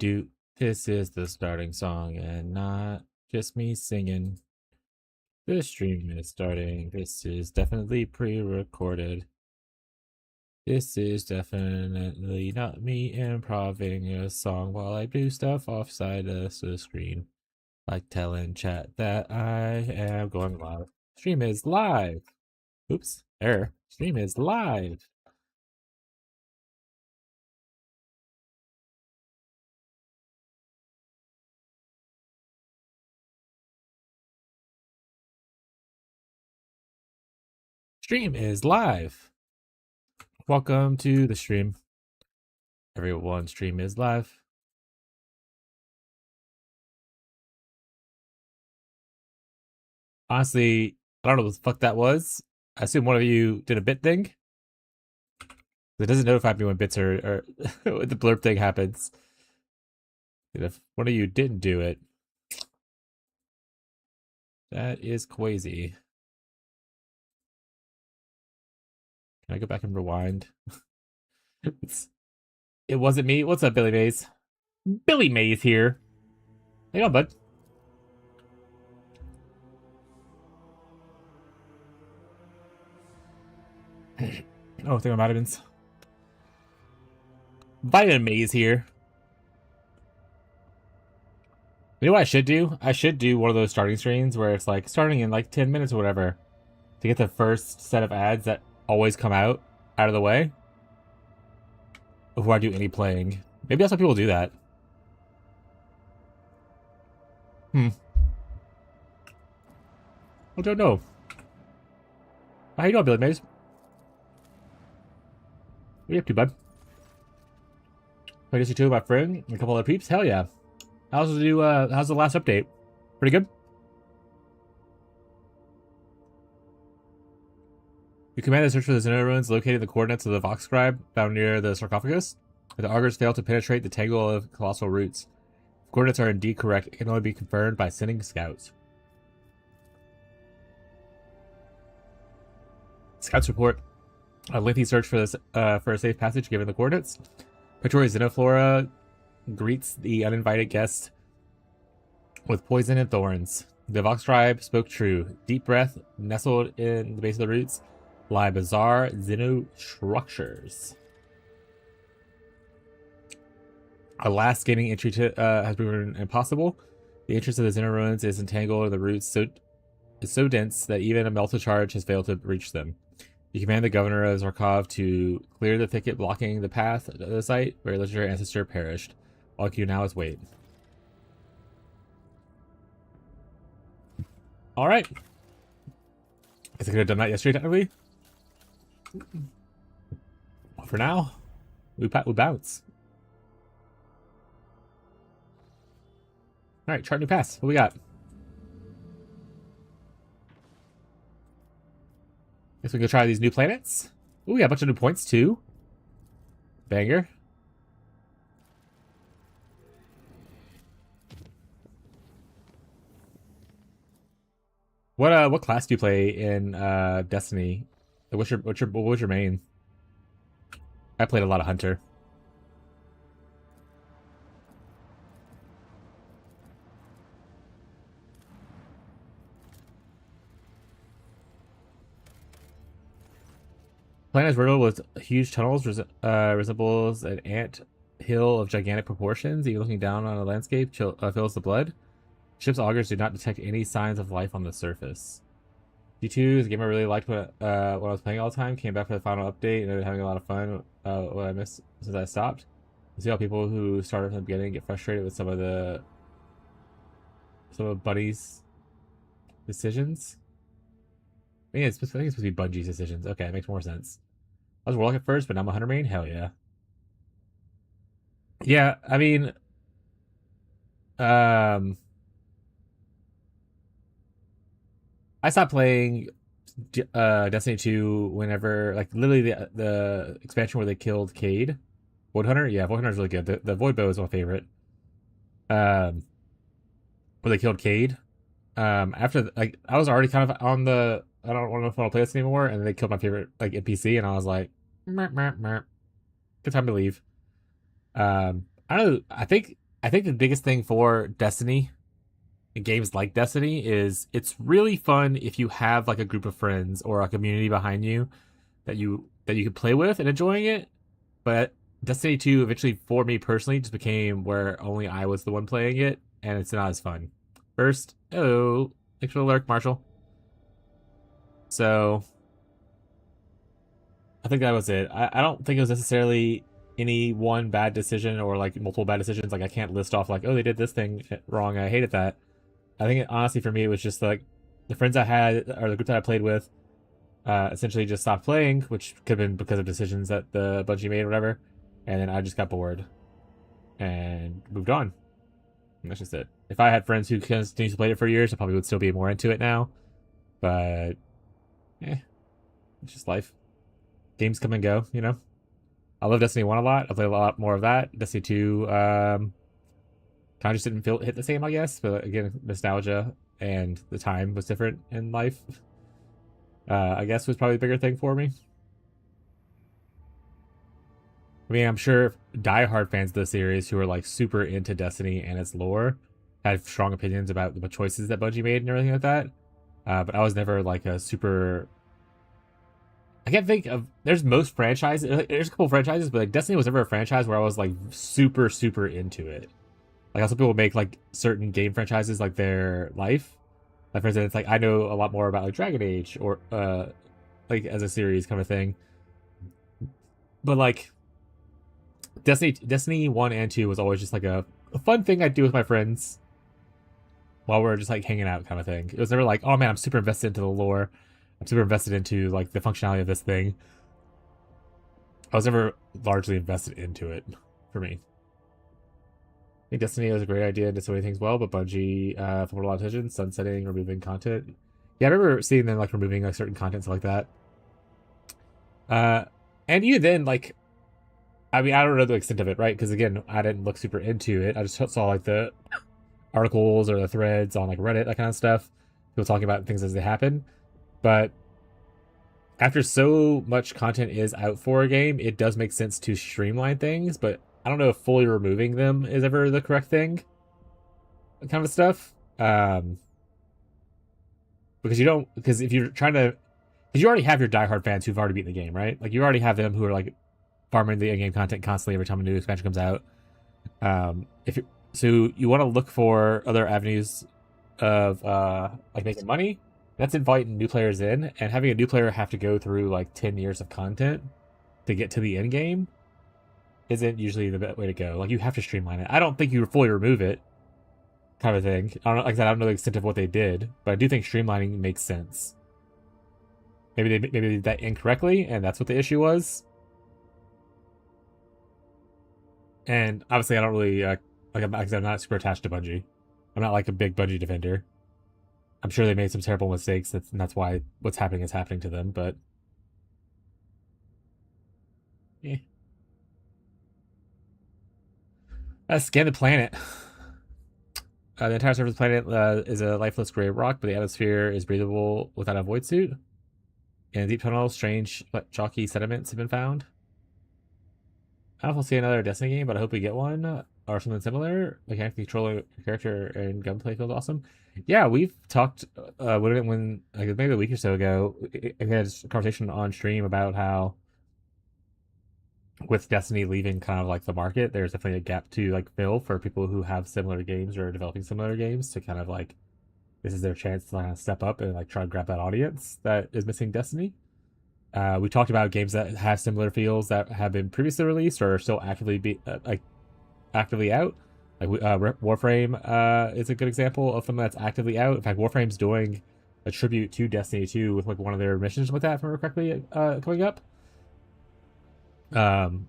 do. This is the starting song and not just me singing. The stream is starting. This is definitely pre-recorded. This is definitely not me improving a song while I do stuff offside of the screen. Like telling chat that I am going live. Stream is live. Oops, error. Stream is live. Stream is live. Welcome to the stream. Everyone, stream is live. Honestly, I don't know what the fuck that was. I assume one of you did a bit thing. It doesn't notify me when bits are when the blurb thing happens. And if one of you didn't do it, that is crazy. Can I go back and rewind? It wasn't me. What's up, Billy Mays? Billy Mays here. Hang on, bud. Oh, I think I'm vitamins. Vitamin Mays here. You know what I should do? I should do one of those starting streams where it's like starting in like 10 minutes or whatever to get the first set of ads that always come out of the way before I do any playing. Maybe that's why people do that. I don't know. How you doing, Billy Mays? What are you up to, bud? I guess you two, my friend, and a couple other peeps. Hell yeah! How's the last update? Pretty good. You command the search for the Xeno ruins locating the coordinates of the Vox scribe found near the sarcophagus. The augurs fail to penetrate the tangle of colossal roots. If coordinates are indeed correct, it can only be confirmed by sending scouts. Scouts report a lengthy search for this for a safe passage given the coordinates. Pictorial Xenoflora greets the uninvited guest with poison and thorns. The Vox tribe spoke true. Deep breath, nestled in the base of the roots, lie bizarre Xeno structures. Our last gaining entry to has proven impossible. The entrance of the Xeno ruins is entangled in the roots so dense that even a melta charge has failed to reach them. You command the governor of Zarkov to clear the thicket blocking the path to the site where a legendary ancestor perished. All you can do now is wait. Alright. Guess I could have done that yesterday, technically. Well, for now, we bounce. Alright, chart new pass. What we got? Guess we can try these new planets. Ooh, we got a bunch of new points too. Banger. What class do you play in Destiny? What was your main? I played a lot of Hunter. Planet riddled with huge tunnels resembles an ant hill of gigantic proportions. Even looking down on a landscape fills the blood. Ship's augurs do not detect any signs of life on the surface. D2 is a game I really liked when I was playing all the time. Came back for the final update and I've been having a lot of fun. What I missed since I stopped. You see how people who started from the beginning get frustrated with some of Buddy's decisions. I think it's supposed to be Bungie's decisions. Okay, it makes more sense. I was Warlock at first, but now I'm a Hunter main? Hell yeah. Yeah, I mean... I stopped playing Destiny 2 whenever... Like, literally the expansion where they killed Cade. Void Hunter? Yeah, Void Hunter's really good. The Void Bow is my favorite. Where they killed Cade. After... Like, I was already kind of on the... I don't want to play this anymore, and they killed my favorite like NPC, and I was like, meh, meh, meh. Good time to leave. I don't know. I think I think the biggest thing for Destiny and games like Destiny is it's really fun if you have like a group of friends or a community behind you that you can play with and enjoying it. But Destiny 2 eventually for me personally just became where only I was the one playing it and it's not as fun. First, oh, thanks for the lurk, Marshall. So I think that was it. I don't think it was necessarily any one bad decision or like multiple bad decisions. Like I can't list off like, oh, they did this thing wrong. I hated that. I think honestly for me it was just like the friends I had or the group that I played with essentially just stopped playing, which could have been because of decisions that the Bungie made or whatever. And then I just got bored and moved on. And that's just it. If I had friends who continued to play it for years, I probably would still be more into it now. But eh, it's just life. Games come and go, you know. I love Destiny 1 a lot. I play a lot more of that. Destiny 2 kind of just didn't hit the same, I guess. But again, nostalgia and the time was different in life. I guess was probably the bigger thing for me. I mean, I'm sure diehard fans of the series who are like super into Destiny and its lore have strong opinions about the choices that Bungie made and everything like that. But I was never like a super. I can't think of. There's most franchises. There's a couple franchises, but like Destiny was never a franchise where I was like super super into it. Like how some people make like certain game franchises like their life. Like for instance, like I know a lot more about like Dragon Age or like as a series kind of thing. But like Destiny 1 and 2 was always just like a fun thing I'd do with my friends while we are just like hanging out kind of thing. It was never like, oh man, I'm super invested into the lore. I'm super invested into like the functionality of this thing. I was never largely invested into it for me. I think Destiny was a great idea and did so many things well, but Bungie fumbled a lot of decisions, sunsetting, removing content. Yeah, I remember seeing them like removing like certain content, stuff like that. And even then, like, I mean, I don't know the extent of it, right? Because again, I didn't look super into it. I just saw like the articles or the threads on like Reddit, that kind of stuff. People talking about things as they happen. But after so much content is out for a game, it does make sense to streamline things. But I don't know if fully removing them is ever the correct thing. Kind of stuff. Because you don't. Because if you're trying to, because you already have your diehard fans who've already beaten the game, right? Like you already have them who are like farming the in-game content constantly every time a new expansion comes out. If you, so you want to look for other avenues of like making money. That's inviting new players in, and having a new player have to go through like 10 years of content to get to the end game isn't usually the best way to go. Like you have to streamline it. I don't think you fully remove it, kind of thing. I don't know, like I said, I don't know the extent of what they did, but I do think streamlining makes sense. Maybe they did that incorrectly, and that's what the issue was. And obviously, I don't really like I'm not super attached to Bungie. I'm not like a big Bungie defender. I'm sure they made some terrible mistakes. And that's why what's happening is happening to them. But yeah, scan the planet. The entire surface of the planet is a lifeless gray rock, but the atmosphere is breathable without a void suit. In deep tunnels, strange chalky sediments have been found. I don't know if we'll see another Destiny game, but I hope we get one or something similar. Mechanically controlling your character and gunplay feels awesome. Yeah, we've talked when like maybe a week or so ago, we had a conversation on stream about how with Destiny leaving kind of like the market, there's definitely a gap to like fill for people who have similar games or are developing similar games to kind of like this is their chance to kind of step up and like try to grab that audience that is missing Destiny. We talked about games that have similar feels that have been previously released or are still actively out. Like Warframe is a good example of something that's actively out. In fact, Warframe's doing a tribute to Destiny 2 with like one of their missions with that, if I remember correctly, coming up.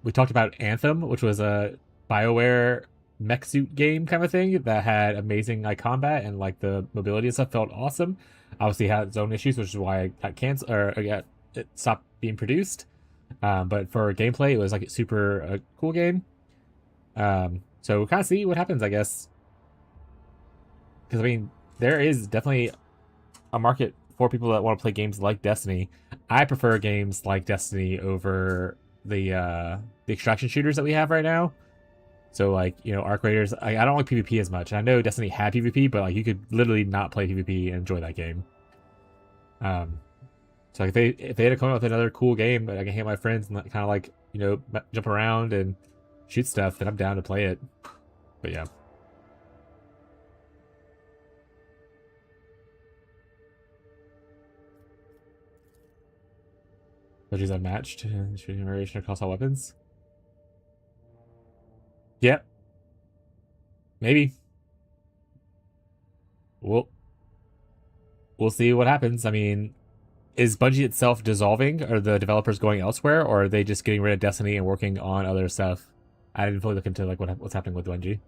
We talked about Anthem, which was a BioWare mech suit game kind of thing that had amazing like combat and like the mobility and stuff felt awesome. Obviously, had its own issues, which is why I got canceled or it stopped being produced. But for gameplay, it was like a super cool game. So we'll kind of see what happens, I guess. Because I mean, there is definitely a market for people that want to play games like Destiny. I prefer games like Destiny over the extraction shooters that we have right now. So like, you know, arc raiders, I don't like PvP as much. I know Destiny had PvP, but like you could literally not play PvP and enjoy that game. Um, so like if they had to come up with another cool game that I can hit my friends and kind of like, you know, jump around and shoot stuff, then I'm down to play it. But yeah. Strategies unmatched. Shooting variation across all weapons. Yep, maybe. We'll we'll see what happens. I mean, is Bungie itself dissolving? Are the developers going elsewhere, or are they just getting rid of Destiny and working on other stuff? I didn't fully look into like what's happening with Bungie.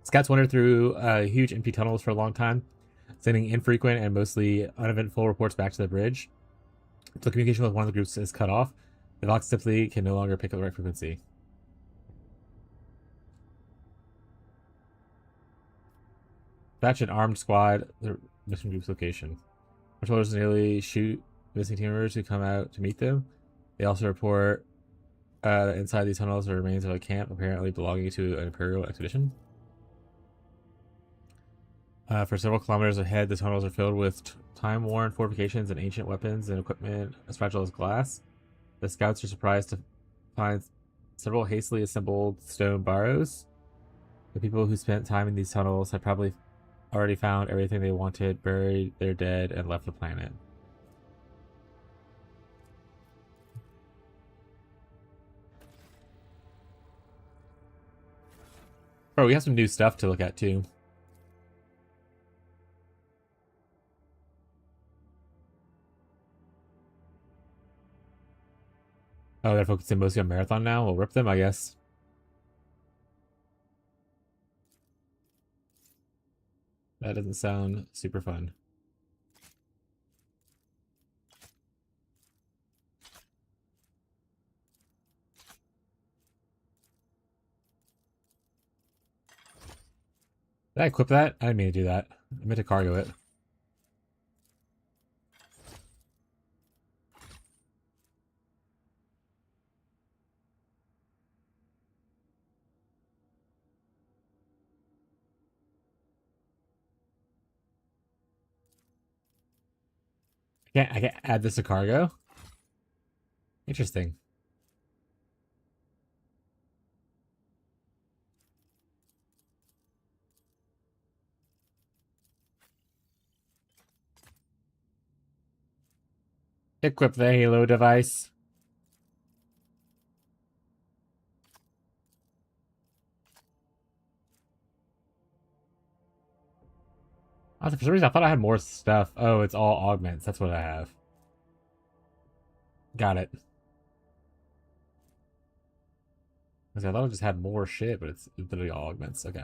Scouts wandered through huge empty tunnels for a long time, sending infrequent and mostly uneventful reports back to the bridge. Until communication with one of the groups is cut off, the Vox simply can no longer pick up the right frequency. Dispatch an armed squad the mission group's location. Patrollers nearly shoot missing team members who come out to meet them. They also report that inside these tunnels are remains of a camp apparently belonging to an Imperial expedition. For several kilometers ahead, the tunnels are filled with time-worn fortifications and ancient weapons and equipment as fragile as glass. The scouts are surprised to find several hastily assembled stone barrows. The people who spent time in these tunnels had probably already found everything they wanted, buried their dead, and left the planet. Oh, we have some new stuff to look at too. Oh, they're focusing mostly on Marathon now? We'll rip them, I guess. That doesn't sound super fun. Did I equip that? I didn't mean to do that. I meant to cargo it. I can't add this to cargo? Interesting. Equip the Halo device. Oh, for some reason, I thought I had more stuff. Oh, it's all augments. That's what I have. Got it. I thought I just had more shit, but it's literally all augments. Okay.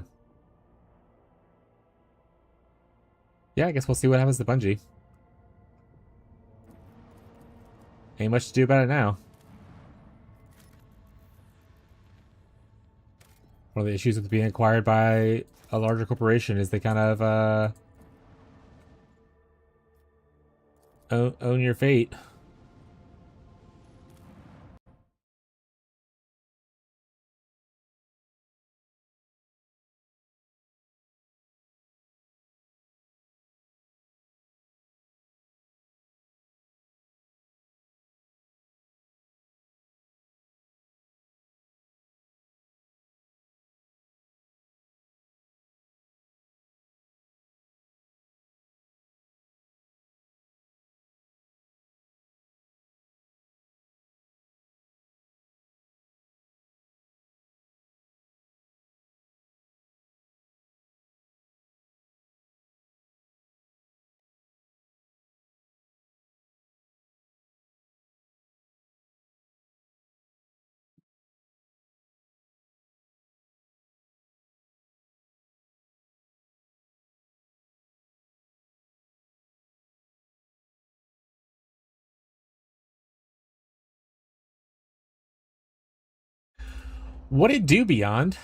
Yeah, I guess we'll see what happens to Bungie. Ain't much to do about it now. One of the issues with being acquired by a larger corporation is they kind of own your fate. What it do, Beyond?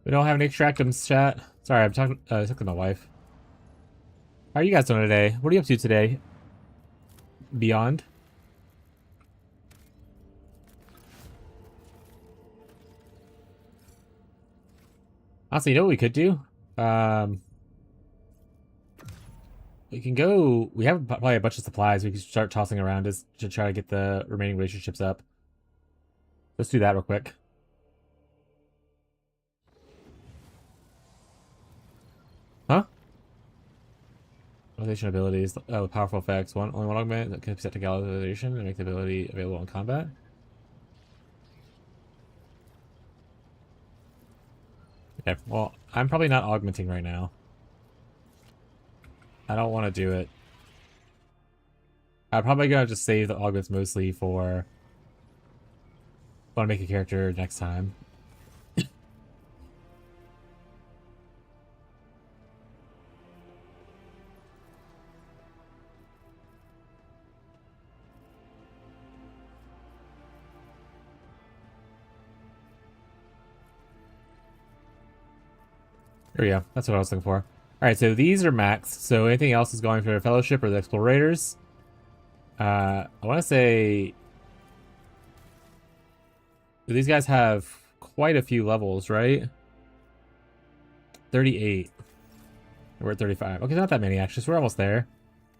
We don't have any extractums, chat. Sorry, I'm talking to my wife. How are you guys doing today? What are you up to today? Beyond? Honestly, you know what we could do? We can go... We have probably a bunch of supplies we can start tossing around to try to get the remaining relationships up. Let's do that real quick. Huh? Augmentation abilities. Oh, powerful effects. Only one augment that can be set to galvanization and make the ability available in combat. Okay, well, I'm probably not augmenting right now. I don't want to do it. I'm probably gonna just save the augments mostly for... want to make a character next time. There we go. That's what I was looking for. Alright, so these are max. So anything else is going for the Fellowship or the Explorators. I want to say... These guys have quite a few levels, right? 38. We're at 35. Okay, not that many, actually. So we're almost there.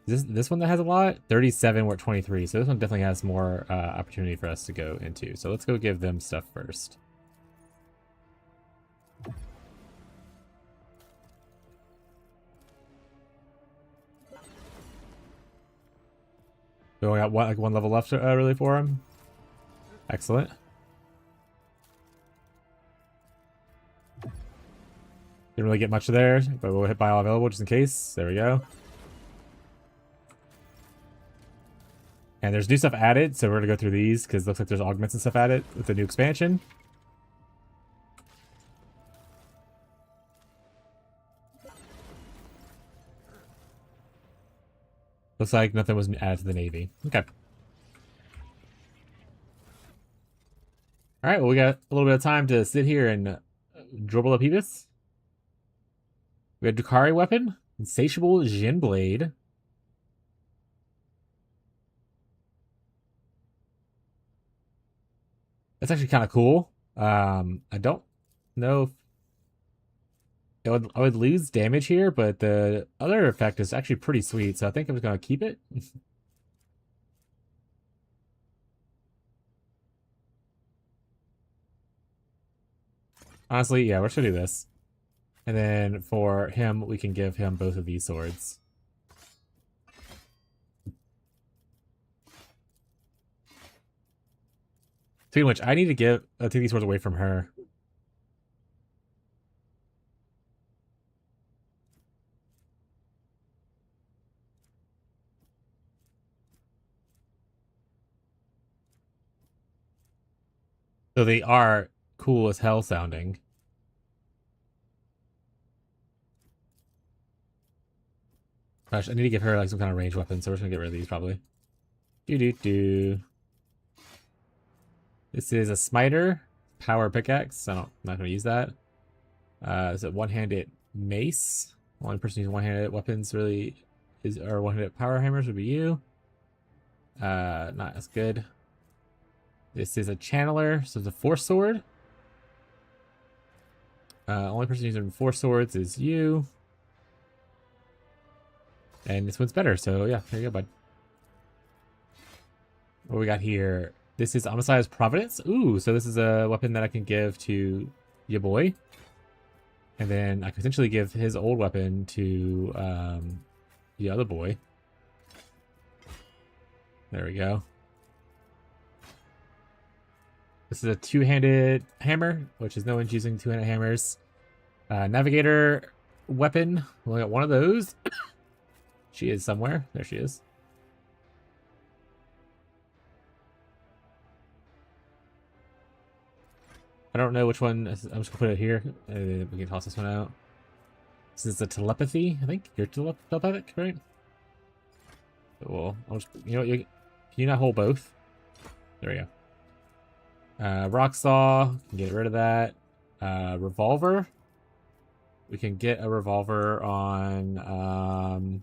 Is this one that has a lot? 37, we're at 23. So this one definitely has more opportunity for us to go into. So let's go give them stuff first. So we got one level left really for him. Excellent. Didn't really get much there, but we'll hit buy all available just in case. There we go. And there's new stuff added, so we're gonna go through these because it looks like there's augments and stuff added with the new expansion. Looks like nothing was added to the Navy. Okay. Alright, well, we got a little bit of time to sit here and dribble up Peebus. We have Dukari weapon, Insatiable Jin Blade. That's actually kind of cool. I don't know if I would lose damage here, but the other effect is actually pretty sweet, so I think I'm just going to keep it. Honestly, yeah, we're just going to do this. And then for him, we can give him both of these swords. Too much. I need to take these swords away from her. So they are cool as hell sounding. Gosh, I need to give her like some kind of ranged weapon, so we're just gonna get rid of these probably. Do. This is a smiter, power pickaxe. I'm not gonna use that. It's a one-handed mace. Only person using one-handed weapons really or one-handed power hammers would be you. Not as good. This is a channeler, so it's a force sword. Only person using force swords is you. And this one's better, so yeah, there you go, bud. What we got here? This is Amasiah's Providence. Ooh, so this is a weapon that I can give to your boy. And then I could potentially give his old weapon to the other boy. There we go. This is a two-handed hammer, which is no one's using two-handed hammers. Navigator weapon. We got one of those. She is somewhere. There she is. I don't know which one. I'm just gonna put it here, and we can toss this one out. This is a telepathy. I think you're telepathic, right? Well, I'll just, you know, can you not hold both? There we go. Rock saw. Can get rid of that. Revolver. We can get a revolver on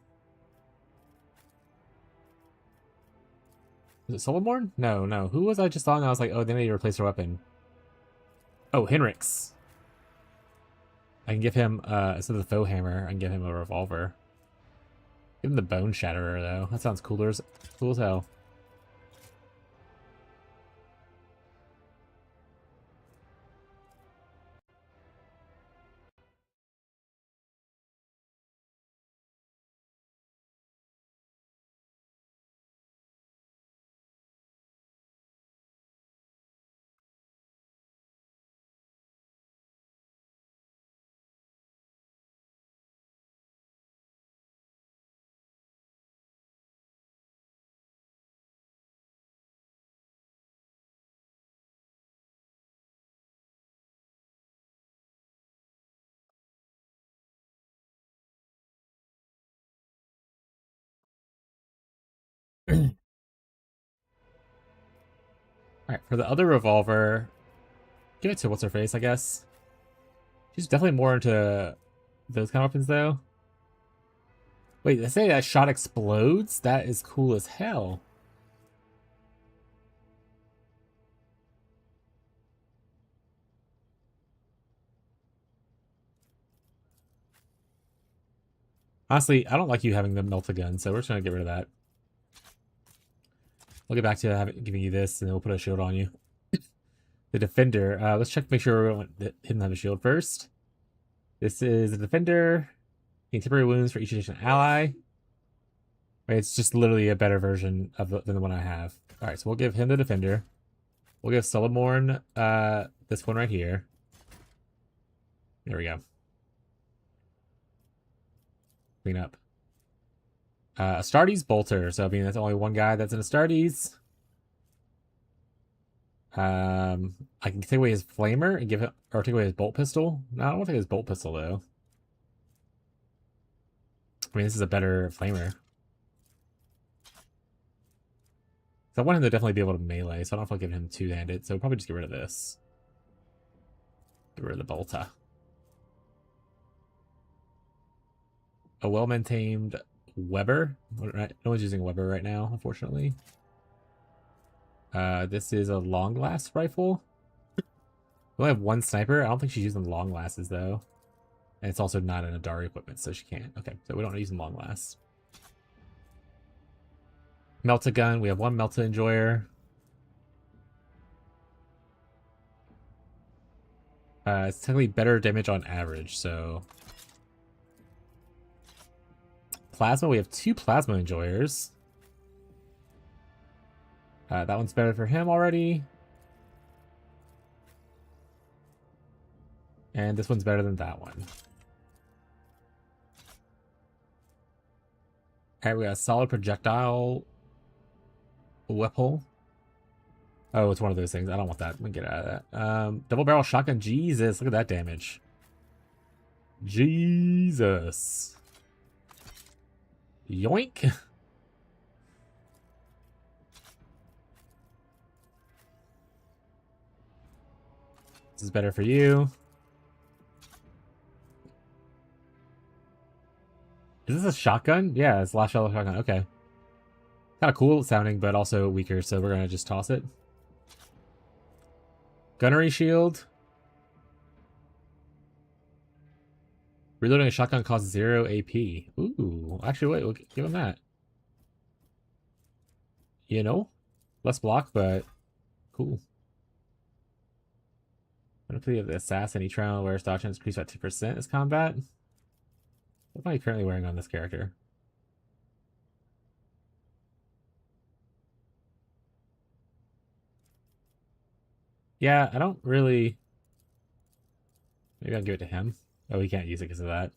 is it Solomorn? No, no. Who was I just on? I was like, oh, they need to replace their weapon. Oh, Henrik's. I can give him instead of the faux hammer, I can give him a revolver. Give him the bone shatterer though. That sounds cool as hell. Alright, for the other revolver, give it to what's her face, I guess. She's definitely more into those kind of weapons though. Wait, they say that shot explodes? That is cool as hell. Honestly, I don't like you having the melt-a-gun, so we're just gonna get rid of that. We'll get back to giving you this, and then we'll put a shield on you. The Defender. Let's check, make sure he didn't have a shield first. This is the Defender. Gain temporary wounds for each additional ally. Right, it's just literally a better version of than the one I have. Alright, so we'll give him the Defender. We'll give Solomorn this one right here. There we go. Clean up. Astartes Bolter. So I mean that's only one guy that's in Astartes. I can take away his flamer and give him, or take away his bolt pistol. No, I don't want to take his bolt pistol though. I mean, this is a better flamer. So I want him to definitely be able to melee, so I don't know if I'll give him two-handed. So we'll probably just get rid of this. Get rid of the bolter. A well-maintained Weber. No one's using Weber right now, unfortunately. This is a long last rifle. We only have one sniper. I don't think she's using long lasts though. And it's also not an Adari equipment, so she can't. Okay, so we don't use long lasts. Melta gun. We have one Melta enjoyer. It's technically better damage on average, so plasma. We have two plasma enjoyers. That one's better for him already. And this one's better than that one. Alright, we got a solid projectile weapon. Oh, it's one of those things. I don't want that. Let me get out of that. Double barrel shotgun. Jesus, look at that damage. Jesus. Yoink. This is better for you. Is this a shotgun? Yeah, it's last shell shotgun. Okay. Kind of cool sounding, but also weaker, so we're going to just toss it. Gunnery shield. Reloading a shotgun costs 0 AP. Ooh, actually, wait, we'll give him that. You know? Less block, but cool. Benefit of the assassin. Each round wears dodge chance increased by 2% as combat. What am I currently wearing on this character? Yeah, I don't really... Maybe I'll give it to him. Oh, he can't use it because of that.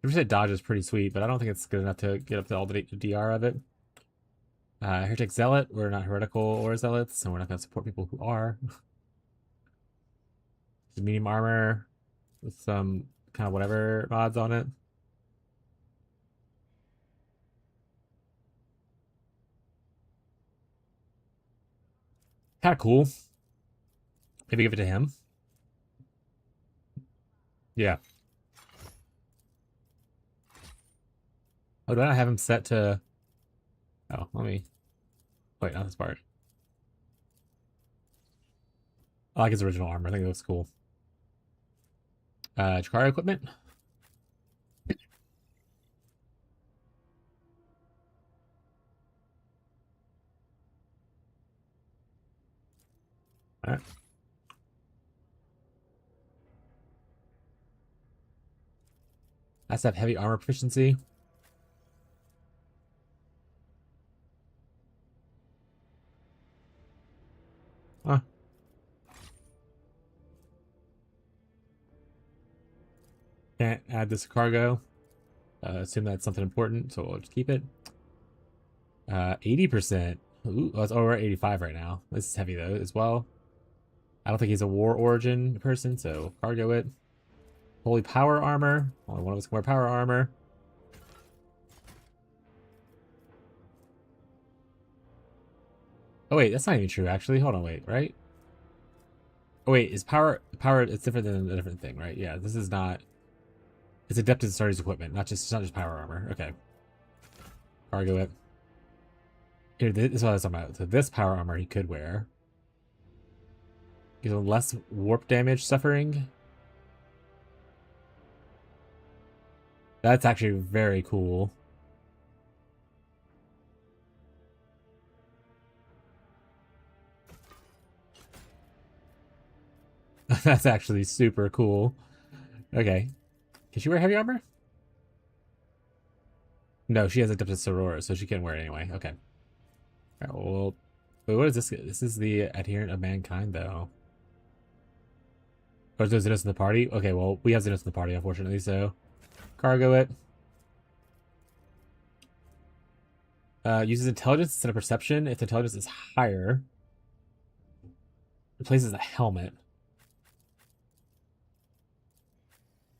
Percent dodge is pretty sweet, but I don't think it's good enough to get up to all the DR of it. Heretic Zealot. We're not heretical or zealots, so we're not going to support people who are. Medium armor with some kind of whatever mods on it. Kind of cool. Maybe give it to him. Yeah. Oh, do I not have him set to... Oh, let me... Wait, not this part. I like his original armor. I think it looks cool. Chikara equipment. Alright. Has to have heavy armor proficiency. Huh. Can't add this to cargo. Assume that's something important, so we'll just keep it. 80%. Ooh, oh, it's over 85 right now. This is heavy though as well. I don't think he's a war origin person, so cargo it. Holy power armor. Only one of us can wear power armor. Oh wait, that's not even true actually. Hold on, wait, right? Oh wait, is power it's different than a different thing, right? Yeah, this is not, it's adapted to Starry's equipment, it's not just power armor. Okay. Cargo it. Here, this is what I was talking about. So this power armor he could wear. Gives him less warp damage suffering. That's actually very cool. That's actually super cool. Okay. Can she wear heavy armor? No, she has Adeptus Sorora, so she can wear it anyway. Okay. Alright, well, wait, what is this? This is the adherent of mankind, though. Or is there Xenos in the party? Okay, well, we have Xenos in the party, unfortunately, so cargo it. Uses intelligence instead of perception. If the intelligence is higher, replaces a helmet.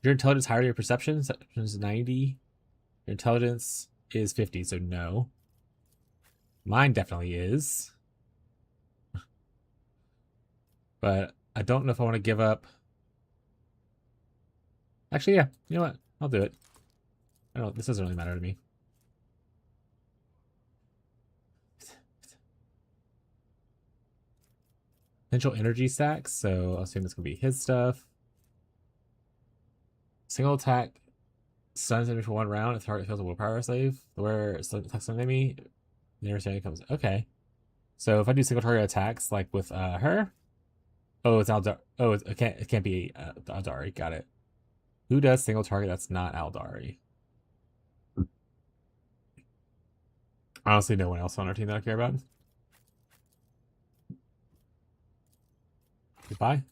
Your intelligence higher than your perception? Perception is 90. Your intelligence is 50, so no. Mine definitely is. But I don't know if I want to give up. Actually, yeah. You know what? I'll do it. I don't know. This doesn't really matter to me. Potential energy stacks, so I'll assume it's going to be his stuff. Single attack. Stuns enemy for 1 round if target fails a willpower save. Where attacks an enemy, nearest enemy comes. Okay. So if I do single target attacks, like with her. Oh, it's Aldari. Oh, it can't be Aldari. Got it. Who does single target that's not Aldari? Honestly, no one else on our team that I care about. Goodbye.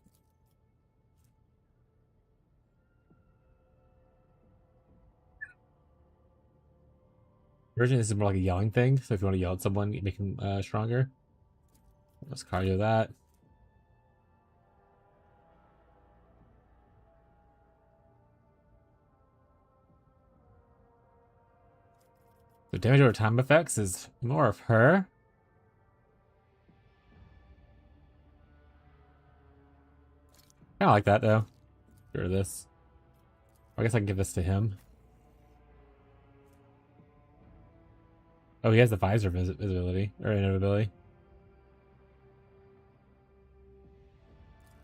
Originally, this is more like a yelling thing, so if you want to yell at someone, you make them stronger. Let's cardio that. The damage over time effects is more of her. Kind of like that, though. Get rid of this. I guess I can give this to him. Oh, he has the visor visibility, or invisibility.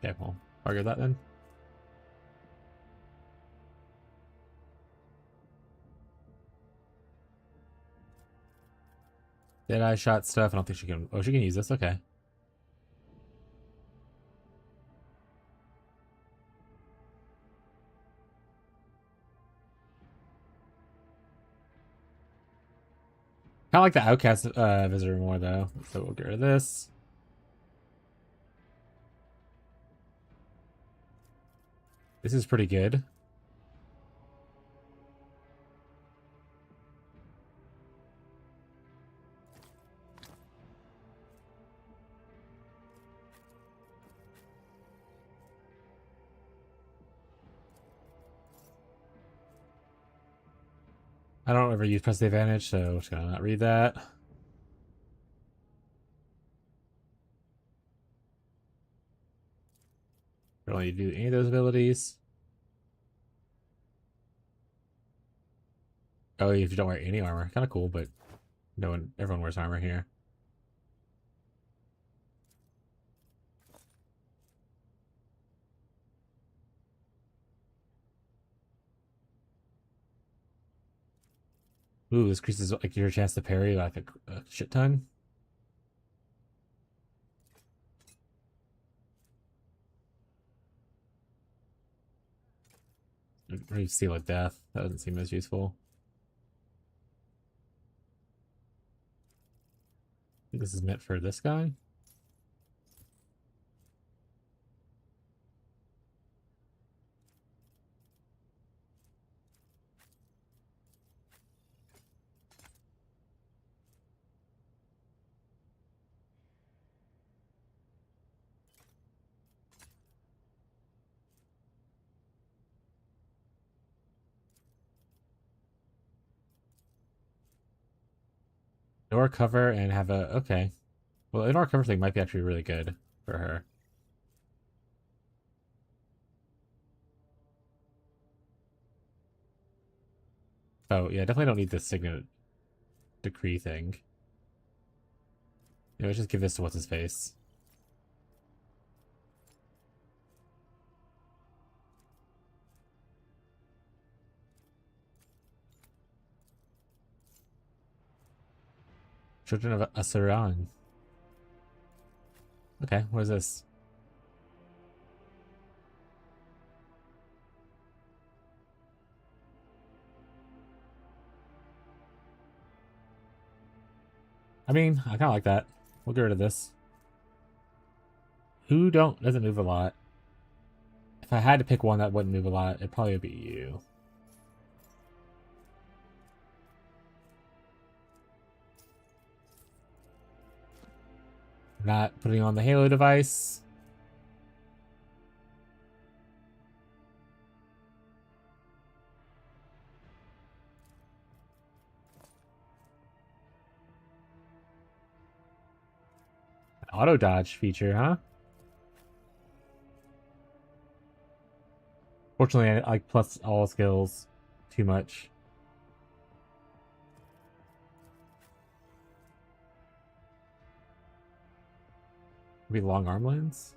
Okay, well, target that then. Deadeye shot stuff. I don't think she can. Oh, she can use this. Okay. Kind of like the outcast visitor more though. So we'll get rid of this. This is pretty good. I don't ever use press the advantage, so I'm just gonna not read that. Don't need to do any of those abilities. Oh, if you don't wear any armor. Kind of cool, but no one, everyone wears armor here. Ooh, this increases like your chance to parry like a shit ton. Or Seal of Death. That doesn't seem as useful. I think this is meant for this guy. Door cover and have a okay. Well, the door cover thing might be actually really good for her. Oh yeah, definitely don't need the signet decree thing. Let's just give this to what's his face. Children of Asuran. Okay, what is this? I mean, I kind of like that. We'll get rid of this. Who doesn't move a lot? If I had to pick one that wouldn't move a lot, it'd probably be you. Not putting on the Halo device. Auto dodge feature, huh? Fortunately, I like plus all skills too much. Maybe long arm lens?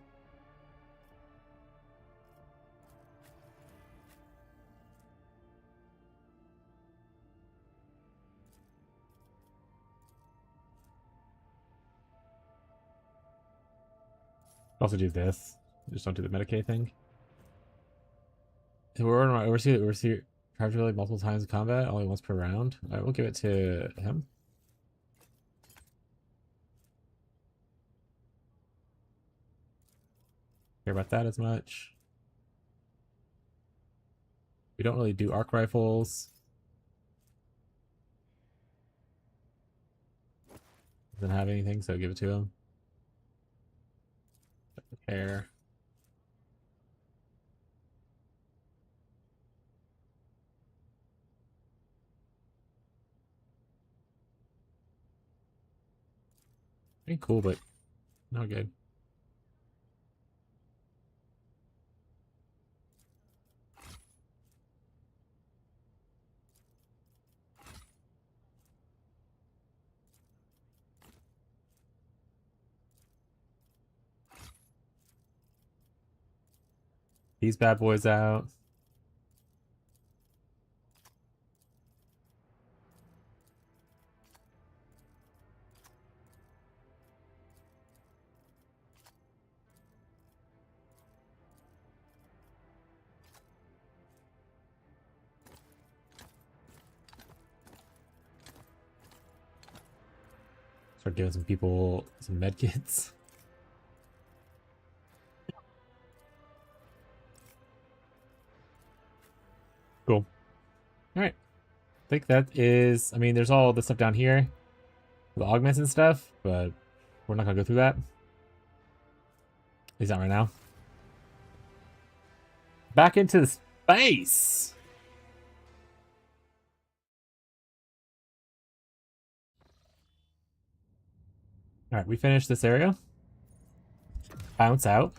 Also do this. Just don't do the Medicaid thing. We're on my overseer charge really multiple times in combat, only once per round. Alright, we'll give it to him. Care about that as much. We don't really do arc rifles. Doesn't have anything, so give it to him. Don't care. Pretty cool, but not good. These bad boys out. Start giving some people some med kits. Cool. Alright. I think that is, I mean, there's all this stuff down here. The augments and stuff, but we're not gonna go through that. At least not right now. Back into the space! Alright, we finished this area. Bounce out.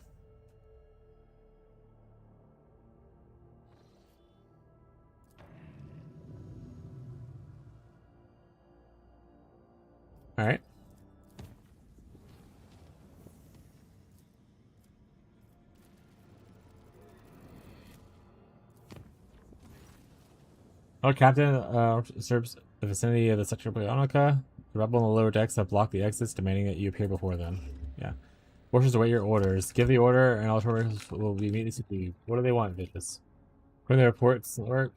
Oh, Captain serves the vicinity of the Sector Bionica. The rebel on the lower decks have blocked the exits, demanding that you appear before them. Yeah. Forces await your orders. Give the order, and all orders will be immediately. What do they want, bitches? According to the reports, the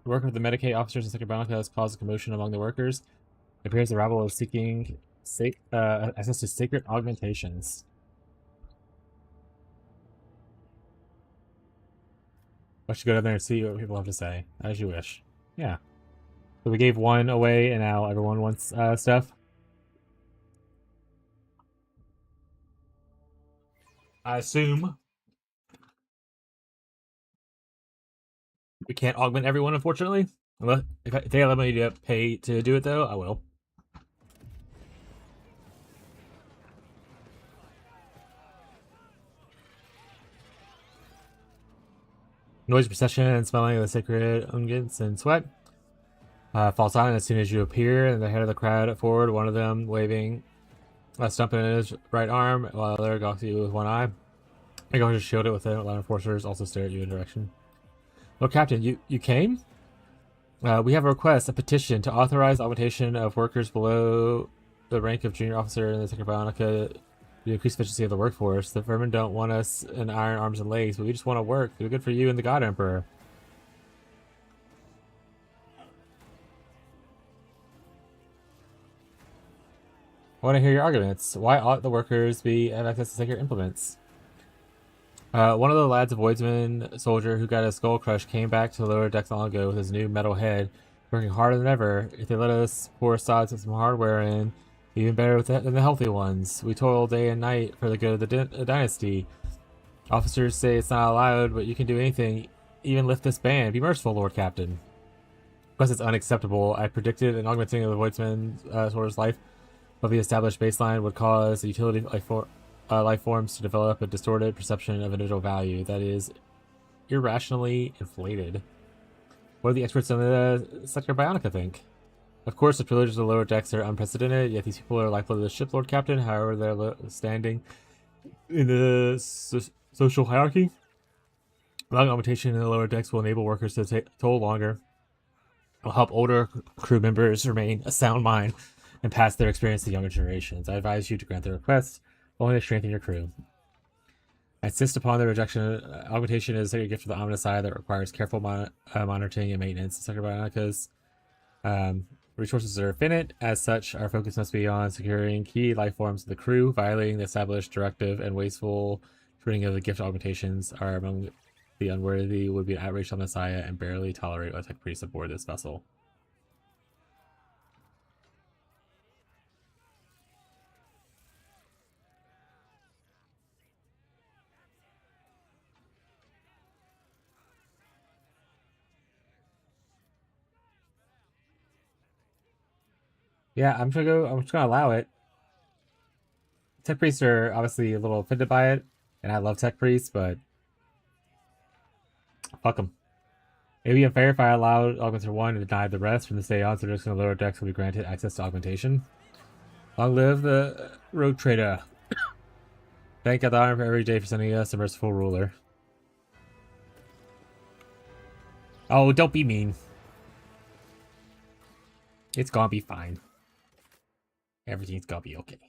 work of the Medicaid officers in Sector Bionica has caused a commotion among the workers. It appears the rabble is seeking access to sacred augmentations. I should go down there and see what people have to say, as you wish. Yeah. So we gave one away, and now everyone wants stuff. I assume we can't augment everyone, unfortunately. If they allow me to pay to do it, though, I will. Noise procession and smelling of the sacred unguents and sweat. Fall silent as soon as you appear, and the head of the crowd forward, one of them waving a stump in his right arm, while the other gawks at you with one eye. They go to shield it with it. Line enforcers also stare at you in direction. Well, Captain, you came? We have a request, a petition to authorize augmentation of workers below the rank of junior officer in the Sector Bionica to increase efficiency of the workforce. The vermin don't want us in iron arms and legs, but we just want to work. It'll be good for you and the God Emperor. I want to hear your arguments. Why ought the workers have access to sacred implements? One of the lads, a Voidsman soldier who got his skull crushed, came back to the lower decks long ago with his new metal head, working harder than ever. If they let us pour sods with some hardware in, even better than the healthy ones. We toil day and night for the good of the dynasty. Officers say it's not allowed, but you can do anything, even lift this band. Be merciful, Lord Captain. Because it's unacceptable, I predicted an augmenting of the Voidsman soldier's life of the established baseline would cause the utility life forms to develop a distorted perception of individual value that is irrationally inflated. What do the experts on the Sector Bionica think? Of course, the privileges of the lower decks are unprecedented, yet these people are likely to the ship, Lord Captain, however they're standing in the social hierarchy. Allowing augmentation in the lower decks will enable workers to toll longer. It will help older crew members remain a sound mind and pass their experience to younger generations. I advise you to grant the request, only to strengthen your crew. I insist upon the rejection. Augmentation is a gift of the Omnicide that requires careful monitoring and maintenance. Sector Bionica's resources are finite. As such, our focus must be on securing key life forms of the crew. Violating the established directive and wasteful treating of the gift augmentations are among the unworthy would be an outrage on the Messiah and barely tolerate a tech priest aboard this vessel. Yeah, I'm just gonna allow it. Tech priests are obviously a little offended by it, and I love tech priests, but fuck them. It would be unfair if I allowed Augmenter 1 and denied the rest. From this day on, subjects in the lower decks will be granted access to augmentation. Long live the rogue trader. Thank God for every day for sending us a merciful ruler. Oh, don't be mean. It's gonna be fine. Everything's gonna be okay.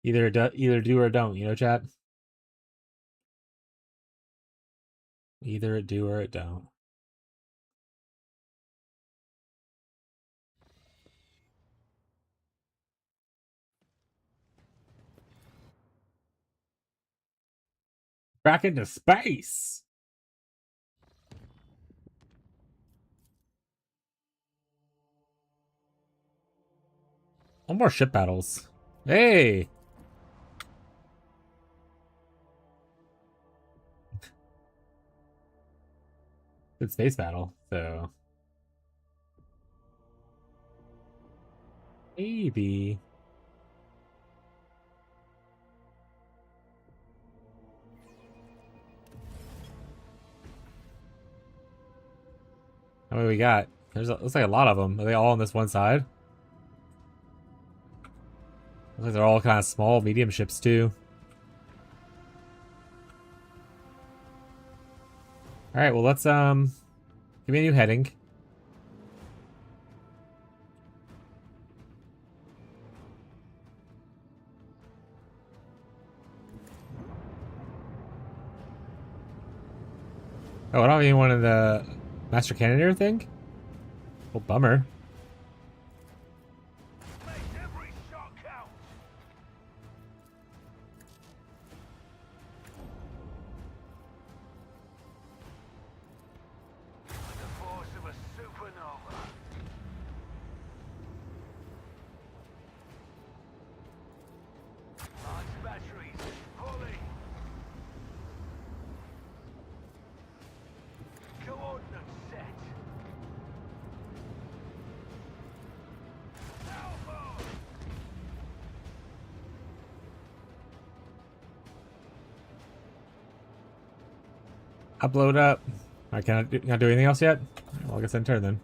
Either do or don't, you know, chat? Either it do or it don't. Back into space! One more ship battles. Hey! Good space battle, so... Maybe... How many we got? Looks like a lot of them. Are they all on this one side? Looks like they're all kind of small, medium ships too. Alright, well let's Give me a new heading. Oh, I don't even want the Master Cannoneer thing? Oh, bummer. I blow it up. I can't do anything else yet? Well, I guess I turn then.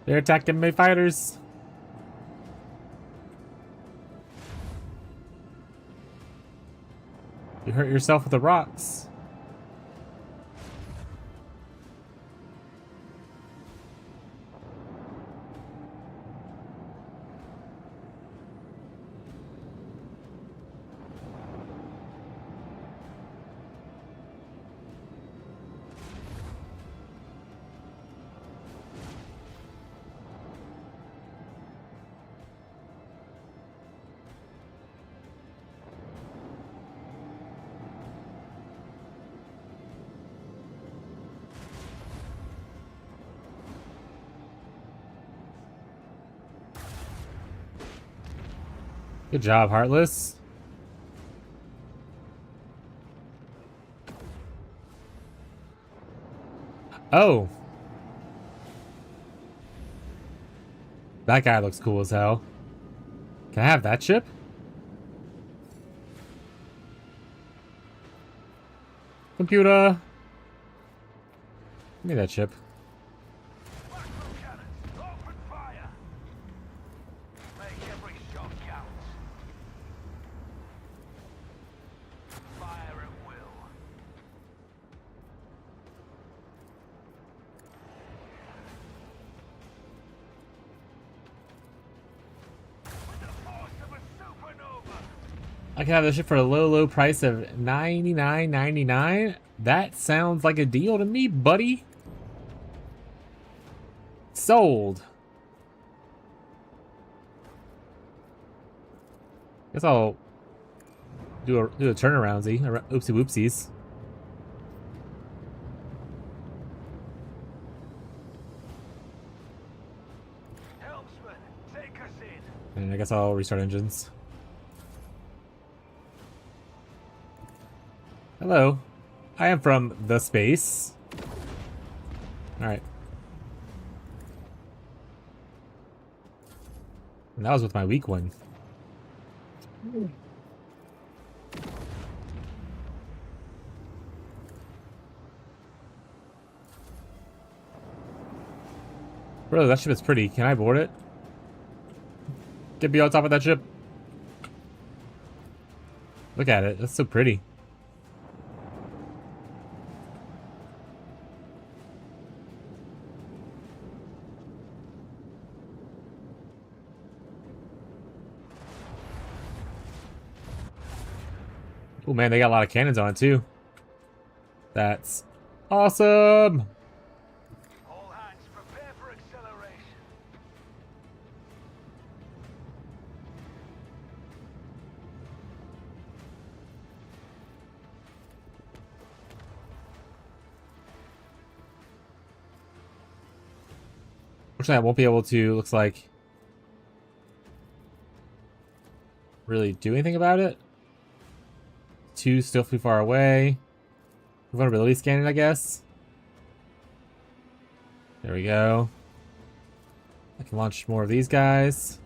They're attacking my fighters. You hurt yourself with the rocks. Good job, Heartless. Oh. That guy looks cool as hell. Can I have that ship? Computer. Give me that ship. I can have this ship for a low price of $99.99. That sounds like a deal to me, buddy. Sold. Guess I'll do a turnaroundsy. Oopsie whoopsies. Helmsman, take us in. And I guess I'll restart engines. Hello. I am from the space. Alright. And that was with my weak one. Bro, that ship is pretty. Can I board it? Get me on top of that ship. Look at it. That's so pretty. Oh man, they got a lot of cannons on it too. That's awesome. All hands prepare for acceleration. Unfortunately, I won't be able to, looks like, really do anything about it. Two still too far away. Vulnerability scanning, I guess. There we go. I can launch more of these guys.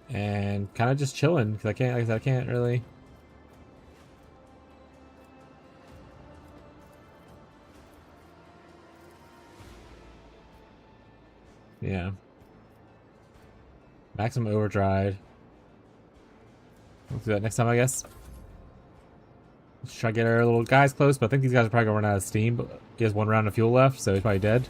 And kind of just chilling, because I can't, like I said, I can't really. Yeah. Maximum overdrive. We'll do that next time, I guess. Let's try to get our little guys close, but I think these guys are probably gonna run out of steam. But he has one round of fuel left, so he's probably dead.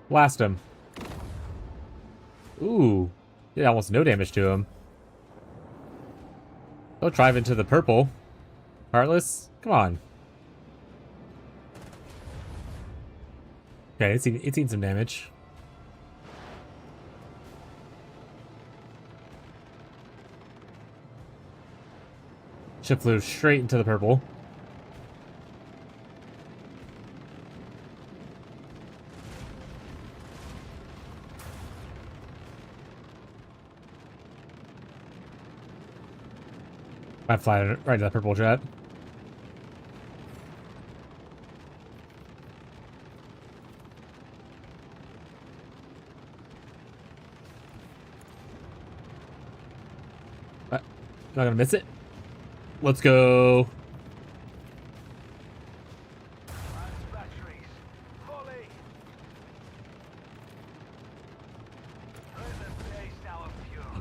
Blast him. Ooh. Did almost no damage to him. Don't drive into the purple. Heartless? Come on. Okay, it's seen some damage. Ship flew straight into the purple. I fly right into the purple jet. Not gonna miss it. Let's go. Batteries. Volley.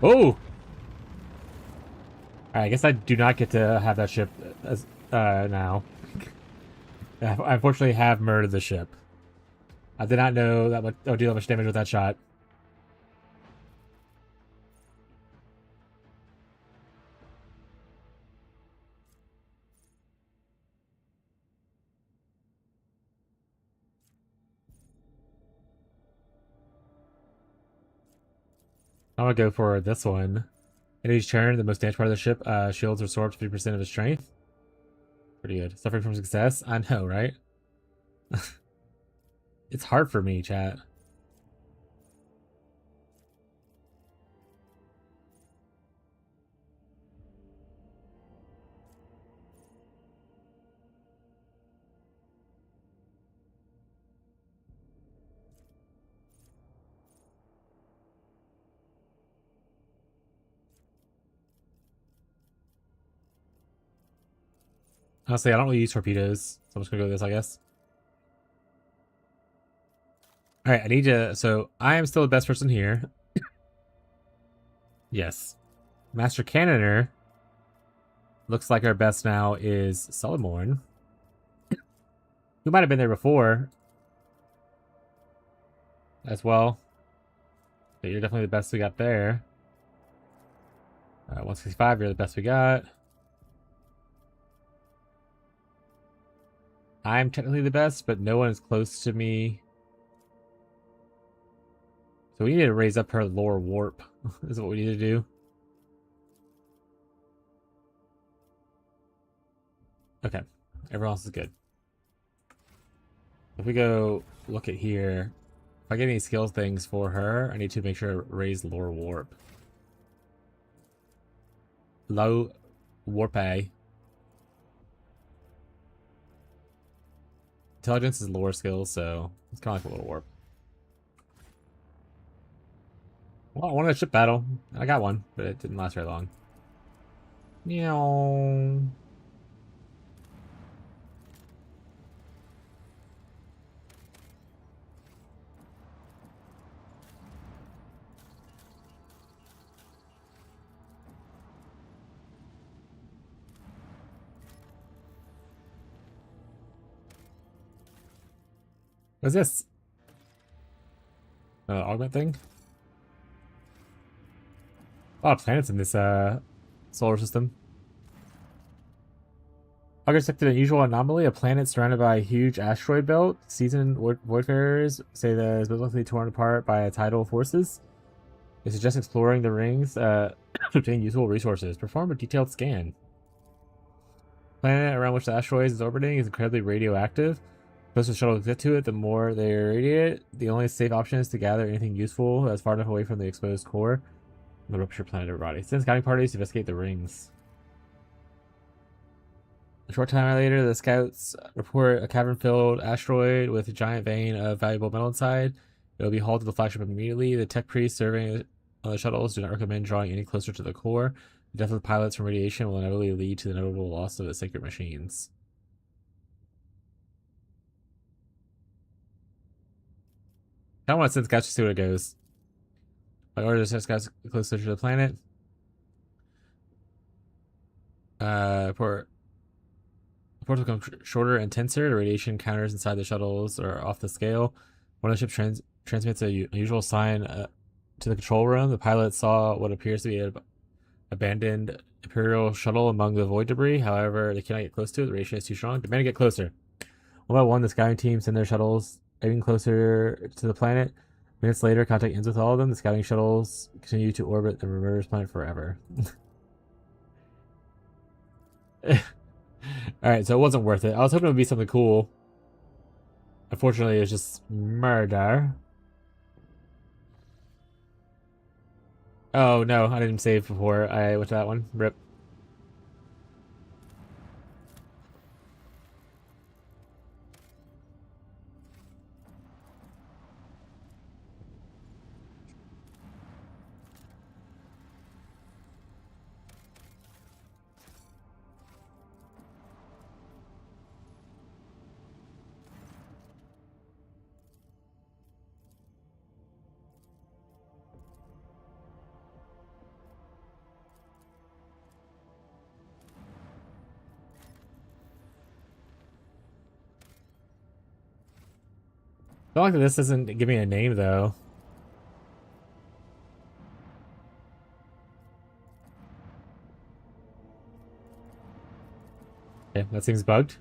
Oh! Alright, I guess I do not get to have that ship as now. I unfortunately have murdered the ship. I did not know that much. Oh, do that much damage with that shot. I'm gonna go for this one. At each turn, the most damage part of the ship shields restore up to 50% of its strength. Pretty good. Suffering from success? I know, right? It's hard for me, chat. Honestly, I don't really use torpedoes, so I'm just gonna go with this, I guess. Alright, I need to... So, I am still the best person here. Yes. Master Cannoner. Looks like our best now is Solomorn. Who might have been there before. As well. But you're definitely the best we got there. 165, you're the best we got. I'm technically the best, but no one is close to me. So we need to raise up her lore warp. Is what we need to do. Okay. Everyone else is good. If we go look at here, if I get any skills things for her, I need to make sure to raise lore warp. Low warp A. Intelligence is lore skills, so it's kind of like a little warp. Well, I wanted a ship battle. I got one, but it didn't last very long. Meow. What's this? Augment thing? A lot of planets in this solar system. August detected an unusual anomaly, a planet surrounded by a huge asteroid belt. Seasoned voidfarers say that it's likely torn apart by tidal forces. They suggest exploring the rings to obtain useful resources. Perform a detailed scan. The planet around which the asteroid is orbiting is incredibly radioactive. The closer the shuttle gets to it, the more they irradiate it. The only safe option is to gather anything useful that's far enough away from the exposed core. The rupture planet everybody. Send scouting parties to investigate the rings. A short time later, the scouts report a cavern-filled asteroid with a giant vein of valuable metal inside. It will be hauled to the flagship immediately. The tech priest serving on the shuttles. Do not recommend drawing any closer to the core. The death of the pilots from radiation will inevitably lead to the inevitable loss of the sacred machines. I want to send scouts to see where it goes. My order to send scouts closer to the planet. Port Reports become shorter and tenser. The radiation counters inside the shuttles are off the scale. One of the ships transmits a unusual sign to the control room. The pilot saw what appears to be an abandoned Imperial shuttle among the void debris. However, they cannot get close to it. The radiation is too strong. Demand to get closer. One by one, the scouting team send their shuttles aiming closer to the planet. Minutes later, contact ends with all of them. The scouting shuttles continue to orbit the murderous planet forever. Alright, so it wasn't worth it. I was hoping it would be something cool. Unfortunately, it's just murder. Oh, no, I didn't save before I went to that one. Rip. I feel like this doesn't give me a name, though. Okay, that seems bugged.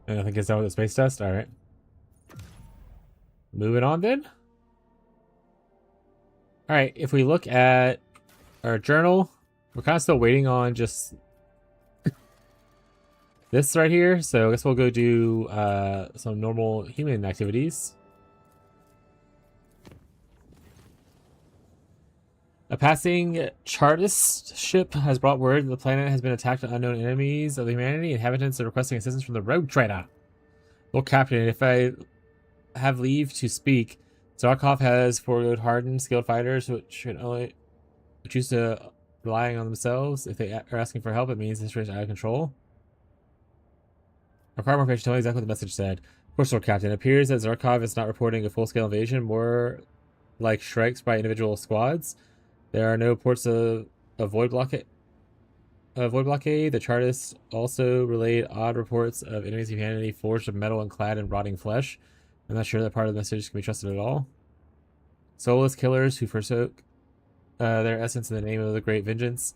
And I think it's done with the space test. Alright. Moving on then. Alright, if we look at our journal, we're kind of still waiting on just this right here. So I guess we'll go do some normal human activities. A passing Chartist ship has brought word that the planet has been attacked by unknown enemies of humanity. Inhabitants are requesting assistance from the rogue trader. Lord Captain, if I have leave to speak, Zarkov has foregoed hardened, skilled fighters which should only choose to relying on themselves. If they are asking for help, it means the situation is out of control. Require more information. Tell me exactly what the message said. Of course, Lord Captain. It appears that Zarkov is not reporting a full-scale invasion, more like strikes by individual squads. There are no ports of void blockade. The Chartists also relayed odd reports of enemies of humanity forged of metal and clad in rotting flesh. I'm not sure that part of the message can be trusted at all. Soulless killers who forsook their essence in the name of the great vengeance.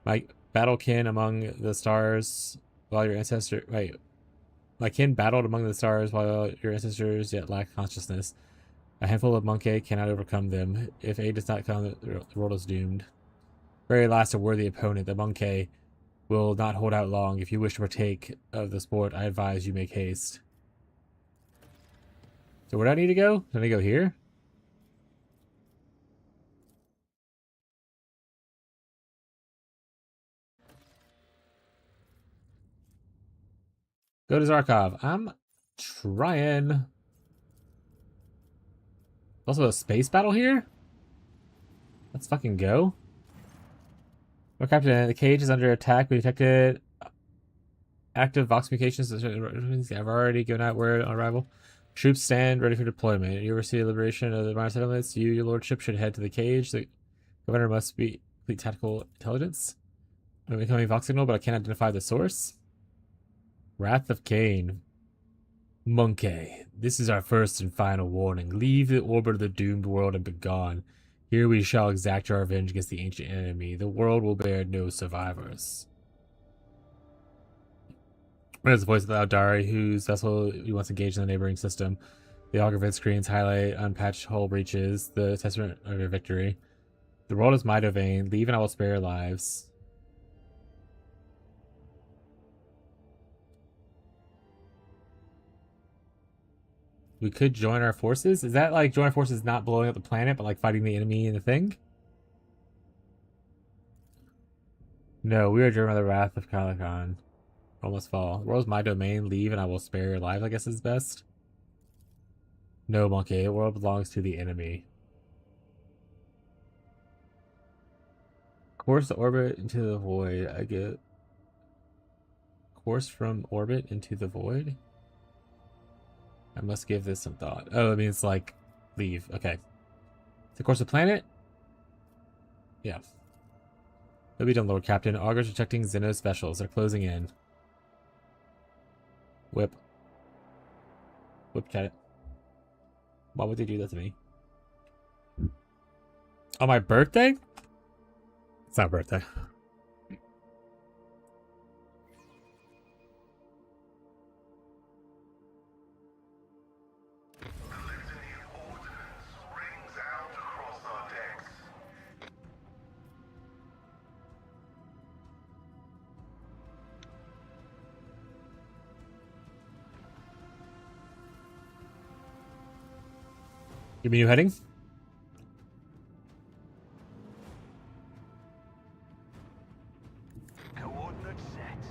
My battle kin among the stars while your ancestor my kin battled among the stars while your ancestors yet lack consciousness. A handful of monkey cannot overcome them. If aid does not come, the world is doomed. Very last, a worthy opponent, the monkey will not hold out long. If you wish to partake of the sport, I advise you make haste. So where do I need to go? Do I need to go here? Go to Zarkov. I'm trying. Also a space battle here? Let's fucking go. Oh, Captain, the cage is under attack. We detected active Vox communications. I've already given out word on arrival. Troops stand ready for deployment. You oversee the liberation of the minor settlements. You, your lordship, should head to the cage. The governor must be complete tactical intelligence. I'm becoming Vox signal, but I can't identify the source. Wrath of Cain. Monkey, this is our first and final warning. Leave the orbit of the doomed world and begone. Here we shall exact our revenge against the ancient enemy. The world will bear no survivors. There's the voice of the Aldari, whose vessel he wants engaged in the neighboring system. The auger vid screens highlight unpatched hull breaches, the testament of your victory. The world is my domain. Leave and I will spare your lives. We could join our forces. Is that like join our forces not blowing up the planet, but like fighting the enemy and the thing? No, we are driven by the wrath of Calican. Almost fall. The world's my domain. Leave and I will spare your life, I guess is best. No, monkey. The world belongs to the enemy. Course orbit into the void. I get course from orbit into the void. I must give this some thought. Oh, it means like leave. Okay. The course of planet? Yeah. They'll be done, Lord Captain. Augurs rejecting Zeno's specials. They're closing in. Whip. Whip chat it. Why would they do that to me? On my birthday? It's not birthday. Give me a new heading. Coordinates set.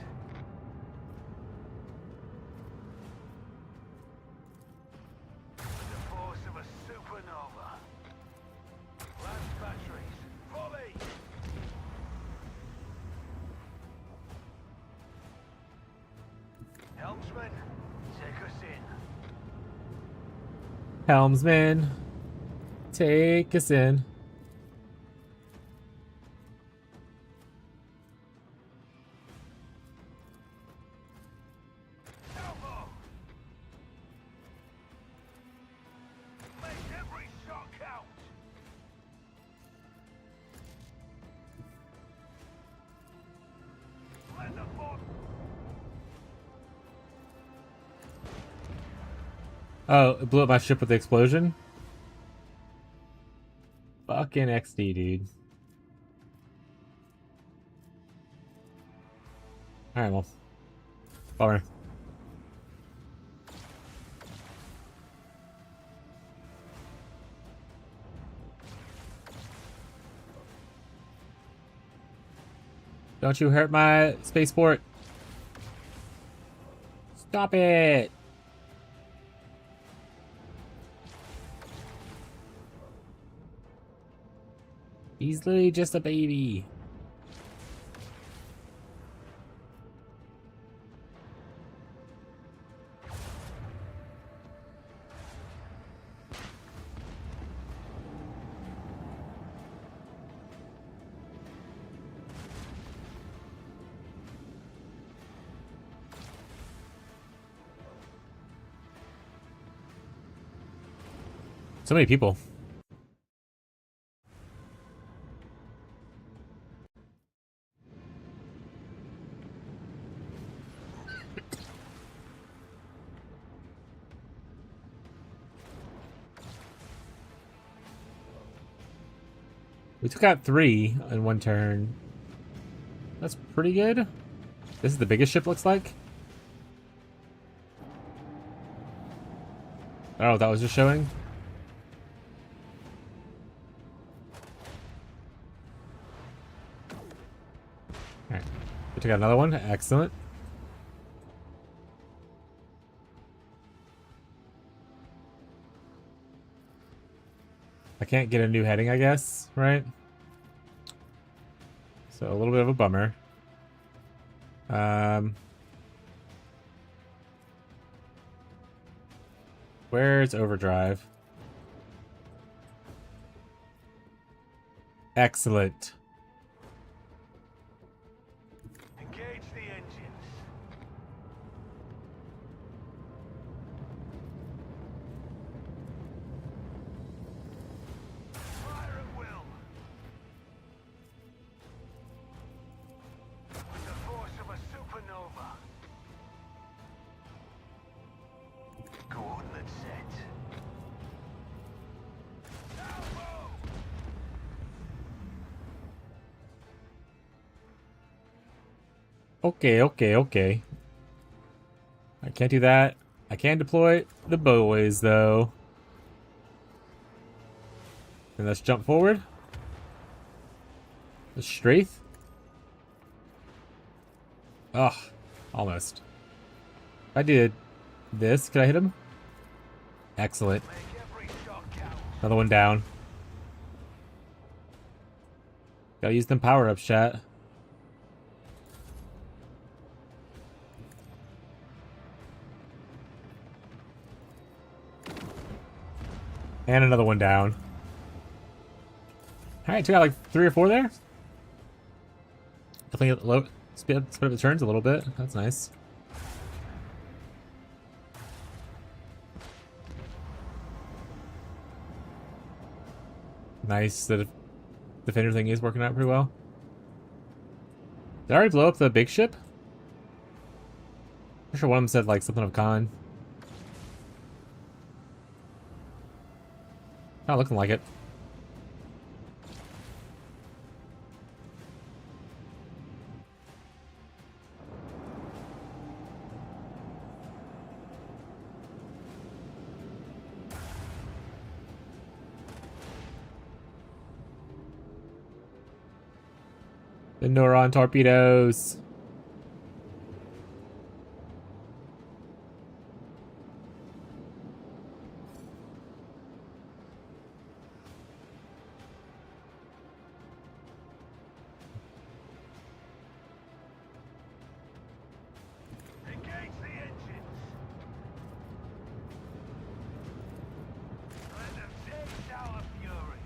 With the force of a supernova. Lance batteries. Volley! Helmsman, take us in. Helmsman. Take us in. Salvo! Make every shot count! Let the force... Oh, it blew up my ship with the explosion? Fucking XD, dude. Alright, well. Bummer. Don't you hurt my spaceport. Stop it. He's literally just a baby. So many people. We took out 3 in one turn. That's pretty good. This is the biggest ship, looks like. Oh, that was just showing. Alright. We took out another one. Excellent. I can't get a new heading, I guess, right? So a little bit of a bummer. Where's overdrive? Excellent. Engage the engines. Fire at will. With the force of a supernova. Coordinates set. Salvo! Okay. I can't do that. I can deploy the boys, though. And let's jump forward. The strafe. Ugh, almost. If I did this, could I hit him? Excellent. Make every shot count. Another one down. Gotta use them power-ups, chat. And another one down. Alright, took out like 3 or 4 there. Definitely split up the turns a little bit. That's nice. Nice. The defender thing is working out pretty well. Did I already blow up the big ship? I'm sure one of them said like something of con. Not looking like it. The neuron torpedoes. Engage the engines. Let them taste our fury.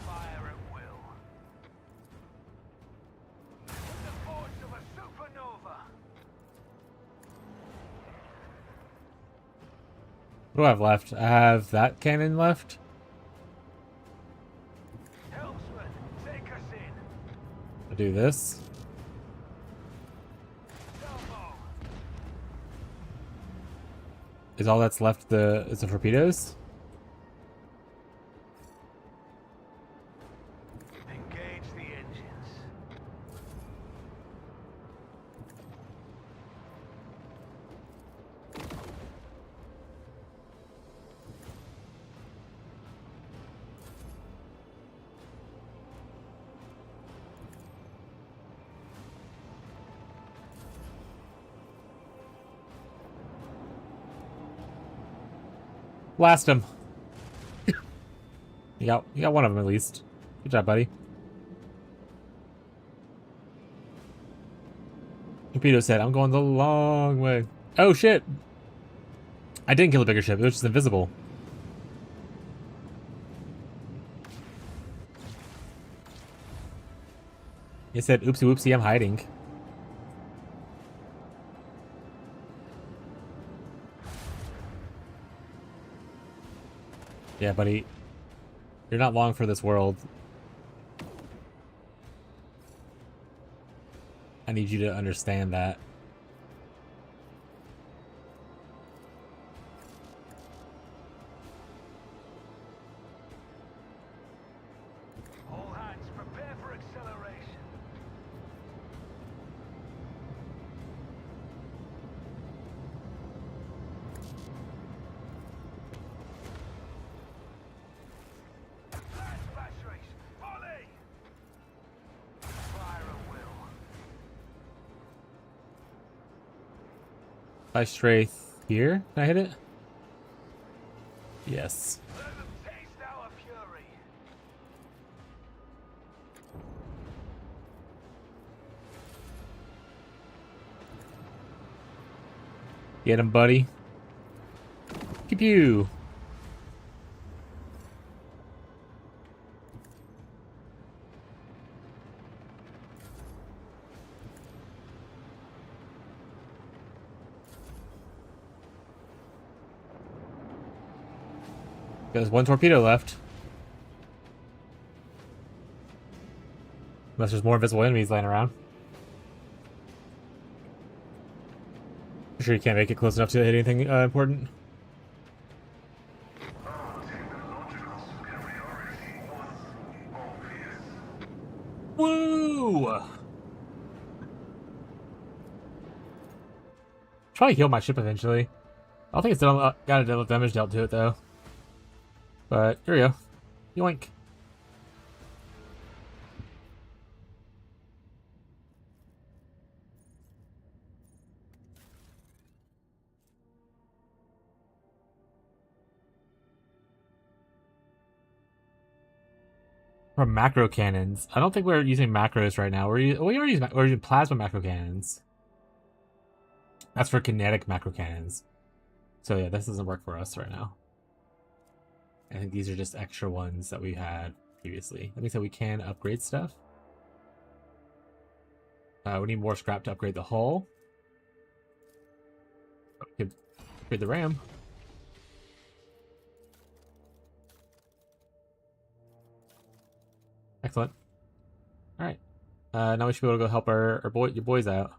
Fire at will. With the force of a supernova. What do I have left? I have that cannon left. Helmsman, take us in. I'll do this. Salvo. Is all that's left is the torpedoes? Engage the engines. Blast him. You got one of them at least. Good job, buddy. Torpedo said, I'm going the long way. Oh shit! I didn't kill a bigger ship, it was just invisible. It said, oopsie whoopsie, I'm hiding. Yeah, buddy. You're not long for this world. I need you to understand that. All hands prepare for acceleration. Land splash race. Volley. Fire at will. By Straith here, can I hit it? Yes. Let them taste our fury. Get him, buddy. Pew pew. There's one torpedo left. Unless there's more invisible enemies laying around. I'm sure you can't make it close enough to hit anything important. Woo! probably heal my ship eventually. I don't think it's done, got a damage dealt to it though. But here we go. Yoink. For macro cannons, I don't think we're using macros right now. We're using plasma macro cannons. That's for kinetic macro cannons. So yeah, this doesn't work for us right now. I think these are just extra ones that we had previously. That means that we can upgrade stuff. We need more scrap to upgrade the hull. We could upgrade the ram. Excellent. All right. Now we should be able to go help your boys out.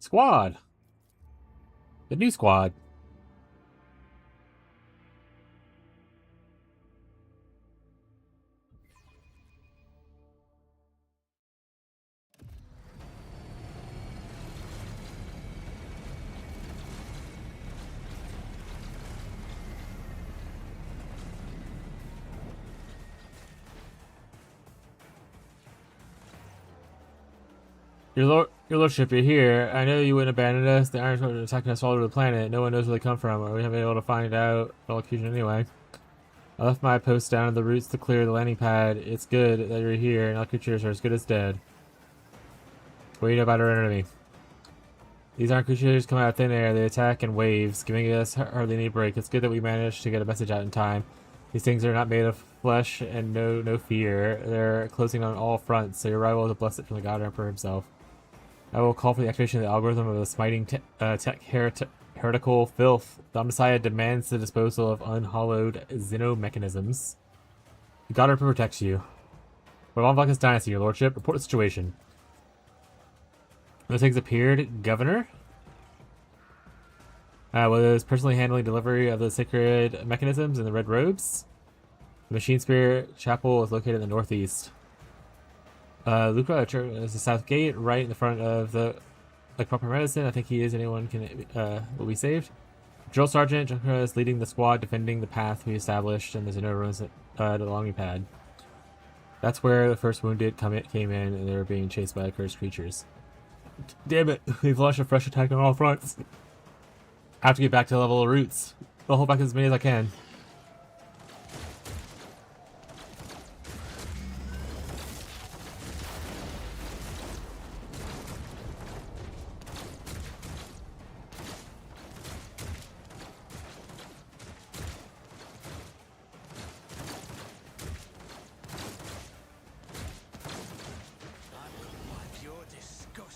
Squad. The new squad. Your lordship, you're here. I know you wouldn't abandon us. The Iron Swords are attacking us all over the planet. No one knows where they come from, or we haven't been able to find out elocution anyway. I left my post down in the roots to clear the landing pad. It's good that you're here, and all creatures are as good as dead. What do you know about our enemy? These aren't creatures come out of thin air. They attack in waves, giving us hardly any break. It's good that we managed to get a message out in time. These things are not made of flesh and no fear. They're closing on all fronts, so your arrival is a blessing from the God Emperor himself. I will call for the activation of the algorithm of the smiting heretical filth. The Messiah demands the disposal of unhallowed xenomechanisms. The God Emperor protects you. For Von Valken's dynasty, your lordship, report the situation. Those things appeared, Governor. Was personally handling delivery of the sacred mechanisms in the red robes. The Machine Spirit Chapel is located in the northeast. Luca is the south gate, right in the front of the proper medicine. I think he is. Anyone can will be saved. Drill Sergeant Junkra is leading the squad, defending the path we established, and there's no ruins at the longing pad. That's where the first wounded came in, and they were being chased by cursed creatures. Damn it! We've launched a fresh attack on all fronts. I have to get back to the level of roots. I'll hold back as many as I can.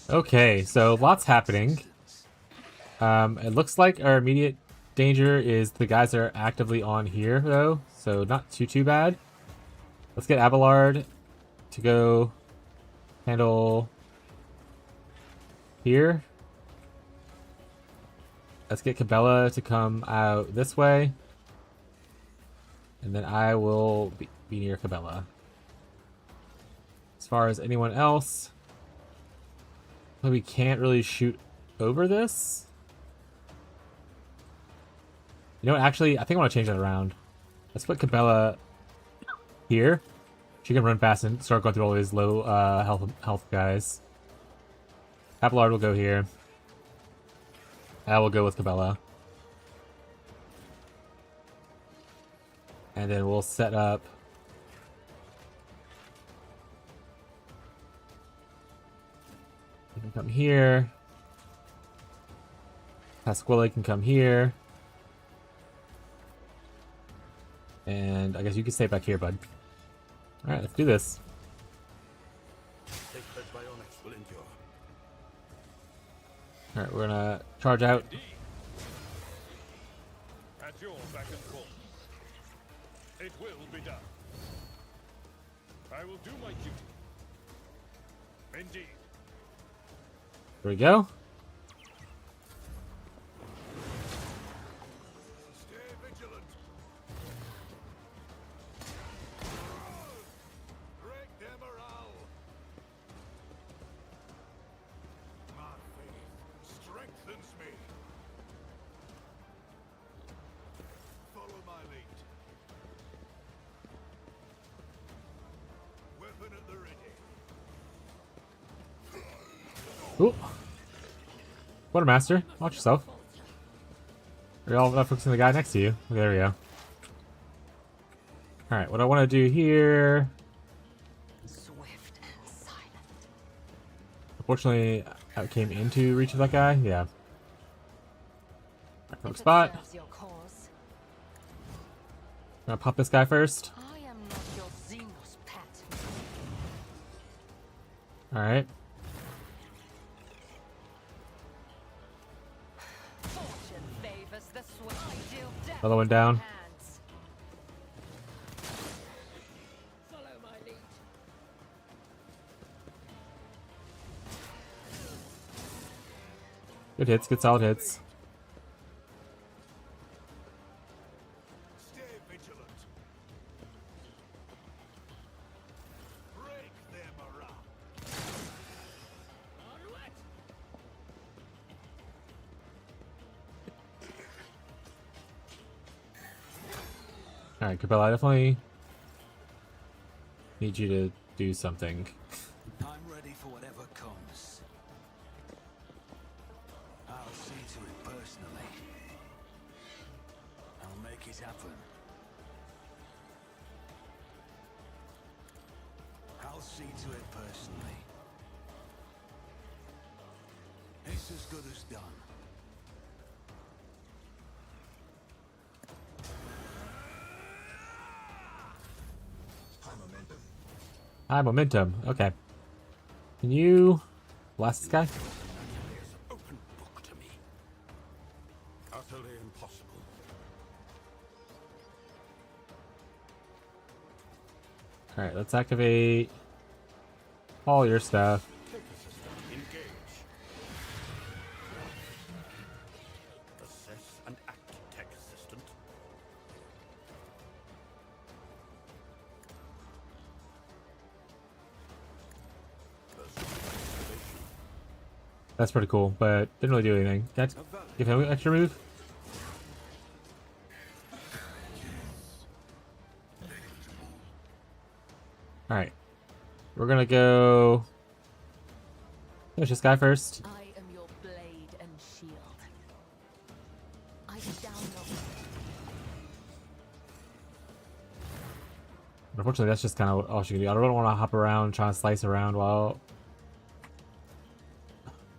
Okay, so lots happening. It looks like our immediate danger is the guys that are actively on here, though, so not too bad. Let's get Abelard to go handle here. Let's get Cabela to come out this way. And then I will be near Cabela. As far as anyone else, we can't really shoot over this. You know what, actually, I think I want to change that around. Let's put Cabela here. She can run fast and start going through all these low health guys. Abelard will go here. I will go with Cabela. And then we'll set up... You can come here. Pasquale can come here. And I guess you can stay back here, bud. Alright, let's do this. Alright, we're gonna charge out. At your beck and call. It will be done. I will do my duty. Indeed. Here we go. Stay vigilant. Break their morale. Ooh. Quartermaster, watch yourself. Are you all not focusing on the guy next to you? Okay, there we go. Alright, what I want to do here... Swift and silent. Unfortunately, I came into reach of that guy. Yeah. Perfect spot. Your cause, I'm gonna pop this guy first. I am not your Xenos pet. Alright. Fortune favors the swift. I deal death Another one down. hands. Follow my lead. Good hits, good solid hits. Stay vigilant. Break their morale. Onward! Alright, Capella, I definitely need you to do something. I'm ready for whatever comes. I'll see to it personally. I'll make it happen. I'll see to it personally. It's as good as done. High momentum. Okay. Can you blast this guy? Is open book to me. Utterly impossible. Alright, let's activate all your stuff. Engage. Assess and act, tech assistant. That's pretty cool, but didn't really do anything. Got give him an extra move. Alright. We're gonna go finish this guy first. I am your blade and shield. I down your Unfortunately, that's just kind of all she can do. I don't want to hop around, trying to slice around while...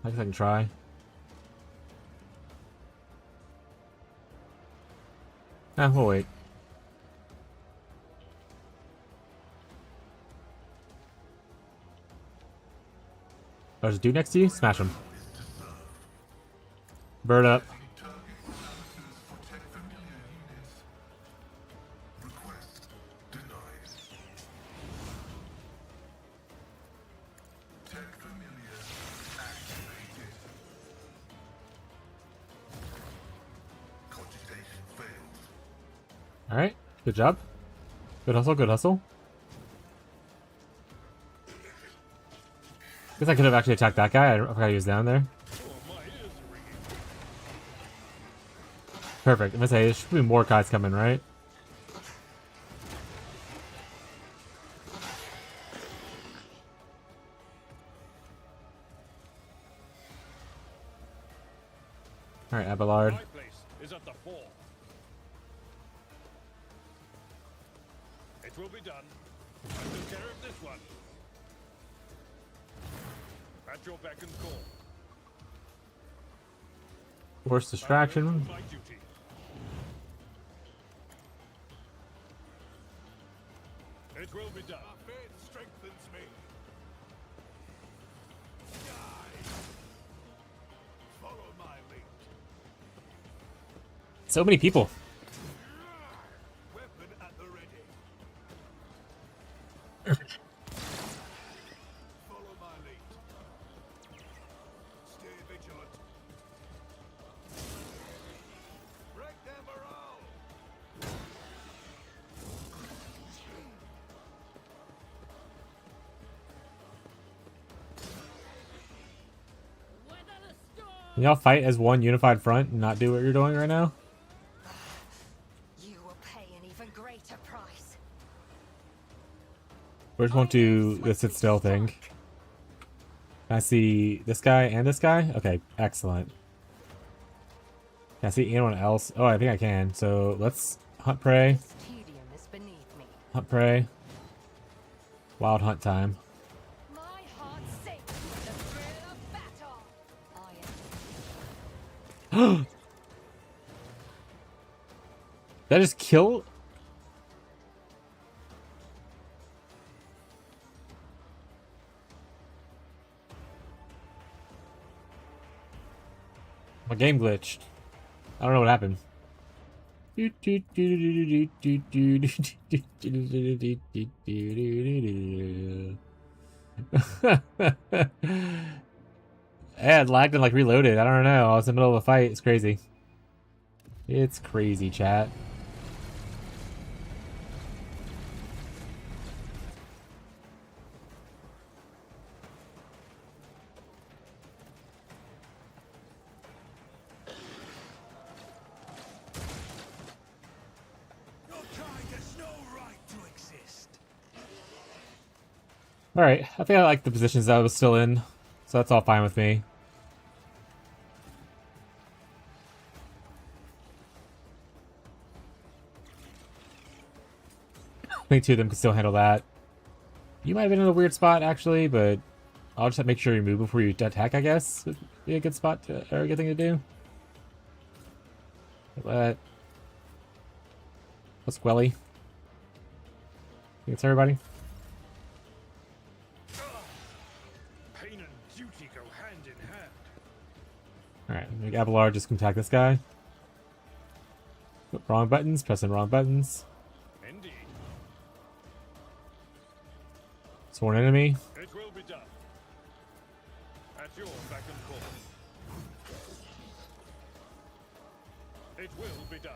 I guess I can try. We'll wait. Oh, there's a dude next to you? Smash him. Bird up. Alright, good job. Good hustle, good hustle. Guess I could have actually attacked that guy. I forgot he was down there. Perfect. I'm gonna say there should be more guys coming, right? Alright, Abelard. My place is at the fore. It will be done. I took care of this one. At your beck and call. Force distraction. My duty. It will be done. Our faith strengthens me. Die. Follow my lead. So many people. Weapon at the ready. Follow my lead. Stay vigilant. Break their morale. Can y'all fight as one unified front and not do what you're doing right now? You will pay an even greater price. We're just going to the sit still thing. Can I see this guy and this guy? Okay, excellent. Can I see anyone else? Oh, I think I can. So let's hunt prey. This tedium is beneath me. Hunt prey. Wild hunt time. My heart sinks with the thrill of battle. I am Did I just kill? My game glitched. I don't know what happened. Yeah, it lagged and like reloaded. I don't know. I was in the middle of a fight. It's crazy. It's crazy, chat. Your kind has no right to exist. Alright, I think I like the positions that I was still in. So that's all fine with me. I think two of them can still handle that. You might have been in a weird spot, actually, but I'll just make sure you move before you attack, I guess. Would be a good spot to, or a good thing to do. Let's Quelly. I think it's everybody. Pain and duty go hand in hand. Alright, make Abelard just attack this guy. Wrong buttons, pressing wrong buttons. Indeed. Sworn enemy. It will be done. At your beck and call. It will be done.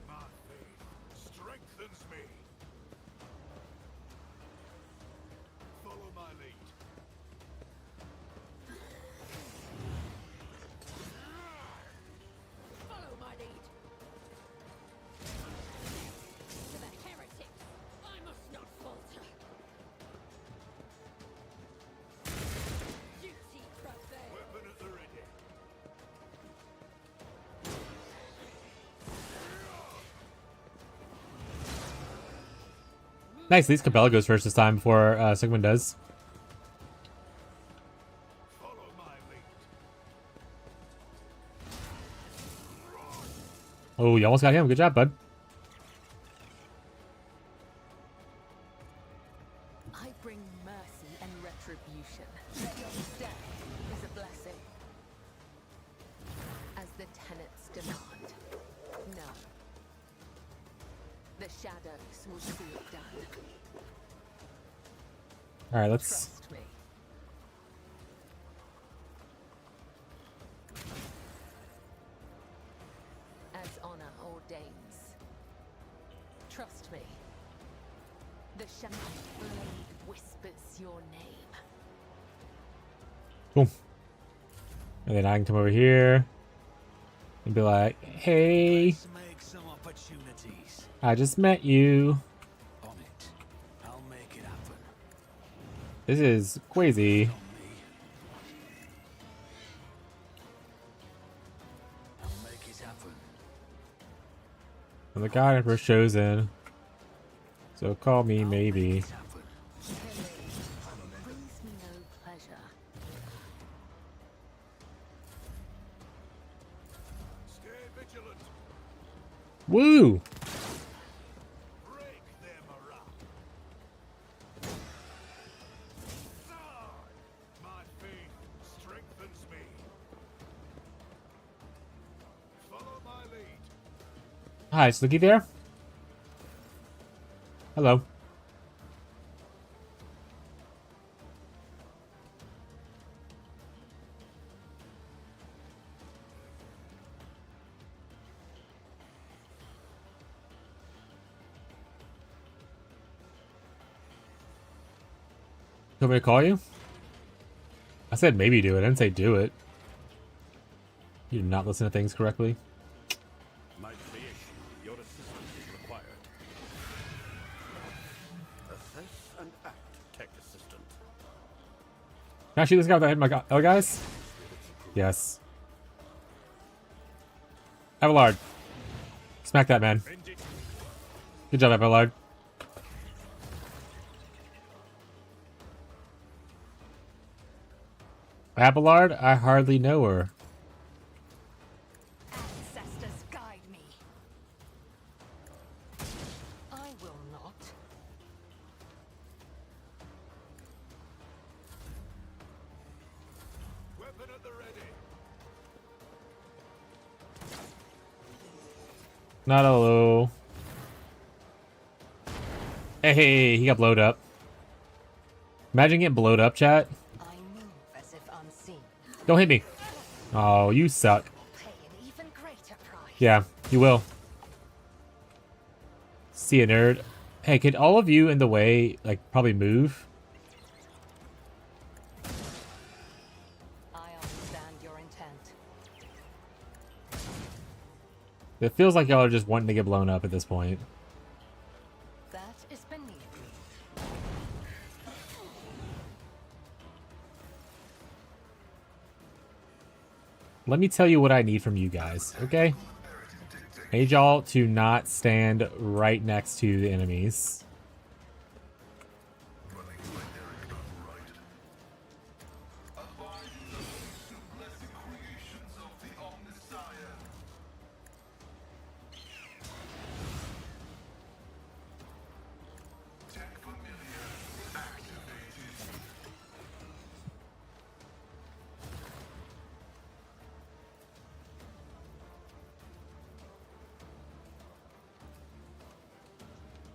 My faith strengthens me. Follow my lead. follow my lead. To the heretics, I must not falter. Duty prevails. Weapon at the ready. Nice, at least Cabela goes first this time before Sigmund does. Follow my lead. Oh, you almost got him. Good job, bud. I bring mercy and retribution. Your step is a blessing. As the tenets demand. No. The shadows will see it done. Alright, let's... Trust me. As honor ordains. Trust me. The shadow blade whispers your name. Cool. And then I can come over here and be like, hey, Let's make some opportunities. I just met you. On it. I'll make it happen. This is crazy. On me. I'll make it happen. I'm the God Emperor chosen. So call me I'll maybe. make it happen. Brings me no pleasure. Stay vigilant. Woo! Break their morale. My faith strengthens me. Follow my lead. Hi, is Looky there? Hello. You want me to call you? I said maybe do it. I didn't say do it. You did not listen to things correctly. Might be issue. Your assistance is required. tech assistant. Can I shoot this guy without hitting my other guys? Yes. Abelard. Smack that man. Good job, Abelard. Abelard? I hardly know her. Ancestors guide me. I will not. Weapon at the ready. Not a low. Hey, he got blowed up. Imagine getting blowed up, chat. I move as if unseen. Don't hit me. Oh, you suck. Pay an even greater price. Yeah, you will. See a nerd. Hey, could all of you in the way, like, probably move? I understand your intent. It feels like y'all are just wanting to get blown up at this point. That is beneath me. Let me tell you what I need from you guys, okay? I need y'all to not stand right next to the enemies.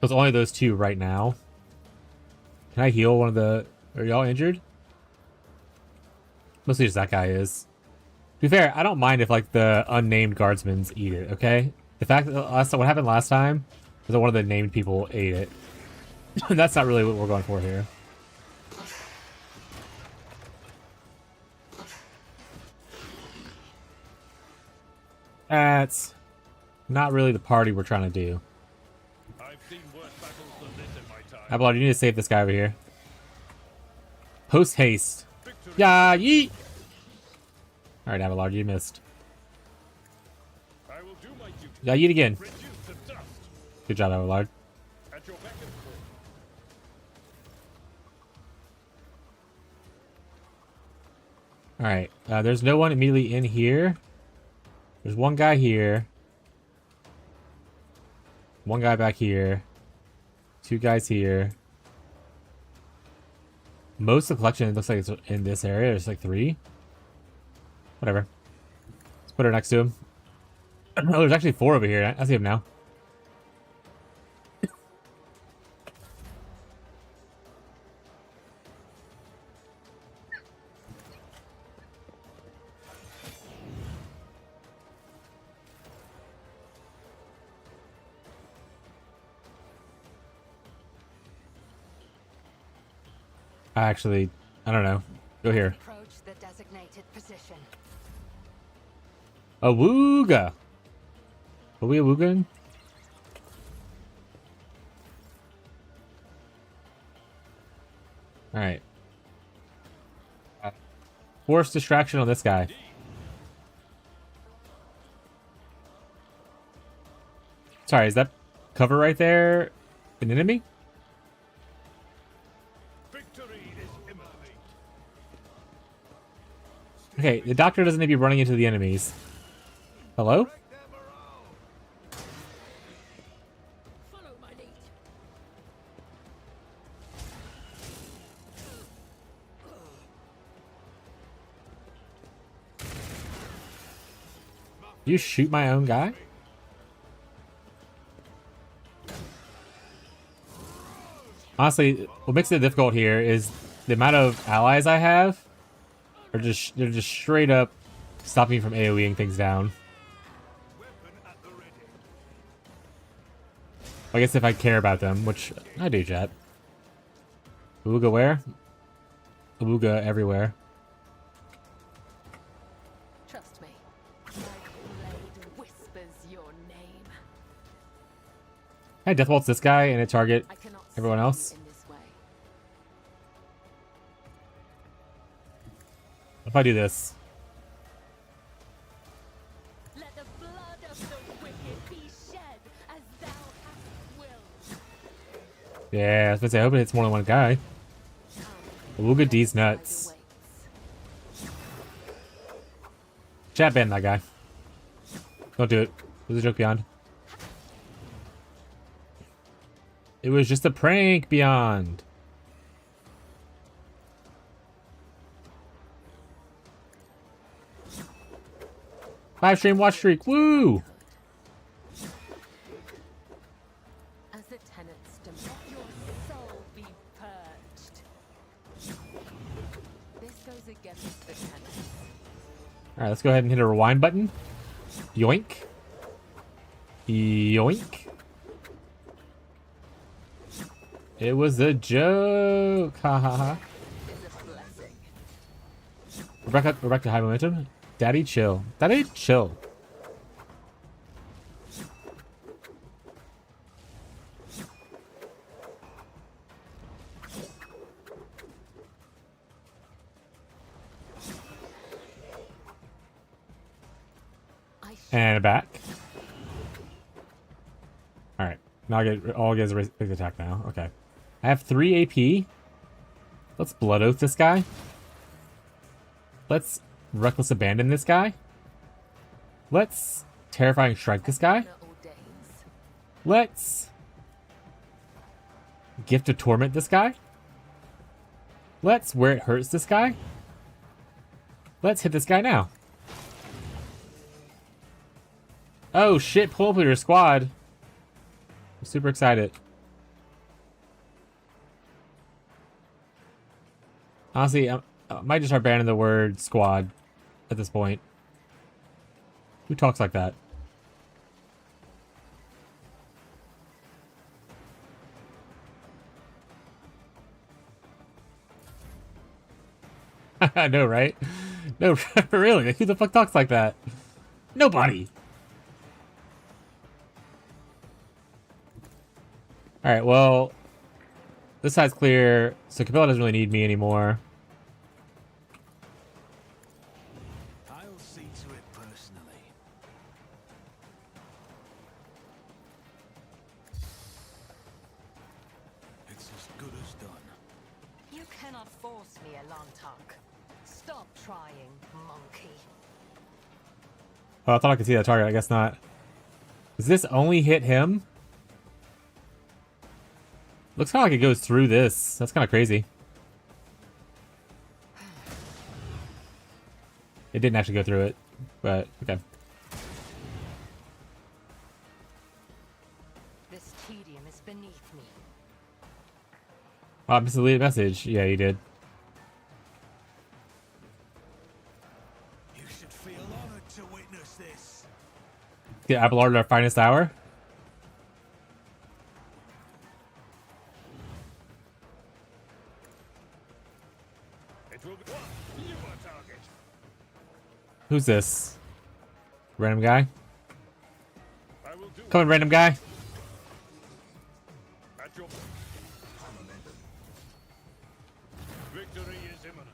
It's only those two right now. Can I heal one of the... Are y'all injured? Mostly just that guy is. To be fair, I don't mind if, like, the unnamed guardsmen eat it, okay? The fact that what happened last time was that one of the named people ate it. That's not really what we're going for here. That's not really the party we're trying to do. I've seen worse battles than this in my time. Abelard, you need to save this guy over here. Post haste. Victory. Yeah, yeet! Alright, Abelard, you missed. I will do my duty. Yeah, yeet again. Reduce to dust. Good job, Abelard. At your beck and call. Alright, there's no one immediately in here. There's one guy here. One guy back here. Two guys here. Most of the collection looks like it's in this area. There's like 3. Whatever. Let's put her next to him. Oh, there's actually 4 over here. I see him now. I don't know. Go here. Approach the designated position. Awooga! Are we awoogaing? Alright. Force distraction on this guy. Sorry, is that cover right there an enemy? Victory is imminent. Okay, the doctor doesn't need to be running into the enemies. Hello? Break their morale. Follow my lead. You shoot my own guy? Honestly, what makes it difficult here is the amount of allies I have are they're just straight up stopping me from AoEing things down. Weapon at the ready. I guess if I care about them, which I do, chat. Awooga where? Awooga everywhere. Trust me. My blade whispers your name. I death waltz this guy and it target I cannot everyone see else. in this way. if I do this? Let the blood of the wicked be shed as thou hast willed. Yeah, I was gonna say, I hope it hits more than one guy. Look at these nuts. Chat ban that guy. Don't do it. It was a joke, Beyond. It was just a prank, Beyond. Five stream watch streak. Woo! As the tenants demand, your soul be purged. This goes against the tenants. Alright, let's go ahead and hit a rewind button. Yoink. Yoink. It was a joke. Ha ha ha. It's a blessing. We're back to high momentum. Daddy chill. Daddy chill. And back. Alright. Now I get all gets a big attack now. Okay. I have 3 AP. Let's Blood Oath this guy. Let's Reckless Abandon this guy. Let's Terrifying Strike this guy. Let's Gift of Torment this guy. Let's Where It Hurts this guy. Let's hit this guy now. Oh shit, pull up with your squad. I'm super excited. Honestly, I might just start banning the word squad at this point. Who talks like that? I know, right? No, really, who the fuck talks like that? Nobody. Alright, well, this side's clear, so Capella doesn't really need me anymore. I'll see to it personally. It's as good as done. You cannot force me, Alantak. Stop trying, monkey. Oh, I thought I could see that target. I guess not. Does this only hit him? Looks kind of like it goes through this. That's kind of crazy. It didn't actually go through it, but okay. This tedium is beneath me. Oh, I missed the lead message. Yeah, you did. You should feel honored to witness this. Get Abelard at our finest hour. It will be one. You are target. Who's this? Random guy? I will do Come on, random guy. at your victory is imminent.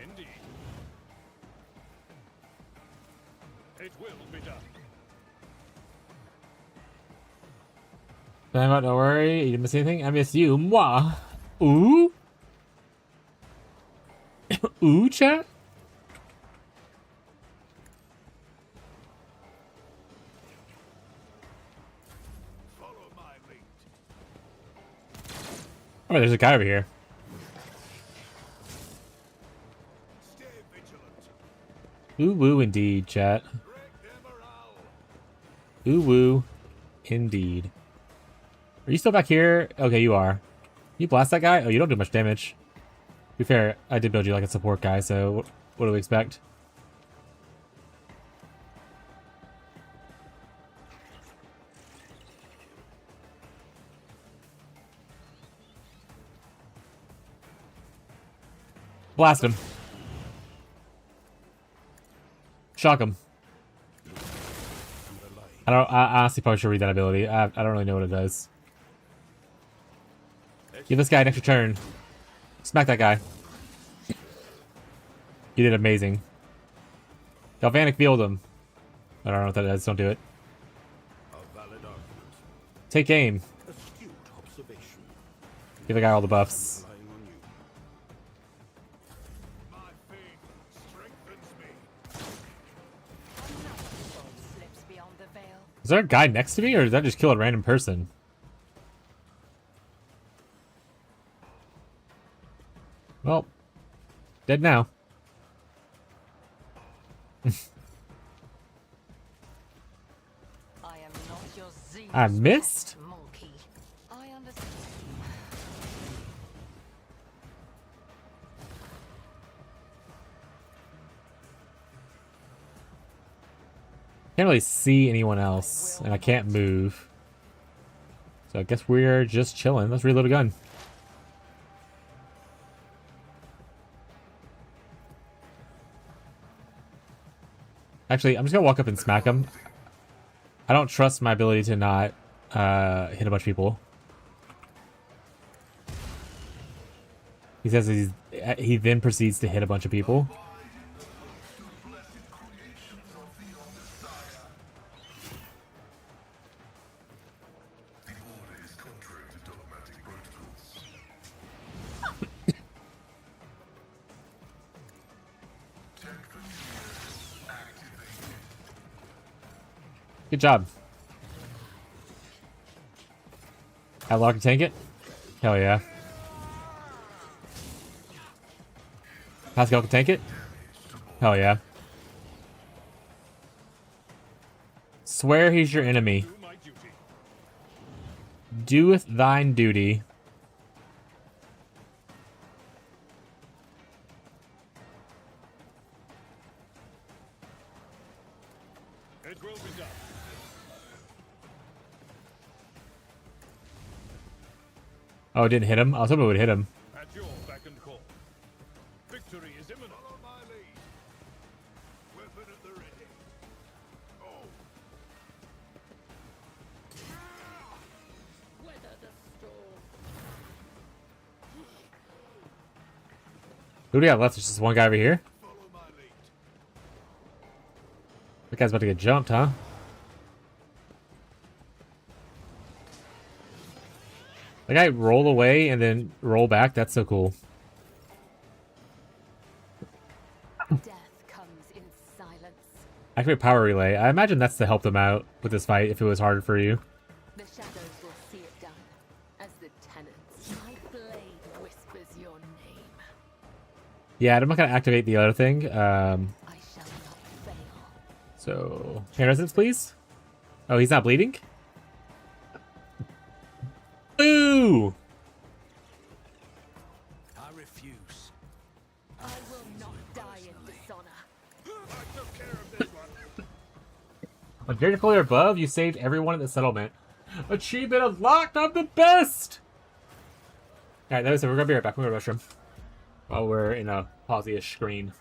Indeed. It will be done. Don't worry. You didn't miss anything. I missed you. Moi. Ooh. Ooh, chat. Follow my lead. Oh, there's a guy over here. Stay vigilant. Ooh woo indeed, chat. Break their morale. Ooh woo indeed. Are you still back here? Okay, you are. You blast that guy? Oh, you don't do much damage. To be fair, I did build you like a support guy, so what do we expect? Blast him. Shock him. I honestly probably should read that ability. I don't really know what it does. Give this guy an extra turn. Smack that guy. You did amazing. Galvanic field him. I don't know what that is. Don't do it. A valid argument. Take aim. Astute observation. Give the guy all the buffs. Relying on you. My faith strengthens me. Another soul slips beyond the veil. Is there a guy next to me, or did that just kill a random person? Well, dead now. I am not your zealous I missed? pet monkey. I understand. Can't really see anyone else, and I can't move. So I guess we're just chilling. Let's reload a gun. Actually, I'm just gonna walk up and smack him. I don't trust my ability to not hit a bunch of people. He says he then proceeds to hit a bunch of people. Good job. Outlaw can tank it? Hell yeah. Pascal can tank it? Hell yeah. Swear he's your enemy. Do my duty. Doeth thine duty. It will be done. Oh, it didn't hit him? I was hoping it would hit him. At your beck and call. Victory is imminent. Follow my lead. Weapon at the ready. Oh. Weather the storm. Who do we have left? There's just one guy over here? Follow my lead. That guy's about to get jumped, huh? That guy roll away and then roll back. That's so cool. Death comes in silence. Activate power relay. I imagine that's to help them out with this fight if it was hard for you. The shadows will see it done. As the tenants, my blade whispers your name. Yeah, I'm not gonna activate the other thing. I shall not fail. So hand resistance, please. Oh, he's not bleeding. Boo! I refuse. I will not die in dishonor. I took care of this one. On Greater Fully above, you saved everyone at the settlement. Achievement unlocked! I'm the best! Alright, that was it. We're gonna be right back. We're gonna restroom. While we're in a pause-ish screen.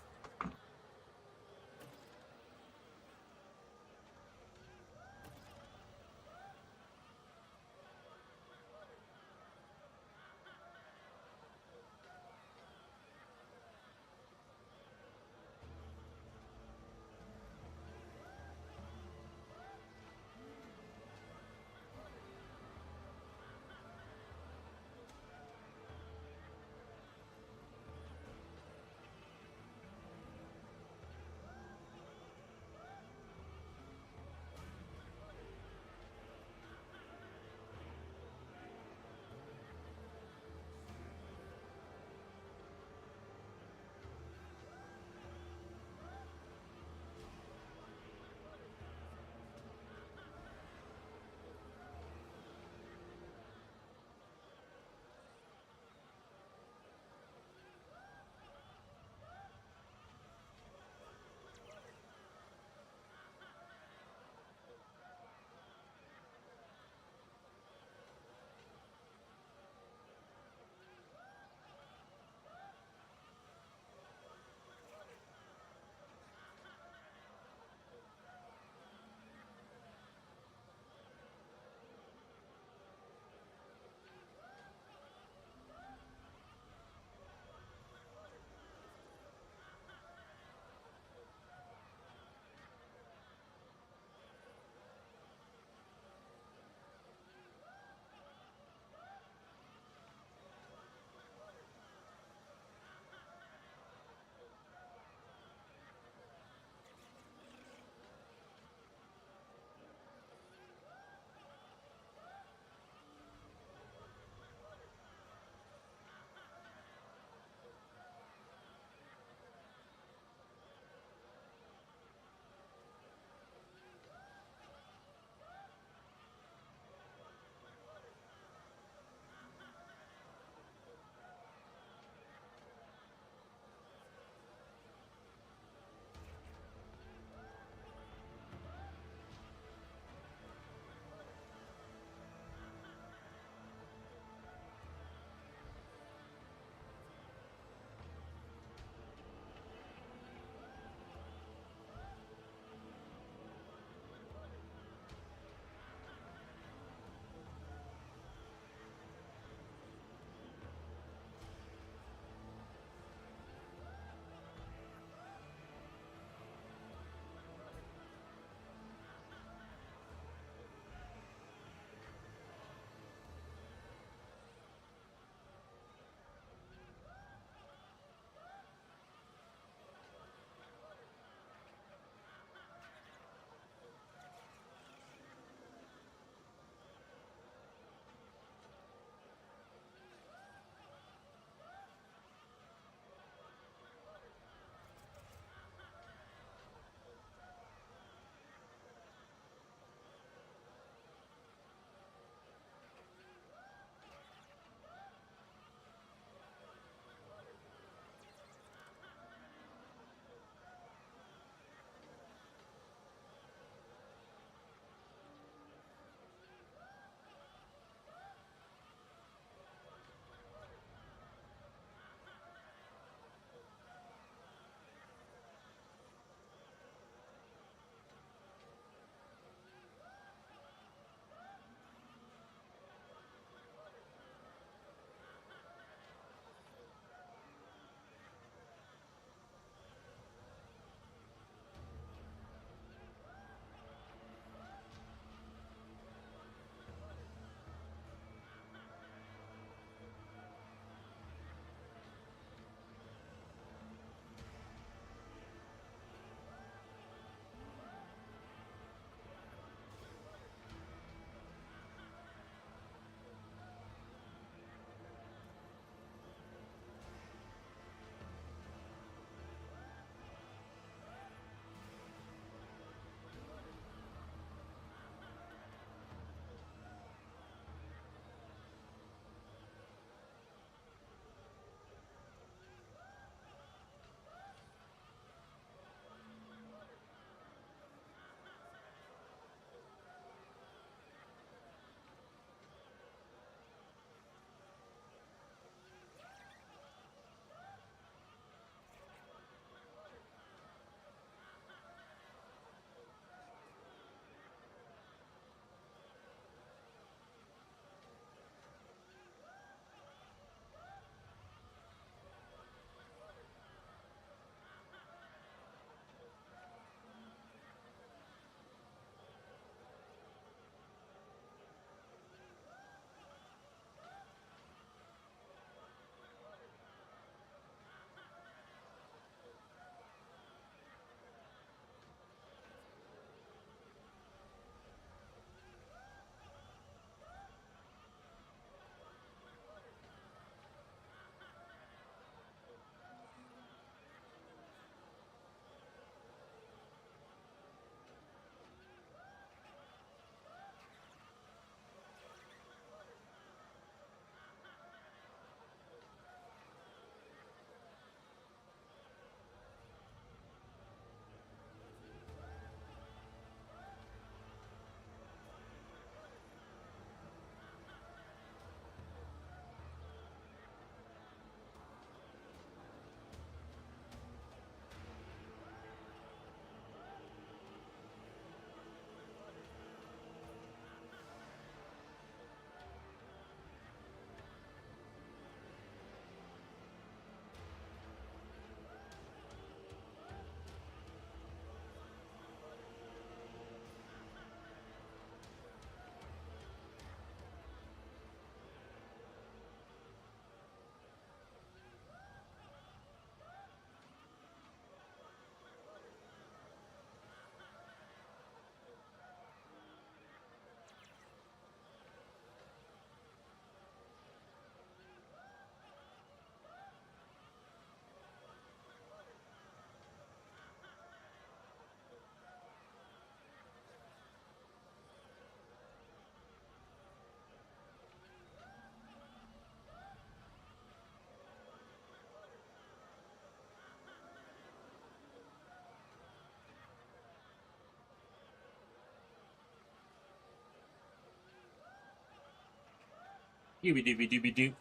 Scooby dooby dooby doo.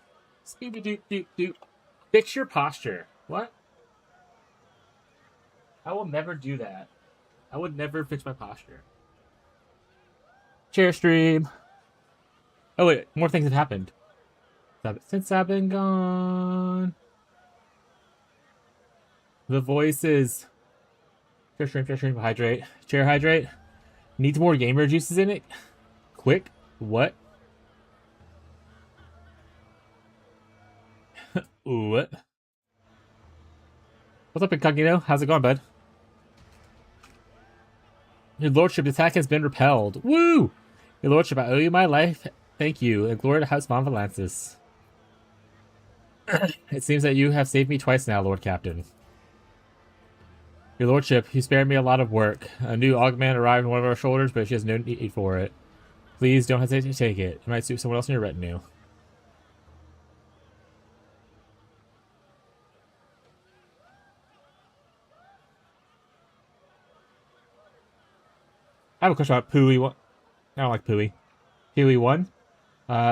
Scooby doop doop doop. Fix your posture. What? I will never do that. I would never fix my posture. Chair stream. Oh wait, more things have happened since I've been gone. The voices. Chair stream, hydrate. Chair hydrate. Needs more gamer juices in it. Quick. What? What? What's up, Incognito? How's it going, bud? Your lordship, the attack has been repelled. Woo! Your lordship, I owe you my life. Thank you, and glory to House Von Valansis. It seems that you have saved me twice now, Lord Captain. Your lordship, you spared me a lot of work. A new augment arrived on one of our shoulders, but she has no need for it. Please don't hesitate to take it. It might suit someone else in your retinue. I have a question about Pooey 1. I don't like Pooey. Pooey 1.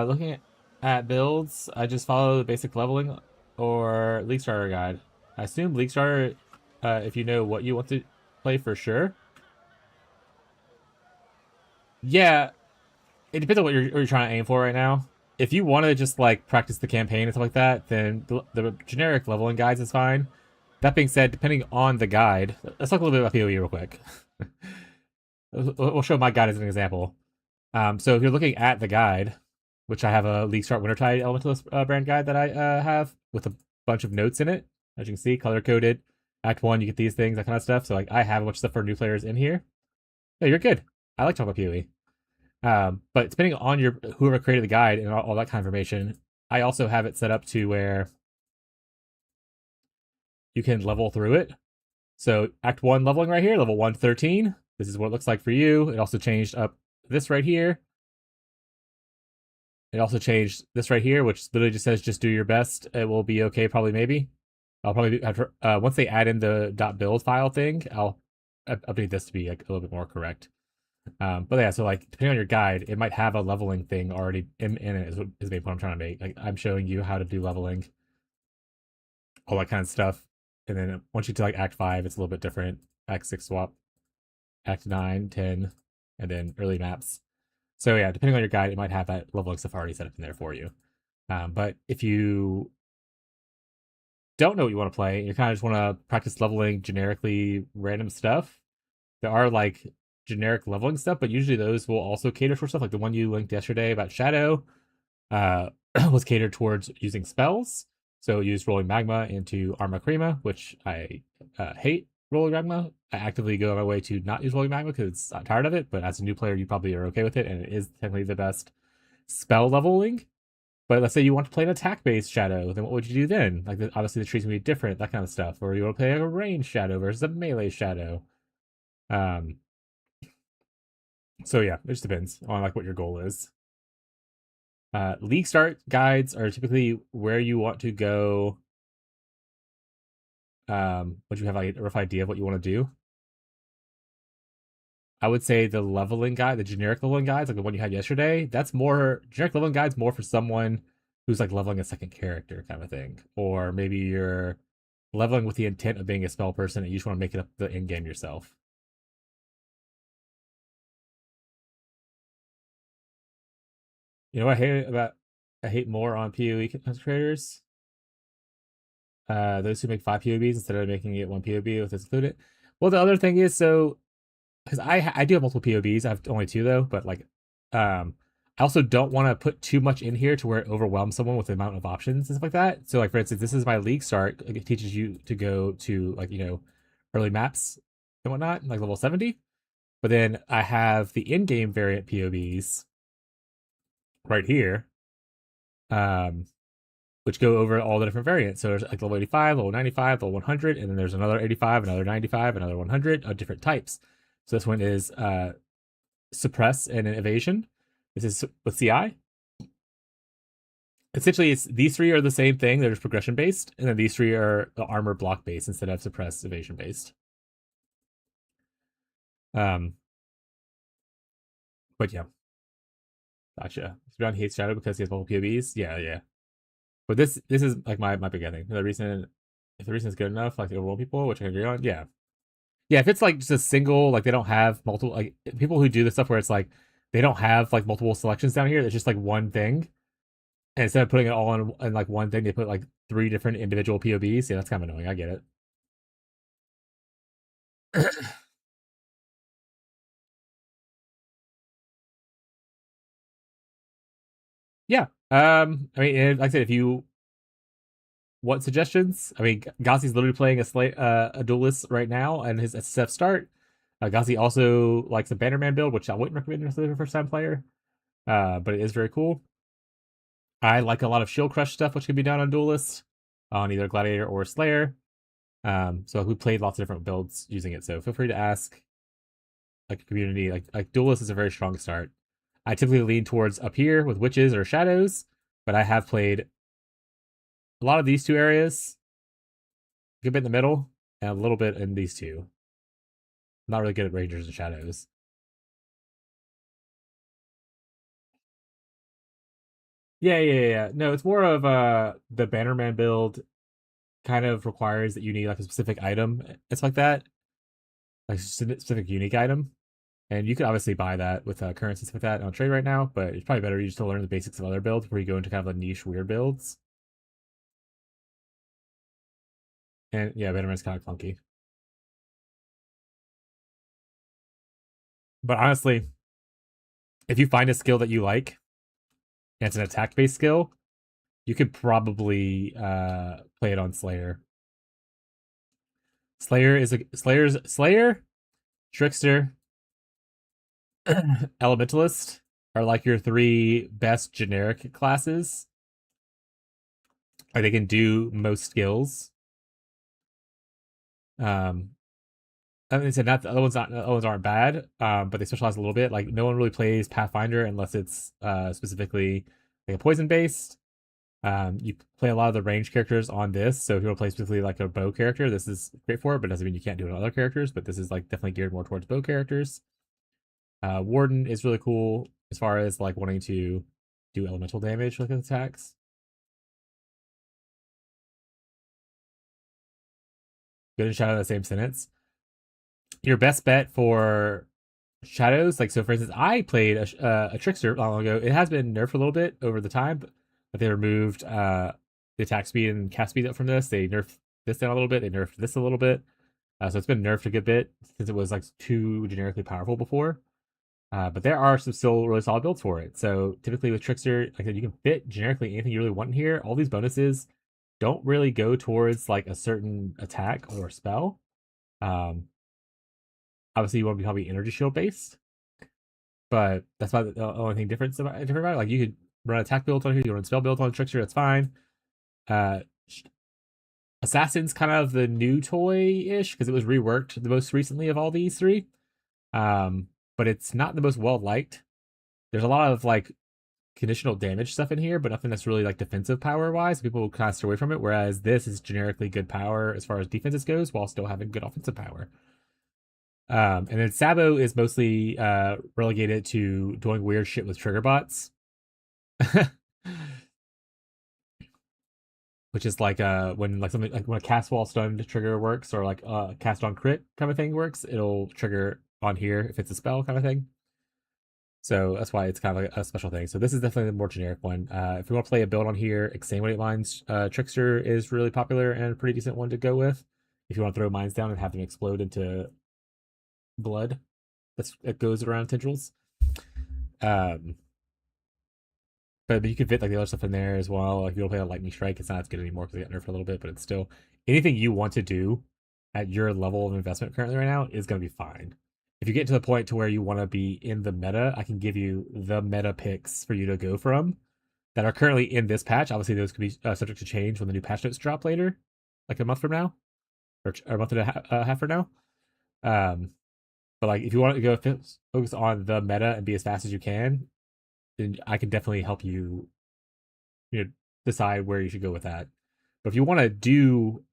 Looking at builds, I just follow the basic leveling or League Starter guide. I assume League Starter, if you know what you want to play for sure. Yeah, it depends on what you're trying to aim for right now. If you want to just like practice the campaign and stuff like that, then the generic leveling guides is fine. That being said, depending on the guide, let's talk a little bit about PoE real quick. We'll show my guide as an example. So if you're looking at the guide, which I have a League Start Wintertide Elementalist brand guide that I have with a bunch of notes in it, as you can see, color coded. Act 1, you get these things, that kind of stuff. So like I have a bunch of stuff for new players in here. Yeah, you're good. I like talking about PoE. But depending on your whoever created the guide and all that kind of information, I also have it set up to where you can level through it. So Act 1 leveling right here, level 113. This is what it looks like for you. It also changed up this right here. It also changed this right here, which literally just says just do your best. It will be okay, probably, maybe. I'll probably once they add in the .build file thing, I'll update this to be like a little bit more correct. But yeah, so like depending on your guide, it might have a leveling thing already in it. Is maybe what I'm trying to make. Like I'm showing you how to do leveling, all that kind of stuff. And then once you to like Act 5, it's a little bit different. Act 6 swap, Act 9, 10, and then early maps. So yeah, depending on your guide, it might have that leveling stuff already set up in there for you. But if you don't know what you want to play, you kind of just want to practice leveling generically random stuff, there are like generic leveling stuff, but usually those will also cater for stuff like the one you linked yesterday about Shadow was catered towards using spells. So use Rolling Magma into Arma Crema, which I hate Rolling Magma. I actively go on my way to not use Rolling Magma because I'm tired of it, but as a new player, you probably are okay with it, and it is technically the best spell leveling. But let's say you want to play an attack-based Shadow, then what would you do then? Like, obviously the trees can be different, that kind of stuff. Or you want to play like a ranged Shadow versus a melee Shadow. So yeah, it just depends on like what your goal is. League start guides are typically where you want to go. Once you have like a rough idea of what you want to do. I would say the leveling guide, the generic leveling guides, like the one you had yesterday, that's more generic leveling guides more for someone who's like leveling a second character kind of thing. Or maybe you're leveling with the intent of being a spell person and you just want to make it up the in game yourself. You know what I hate more on PoE creators? Those who make 5 POBs instead of making it 1 POB with this included. Well, the other thing is, so because I do have multiple POBs, I have only 2 though, but like I also don't want to put too much in here to where it overwhelms someone with the amount of options and stuff like that. So like for instance, this is my league start. It teaches you to go to like, you know, early maps and whatnot, like level 70. But then I have the in-game variant POBs right here. Which go over all the different variants. So there's like level 85, level 95, level 100, and then there's another 85, another 95, another 100 of different types. So this one is suppress and an evasion. This is with CI. Essentially, it's these 3 are the same thing. They're just progression based, and then these 3 are the armor block based instead of suppress evasion based. But yeah, Gotcha. Speedrun hates Shadow because he has multiple POBs. Yeah, yeah. But this is like my beginning. The reason, if the reason is good enough, like to overwhelm people, which I agree on, yeah, yeah. If it's like just a single, like they don't have multiple, like people who do this stuff where it's like they don't have like multiple selections down here. It's just like one thing, and instead of putting it all in like one thing, they put like three different individual POBs. Yeah, that's kind of annoying. I get it. Yeah. I mean, like I said, if you want suggestions, I mean, Gazi's literally playing a duelist right now, and his SF start. Gazi also likes a Bannerman build, which I wouldn't recommend necessarily for a first time player, but it is very cool. I like a lot of shield crush stuff, which can be done on duelist, on either gladiator or slayer. So we played lots of different builds using it. So feel free to ask like a community. Like duelist is a very strong start. I typically lean towards up here with witches or shadows, but I have played a lot of these two areas, a good bit in the middle, and a little bit in these two. I'm not really good at rangers and shadows. Yeah, yeah, yeah, yeah. No, it's more of the Bannerman build kind of requires that you need like a specific item. It's like that, like a specific unique item. And you could obviously buy that with currencies like that on trade right now, but it's probably better you just to learn the basics of other builds before you go into kind of the niche weird builds. And yeah, Bannerman's kind of clunky. But honestly, if you find a skill that you like, and it's an attack based skill, you could probably play it on Slayer. Slayer, Trickster, Elementalist are like your three best generic classes. Like they can do most skills. Um, I mean, said not the other ones aren't bad, but they specialize a little bit. Like no one really plays Pathfinder unless it's specifically like a poison based. You play a lot of the range characters on this, so if you want to play specifically like a bow character, this is great for it, but doesn't mean you can't do it on other characters. But this is like definitely geared more towards bow characters. Warden is really cool as far as like wanting to do elemental damage with attacks. Good and shadow in the same sentence. Your best bet for shadows, like so, for instance, I played a trickster long ago. It has been nerfed a little bit over the time, but they removed the attack speed and cast speed up from this. They nerfed this down a little bit. They nerfed this a little bit. So it's been nerfed a good bit since it was like too generically powerful before. But there are some still really solid builds for it. So typically with Trickster, like I said, you can fit generically anything you really want in here. All these bonuses don't really go towards like a certain attack or spell. Um, Obviously you want to be probably energy shield based, but that's not the only thing different about it. Like you could run attack builds on here, you can run spell builds on Trickster, that's fine. Uh, Assassin's kind of the new toy-ish because it was reworked the most recently of all these three. But it's not the most well liked. There's a lot of like conditional damage stuff in here, but nothing that's really like defensive power wise. People will kind of stay away from it. Whereas this is generically good power as far as defenses goes, while still having good offensive power. And then Sabo is mostly relegated to doing weird shit with trigger bots. Which is like when like something like when a cast wall stunned trigger works or like cast on crit kind of thing works, it'll trigger on here if it's a spell kind of thing. So that's why it's kind of like a special thing. So this is definitely the more generic one. If you want to play a build on here, exsanguinate mines, Trickster is really popular and a pretty decent one to go with. If you want to throw mines down and have them explode into blood that goes around tendrils. Um, but you can fit like the other stuff in there as well. Like if you want to play a lightning strike, it's not as good anymore because it got nerfed a little bit, but it's still anything you want to do at your level of investment currently right now is going to be fine. If you get to the point to where you want to be in the meta, I can give you the meta picks for you to go from that are currently in this patch. Obviously, those could be subject to change when the new patch notes drop later, like a month from now, or a month and a half from now. But like if you want to go focus on the meta and be as fast as you can, then I can definitely help you, decide where you should go with that. But if you want to do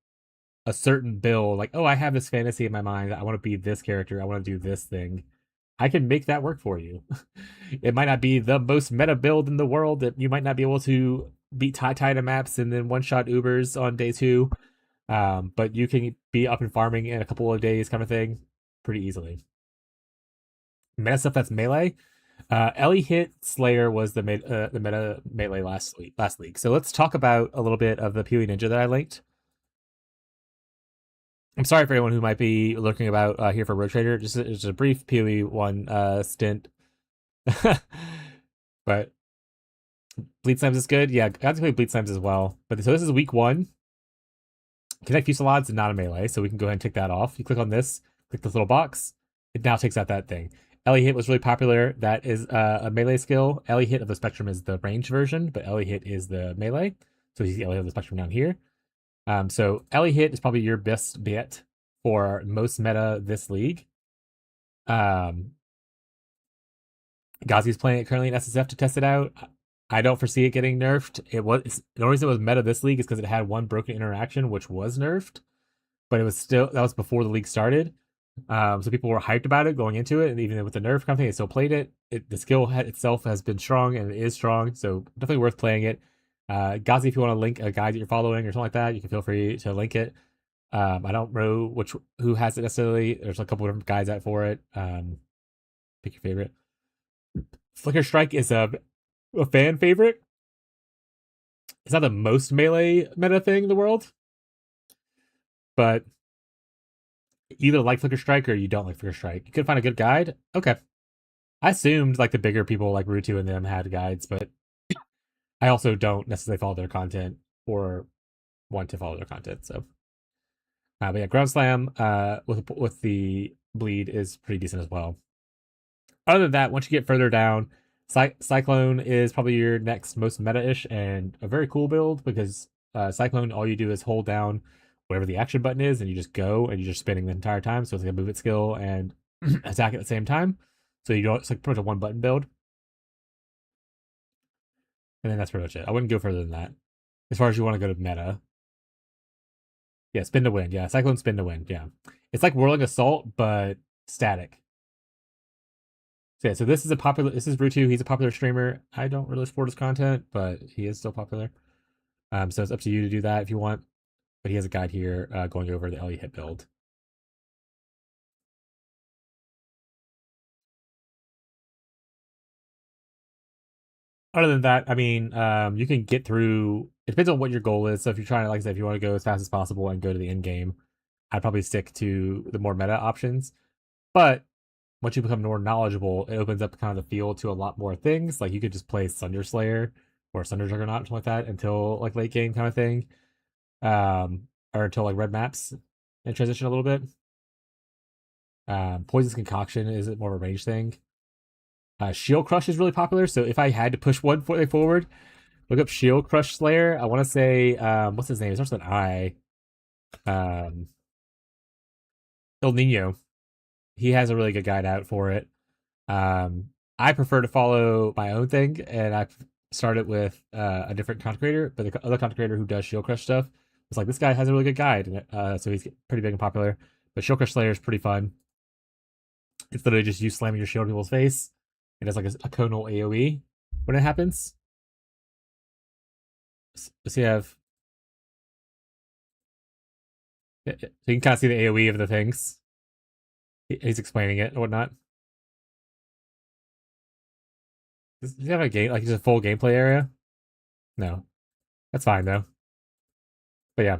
a certain build, like, oh, I have this fantasy in my mind, I want to be this character, I want to do this thing, I can make that work for you. It might not be the most meta build in the world. That you might not be able to beat Titan maps and then one shot Ubers on day two. But you can be up and farming in a couple of days, kind of thing, pretty easily. Meta stuff that's melee. Ellie hit Slayer was the meta melee last league. So let's talk about a little bit of the Peely Ninja that I linked. I'm sorry for anyone who might be looking about here for Road Trader. Just a brief Peely one stint. But Bleed Slimes is good. Yeah, I have to play Bleed Slimes as well. But so this is week 1. Connect Fusillades is not a melee, so we can go ahead and tick that off. You click on this, click this little box. It now takes out that thing. Ellie Hit was really popular. That is a melee skill. Ellie Hit of the Spectrum is the range version, but Ellie Hit is the melee. So you see Ellie Hit of the Spectrum down here. So Ellie Hit is probably your best bet for most meta this league. Ghazi's playing it currently in SSF to test it out. I don't foresee it getting nerfed. The only reason it was meta this league is because it had one broken interaction, which was nerfed, but it was still, that was before the league started. So people were hyped about it going into it, and even with the nerf kind of thing, they still played it. The skill itself has been strong and it is strong, so definitely worth playing it. Ghazi, if you want to link a guide that you're following or something like that, you can feel free to link it. I don't know who has it necessarily. There's a couple of different guides out for it. Pick your favorite. Flicker Strike is a fan favorite. It's not the most melee meta thing in the world, but either like Flicker Strike or you don't like Flicker Strike. You could find a good guide. Okay. I assumed like the bigger people like Rutu and them had guides, but I also don't necessarily follow their content or want to follow their content. So, but yeah, Ground Slam with the bleed is pretty decent as well. Other than that, once you get further down, Cyclone is probably your next most meta-ish and a very cool build because Cyclone, all you do is hold down whatever the action button is and you just go and you're just spinning the entire time. So it's like a move it skill and attack at the same time. So you don't, it's like pretty much a one button build. And then that's pretty much it. I wouldn't go further than that. As far as you want to go to meta. Yeah, spin to win. Yeah, Cyclone spin to win. Yeah. It's like Whirling Assault, but static. So yeah, so this is Rutu. He's a popular streamer. I don't really support his content, but he is still popular. So it's up to you to do that if you want. But he has a guide here going over the Ellie Hit build. Other than that, I mean, you can get through. It depends on what your goal is. So if you're trying to, like I said, if you want to go as fast as possible and go to the end game, I'd probably stick to the more meta options. But once you become more knowledgeable, it opens up kind of the field to a lot more things. Like you could just play Sunder Slayer or Sunder Juggernaut, something like that, until like late game kind of thing, or until like red maps and transition a little bit. Poison's Concoction is more of a range thing. Shield Crush is really popular, so if I had to push one forward, look up Shield Crush Slayer. I want to say, what's his name? It starts with an I. El Nino. He has a really good guide out for it. I prefer to follow my own thing, and I started with a different content creator, but the other content creator who does Shield Crush stuff was like, this guy has a really good guide, and so he's pretty big and popular. But Shield Crush Slayer is pretty fun. It's literally just you slamming your shield in people's face. It has like a conal AoE when it happens. So you have, so you can kind of see the AoE of the things. He's explaining it and whatnot. Does he have a game, like, just a full gameplay area? No. That's fine, though. But yeah.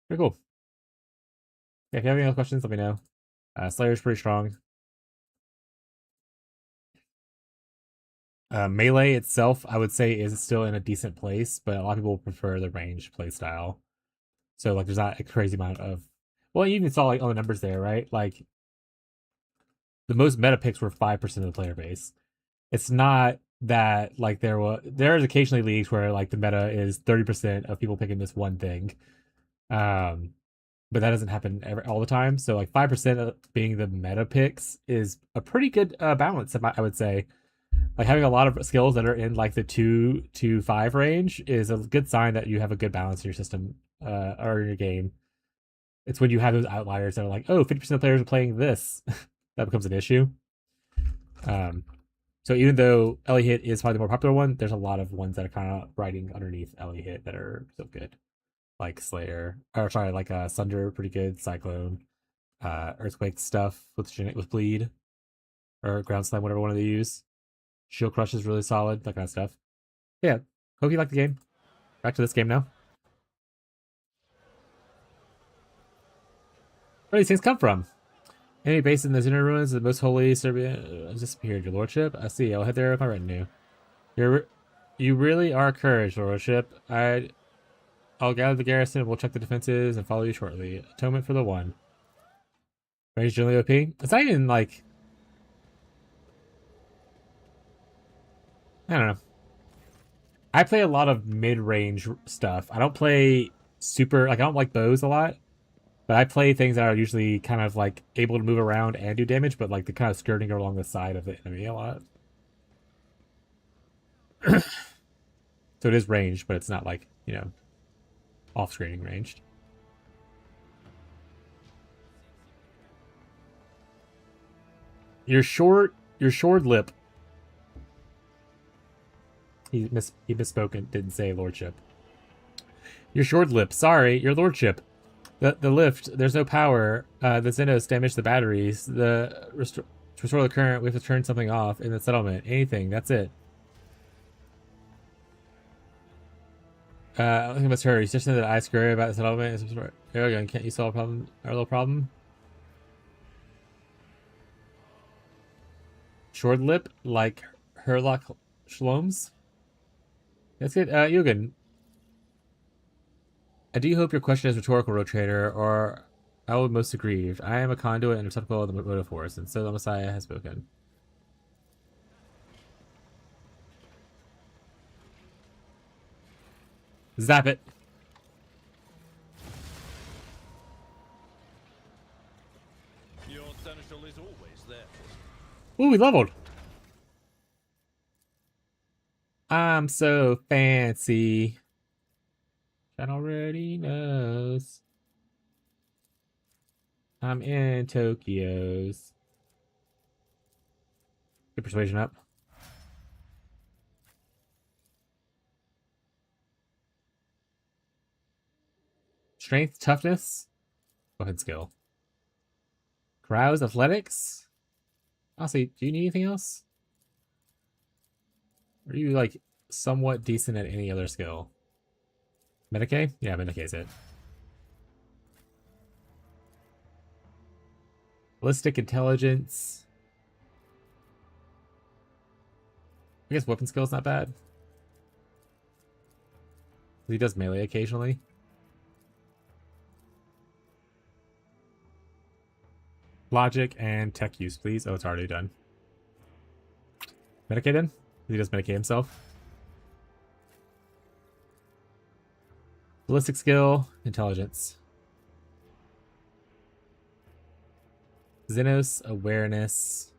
Pretty cool. Yeah, if you have any other questions, let me know. Slayer's pretty strong. Melee itself, I would say, is still in a decent place, but a lot of people prefer the range playstyle. So, like, there's not a crazy amount of... Well, you even saw, like, all the numbers there, right? Like, the most meta picks were 5% of the player base. It's not that, like, there's occasionally leagues where, like, the meta is 30% of people picking this one thing. But that doesn't happen all the time. So, like, 5% of being the meta picks is a pretty good balance, I would say. Like, having a lot of skills that are in like the 2 to 5 range is a good sign that you have a good balance in your system or in your game. It's when you have those outliers that are like, oh, 50% of players are playing this that becomes an issue. So even though Ellie Hit is probably the more popular one, there's a lot of ones that are kind of riding underneath Ellie Hit that are so good. Like Slayer, or sorry, like Sunder, pretty good. Cyclone, Earthquake stuff with Bleed or Ground Slam, whatever one they use. Shield Crush is really solid, that kind of stuff. Yeah, hope you like the game. Back to this game now. Where do these things come from? Enemy base in the inner ruins of the most holy Serbia has disappeared, your lordship. I see. I'll head there with my retinue. You really are courage, your lordship. I'll gather the garrison. We'll check the defenses and follow you shortly. Atonement for the one. Range generally OP. It's not even like I don't know. I play a lot of mid-range stuff. I don't play super like I don't like bows a lot. But I play things that are usually kind of like able to move around and do damage, but like the kind of skirting along the side of the enemy a lot. So it is ranged, but it's not like, off-screening ranged. Your short lip. He misspoke and didn't say lordship. Your short lip. Sorry, your lordship. The lift, there's no power. The Xenos damaged the batteries. To restore the current, we have to turn something off in the settlement. Anything, that's it. I think it's her. You just said that I scurry about the settlement. Arrogant, can't you solve our little problem? Short lip, like Herlock Shloms? That's good. Yugen. I do hope your question is rhetorical, Road Trader, or I will be most aggrieved. I am a conduit and receptacle of the motive force, and so the Messiah has spoken. Zap it. Your seneschal is always there. Ooh, we leveled. I'm so fancy. That already knows. I'm in Tokyo's. Get persuasion up. Strength, toughness, weapon skill. Carouse, athletics. Honestly, do you need anything else? Are you like somewhat decent at any other skill? Medicaid? Yeah, Medicaid's it. Ballistic intelligence. I guess weapon skill's not bad. He does melee occasionally. Logic and tech use, please. Oh, it's already done. Medicaid then? He does Medicaid himself. Ballistic skill, intelligence. Xenos, awareness.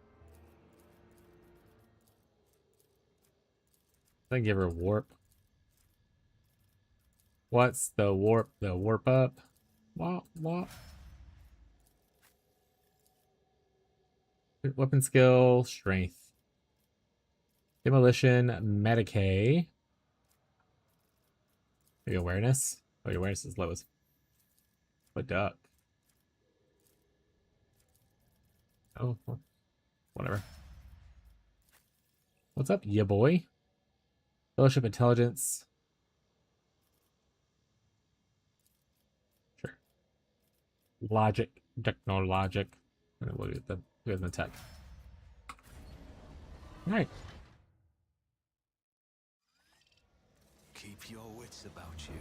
I can give her warp. What's the warp? The warp up. Wop, wop. Weapon skill, strength. Demolition, Medicaid. Maybe awareness. Oh, your awareness is low as a duck. Oh, well, whatever. What's up, ya boy? Fellowship intelligence. Sure. Logic, technologic. And then we'll get the tech. All right. Keep your wits about you.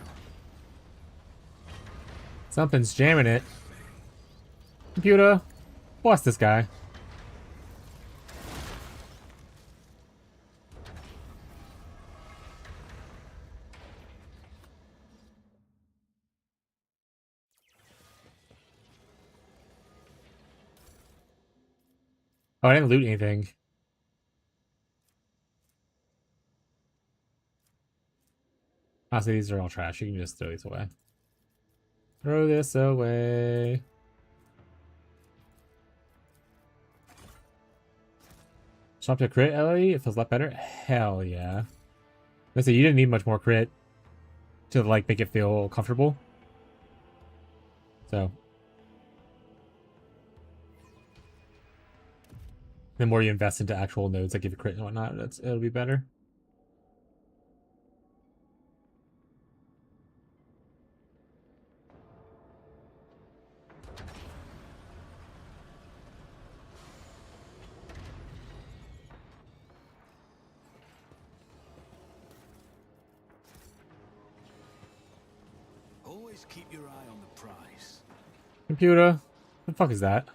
Something's jamming it. Computer, what's this guy? Oh, I didn't loot anything. Honestly, these are all trash. You can just throw these away. Throw this away. Swap to crit, Ellie? It feels a lot better. Hell yeah. I say you didn't need much more crit to like make it feel comfortable. So the more you invest into actual nodes that give you crit and whatnot, it'll be better. Always keep your eye on the prize. Computer, what the fuck is that?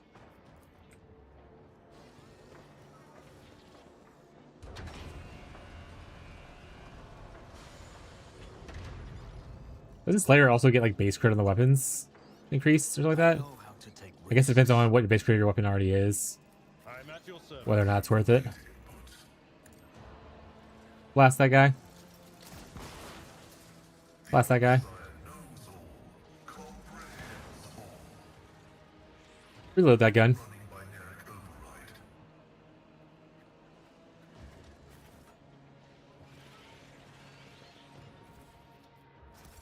Does this layer also get like base crit on the weapons increase or something like that? Know how to take I guess it depends on what your base crit your weapon already is, I'm at your service. whether or not it's worth it. Blast that guy. Blast that guy. Reload that gun.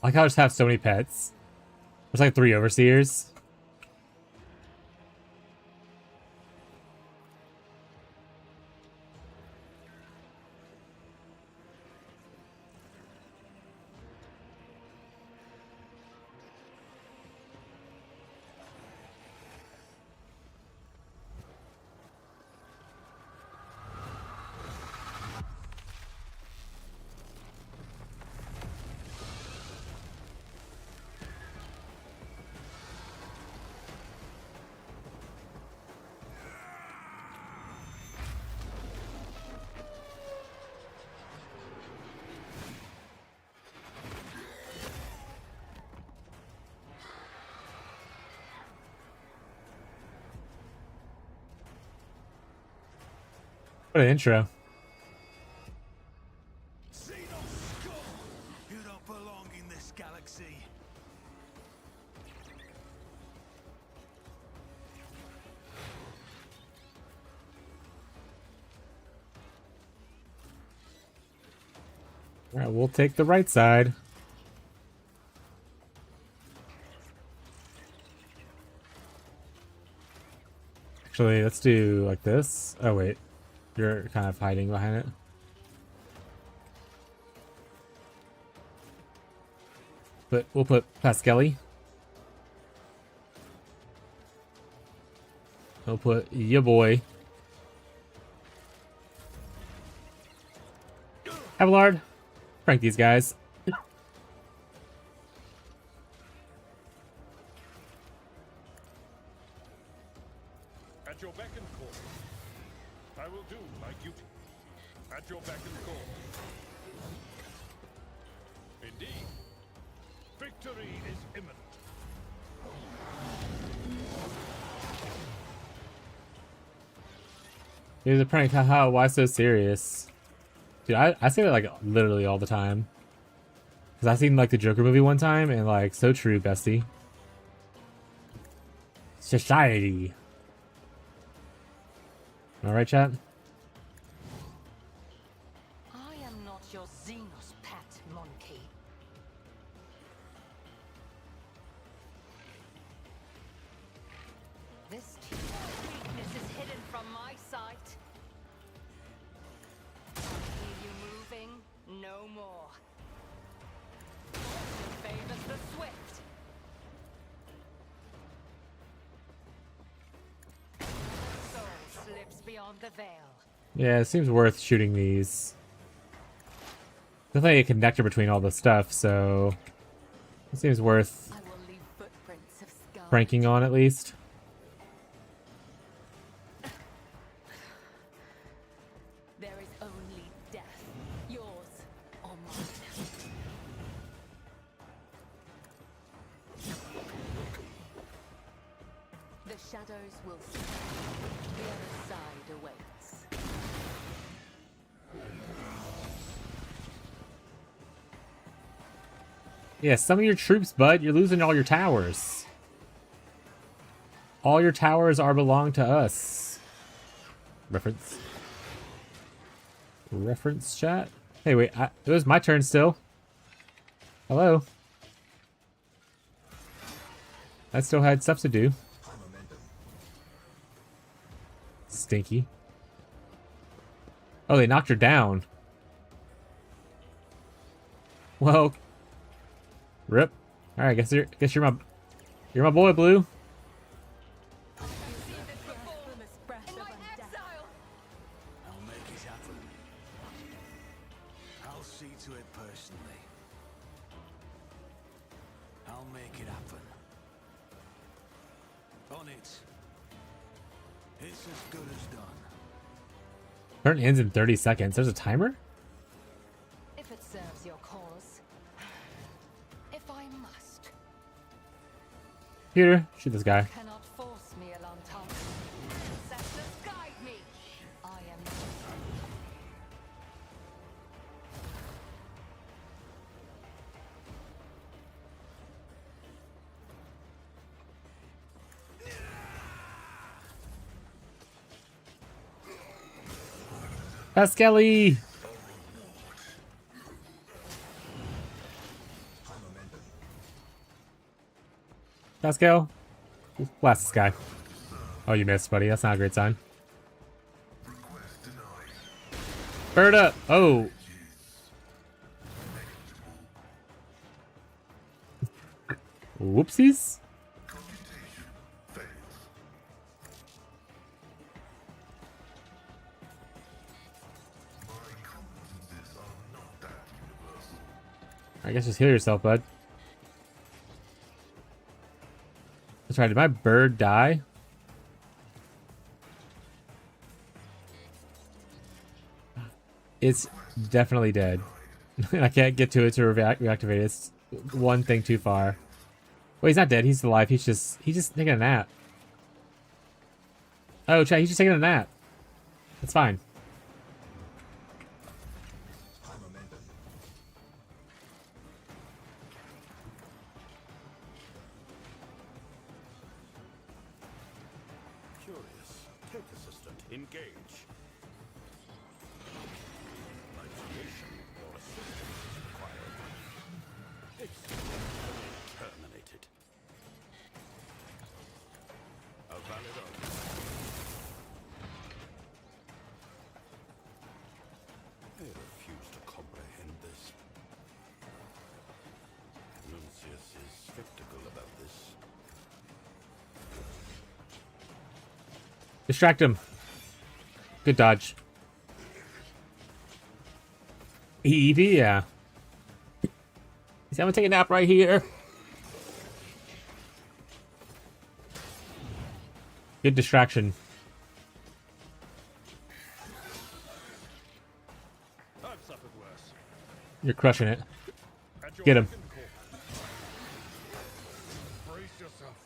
I like how I just have so many pets. There's like 3 overseers. What an intro. See no skull. You don't belong in this galaxy. Alright, we'll take the right side. Actually, let's do like this. Oh wait, you're kind of hiding behind it. But we'll put Pascali. We'll put ya boy. Abelard. Prank these guys. At your beck and call. I will do my duty. At your beck and call. Indeed. Victory is imminent. It was a prank, haha, why so serious? Dude, I say that like literally all the time. Cause I seen like the Joker movie one time and like so true, bestie. Society. Alright, chat? I am not your Xenos pet, monkey. This weakness is hidden from my sight. Hear you moving? No more. Fortune favors the swift. Soul slips beyond the veil. Yeah, it seems worth shooting these. Definitely a connector between all the stuff, so it seems worth I will leave footprints of scars. pranking on at least. There is only death, yours or mine. The shadows will see. The other side awaits. Yeah, some of your troops, bud. You're losing all your towers. All your towers are belong to us. Reference. Reference chat? Hey, wait, it was my turn still. Hello? I still had stuff to do. Stinky. Oh, they knocked her down. Well, rip. All right, guess you're my boy, Blue. I'll make it happen. I'll see to it personally. I'll make it happen. On it. It's as good as done. Turn ends in 30 seconds. There's a timer? If it serves your cause. If I must. Peter, shoot this guy. Cannot force me along top. Ancestors guide me. I am Pascali! Pascal? Blast this guy. Oh, you missed, buddy. That's not a great sign. Bird up! Oh! Whoopsies? I guess just heal yourself, bud. That's right. Did my bird die? It's definitely dead. I can't get to it to reactivate it. It's one thing too far. Well, he's not dead. He's alive. He's just taking a nap. Oh, chat. He's just taking a nap. That's fine. Curious. Take assistant. Engage. Isolation or assistance is required. It's terminated. A valid order. I refuse to comprehend this. Nuncius is skeptical about this. Distract him. Good dodge. EEV, yeah. I'm gonna take a nap right here. Good distraction. I've suffered worse. You're crushing it. At your Get him. beck and call. Brace yourself,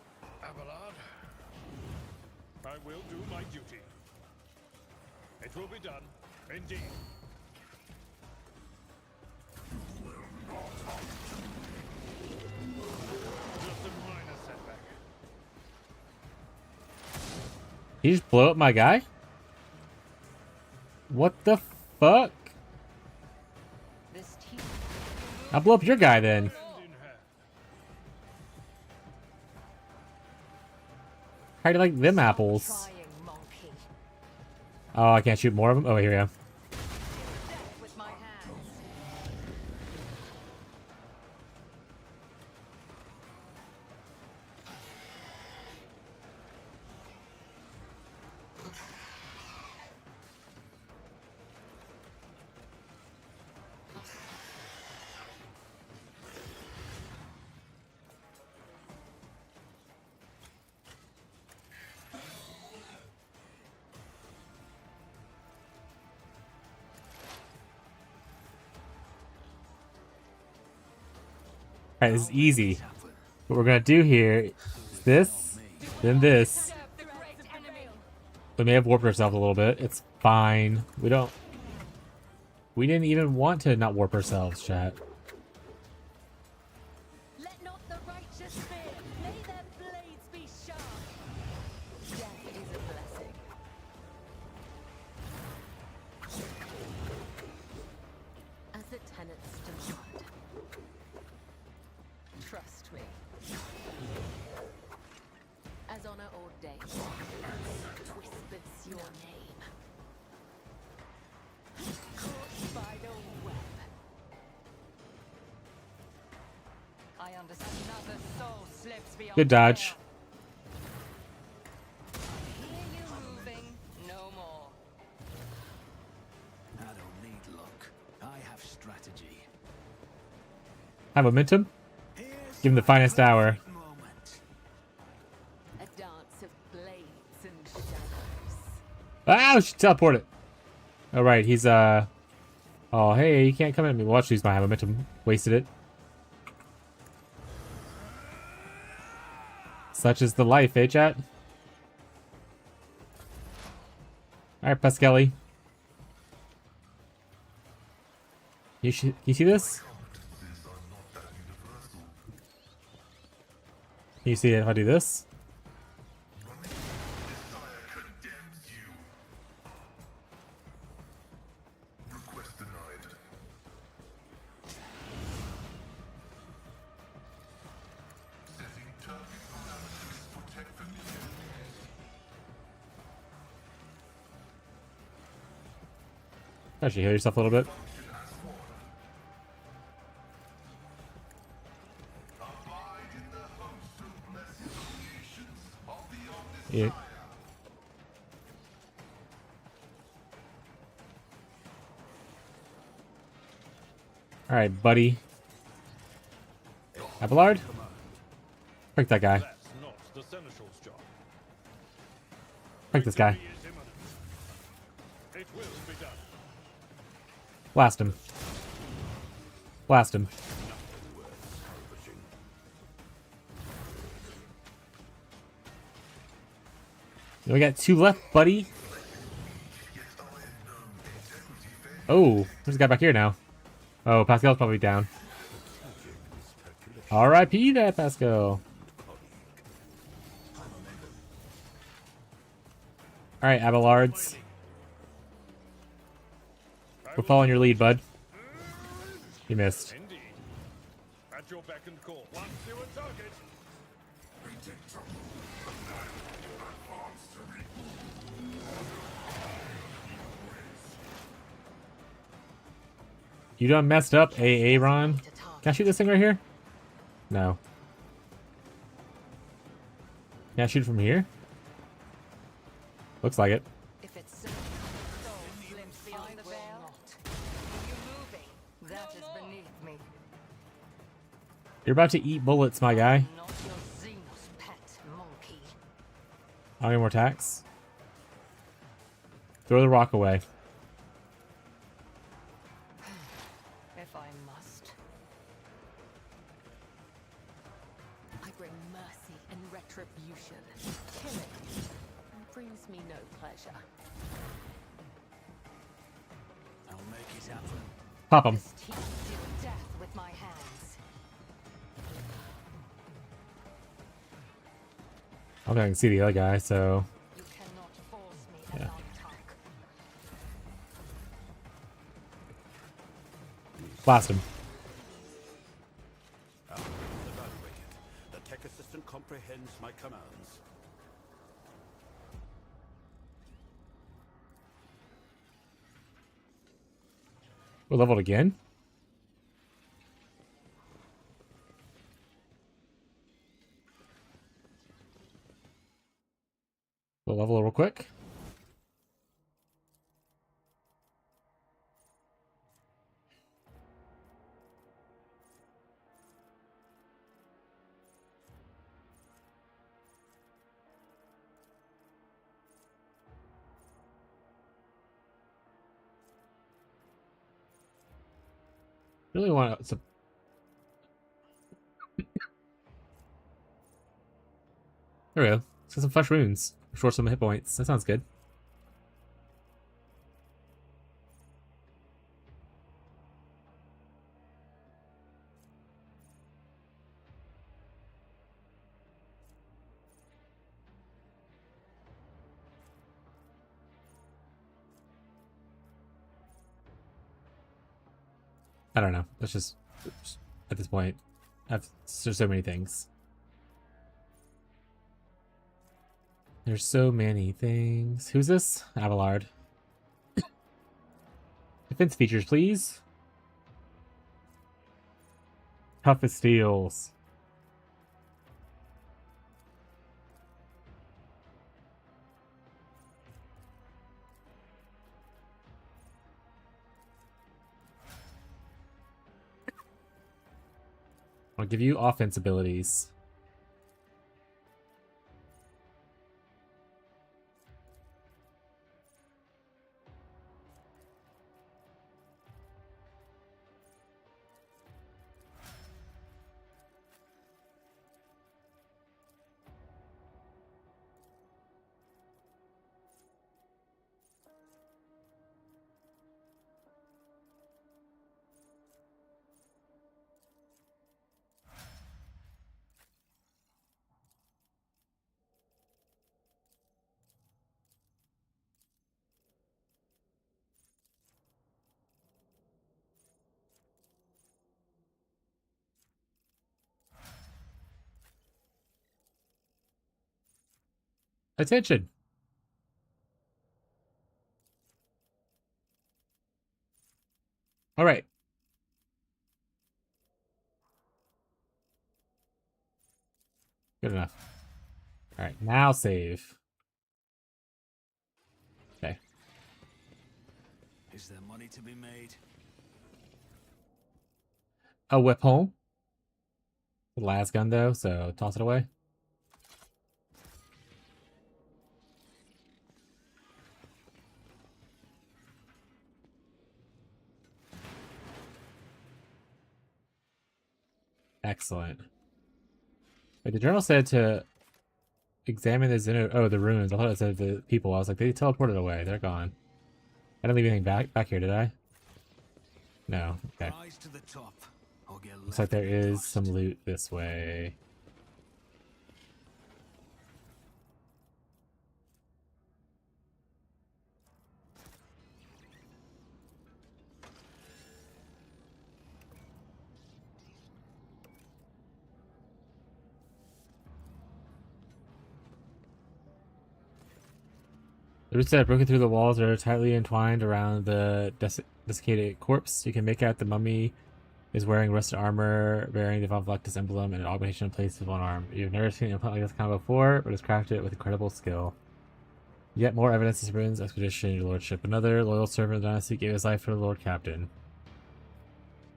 Abelard. I will do my duty. It will be done, indeed. Just a minor setback. He just blow up my guy? What the fuck? this team. I'll blow up your guy then. Hand in hand. How do you like them apples? Trying, monkey. Oh, I can't shoot more of them? Oh, here we go. Death with my hands. Alright, this is easy. What we're gonna do here is this, then this. The great enemy. We may have warped ourselves a little bit. It's fine. We didn't even want to not warp ourselves, chat. Let not the righteous fear. May their blades be sharp. Death is a blessing. Trust me. As honor ordains, whispers your name. Caught by the web. I understand another soul slips beyond. Good dodge. Hear you moving, no more. I don't need luck. I have strategy. Have momentum. Here's Give him the finest hour. perfect moment. A dance of blades and shadows. Ah, she teleported. All right, he's oh hey, you can't come at me. Well, let's use my momentum. Wasted it. Such is the life, eh, chat? All right, Pascali. You see this? Can you see it if I do this? Actually, heal yourself a little bit. Yeah. All right, buddy. Abelard? Pick that guy. That's not the Seneschal's job. Pick this guy. Victory is imminent. It will be done. Blast him. Blast him. We got 2 left, buddy. Oh, there's a guy back here now. Oh, Pascal's probably down. R.I.P. that Pascal. Alright, Abelards. We're following your lead, bud. You missed. Indeed. At your beck and call. Once you a target. You done messed up, Aaron. Can I shoot this thing right here? No. Can I shoot it from here? Looks like it. If it's so, soul slips beyond the veil. You moving, that is beneath me. You're about to eat bullets, my guy. Not your Xenos pet monkey. I don't need more attacks. Throw the rock away. If I must. I bring mercy and retribution. Killing brings me no pleasure. I'll make it happen. Pop him. This team deal death with my hands. I don't think I can see the other guy, so... You cannot force me, Yeah. Alantark. Blast him. Evaluated. The tech assistant comprehends my commands. We're leveled again? We'll level real quick. Really want to... There we go. Let's get some flesh wounds. Restore some hit points. That sounds good. I don't know. Let's just... At this point. I've so many things. There's so many things. Who's this? Abelard. Defense features, please. Toughest steels. I'll give you offense abilities. Attention. All right. Good enough. All right, now save. Okay. Is there money to be made? A whip home. The last gun though, so toss it away. Excellent. Wait, the journal said to examine the the ruins. I thought it said the people. I was like, they teleported away. They're gone. I didn't leave anything back here, did I? No. Okay. Rise to the top, or get Looks like left there in the is dust. some loot this way. The roots that have broken through the walls are tightly entwined around the desiccated corpse. You can make out the mummy is wearing rusted armor bearing the Von Vlectis emblem and an augmentation in place of one arm. You've never seen an implant like this kind of before, but has crafted it with incredible skill. Yet more evidence of Britain's expedition, your lordship. Another loyal servant of the dynasty gave his life for the Lord Captain.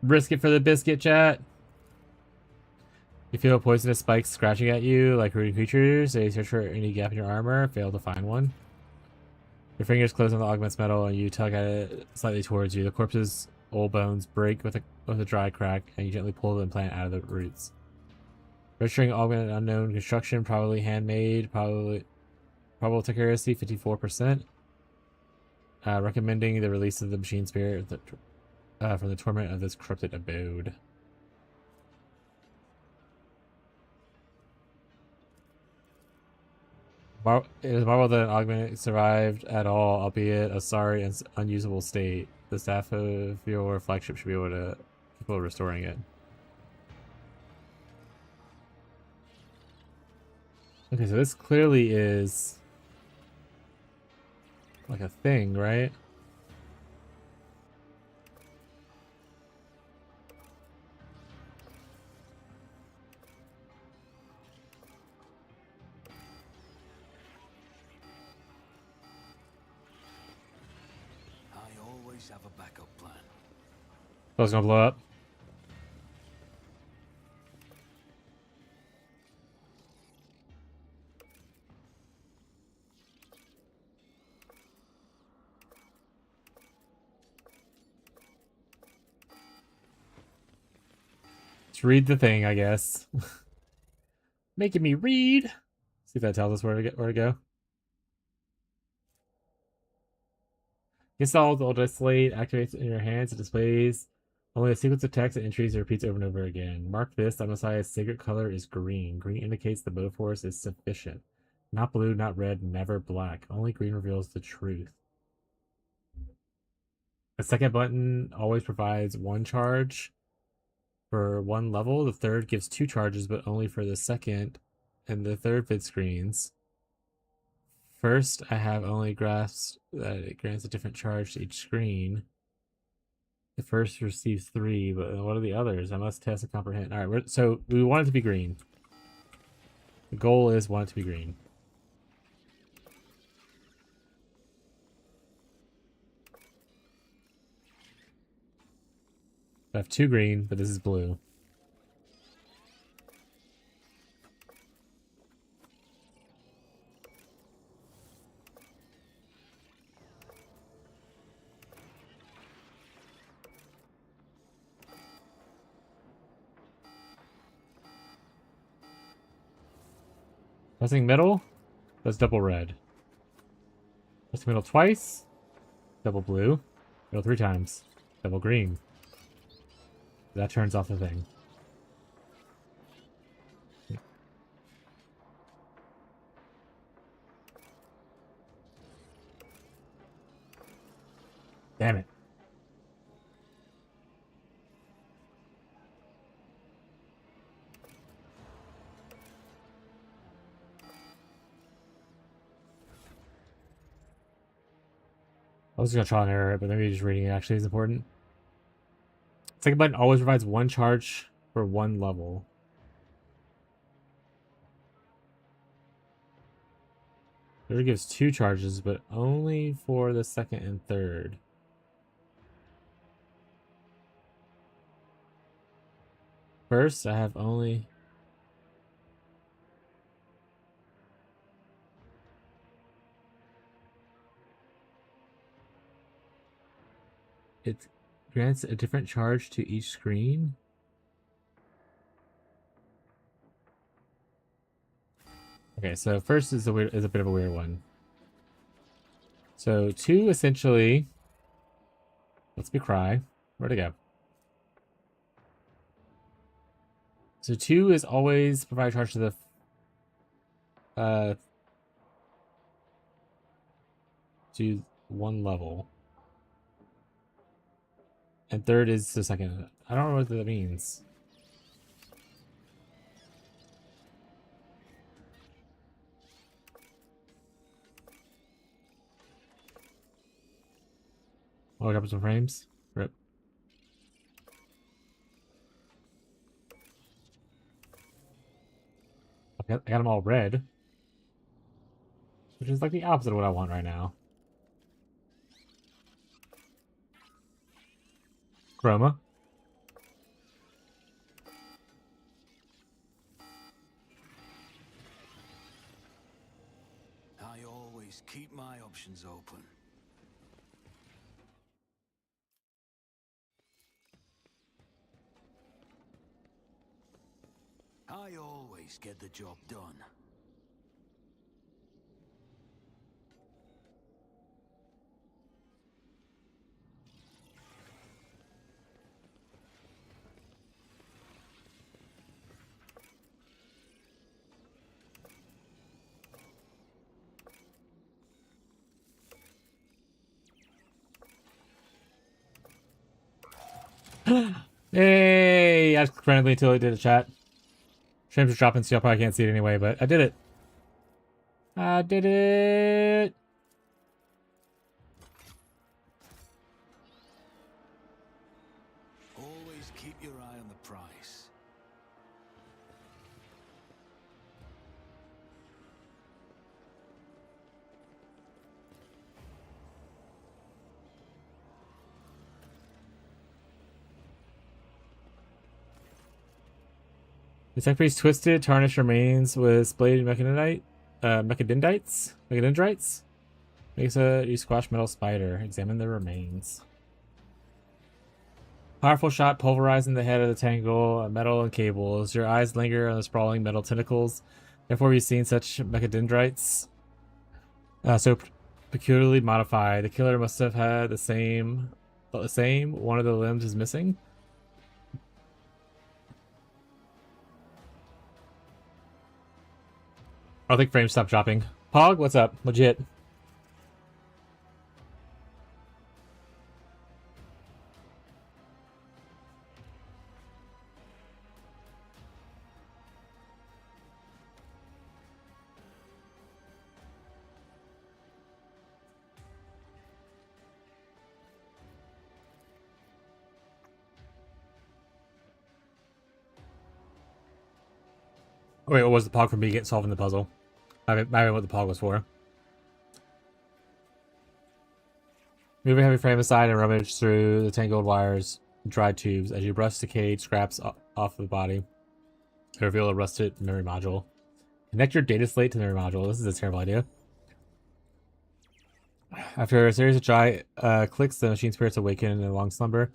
Brisket for the biscuit, chat! You feel poisonous spikes scratching at you like rooting creatures. They search for any gap in your armor, fail to find one. Your fingers close on the augment's metal and you tug at it slightly towards you. The corpse's old bones break with a dry crack, and you gently pull the implant out of the roots. Registering augment unknown construction, probably handmade, probable accuracy 54%. Recommending the release of the machine spirit from the torment of this corrupted abode. It is marveled that an augment survived at all, albeit a sorry and unusable state. The staff of your flagship should be able to keep restoring it. Okay, so this clearly is like a thing, right? I always have a backup plan. Oh, it's gonna blow up. Let's read the thing, I guess. Making me read. See if that tells us where to go. Install the old slate, activates in your hands, it displays only a sequence of text and entries that repeats over and over again. Mark this, the Messiah's sacred color is green. Green indicates the motive force is sufficient. Not blue, not red, never black. Only green reveals the truth. The second button always provides one charge. for one level. The third gives 2 charges, but only for the second and the third vid screens. First, I have only grasped that it grants a different charge to each screen. The first receives 3, but what are the others? I must test and comprehend. All right, so we want it to be green. The goal is want it to be green. I have 2 green, but this is blue. Pressing middle, that's double red. Pressing middle twice, double blue. Middle 3 times, double green. That turns off the thing. Damn it. I was gonna try and error it, but maybe just reading it actually is important. Second button always provides 1 charge for 1 level. Third gives 2 charges, but only for the second and third. First, I have only... It grants a different charge to each screen. Okay, so first is a bit of a weird one. So 2 essentially lets me cry. Where'd it go? So 2 is always provide charge to the to 1 level. And third is the second. I don't know what that means. Oh, I got some frames. Rip. I got them all red. Which is like the opposite of what I want right now. Chroma. I always keep my options open. I always get the job done. Hey! I clicked randomly until I did a chat. Frames are dropping, so y'all probably can't see it anyway, but I did it. I did it! Always keep your eye on the price. The tech priest twisted, tarnished remains with splayed mechadendrites. Makes you squash metal spider. Examine the remains. Powerful shot pulverizing the head of the tangle, metal and cables. Your eyes linger on the sprawling metal tentacles. Therefore, you've seen such mechadendrites. So peculiarly modified. The killer must have had the same. One of the limbs is missing. I think frames stopped dropping. Pog, what's up? What'd you hit? Wait, what was the pog for me solving the puzzle? I mean what the pog was for. Move a heavy frame aside and rummage through the tangled wires and dried tubes. As you brush decayed scraps off the body, you reveal a rusted memory module. Connect your data slate to the memory module. This is a terrible idea. After a series of dry clicks, the machine spirits awaken in a long slumber.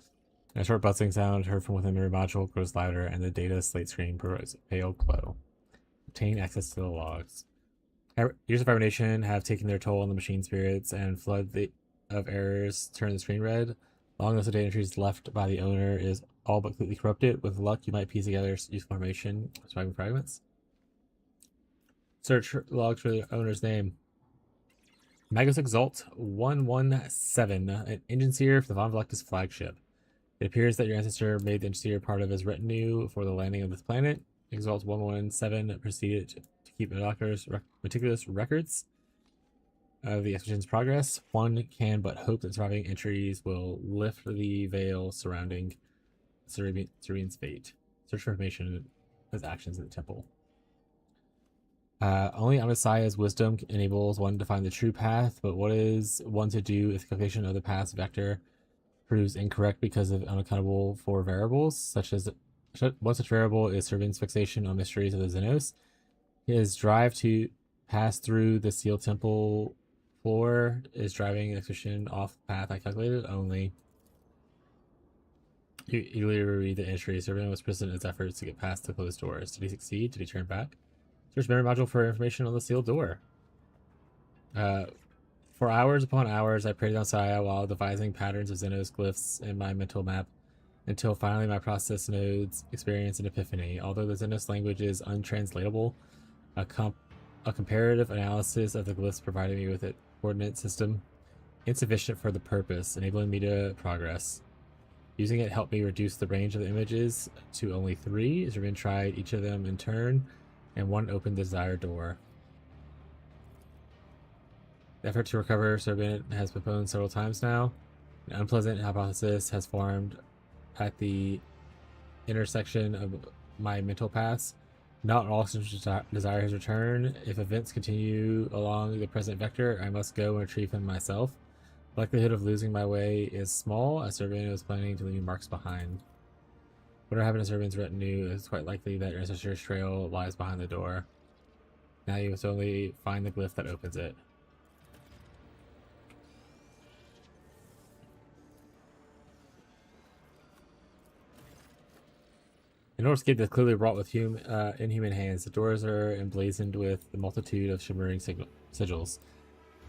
A short buzzing sound heard from within the memory module grows louder, and the data slate screen provides a pale glow. Obtain access to the logs. Years of hibernation have taken their toll on the machine spirits, and flood of errors turn the screen red. Long list of data entries left by the owner is all but completely corrupted. With luck, you might piece together useful information, surviving fragments. Search logs for the owner's name. Magus Exalt 117, an engine seer for the Von Velectus flagship. It appears that your ancestor made the engineer part of his retinue for the landing of this planet. Exalt 117 proceeded to keep meticulous records of the expedition's progress. One can but hope that surviving entries will lift the veil surrounding Serene's fate. Search for information as actions in the temple. Only Amasiah's wisdom enables one to find the true path, but what is one to do if the calculation of the path's vector proves incorrect because of unaccountable for variables, such as one such variable is Servin's fixation on mysteries of the Xenos. His drive to pass through the sealed temple floor is driving the expedition off the path I calculated. Only you eagerly read the entry. Servin was present in his efforts to get past the closed doors. Did he succeed? Did he turn back? Search memory module for information on the sealed door. For hours upon hours, I prayed on Saya while devising patterns of Xenos glyphs in my mental map, until finally my process nodes experienced an epiphany. Although the Xenos language is untranslatable, a comparative analysis of the glyphs provided me with a coordinate system insufficient for the purpose, enabling me to progress. Using it helped me reduce the range of the images to only 3. Zervin tried each of them in turn, and one opened the desired door. The effort to recover Zervin has been postponed several times now. An unpleasant hypothesis has formed at the intersection of my mental paths. Not all desire his return. If events continue along the present vector, I must go and retrieve him myself. The likelihood of losing my way is small, as Servin was planning to leave marks behind. Whatever happened to Servin's retinue, it's quite likely that your ancestor's trail lies behind the door. Now you must only find the glyph that opens it. In order to escape that's clearly wrought with inhuman hands, the doors are emblazoned with the multitude of shimmering sigils.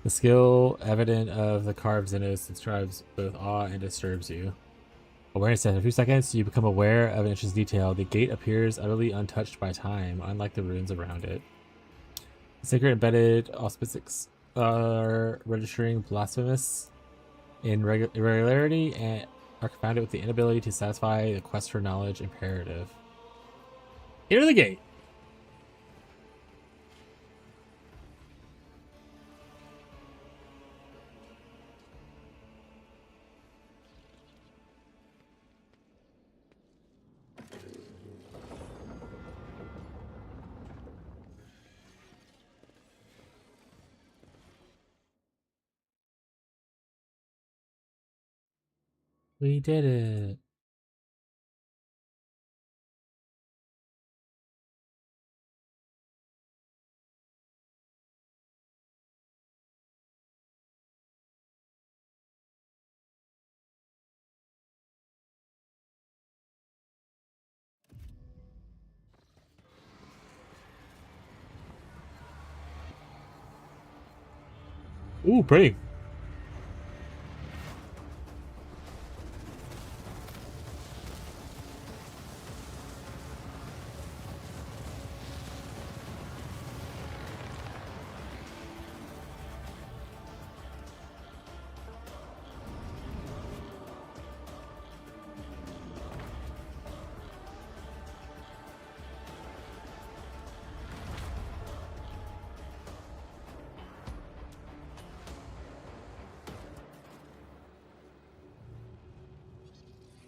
The skill evident of the carved Xenos describes both awe and disturbs you. Awareness test. In a few seconds, you become aware of an inch's detail. The gate appears utterly untouched by time, unlike the ruins around it. The sacred embedded auspices are registering blasphemous irregularity and are confounded with the inability to satisfy the quest for knowledge imperative. Enter the gate. We did it. Ooh, pretty.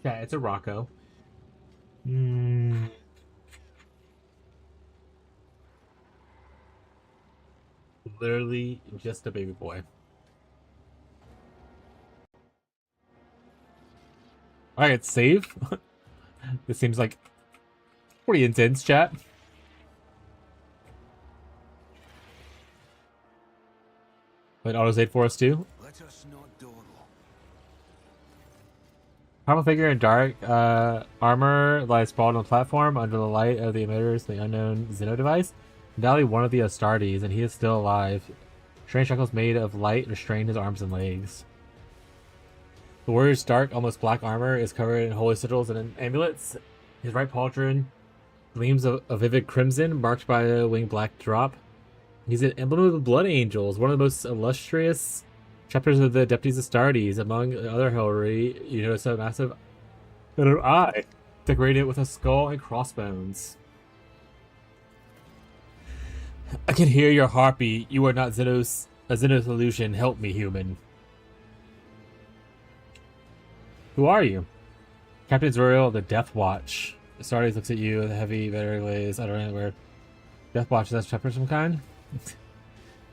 Yeah, it's a Rocco. Literally just a baby boy. Alright, save. This seems like pretty intense, chat. Wait, autosave for us too? Let us not dawdle. Powerful figure in dark armor lies sprawled on a platform under the light of the emitters, the unknown Xeno device. Undoubtedly one of the Astartes, and he is still alive. Strange shackles made of light restrain his arms and legs. The warrior's dark, almost black armor is covered in holy sigils and amulets. His right pauldron gleams of a vivid crimson, marked by a winged black drop. He's an emblem of the Blood Angels, one of the most illustrious chapters of the Deputies Astartes. Among other heraldry, you notice a massive eye decorated with a skull and crossbones. I can hear your heartbeat. You are not Xenos, a Xenos illusion. Help me, human. Who are you? Captain Zoriel of the Death Watch. Astartes looks at you with a heavy, better glaze. I don't know where. Death Watch, is that a chapter of some kind?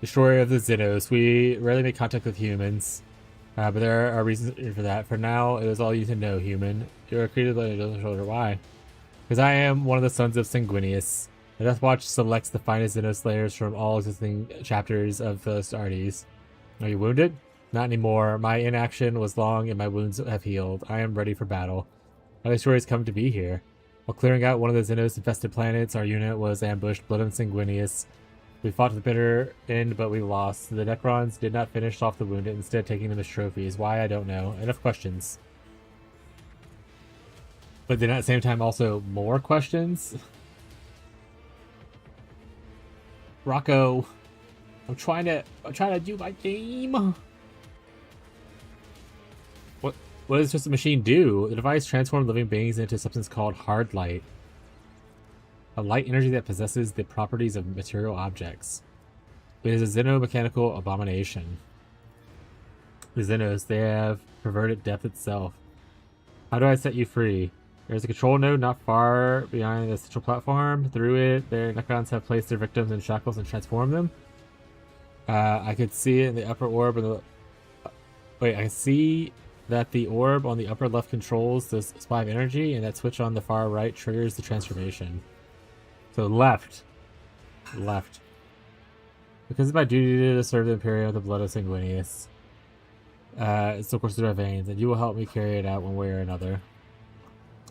Destroyer of the Xenos. We rarely make contact with humans, but there are reasons for that. For now, it is all you to know, human. You are created by the shoulder. Why? Because I am one of the sons of Sanguinius. The Death Watch selects the finest Xenos slayers from all existing chapters of the Astartes. Are you wounded? Not anymore. My inaction was long and my wounds have healed. I am ready for battle. My story has come to be here. While clearing out one of the Xenos-infested planets, our unit was ambushed, blood and Sanguinius. We fought to the bitter end, but we lost. The Necrons did not finish off the wounded, instead taking them as trophies. Why, I don't know. Enough questions. But then at the same time, also more questions? Rocco, I'm trying to do my game. What does just a machine do? The device transformed living beings into a substance called hard light. A light energy that possesses the properties of material objects. It is a xenomechanical abomination. The Xenos, they have perverted death itself. How do I set you free? There's a control node not far behind the central platform. Through it, their Necrons have placed their victims in shackles and transformed them. I could see it in the upper orb. Wait, I can see that the orb on the upper left controls the supply of energy, and that switch on the far right triggers the transformation. So left. Because it's my duty to serve the Imperium with the blood of Sanguinius. It's of course through my veins, and you will help me carry it out one way or another.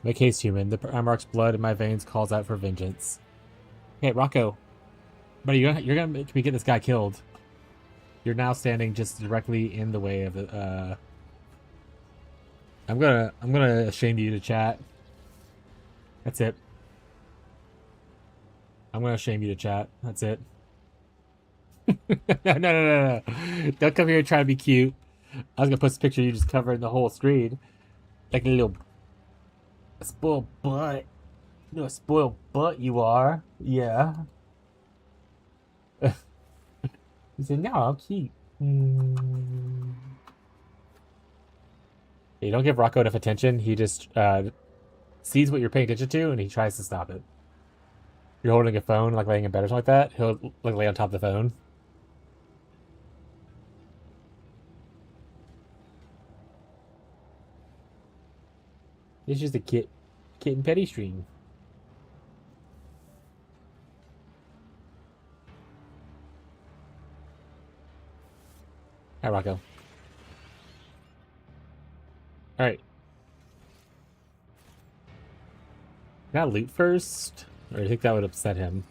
Make haste, human. The Primarch's blood in my veins calls out for vengeance. Hey, Rocco. Buddy, you're gonna make me get this guy killed. You're now standing just directly in the way of the, I'm gonna shame you to chat. That's it. I'm gonna shame you to chat. That's it. No. Don't come here and try to be cute. I was gonna post a picture of you just covering the whole screen. Like a little spoiled butt. You know a spoiled butt you are. Yeah. He said, no, I'm cute. You don't give Rocco enough attention. He just sees what you're paying attention to, and he tries to stop it. You're holding a phone, like laying in bed or something like that. He'll like lay on top of the phone. It's just a kit and petty stream. Alright, Rocco. Alright. Can I loot first? Or do you think that would upset him?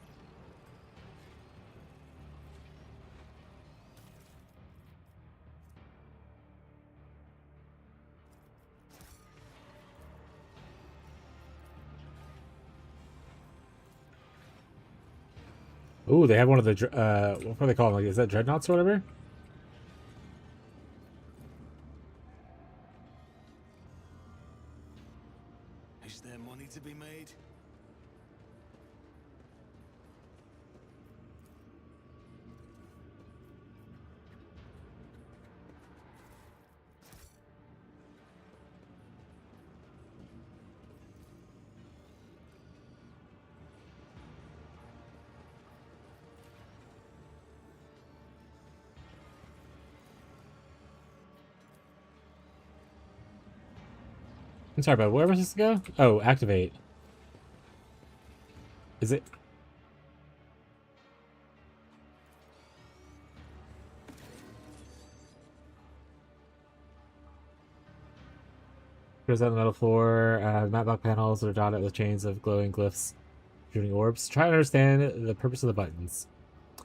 Ooh, they have one of the, what do they call them? Like, is that dreadnoughts or whatever? Is there money to be made? I'm sorry, but where was this to go? Oh, activate. Is it? Goes out the metal floor. Map block panels are dotted with chains of glowing glyphs, shooting orbs. Try to understand the purpose of the buttons.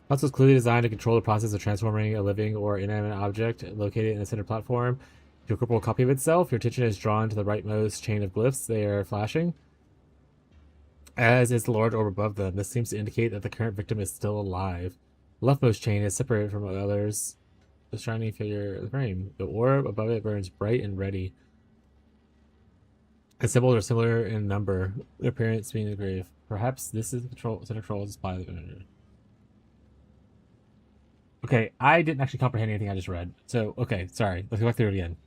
Puzzle is clearly designed to control the process of transforming a living or inanimate object located in the center platform to a corporeal copy of itself. Your attention is drawn to the rightmost chain of glyphs. They are flashing, as is the large orb above them. This seems to indicate that the current victim is still alive. The leftmost chain is separated from others. The shiny figure of the frame. The orb above it burns bright and ready. The symbols are similar in number, their appearance being the grave. Perhaps this is the control display of the vendor. Okay, I didn't actually comprehend anything I just read. So, okay, sorry. Let's go back through it again.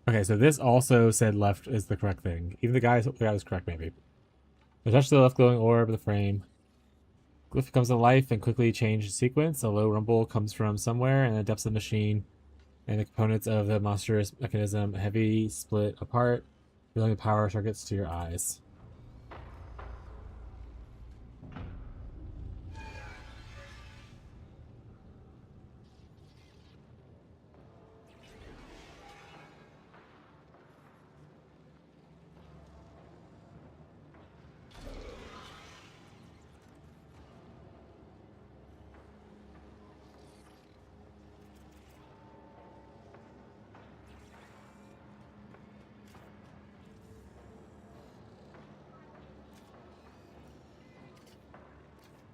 Okay, so this also said left is the correct thing. Even the guy was correct, maybe. Touch the left glowing orb of the frame. Glyph comes to life and quickly changes sequence. A low rumble comes from somewhere in the depths of the machine, and the components of the monstrous mechanism heavy split apart, revealing the power circuits to your eyes.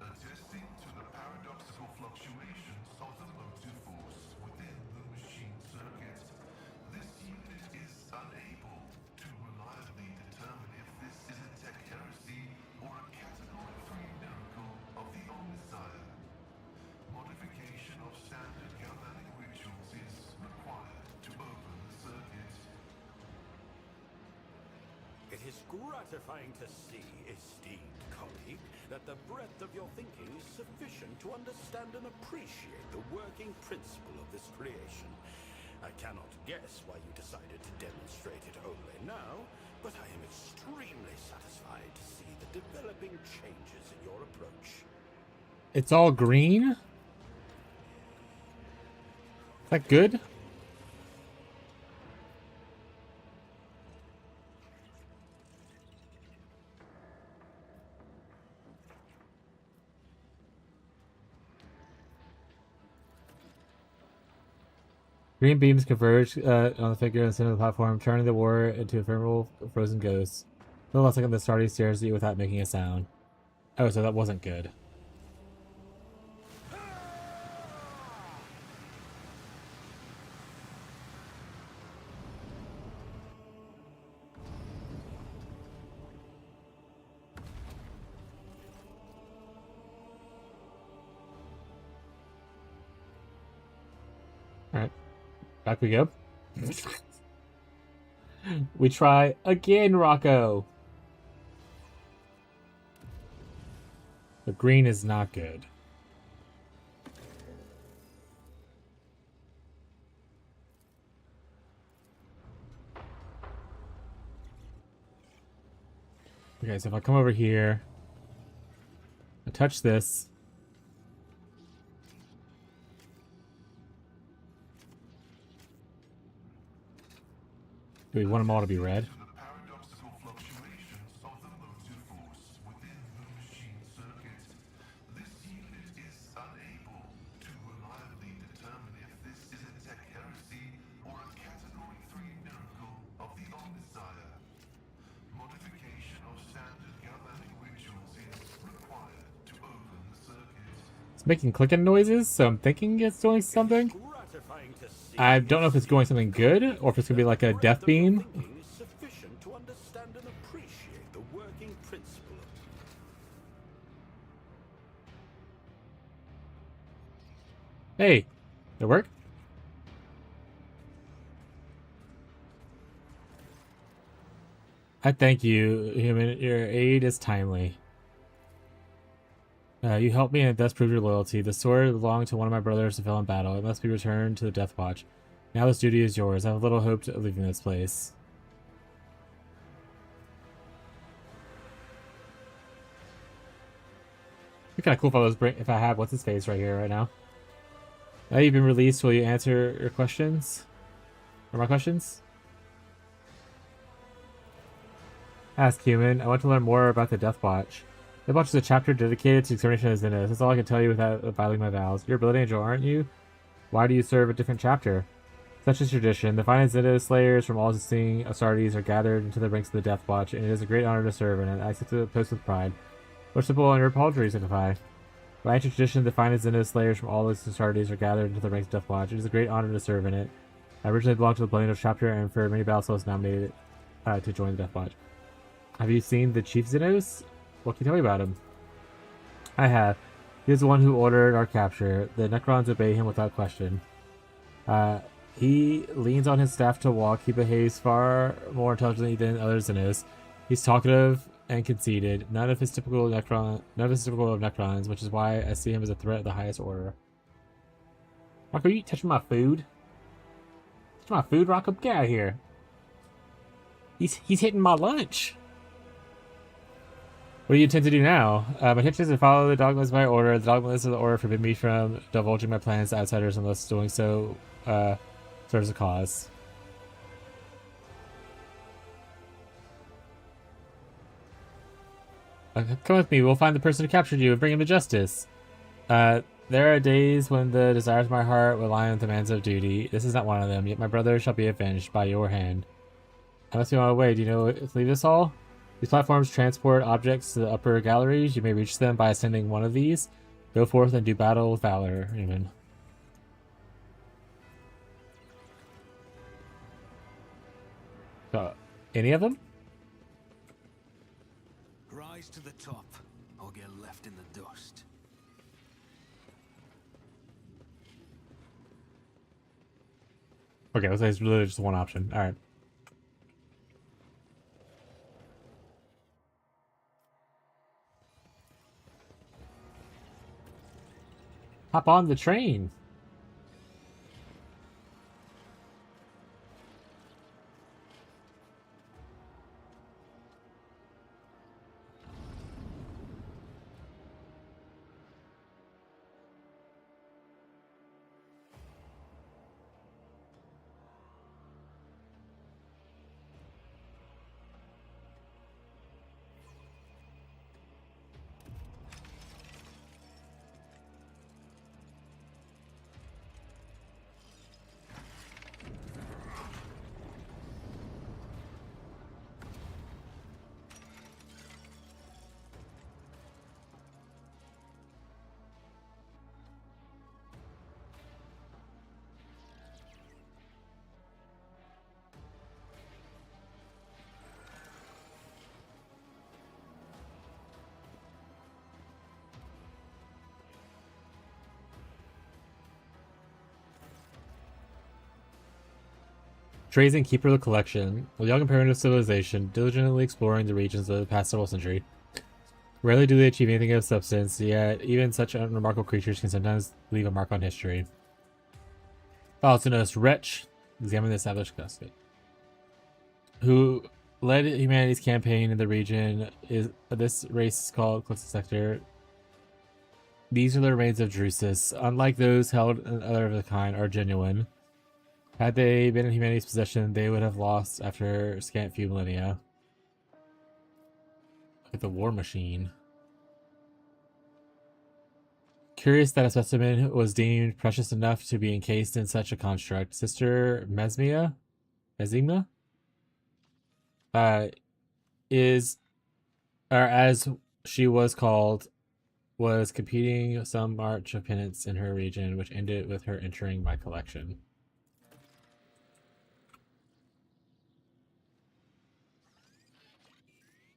Attesting to the paradoxical fluctuations of the motive force within the machine circuit, this unit is unable to reliably determine if this is a tech heresy or a category 3 miracle of the Omnissiah. Modification of standard galvanic rituals is required to open the circuit. It is gratifying to see, esteemed colleague, that the breadth of your thinking is sufficient to understand and appreciate the working principle of this creation. I cannot guess why you decided to demonstrate it only now, but I am extremely satisfied to see the developing changes in your approach. It's all green? Is that good? Green beams converge on the figure in the center of the platform, turning the warrior into a ephemeral frozen ghost. For the last second, the stardy stares at you without making a sound. Oh, so that wasn't good. Alright. Back we go. We try again, Rocco. The green is not good. Okay, so if I come over here, I touch this. Do we want them all to be red? To the paradoxical fluctuations of the motive force within the machine circuit, this unit is unable to reliably determine if this is a tech heresy or a category 3 miracle of the Omnissiah. Modification of standard galvanic rituals is required to open the circuit. It's making clicking noises, so I'm thinking it's doing something. I don't know if it's going something good or if it's gonna be like a death beam. Sufficient to understand and appreciate the working principle. Hey, did it work? I thank you, human. Your aid is timely. You helped me and thus proved your loyalty. The sword belonged to one of my brothers who fell in battle. It must be returned to the Death Watch. Now this duty is yours. I have little hope of leaving this place. It'd be kind of cool if I was if I had what's his face right here right now. Now you've been released. Will you answer your questions? Or my questions? Ask human. I want to learn more about the Death Watch. The Watch is a chapter dedicated to extermination of Xenos. That's all I can tell you without violating my vows. You're a Blood Angel, aren't you? Why do you serve a different chapter? Such is tradition. The finest Xenos slayers from all existing Astartes are gathered into the ranks of the Death Watch, and it is a great honor to serve in it. I accept the post with pride. What symbol on your paltry signify? By ancient tradition, the finest Xenos slayers from all existing Astartes are gathered into the ranks of Death Watch. It is a great honor to serve in it. I originally belonged to the Blood Angel chapter, and for many battles I was nominated to join the Death Watch. Have you seen the Chief Xenos? What can you tell me about him? I have. He is the one who ordered our capture. The Necrons obey him without question. He leans on his staff to walk. He behaves far more intelligently than other Xenos. He's talkative and conceited. None of his typical of Necrons, which is why I see him as a threat of the highest order. Rocco, you touching my food? Touching my food, Rocco? Get out of here. He's hitting my lunch. What do you intend to do now? My intention is to follow the dogmas of my order. The dogmas of the order forbid me from divulging my plans to outsiders unless doing so serves a cause. Come with me. We'll find the person who captured you and bring him to justice. There are days when the desires of my heart will lie on the demands of duty. This is not one of them, yet my brother shall be avenged by your hand. I must be on my way. Do you know to leave us all? These platforms transport objects to the upper galleries. You may reach them by ascending one of these. Go forth and do battle with valor, even. So, any of them? Rise to the top, or get left in the dust. Okay, let's say it's really just one option. Alright. Hop on the train. Trades and keeper of the collection. A young primitive civilization, diligently exploring the regions of the past several centuries. Rarely do they achieve anything of substance, yet even such unremarkable creatures can sometimes leave a mark on history. Falcinus Wretch, examine the established custom. Who led humanity's campaign in the region is this race is called Clifton Sector. These are the remains of Drusus. Unlike those held in other of the kind, are genuine. Had they been in humanity's possession, they would have lost after scant few millennia. Look at the war machine. Curious that a specimen was deemed precious enough to be encased in such a construct. Sister Mesmia? Is, or as she was called, was competing some march of penance in her region, which ended with her entering my collection.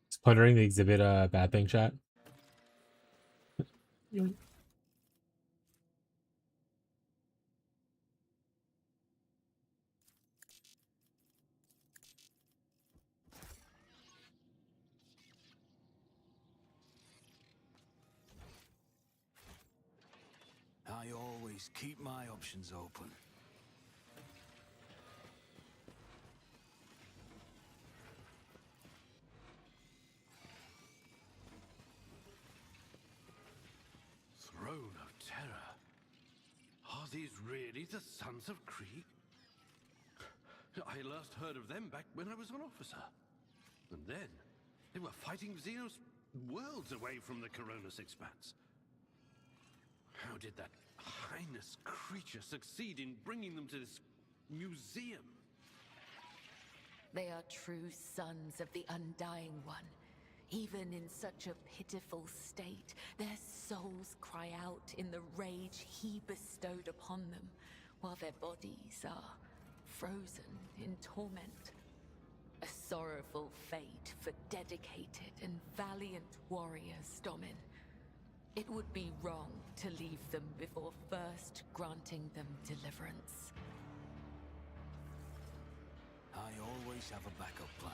Is plundering the exhibit a bad thing, chat? always keep my options open. Throne of Terror. Are these really the Sons of Krieg? I last heard of them back when I was an officer. And then, they were fighting Xenos worlds away from the Coronis expanse. How did that heinous creature succeed in bringing them to this museum? They are true sons of the Undying One. Even in such a pitiful state, their souls cry out in the rage he bestowed upon them, while their bodies are frozen in torment. A sorrowful fate for dedicated and valiant warriors, Domin. It would be wrong to leave them before first granting them deliverance. I always have a backup plan.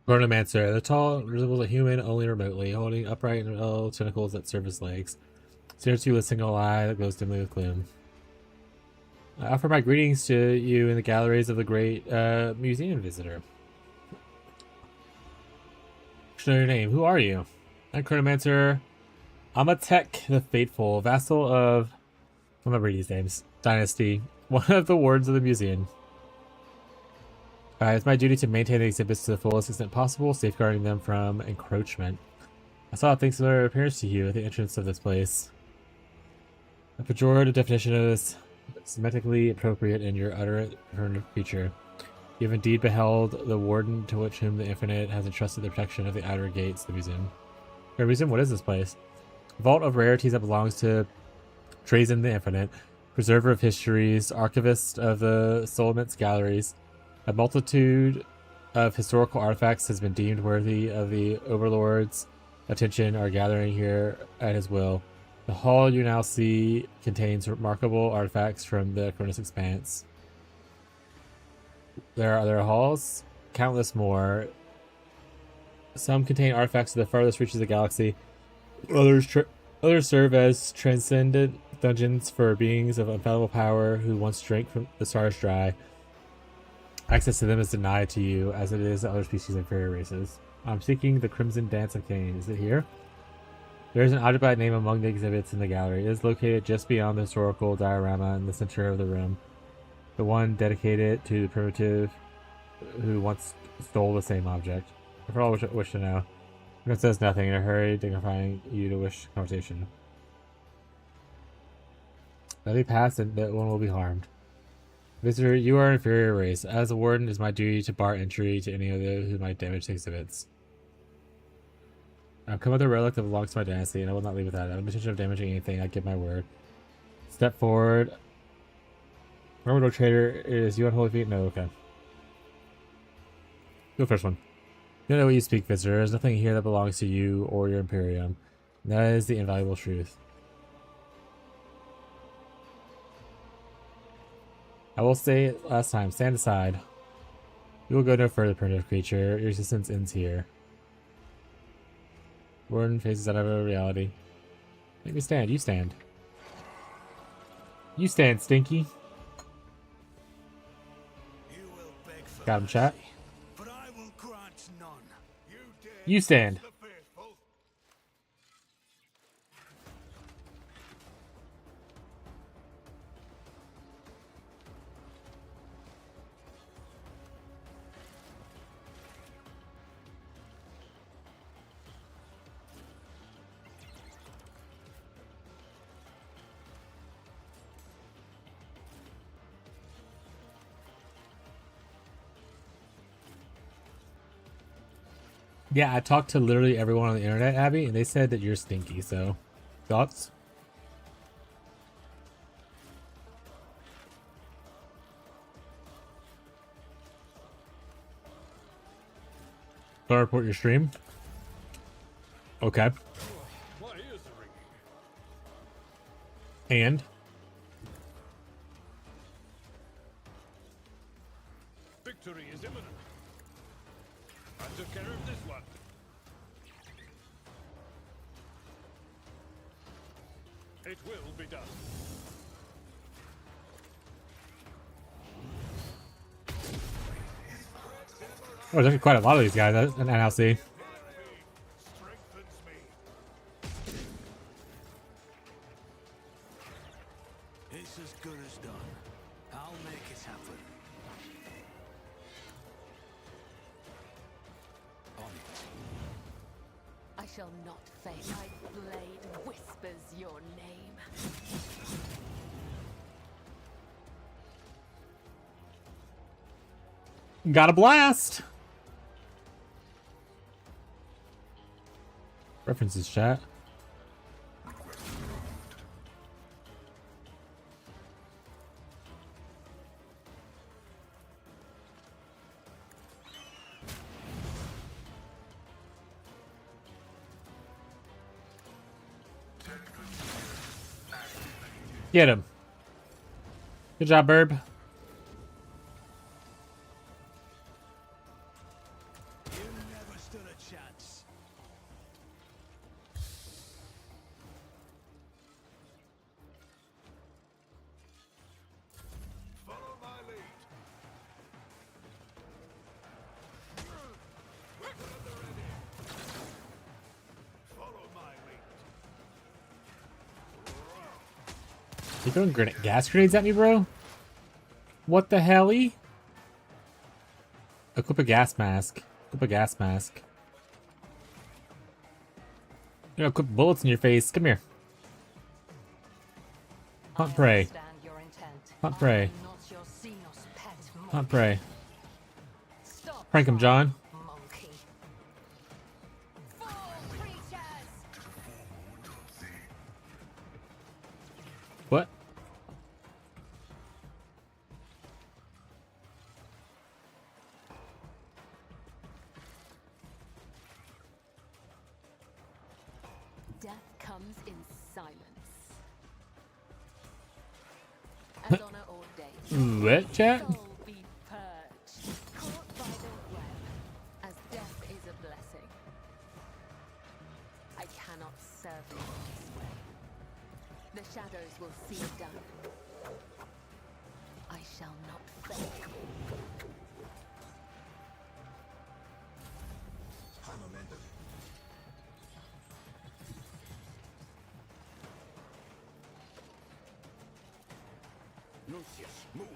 Chronomancer, the tall, resembles a human only remotely, holding upright and little tentacles that serve as legs. Stares at you with a single eye that glows dimly with gloom. I offer my greetings to you in the galleries of the great museum visitor. Should know your name. Who are you? I'm Chronomancer Amatek the Fateful, vassal of... I'm not reading these names. Dynasty. One of the wards of the museum. It's my duty to maintain the exhibits to the fullest extent possible, safeguarding them from encroachment. I saw things similar appearance to you at the entrance of this place. A pejorative definition is semantically appropriate in your utterant creature. You have indeed beheld the warden to which whom the Infinite has entrusted the protection of the outer gates of the museum. Museum, what is this place? A vault of rarities that belongs to Trazen the Infinite, preserver of histories, archivist of the Solomons galleries. A multitude of historical artifacts has been deemed worthy of the Overlord's attention are gathering here at his will. The hall you now see contains remarkable artifacts from the Cronus Expanse. There are other halls, countless more. Some contain artifacts of the farthest reaches of the galaxy. Others serve as transcendent dungeons for beings of unfathomable power who once drank from the stars dry. Access to them is denied to you, as it is to other species of inferior races. I'm seeking the Crimson Dance of Cain. Is it here? There is an object by name among the exhibits in the gallery. It is located just beyond the historical diorama in the center of the room. The one dedicated to the primitive who once stole the same object. For all wish to know. It says nothing in a hurry, dignifying you to wish conversation. Let me pass and no one will be harmed. Visitor, you are an inferior race. As a warden, it is my duty to bar entry to any of those who might damage the exhibits. I've come with a relic that belongs to my dynasty, and I will not leave without it. I have no intention of damaging anything, I give my word. Step forward. Remember, no traitor, is you on holy feet? No, okay. Go first one. You don't know what you speak, visitor. There's nothing here that belongs to you or your Imperium. And that is the invaluable truth. I will say it last time. Stand aside. You will go no further, primitive creature. Your existence ends here. Warden faces out of a reality. Make me stand. You stand. You stand, Stinky. You will beg for Got him, chat. mercy, but I will grant none. You stand. Yeah, I talked to literally everyone on the internet, Abby, and they said that you're stinky, so... Thoughts? Don't report your stream? Okay. My ears are ringing. And? Victory is imminent. I took care of this one. It will be done. Oh, there's quite a lot of these guys in NLC. Strengthens me. It's as good as done. I'll make it happen. On it. I shall not fail. My blade whispers your name. Got a blast! References chat. Get him. Good job, Burb. You never stood a chance. Follow my lead. Weapon at the ready. Follow my lead. You throwing gas grenades at me, bro? What the hell-y? Equip a gas mask. Equip a gas mask. You know, equip bullets in your face. Come here. Hunt prey. Understand your intent. Hunt prey. I am not your Xenos pet Hunt prey. Stop Prank him, trying, John. monkey. Four creatures! What? Death comes in silence. As honor ordained. What, chat? Soul be purged, caught by the web, as death is a blessing. I cannot serve it this way. The shadows will see it done. I shall not fail. Nuncius, move.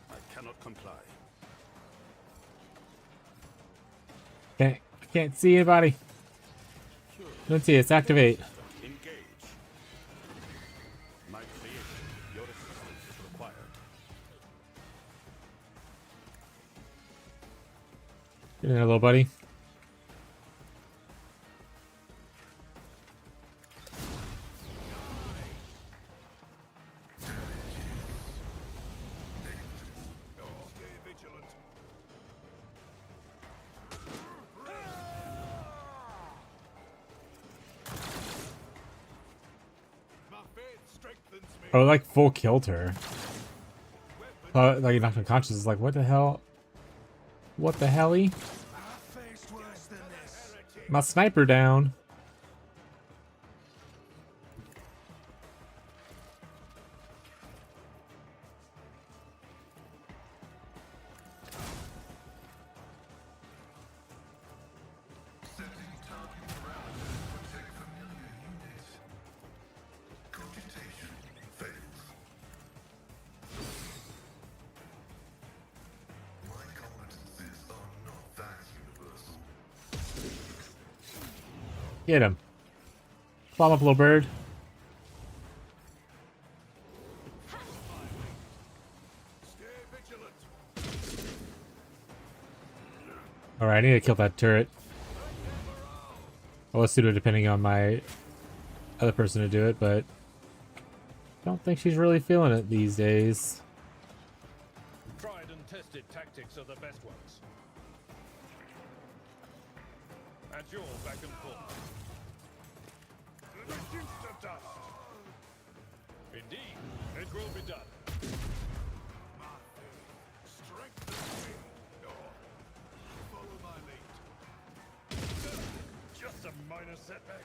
I cannot comply. Can't see anybody. Don't see us. Activate. Engage. My creation, your assistance is required. Get in there, little buddy. Stay vigilant. My faith strengthens me. Oh, like full killed her. Like knocked unconscious. It's like, what the hell? What the hell-y? I faced worse than this. My sniper down. Setting target parameters to protect familiar units. Cogitation fails. My competencies are not that universal. Get him. Climb up, little bird. Stay vigilant. Alright, I need to kill that turret. Well, let's do it depending on my other person to do it, but don't think she's really feeling it these days. Tried and tested tactics are the best ones. At your back and forth. reduced to dust. Indeed, it will be done. My faith strengthens me. Follow my lead. Just a minor setback.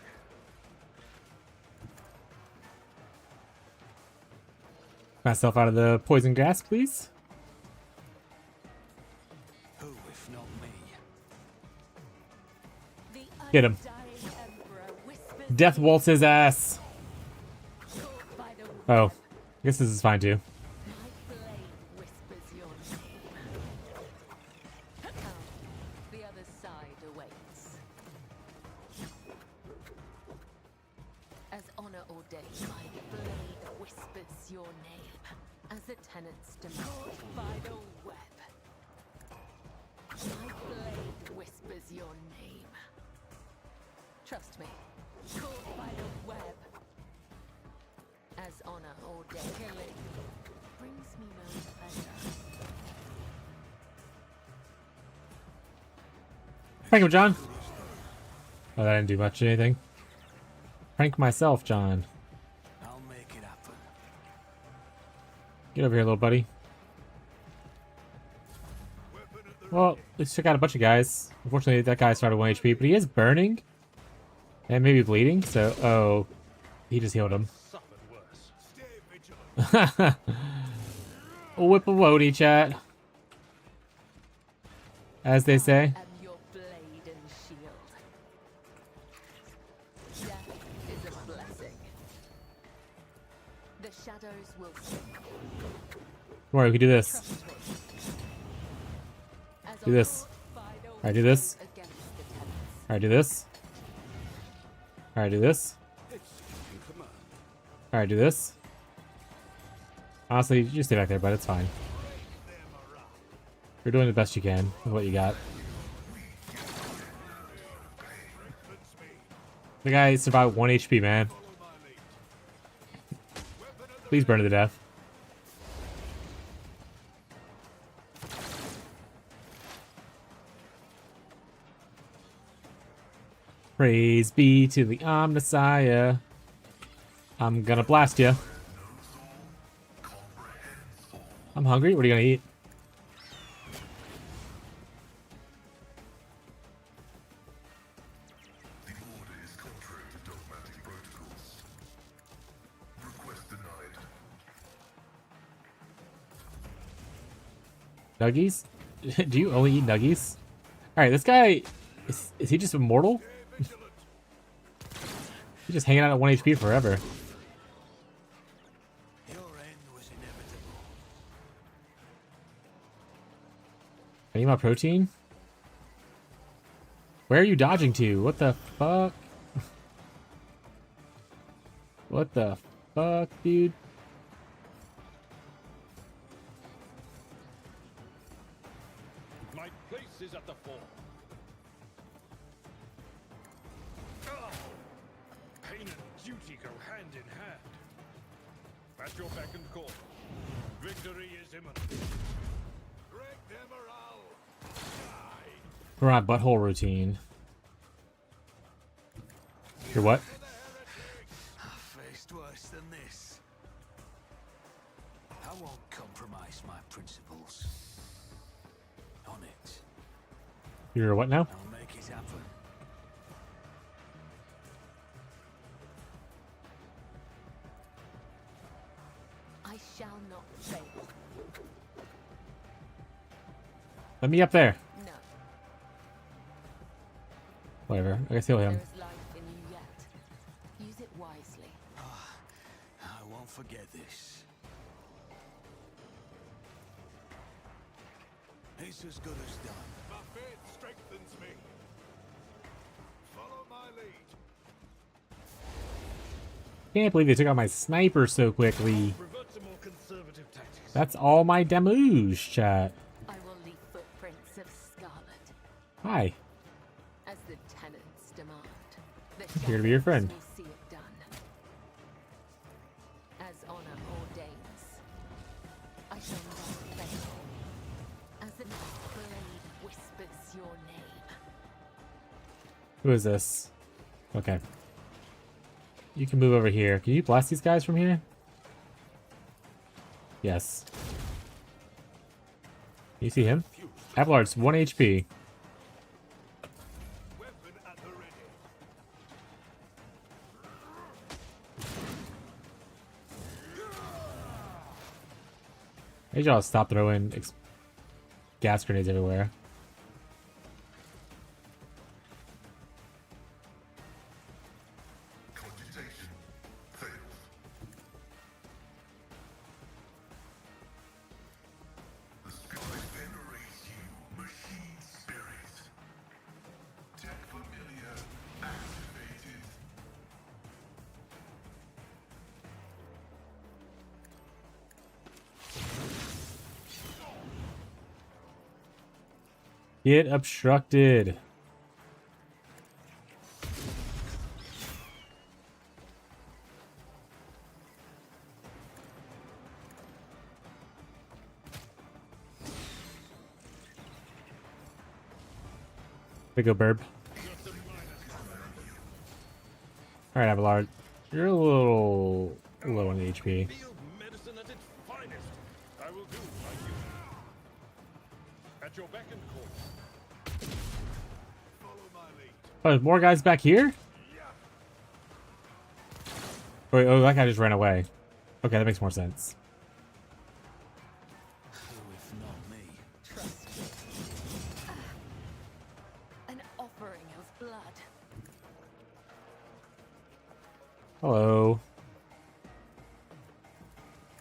Myself out of the poison gas, please. Who, if not me? The Get him. undying emperor whispers Death waltz his ass. caught by the Oh, web. I guess this is fine too. My blade whispers your name. Come, the other side awaits. As honor ordained, my blade whispers your name. As the tenants demand, by the web. My blade whispers your name. Trust me, caught by the web. As honor ordained, killing brings me no pleasure. Prank him, John. Oh, that didn't do much of anything. Prank myself, John. I'll make it happen. Get over here, little buddy. Well, at least took out a bunch of guys. Unfortunately, that guy started 1 HP, but he is burning. And maybe bleeding, so... Oh. He just healed him. Suffered worse. Stay vigilant. Whip a woody, chat. As they say. I am your blade and shield. Death is a blessing. The shadows will sink. Don't worry, we can do this. Trust me. As Do this. Alright, do this. against the tenants. Alright, do this. Alright, do this. It's in command. Alright, do this. Honestly, you just stay back there, but it's fine. You're doing the best you can with what you got. The guy survived 1 HP, man. Please burn to death. Praise be to the Omnissiah. I'm gonna blast you. I'm hungry. What are you gonna eat? The order is contrary to dogmatic protocols. Request denied. Nuggies? Do you only eat nuggies? Alright, this guy... Is he just immortal? He's just hanging out at 1 HP forever. Your end was inevitable. I need my protein? Where are you dodging to? What the fuck? What the fuck, dude? My place is at the fore. Oh, pain and duty go hand in hand. At your beck and call. Victory is imminent. Break their morale. Die. We're on butthole routine. You're what? For the heretics. I've faced worse than this. I won't compromise my principles. On it. You're what now? I'll make it happen. I shall not fail. Let me up there. No, Whatever. I guess heal there him. is life in you yet. Use it wisely. I won't forget this. It's as good as done. My faith strengthens me. Follow my lead. Can't believe they took out my sniper so quickly. Revert to more conservative tactics. That's all my damage, chat. I will leave footprints of scarlet, Hi. as the tenants demand. The Here to be your friend. shadows will see it done. As honor ordains, I shall not fail. As the blade whispers your name. Who is this? Okay. You can move over here. Can you blast these guys from here? Yes. You see him? Abelard's 1 HP. Weapon at the ready. Maybe I'll stop throwing gas grenades everywhere. Cogitation failed. The sky venerates you, machine spirit. Tech familiar activated. Get obstructed. Big go, Burb. Alright, Abelard. You're a little low on HP. Field medicine at its finest. I will do like you. At your beck and call. Follow my lead. Oh, there's more guys back here? Wait, oh, that guy just ran away. Okay, that makes more sense. If not me. Trust me. An offering of blood. Hello.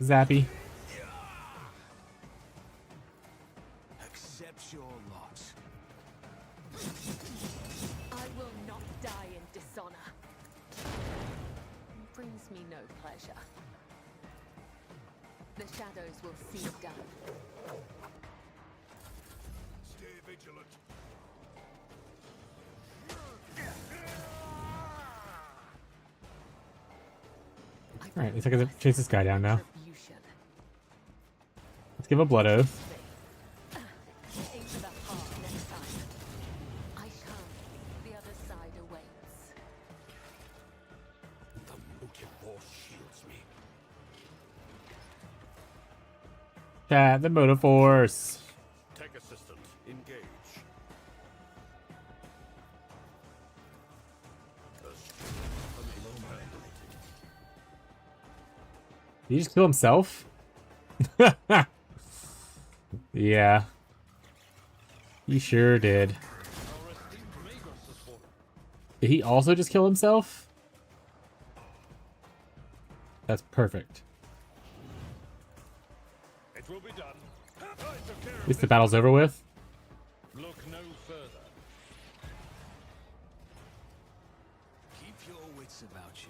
Zappy. Accept your lot. I will not die in dishonor. It brings me no pleasure. The shadows will see done. Stay vigilant. Alright, looks like I have to chase this guy down now. Retribution. Let's give a blood oath. Aim for the heart next time. I come. The other side awaits. The motive force shields me. Chat, the motive force. Tech assistant, engage. The strength illuminated. Did he just kill himself? Yeah. He sure did. Our esteemed Magos has fallen. Did he also just kill himself? That's perfect. It will be done. I took care At of least the it. battle's over with. Look no further. Keep your wits about you.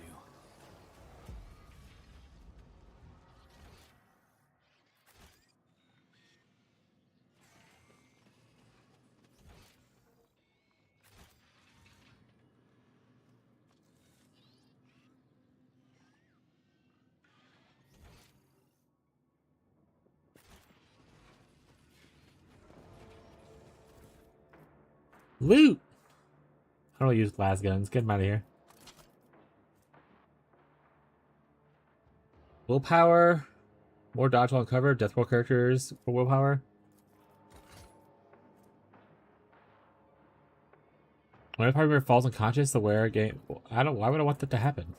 Loot! I don't use las guns. Get him out of here. Willpower. More dodge while cover. Death roll characters for willpower. When a party member falls unconscious, the wearer game. Why would I want that to happen?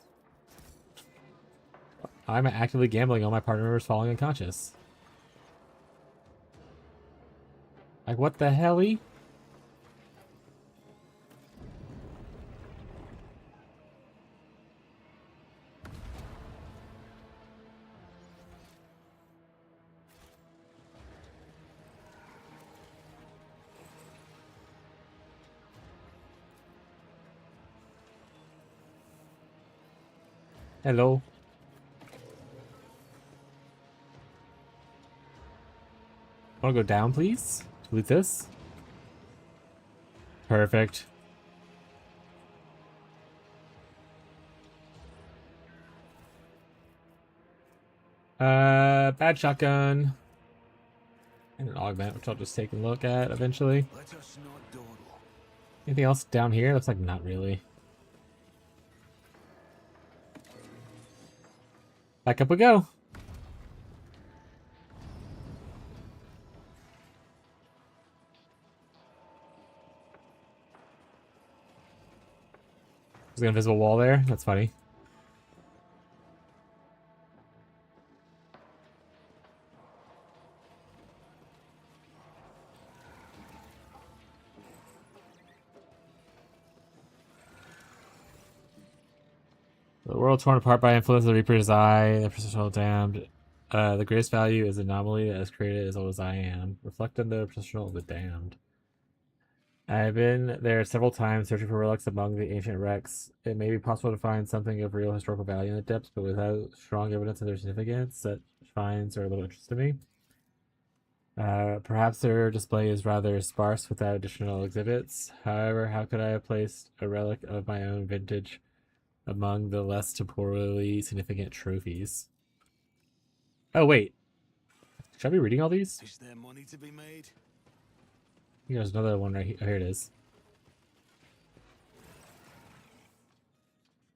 I'm actively gambling on my party members falling unconscious. Like, what the hell-y? Hello. Wanna go down, please? Loot this. Perfect. Bad shotgun. And an augment, which I'll just take a look at eventually. Let us not dawdle. Anything else down here? Looks like not really. Back up we go. There's an invisible wall there. That's funny. The world torn apart by influence of the Reaper's Eye, the processional damned. The greatest value is an anomaly that is created as old as I am. Reflect on the processional of the damned. I've been there several times searching for relics among the ancient wrecks. It may be possible to find something of real historical value in the depths, but without strong evidence of their significance, such finds are a little interesting to me. Perhaps their display is rather sparse without additional exhibits. However, how could I have placed a relic of my own vintage among the less temporally significant trophies? Oh, wait. Should I be reading all these? Is there money to be made? There's another one right here. Oh, here it is.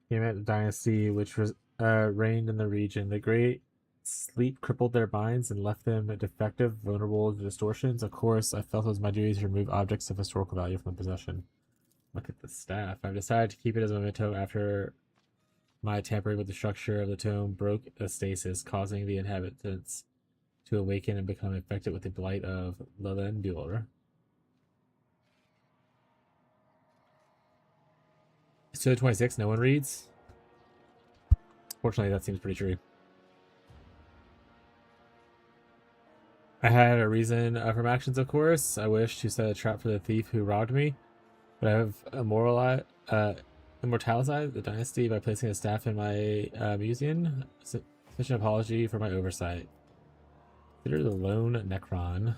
Came at the dynasty which was reigned in the region. The great sleep crippled their minds and left them defective, vulnerable to distortions. Of course, I felt it was my duty to remove objects of historical value from possession. Look at the staff. I've decided to keep it as a memento after my tampering with the structure of the tomb broke a stasis, causing the inhabitants to awaken and become infected with the blight of Lelendor. So 26, no one reads. Fortunately, that seems pretty true. I had a reason for my actions, of course. I wish to set a trap for the thief who robbed me, but I have immortalized the dynasty by placing a staff in my museum. Sufficient apology for my oversight. Consider the lone Necron.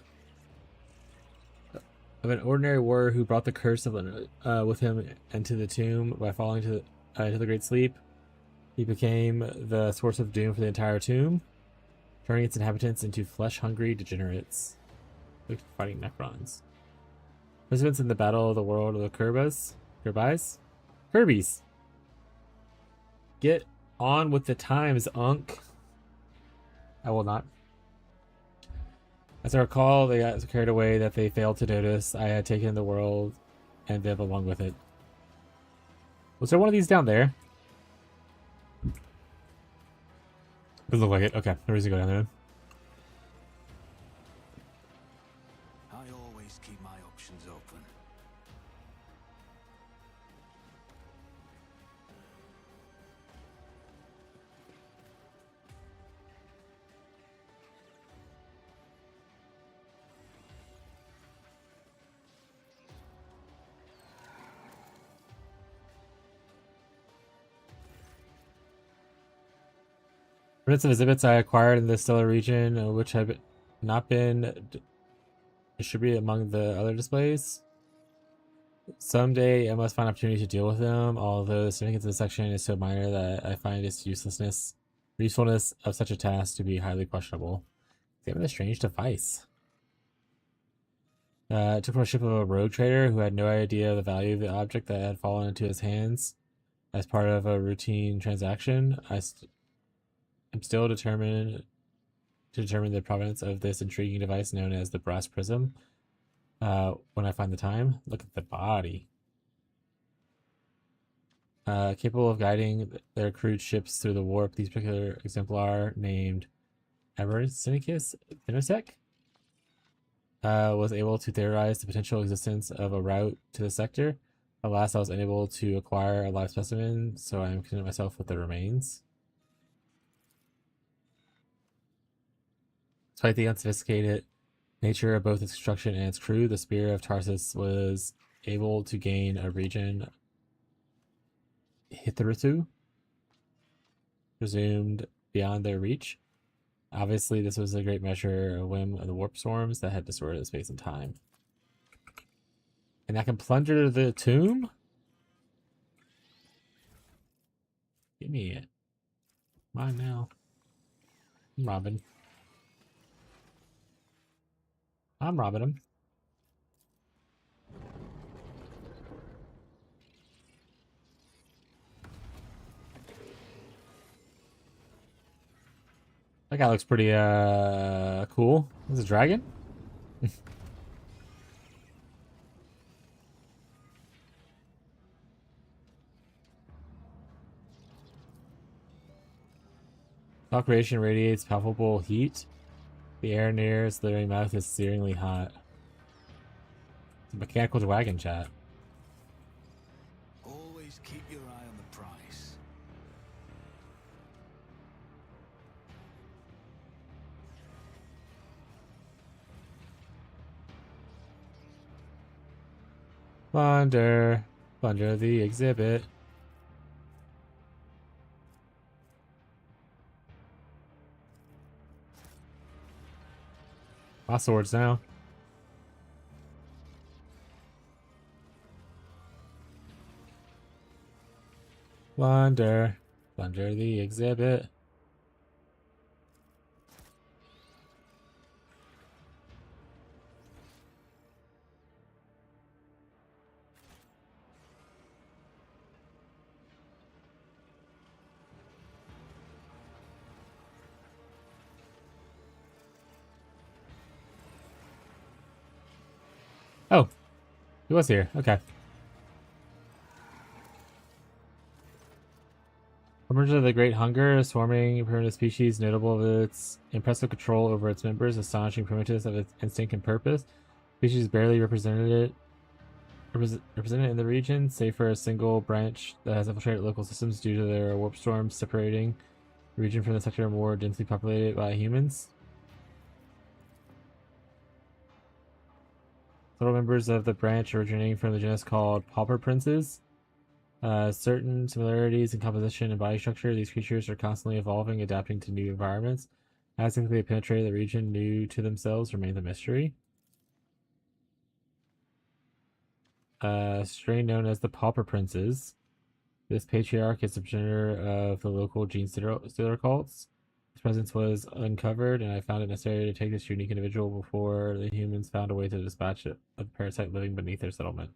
Of an ordinary warrior who brought the curse of with him into the tomb by falling into the great sleep. He became the source of doom for the entire tomb, turning its inhabitants into flesh-hungry degenerates. Like fighting Necrons. Participants in the battle of the world of the Kirby's. Get on with the times, Unk. I will not. As I recall, they got so carried away that they failed to notice I had taken the world and them along with it. Was there one of these down there? Doesn't look like it. Okay, no reason to go down there. I always keep my options open. Prints of exhibits I acquired in the stellar region, which have not been distributed among the other displays. Someday I must find opportunity to deal with them, although the significance of the section is so minor that I find its usefulness of such a task to be highly questionable. Examine a strange device. It took from a ship of a rogue trader who had no idea of the value of the object that had fallen into his hands as part of a routine transaction. I'm still determined to determine the provenance of this intriguing device known as the brass prism. When I find the time, look at the body. Capable of guiding their crewed ships through the warp, these particular exemplar named Emersinicus Finosec was able to theorize the potential existence of a route to the sector. Alas, I was unable to acquire a live specimen, so I am contenting myself with the remains. Despite the unsophisticated nature of both its construction and its crew, the Spear of Tarsus was able to gain a region hitherto presumed beyond their reach. Obviously, this was a great measure a whim of the warp storms that had distorted space and time. And I can plunder the tomb? Give me it. Mine now. I'm robbing. I'm robbing him. That guy looks pretty cool. Is a dragon? All creation radiates palpable heat. The air near its slithering mouth is searingly hot. It's a mechanical dragon chat. Always keep your eye on the prize. Plunder. Plunder the exhibit. My swords now. Plunder. Plunder the exhibit. Oh, he was here. Okay. Emergence of the Great Hunger, a swarming primitive species notable of its impressive control over its members, astonishing primitiveness of its instinct and purpose. Species barely represented in the region, save for a single branch that has infiltrated local systems due to their warp storms separating the region from the sector more densely populated by humans. Several members of the branch originating from the genus called pauper princes. Certain similarities in composition and body structure, these creatures are constantly evolving, adapting to new environments. How exactly they penetrated the region new to themselves remains a mystery. Strain known as the pauper princes. This patriarch is the progenitor of the local gene stealer cults. His presence was uncovered, and I found it necessary to take this unique individual before the humans found a way to dispatch it, a parasite living beneath their settlement.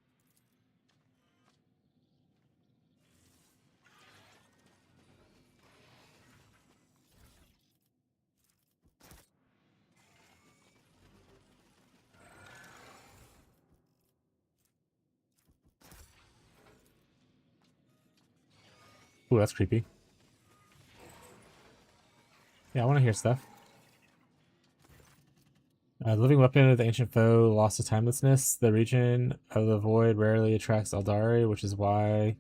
Ooh, that's creepy. Yeah, I want to hear stuff. Living weapon of the ancient foe lost to timelessness. The region of the void rarely attracts Eldari, which is why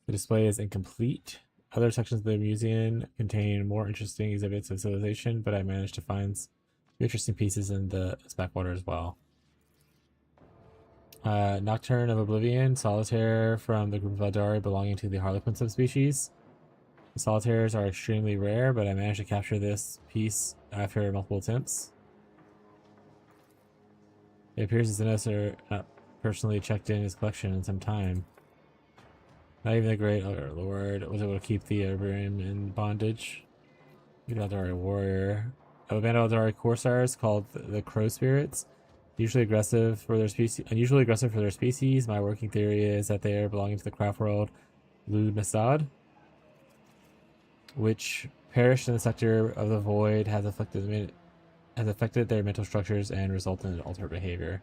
the display is incomplete. Other sections of the museum contain more interesting exhibits of civilization, but I managed to find some interesting pieces in the backwater as well. Nocturne of Oblivion, solitaire from the group of Eldari belonging to the Harlequin subspecies. The solitaires are extremely rare, but I managed to capture this piece after multiple attempts. It appears as Zinnos are not personally checked in his collection in some time. Not even the great lord was able to keep the Erbrim in bondage. Eldari warrior. A band of Eldari corsairs called the Crow Spirits. Unusually aggressive for their species. My working theory is that they are belonging to the craft world Lunassad, which perished in the sector of the void, has affected their mental structures and resulted in altered behavior.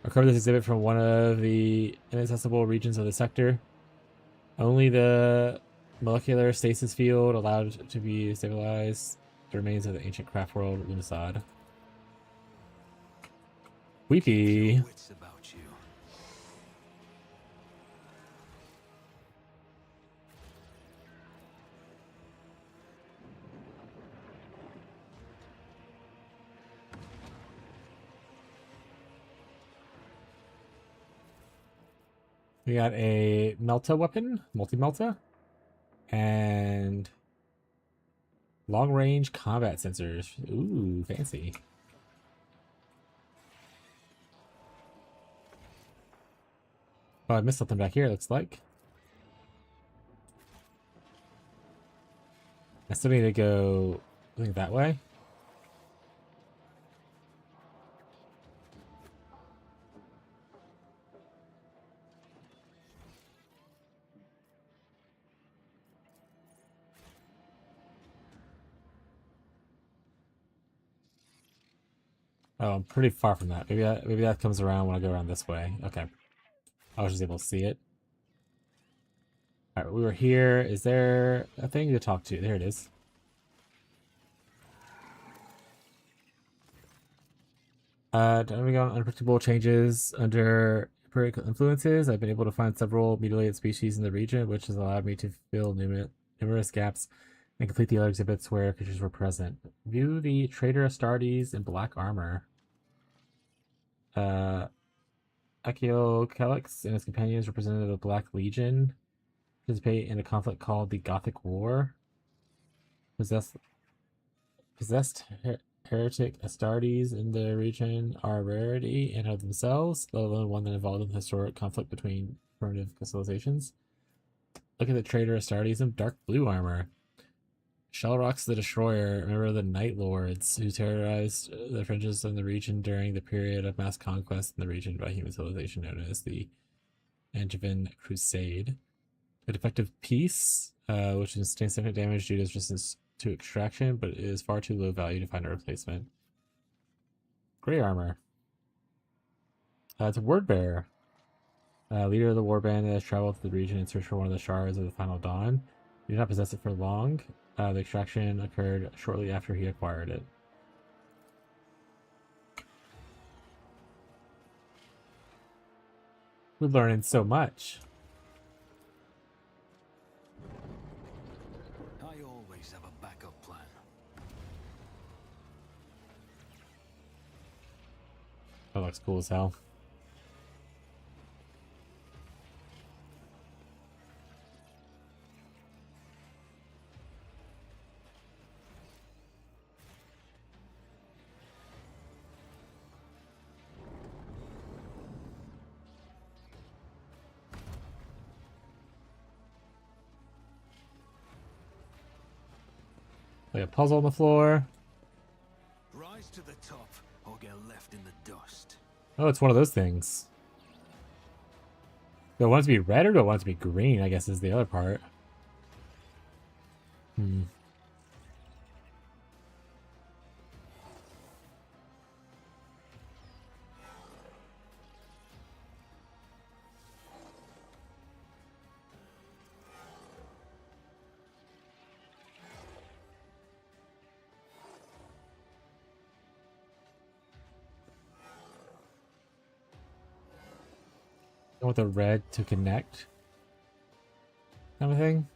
I recovered this exhibit from one of the inaccessible regions of the sector. Only the molecular stasis field allowed to be stabilized the remains of the ancient craft world Lunassad. Weepy. Wits about you. We got a Melta weapon, multi-Melta, and long-range combat sensors. Ooh, fancy. Oh, I missed something back here, it looks like. I still need to go, I think, that way. Oh, I'm pretty far from that. Maybe that comes around when I go around this way. Okay. I was just able to see it. Alright, we were here. Is there a thing to talk to? There it is. Undergoing unpredictable changes under empirical influences. I've been able to find several mutilated species in the region, which has allowed me to fill numerous gaps and complete the other exhibits where creatures were present. View the Trader Astartes in black armor. Uh, Achiokelix and his companions, representative of the Black Legion, participate in a conflict called the Gothic War. Possessed, possessed heretic Astartes in the region are a rarity in of themselves, let alone one that involved in the historic conflict between primitive civilizations. Look at the traitor Astartes in dark blue armor. Shellrock's the Destroyer, a member of the Night Lords, who terrorized the fringes of the region during the period of mass conquest in the region by human civilization known as the Angevin Crusade. A defective piece, which sustains significant damage due to its resistance to extraction, but is far too low value to find a replacement. Gray armor. It's a word bearer. Leader of the warband that has traveled to the region in search for one of the shards of the Final Dawn. He did not possess it for long. The extraction occurred shortly after he acquired it. We're learning so much. I always have a backup plan. That looks cool as hell. Like a puzzle on the floor. Rise to the top or get left in the dust. Oh, it's one of those things. Do I want it to be red or do I want it to be green? I guess is the other part. I want the red to connect. Kind of thing.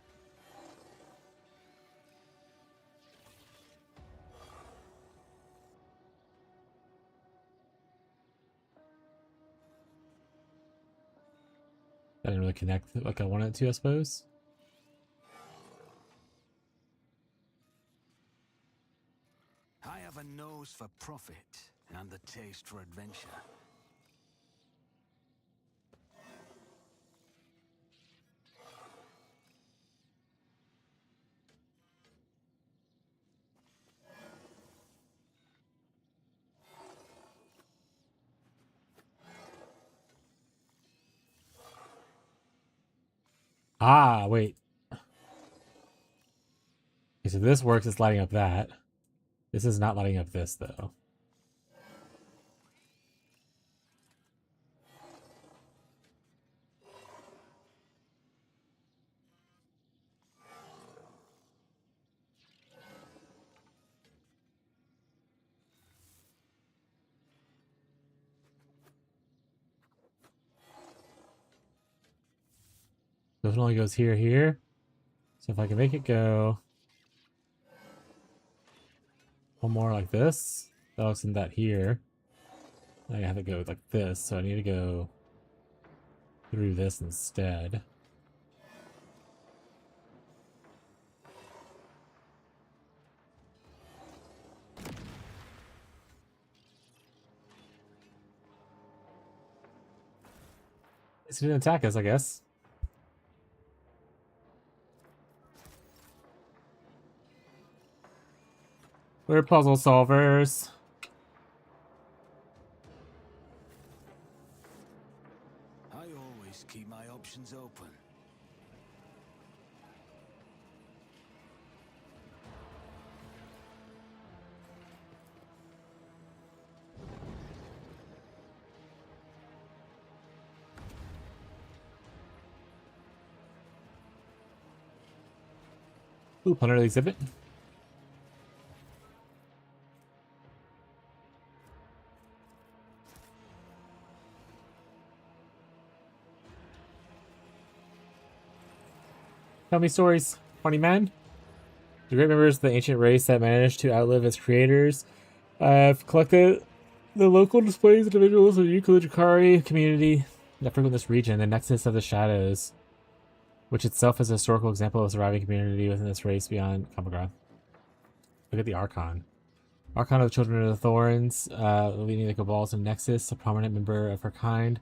That didn't really connect like I wanted it to, I suppose. I have a nose for profit and the taste for adventure. Ah, wait. Okay, so this works, it's lighting up that. This is not lighting up this, though. So it only goes here, here. So if I can make it go one more like this, that'll send that here. I have to go like this, so I need to go through this instead. It's gonna attack us, I guess. We're puzzle solvers. I always keep my options open. Ooh, under the exhibit. Tell me stories, funny man. The great members of the ancient race that managed to outlive its creators have collected the local displays of individuals of the Yukulajikari community that frequent this region, the Nexus of the Shadows, which itself is a historical example of a surviving community within this race beyond Kamagra. Look at the Archon. Archon of the Children of the Thorns, leading the Cabals of Nexus, a prominent member of her kind.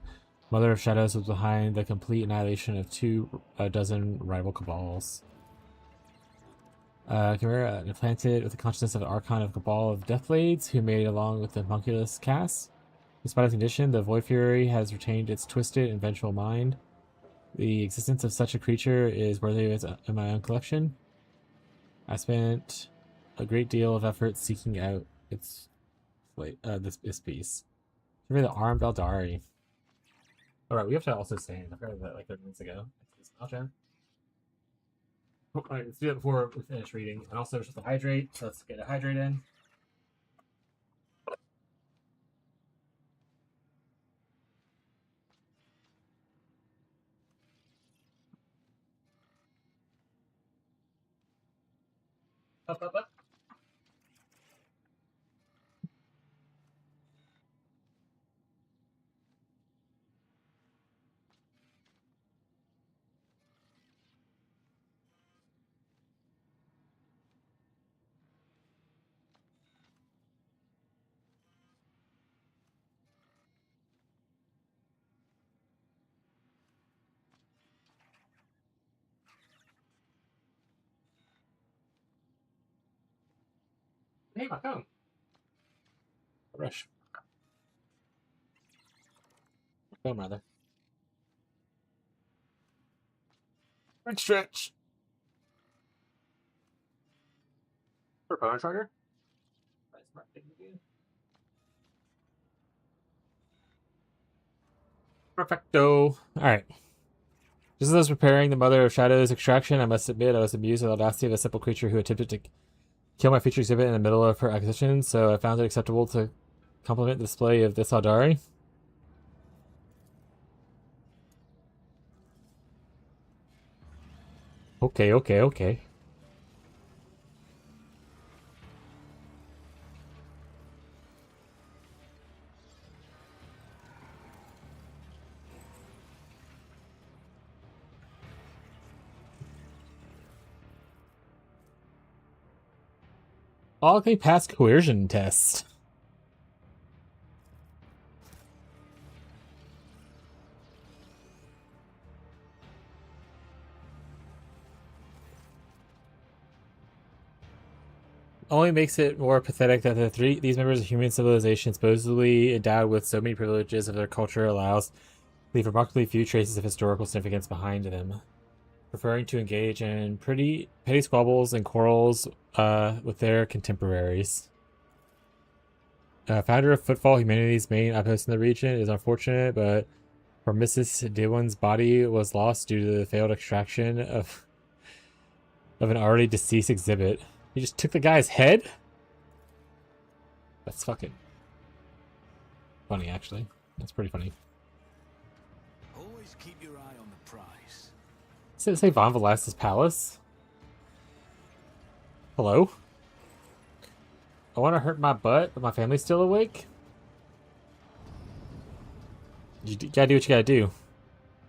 Mother of Shadows was behind the complete annihilation of 24 rival Cabals. Chimera implanted with the consciousness of the Archon of Cabal of Deathblades, who made along with the Homunculus cast. Despite its condition, the Void Fury has retained its twisted and vengeful mind. The existence of such a creature is worthy of its in my own collection. I spent a great deal of effort seeking out its this piece. Remember the armed Eldari. Alright, we have to also stand. I heard that like 30 minutes ago. Alright, let's do that before we finish reading. And also just to hydrate. So let's get a hydrate in. Up. Hey, my phone. Rush. Phone rather. Stretch. For phone charger. Perfecto. Alright. Just as I was preparing the Mother of Shadows extraction, I must admit I was amused at the audacity of a simple creature who attempted to kill my feature exhibit in the middle of her acquisition, so I found it acceptable to compliment the display of this Aldari. Okay. Alchemy pass coercion test. Only makes it more pathetic that these members of human civilization, supposedly endowed with so many privileges of their culture, allows leave remarkably few traces of historical significance behind them, preferring to engage in pretty petty squabbles and quarrels with their contemporaries. Founder of Footfall, humanity's main outpost in the region, is unfortunate, but for Mrs. Dewan's body was lost due to the failed extraction of an already deceased exhibit. You just took the guy's head? That's fucking funny, actually. That's pretty funny. Always keep your eye on the prize. Does it say Von Velasquez Palace? Hello? I want to hurt my butt, but my family's still awake? You gotta do what you gotta do.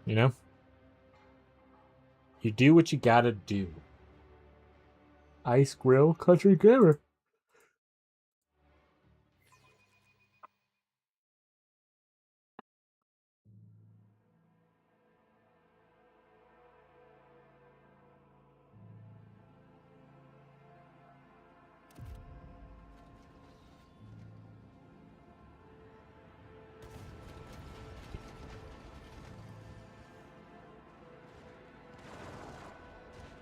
You know? You do what you gotta do. Ice Grill Country Grammar.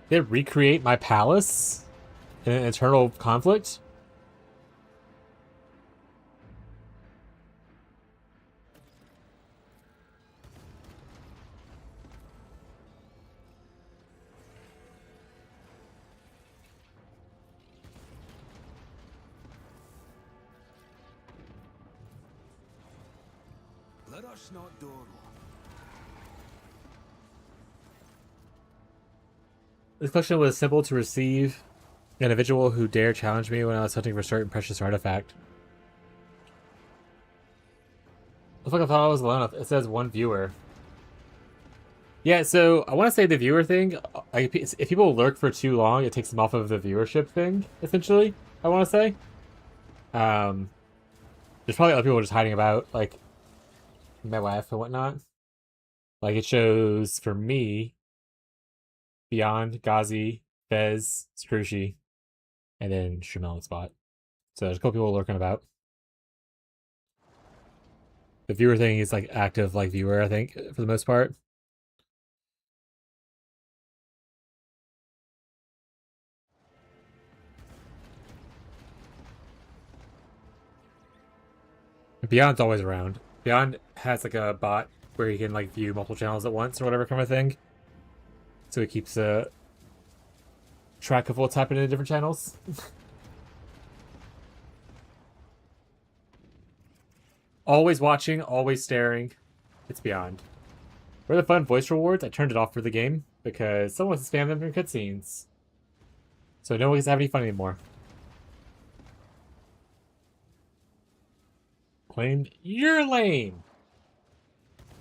They recreate my palace in an eternal conflict? Rush not door. This collection was simple to receive an individual who dared challenge me when I was hunting for a certain precious artifact. Looks like I thought I was alone. It says one viewer. Yeah, so I want to say the viewer thing, if people lurk for too long, it takes them off of the viewership thing, essentially, I want to say. There's probably other people just hiding about, like my wife and whatnot. Like, it shows, for me, Beyond, Ghazi, Fez, Scrooshi, and then Shamel and Spot. So there's a couple people lurking about. The viewer thing is, like, active, like, viewer, I think, for the most part. Beyond's always around. Beyond has like a bot where you can like view multiple channels at once or whatever kind of thing. So it keeps track of what's happening in different channels. Always watching, always staring. It's Beyond. For the fun voice rewards, I turned it off for the game because someone wants to spam them during cutscenes. So no one gets to have any fun anymore. Claim your lane.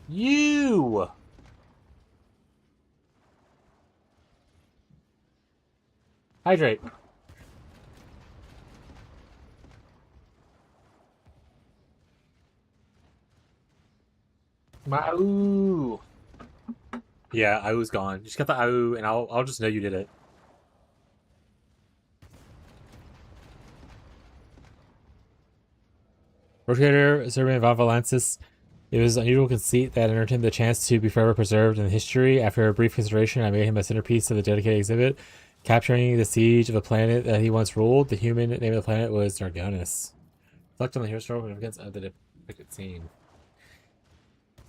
You. Hydrate. My ooh. Yeah, Au's gone. Just got the Au, and I'll just know you did it. Rotator Serbian Von Valensis. It was an unusual conceit that earned him the chance to be forever preserved in history. After a brief consideration, I made him a centerpiece of the dedicated exhibit. Capturing the siege of a planet that he once ruled, the human name of the planet was Dargonus. Reflect on the historical significance of the depicted scene.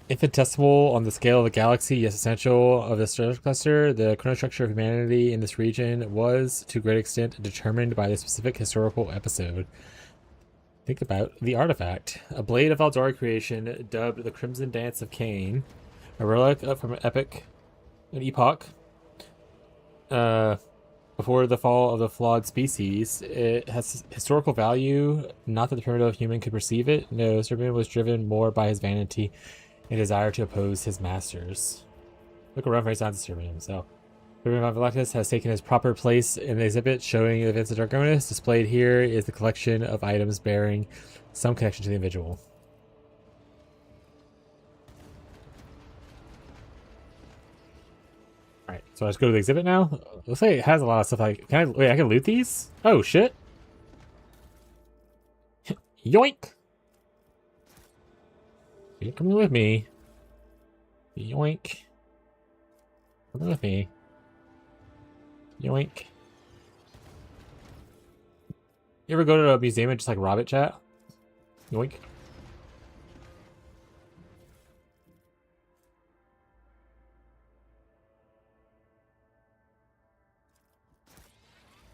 Infinitesimal on the scale of the galaxy, yes essential of the star cluster, the chronostructure of humanity in this region was, to a great extent, determined by the specific historical episode. Think about the artifact. A blade of Aldari creation dubbed the Crimson Dance of Cain. A relic from an epoch before the fall of the flawed species. It has historical value, not that the primitive human could perceive it. No, Serbian was driven more by his vanity and desire to oppose his masters. Look around for his signs of Serbian himself. Serbian Von Valactus has taken his proper place in the exhibit showing the events of Dargonus. Displayed here is the collection of items bearing some connection to the individual. Alright, so let's go to the exhibit now. Looks like it has a lot of stuff. Like, wait, I can loot these? Oh, shit. Yoink! You're coming with me. Yoink. Come with me. Yoink. You ever go to a museum and just like rob it, chat? Yoink.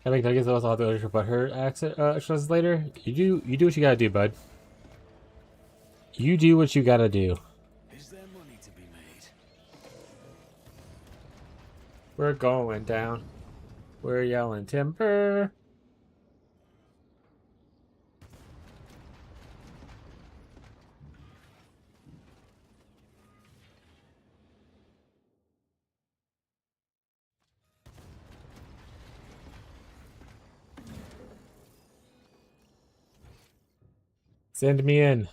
I think I guess I'll have to rebut her exercises later. You do what you gotta do, bud. You do what you gotta do. Is there money to be made? We're going down. We're yelling timber. Send me in.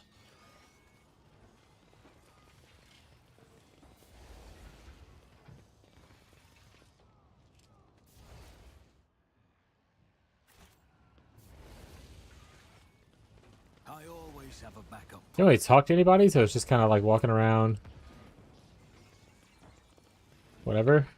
I always have a backup. You don't really talk to anybody, so it's just kind of like walking around. Whatever.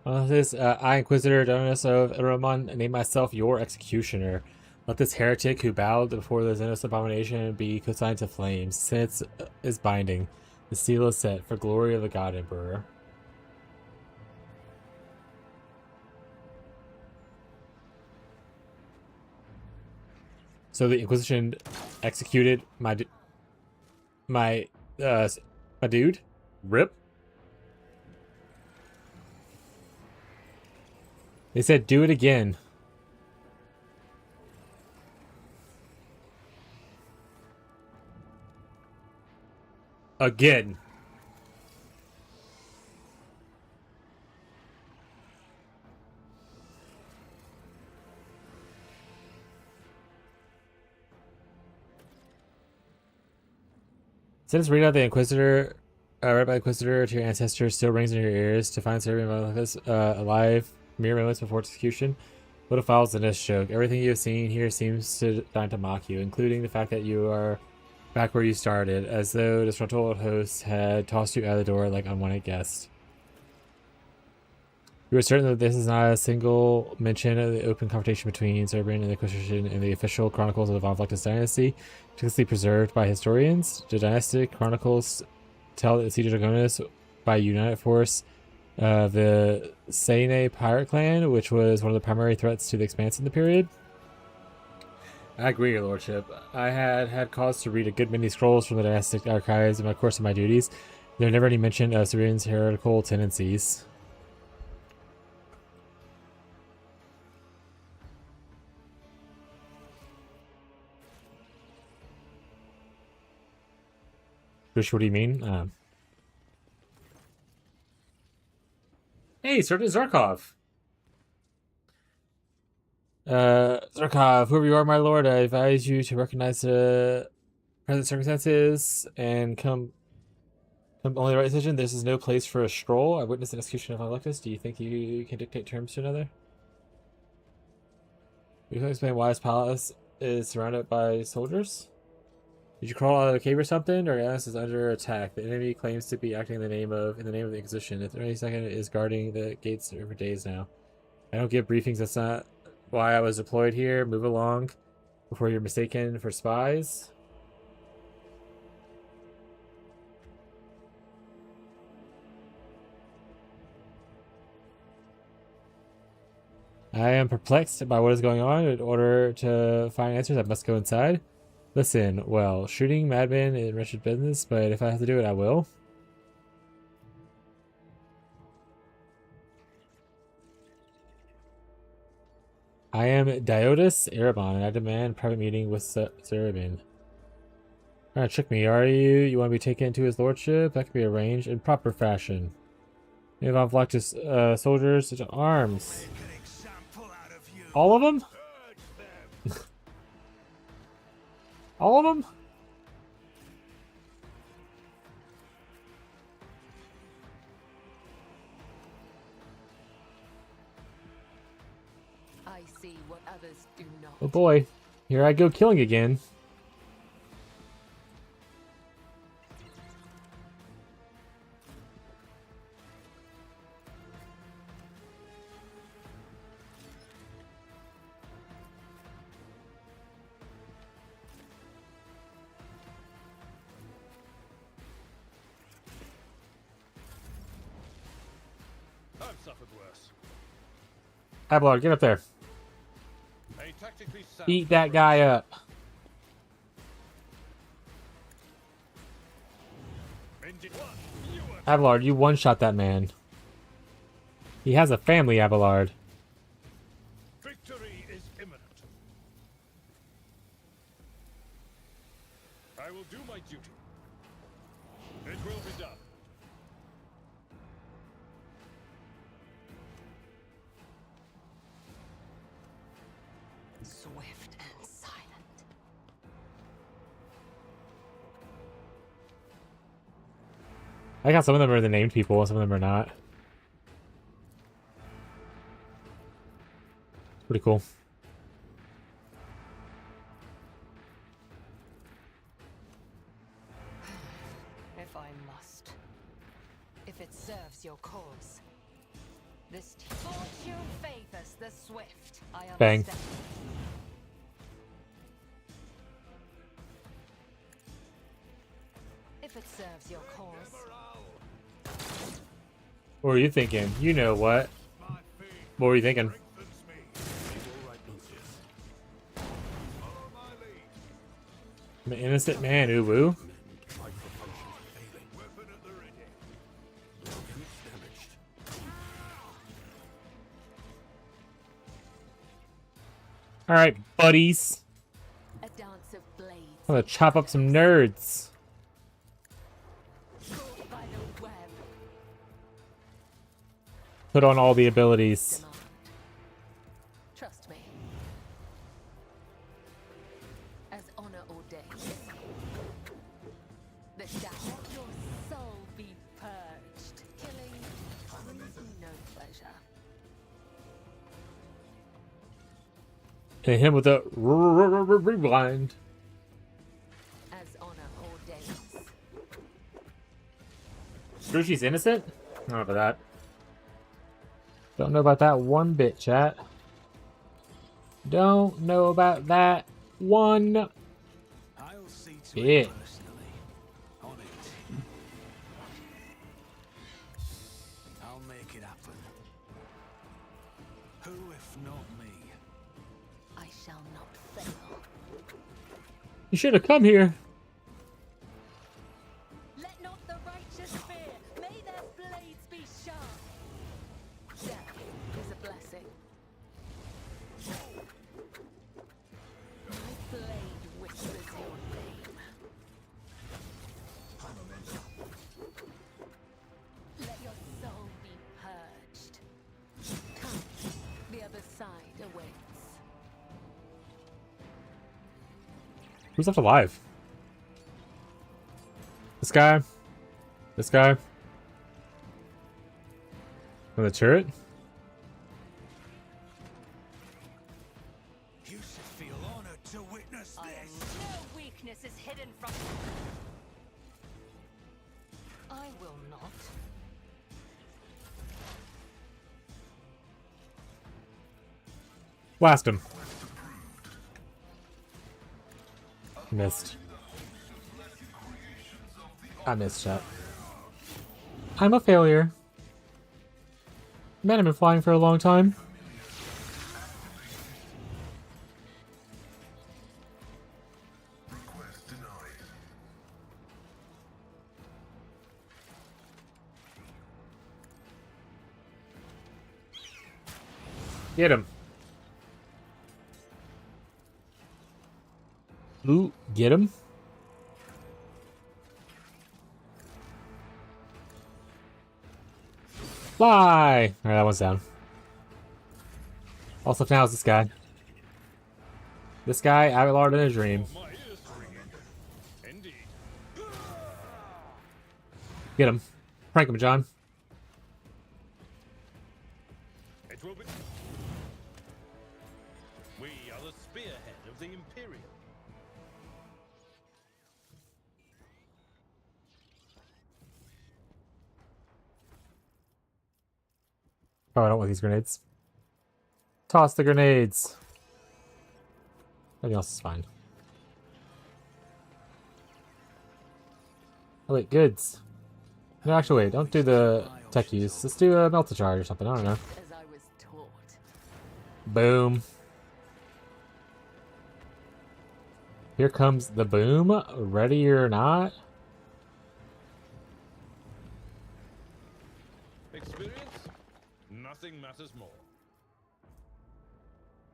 This I, Inquisitor Dominus of Eramon, name myself your executioner. Let this heretic who bowed before the Xenos abomination be consigned to flames. Sentence is binding. The seal is set for glory of the God Emperor. So the Inquisition executed my my dude. Rip. They said do it again. Again. Since read out the Inquisitor, read by the Inquisitor to your ancestors still rings in your ears. To find Serbian Monolithus alive mere moments before execution. What a files in this joke. Everything you have seen here seems to dine to mock you, including the fact that you are back where you started, as though disgruntled hosts had tossed you out the door like unwanted guests. You are certain that this is not a single mention of the open confrontation between Serbian and the Inquisition in the official chronicles of the Von Vlectis dynasty, meticulously preserved by historians. The dynastic chronicles tell that the siege of Dragonis by a united force of the Seine pirate clan, which was one of the primary threats to the Expanse in the period. I agree, your lordship. I had cause to read a good many scrolls from the dynastic archives in my course of my duties. There are never any mention of Serbian's heretical tendencies. What do you mean? Hey, Sergeant Zarkov. Zarkov, whoever you are, my lord, I advise you to recognize the present circumstances and come only the right decision. This is no place for a stroll. I witnessed an execution of Electus. Do you think you can dictate terms to another? You can explain why his palace is surrounded by soldiers? Did you crawl out of a cave or something? Or Atlas is under attack. The enemy claims to be acting in the name of the Inquisition. The 32nd is guarding the gates for days now. I don't give briefings. That's not why I was deployed here. Move along before you're mistaken for spies. I am perplexed by what is going on. In order to find answers, I must go inside. Listen, well, shooting madmen is wretched business, but if I have to do it, I will. I am Diotis Erebon, and I demand private meeting with Cerebin. Trying to trick me, are you? You want to be taken to his lordship? That can be arranged in proper fashion. Von Vlectis soldiers to arms. All of them? All of them? I see what others do not. Oh boy, here I go killing again. I've suffered worse. Abelard, get up there. A tactically sound Beat that guy up. Abelard, you one-shot that man. He has a family, Abelard. Victory is imminent. I will do my duty. It will be done. Swift and silent. I got some of them are the named people, some of them are not. Pretty cool. If I must. If it serves your cause. This assist you. Fortune favors the swift. I Bang. understand. If it serves your cause. What were you thinking? You know what? What were you thinking? I'm an innocent man, Uwu. Alright, buddies. A dance of blades. I'm gonna chop up some nerds. Caught by the web. Put on all the abilities. Demand. Trust me. As honor ordains. The shadow. Let your soul be purged. Killing brings no pleasure. Hit him with a rewind. As honor ordains. Sure she's innocent? I don't know about that. Don't know about that one bit, chat. Don't know about that one I'll see to bit. it personally. On it. I'll make it happen. Who if not me? I shall not fail. You should have come here. Let not the righteous fear. May their blades be sharp. Death is a blessing. My blade whispers your name. Let your soul be purged. Come, the other side awaits. Who's left alive? This guy? This guy? On the turret? You should feel honored to witness I am this. no weakness is hidden from. I will not. Blast him. Missed. I missed, chat. I'm a failure. Man, I've been flying for a long time. Request denied. Get him. Ooh, get him. Fly! Alright, that one's down. Also, now is this guy. This guy, Abelard in a dream. My ears ringing. Indeed. Get him. Prank him, John. It will be. We are the spearhead of the Imperium. Oh, I don't want these grenades. Toss the grenades. Everything else is fine. Oh, wait, goods. No, actually, wait. Don't do the tech use. Let's do a melt-a-charge or something. I don't know. As I was taught. Boom. Here comes the boom. Ready or not. Experience? Nothing matters more.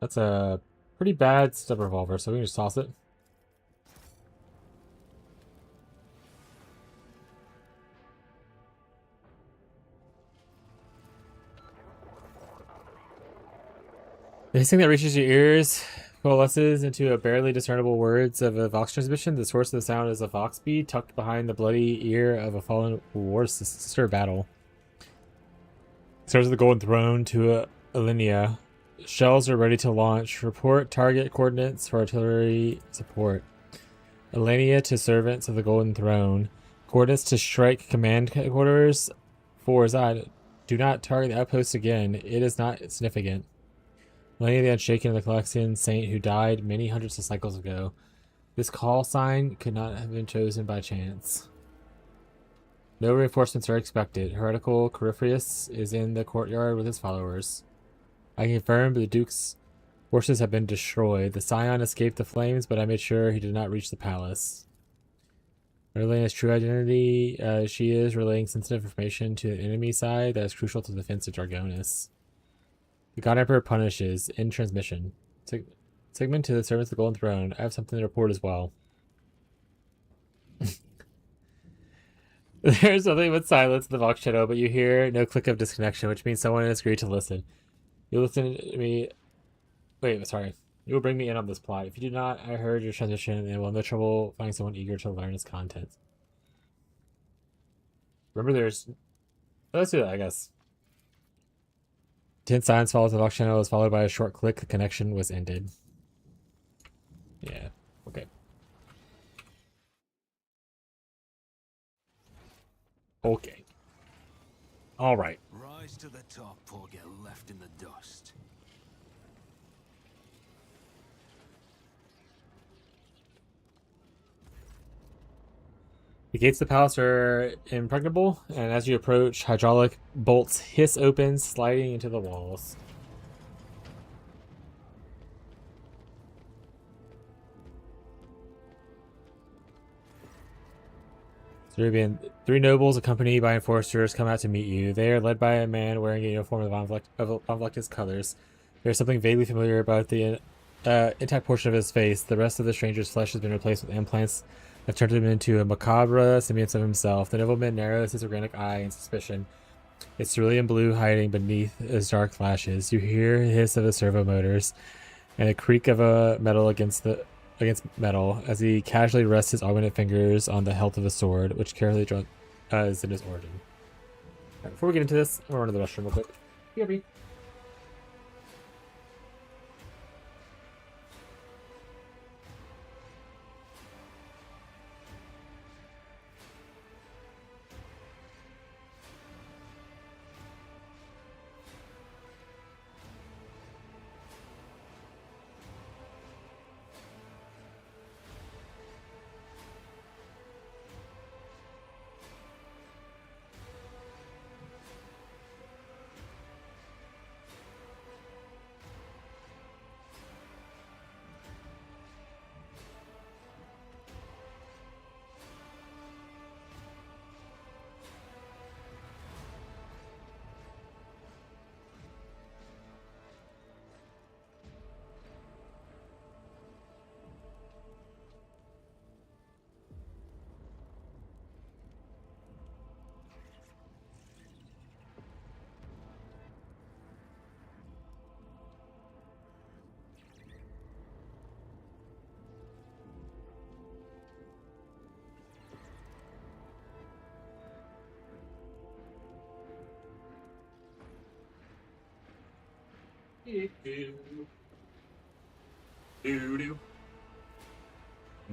That's a pretty bad stub revolver, so we can just toss it. The hissing that reaches your ears coalesces into a barely discernible words of a Vox transmission. The source of the sound is a Vox bead tucked behind the bloody ear of a fallen war sister battle. Stars of the Golden Throne to Alinea. Shells are ready to launch. Report target coordinates for artillery support. Alinea to servants of the Golden Throne. Coordinates to strike command headquarters for Zod Do not target the outpost again. It is not significant. Millennia the Unshaken of the Calexian saint who died many hundreds of cycles ago. This call sign could not have been chosen by chance. No reinforcements are expected. Heretical Corypheus is in the courtyard with his followers. I confirm the Duke's forces have been destroyed. The Scion escaped the flames, but I made sure he did not reach the palace. Relaying true identity, she is relaying sensitive information to the enemy side that is crucial to the defense of Dragonis. The God Emperor punishes. In transmission. Sigmund to the servants of the Golden Throne. I have something to report as well. There's nothing but silence in the Vox channel, but you hear no click of disconnection, which means someone has agreed to listen. You listen to me. Wait, sorry. You will bring me in on this plot. If you do not, I heard your transition and will have no trouble finding someone eager to learn its content. Remember, there's. Let's do that, I guess. Tense silence follows the Vox channel was followed by a short click. The connection was ended. Yeah. Okay. Okay. All right. Rise to the top or get left in the dust. The gates of the palace are impregnable, and as you approach, hydraulic bolts hiss open, sliding into the walls. Cerubian, 3 nobles accompanied by enforcers come out to meet you. They are led by a man wearing a uniform of Von Vlectis colors. There's something vaguely familiar about the intact portion of his face. The rest of the stranger's flesh has been replaced with implants that have turned him into a macabre semblance of himself. The nobleman narrows his organic eye in suspicion. It's cerulean blue hiding beneath his dark lashes. You hear the hiss of the servo motors and a creak of a metal against metal as he casually rests his augmented fingers on the hilt of a sword, which carefully is in his origin. Right, before we get into this, I'm going to run to the restroom real quick. BRB.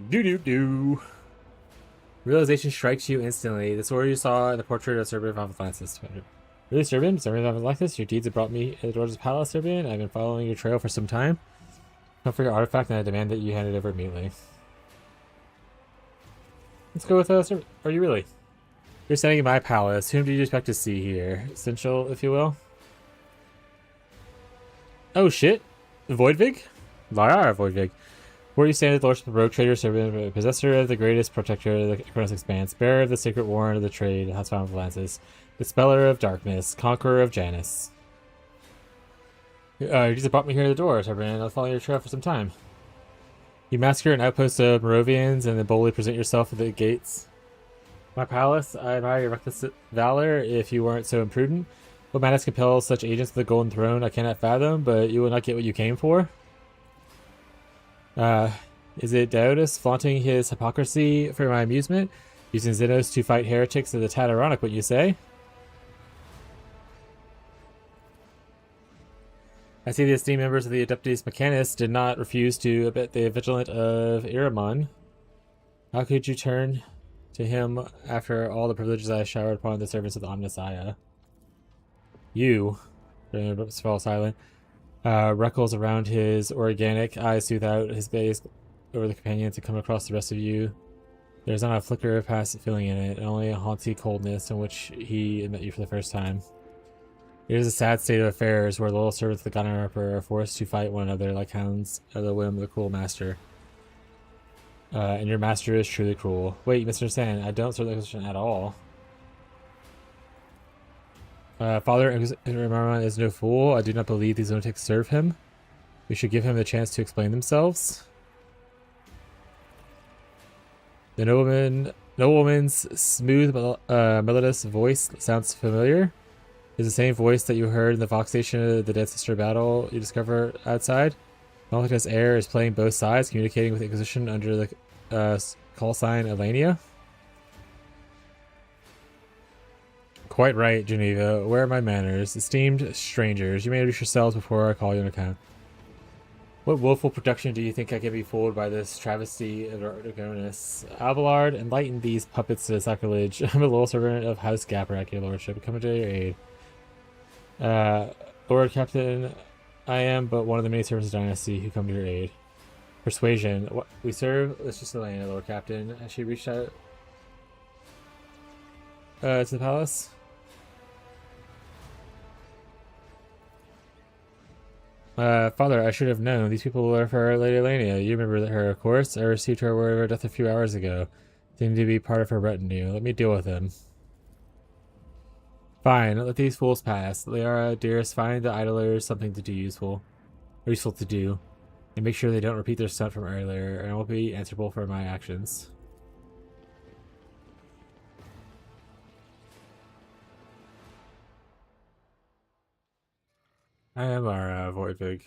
Do. Realization strikes you instantly. The sword you saw in the portrait of Serbian von Vlectis. Really, Serbian? Serbian von Vlectis? Your deeds have brought me to the doors of the palace, Serbian. I've been following your trail for some time. Come for your artifact, and I demand that you hand it over immediately. Let's go with are you really? You're standing in my palace. Whom do you expect to see here? Essential, if you will. Oh shit! Voidvig? Lara Voidvig. Where you stand at the lordship of rogue trader, servant, possessor of the greatest protector of the Chronos Expanse, bearer of the sacred warrant of the trade, House of Lances, dispeller of darkness, conqueror of Janus. You just brought me here to the door, Servant. I'll follow your trail for some time. You massacre an outpost of Moravians and then boldly present yourself at the gates. My palace, I admire your reckless valor if you weren't so imprudent. What madness compels such agents to the Golden Throne, I cannot fathom, but you will not get what you came for. Is it Diotis flaunting his hypocrisy for my amusement? Using Xenos to fight heretics is a tad ironic, what you say? I see the esteemed members of the Adeptus Mechanis did not refuse to abet the vigilant of Iramon. How could you turn to him after all the privileges I showered upon the servants of the Omnissiah? You. Fell silent. Reckles around his organic eyes smooth out his gaze over the companions to come across the rest of you. There's not a flicker of past feeling in it, only a haunting coldness in which he met you for the first time. It is a sad state of affairs where the little servants of the Gunner Emperor are forced to fight one another like hounds at the whim of the cruel master. And your master is truly cruel. Wait, you misunderstand. I don't serve the Inquisition at all. Father Immerman is no fool. I do not believe these lunatics serve him. We should give him the chance to explain themselves. The nobleman's smooth, melodious voice sounds familiar. It's the same voice that you heard in the Vox Station of the Dead Sister battle you discover outside. Malaka's heir is playing both sides, communicating with the Inquisition under the call sign Elenia. Quite right, Geneva. Where are my manners? Esteemed strangers, you may introduce yourselves before I call you an account. What woeful production do you think I can be fooled by this travesty of Argonis? Abelard, enlighten these puppets to sacrilege. I'm a little servant of House Gaprak, your lordship. Coming to your aid. Lord Captain, I am but one of the many servants of Dynasty who come to your aid. Persuasion. What we serve? Let's just Elena, Lord Captain. Has she reached out to the palace? Father, I should have known. These people were for Lady Elenia. You remember her, of course. I received her word of her death a few hours ago. Seemed to be part of her retinue. Let me deal with them. Fine, let these fools pass. Liara, dearest, find the idlers something to do useful to do. And make sure they don't repeat their stunt from earlier, and I will be answerable for my actions. I am our Voidvig.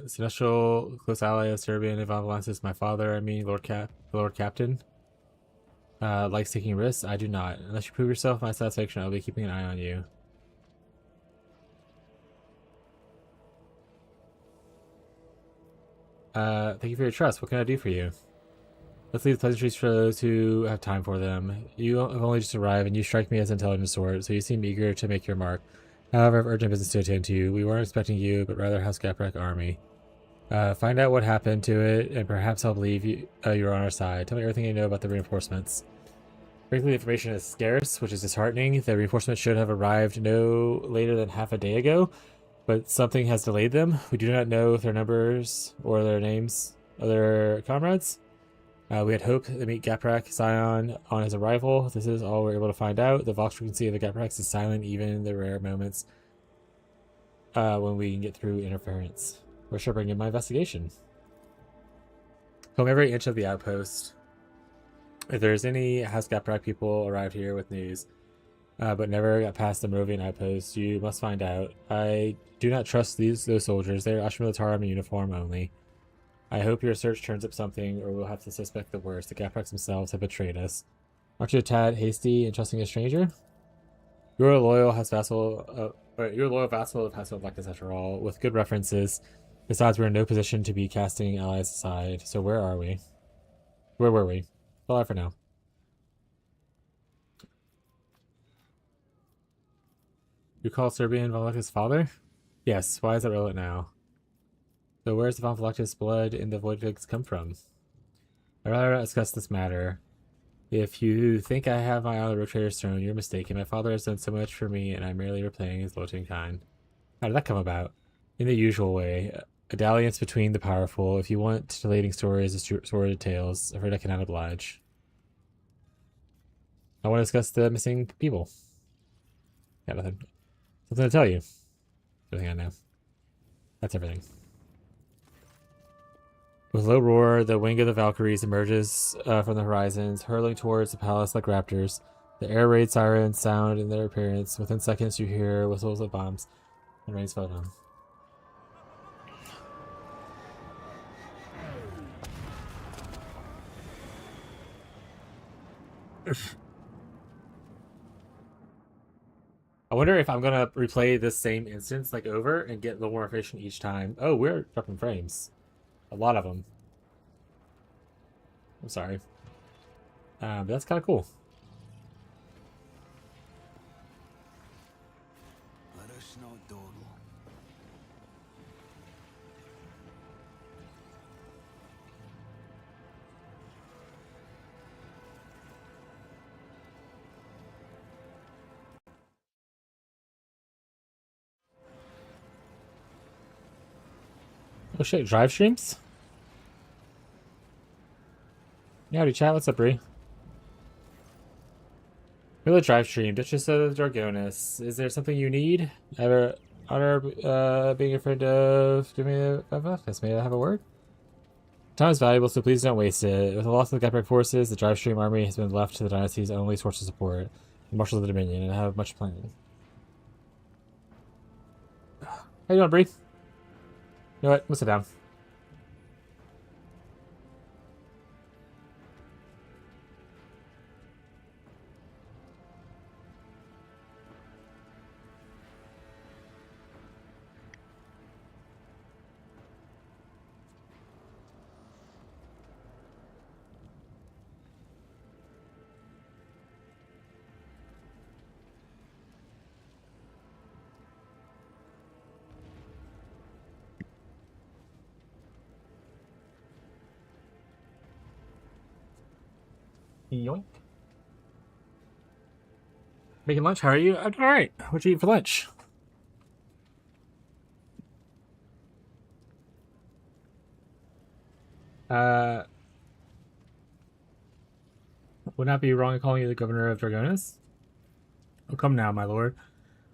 Celestial close ally of Serbian Ivan Valensis, my father, Lord Captain. Likes taking risks? I do not. Unless you prove yourself my satisfaction, I'll be keeping an eye on you. Thank you for your trust. What can I do for you? Let's leave the pleasantries for those who have time for them. You have only just arrived, and you strike me as an intelligent sort, so you seem eager to make your mark. However, I have urgent business to attend to. We weren't expecting you, but rather House Gaprak army. Find out what happened to it, and perhaps I'll believe you're on our side. Tell me everything you know about the reinforcements. Frankly, the information is scarce, which is disheartening. The reinforcements should have arrived no later than half a day ago, but something has delayed them. We do not know their numbers or their names of their comrades. We had hoped to meet Gaprak Scion on his arrival. This is all we're able to find out. The Vox frequency of the Gapraks is silent even in the rare moments when we can get through interference. Where should I bring in my investigation? Comb every inch of the outpost. If there's any House Gaprak people arrived here with news, but never got past the Moravian outpost, you must find out. I do not trust those soldiers. They are Ashmilitarum in uniform only. I hope your search turns up something, or we'll have to suspect the worst. The Gapraks themselves have betrayed us. Aren't you a tad hasty in trusting a stranger? You're a loyal vassal of House of Blackness after all, with good references. Besides, we're in no position to be casting allies aside. So where are we? Where were we? Well, I for now. You call Serbian Valak's father? Yes. Why is that relevant now? So where's the Von Vellectus blood in the Voidvigs come from? I'd rather not discuss this matter. If you think I have my eye on the Rotator's throne, you're mistaken. My father has done so much for me, and I'm merely repaying his loyalty in kind. How did that come about? In the usual way. A dalliance between the powerful. If you want titillating stories of sordid tales, afraid I cannot oblige. I want to discuss the missing people. Got nothing. Something to tell you. Everything I know. That's everything. With a low roar, the wing of the Valkyries emerges from the horizons, hurling towards the palace like raptors. The air raid sirens sound in their appearance. Within seconds, you hear whistles of bombs, and rains fell down. I wonder if I'm gonna replay this same instance like over and get a little more efficient each time. Oh, we're dropping frames. A lot of them. I'm sorry. But that's kind of cool. todo. Oh shit, drive streams? Yeah, howdy chat, what's up, Bree? Really drive stream, Duchess of Dragonis. Is there something you need? Ever honor being a friend of May I have a word? Time is valuable, so please don't waste it. With the loss of the Gepric forces, the drive stream army has been left to the dynasty's only source of support. The marshals of the Dominion, and I have much planning. How you doing, Bree? You know what? Let's sit down. Yoink. Making lunch? How are you? I'm doing alright. What'd you eat for lunch? Would not be wrong in calling you the governor of Dragonis? Oh, come now, my lord.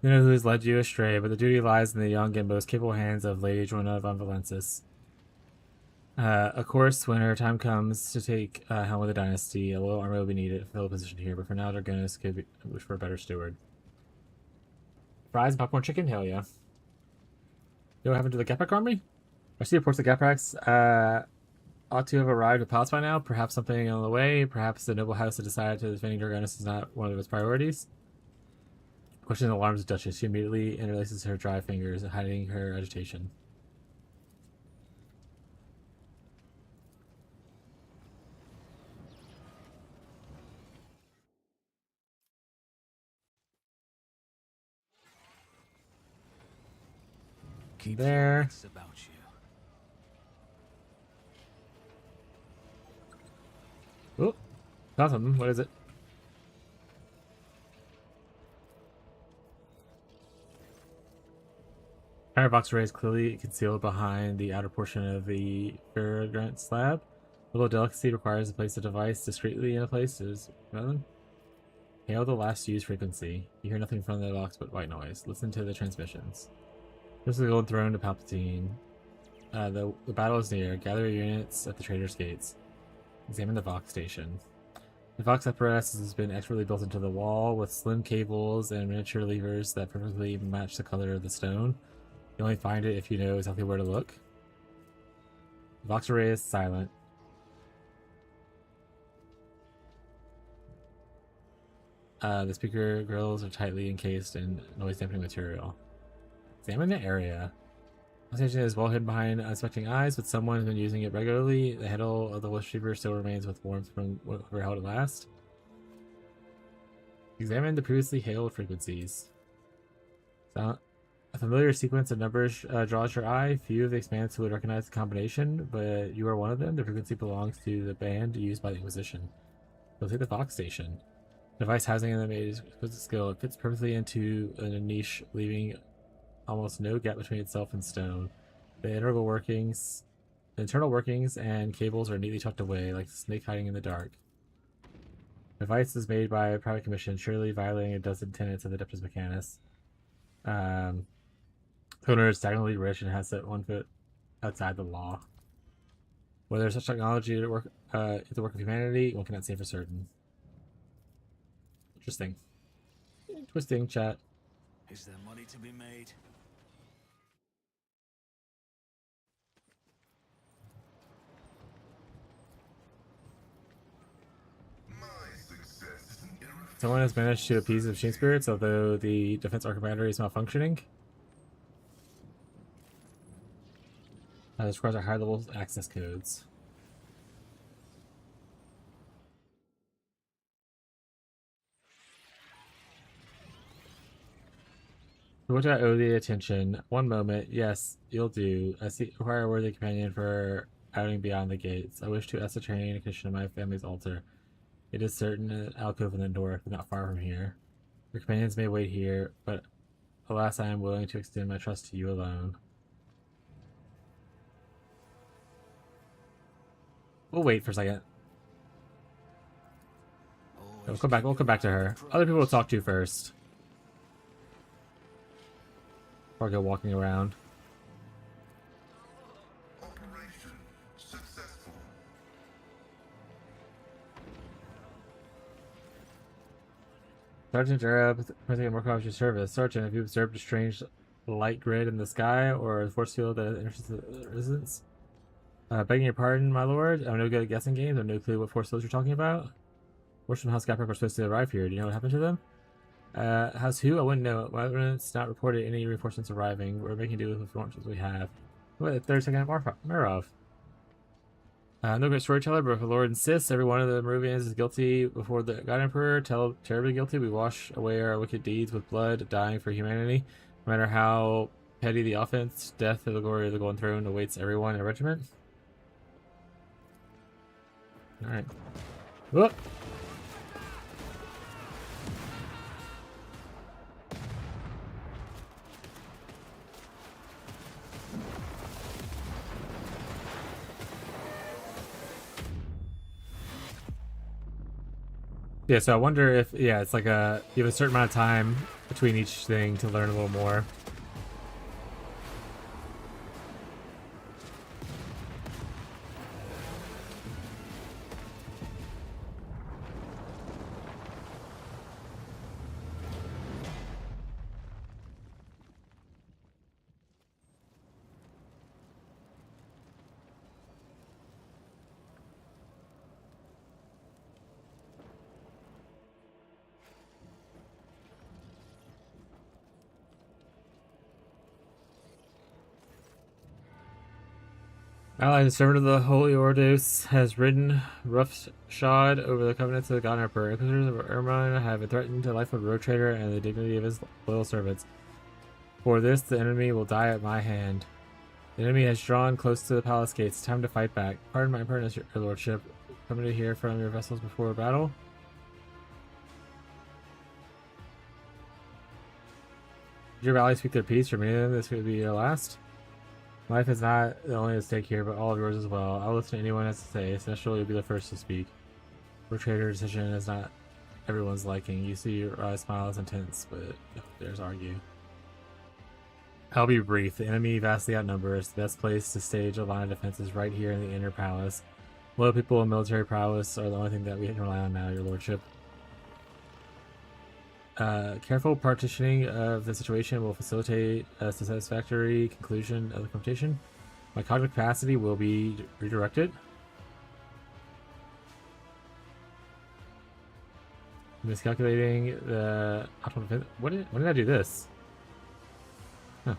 You know who has led you astray, but the duty lies in the young and most capable hands of Lady Joanna von Valensis. Of course, when her time comes to take helm of the dynasty, a loyal army will be needed to fill a position here, but for now, Dragonis could wish for a better steward. Fries, popcorn, chicken? Hell yeah. You know what happened to the Gepric army? I see reports that Geprics ought to have arrived with palace by now. Perhaps something on the way. Perhaps the noble house had decided to defending Dragonis is not one of its priorities. Questioning the alarms of Duchess, she immediately interlaces her dry fingers, hiding her agitation. Keep There. your wits about you. Oh, found something. What is it? Firebox array is clearly concealed behind the outer portion of the Farragut slab. Little delicacy requires to place the device discreetly in a place. Is relevant. Hail the last used frequency. You hear nothing from the box but white noise. Listen to the transmissions. This is the Golden Throne to Palpatine. The battle is near. Gather your units at the Trader's Gates. Examine the Vox station. The Vox apparatus has been expertly built into the wall with slim cables and miniature levers that perfectly match the color of the stone. You only find it if you know exactly where to look. The Vox array is silent. The speaker grills are tightly encased in noise-dampening material. Examine the area. The station is well hidden behind unsuspecting eyes, but someone has been using it regularly. The handle of the receiver still remains with warmth from whatever held it last. Examine the previously hailed frequencies. A familiar sequence of numbers draws your eye. Few of the expanse would recognize the combination, but you are one of them. The frequency belongs to the band used by the Inquisition. Locate the Vox station. The device housing in the maid is exquisite skill. It fits perfectly into a niche, leaving almost no gap between itself and stone. The internal workings and cables are neatly tucked away, like a snake hiding in the dark. The device is made by a private commission, surely violating a dozen tenets of the Adeptus Mechanis. The owner is stagnantly rich and has set one foot outside the law. Whether such technology is the work of humanity, one cannot say for certain. Interesting. Twisting, chat. Is there money to be made? Someone has managed to appease the machine spirits, although the defense arc battery is malfunctioning. This requires a higher level access codes. What do I owe the attention? One moment. Yes, you'll do. I see. Require a worthy companion for outing beyond the gates. I wish to ascertain a condition of my family's altar. It is certain an alcove in the north, but not far from here. Your companions may wait here, but alas, I am willing to extend my trust to you alone. We'll wait for a second. We'll come back. We'll come back to her. Other people will talk to first. Before I go walking around. Operation successful. Sergeant Arab, President of Morkov, your service. Sergeant, have you observed a strange light grid in the sky or a force field that enters the residence? Begging your pardon, my lord. I'm no good at guessing games. I have no clue what force fields you're talking about. Force from House Gaprek were supposed to arrive here. Do you know what happened to them? House who? I wouldn't know. My evidence not reported any reinforcements arriving. We're making do with the reinforcements we have. What, 32nd Marov? No great storyteller, but if the Lord insists, every one of the Moravians is guilty before the God Emperor. Terribly guilty. We wash away our wicked deeds with blood, dying for humanity. No matter how petty the offense, death of the glory of the Golden Throne awaits everyone in a regiment. Alright. Whoop! Yeah, so I wonder if, yeah, it's like you have a certain amount of time between each thing to learn a little more. Ally, the servant of the Holy Ordos, has ridden roughshod over the covenants of the God Emperor. Inquisitors of Ermine have threatened the life of a road trader and the dignity of his loyal servants. For this, the enemy will die at my hand. The enemy has drawn close to the palace gates. Time to fight back. Pardon my impertinence, your lordship. Coming to hear from your vessels before battle? Did your valley speak their peace? For many of them, this could be your last? Life is not the only at stake here, but all of yours as well. I'll listen to anyone has to say. Essentially, you'll be the first to speak. Your trader decision is not everyone's liking. You see your smile is intense, but there's argue. I'll be brief. The enemy vastly outnumbers. The best place to stage a line of defense is right here in the inner palace. Loyal people and military prowess are the only thing that we can rely on now, your lordship. Careful partitioning of the situation will facilitate a satisfactory conclusion of the confrontation. My cognitive capacity will be redirected. Miscalculating the optimal defense. When did I do this? Huh.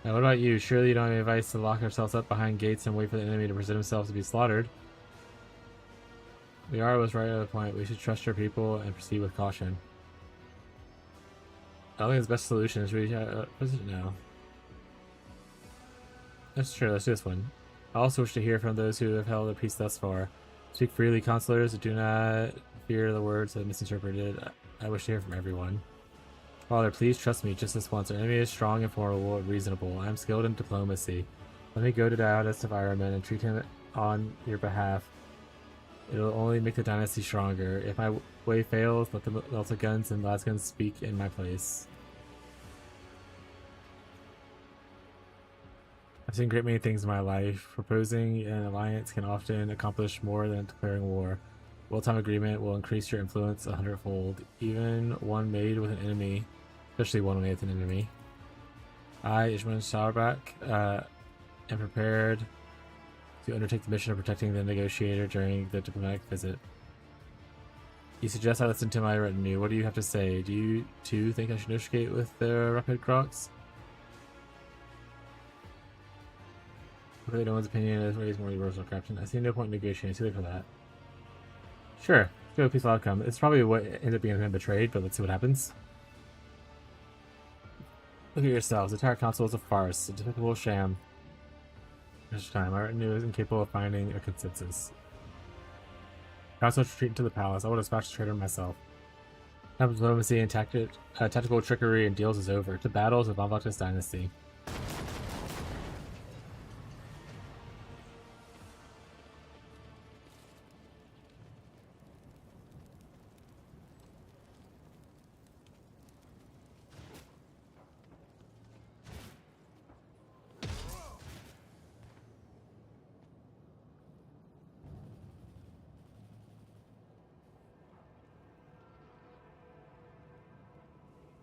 Now, what about you? Surely you don't have any advice to lock ourselves up behind gates and wait for the enemy to present himself to be slaughtered. Liara was right at the point. We should trust our people and proceed with caution. I think the best solution is we no. That's true. Let's do this one. I also wish to hear from those who have held a peace thus far. Speak freely, consulars. Do not fear the words that misinterpreted. I wish to hear from everyone. Father, please trust me just this once. Our enemy is strong and formidable and reasonable. I am skilled in diplomacy. Let me go to Diodas of Ironman and treat him on your behalf. It'll only make the dynasty stronger. If my way fails, let the Melta guns and Lasguns speak in my place. I've seen a great many things in my life. Proposing an alliance can often accomplish more than declaring war. Well-timed agreement will increase your influence 100-fold. Even one made with an enemy, especially one made with an enemy. I, Ishman Sharbak, am prepared to undertake the mission of protecting the negotiator during the diplomatic visit. You suggest I listen to my retinue. What do you have to say? Do you too think I should negotiate with the Rapid Crocs? Really, no one's opinion is raised more universal, Captain. I see no point in negotiating. It's too late for that. Sure, let's go with peaceful outcome. It's probably what ended up being betrayed, but let's see what happens. Look at yourselves. The entire council is a farce, a despicable sham. This time, our retinue is incapable of finding a consensus. Council retreat to the palace. I will dispatch the traitor myself. Time of diplomacy and tactical trickery and deals is over. To battles of Von dynasty.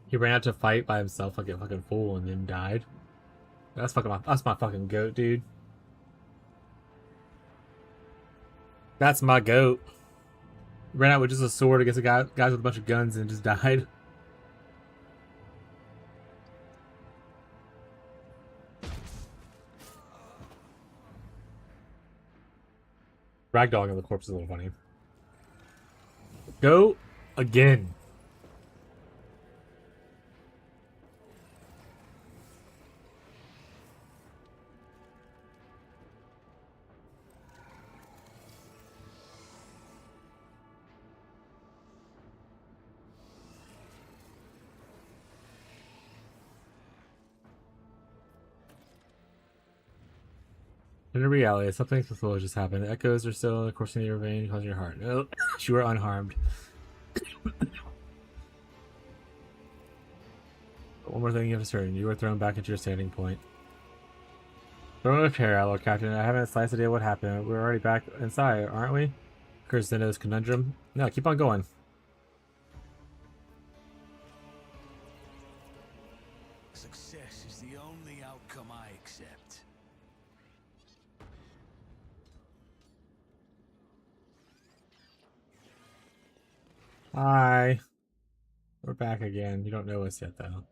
He ran out to fight by himself like a fucking fool and then died. That's my fucking goat, dude. That's my goat. Ran out with just a sword against a guys with a bunch of guns and just died. Ragdolling on the corpse is a little funny. Go again. In reality, something pathological just happened. The echoes are still coursing in your vein, causing your heart. No, you are unharmed. One more thing you have to certain. You were thrown back into your standing point. Thrown with hair, Lord Captain. I haven't a slightest idea what happened. We're already back inside, aren't we? Curzeno's conundrum. No, keep on going. Success is the only outcome I accept. Hi. We're back again. You don't know us yet, though.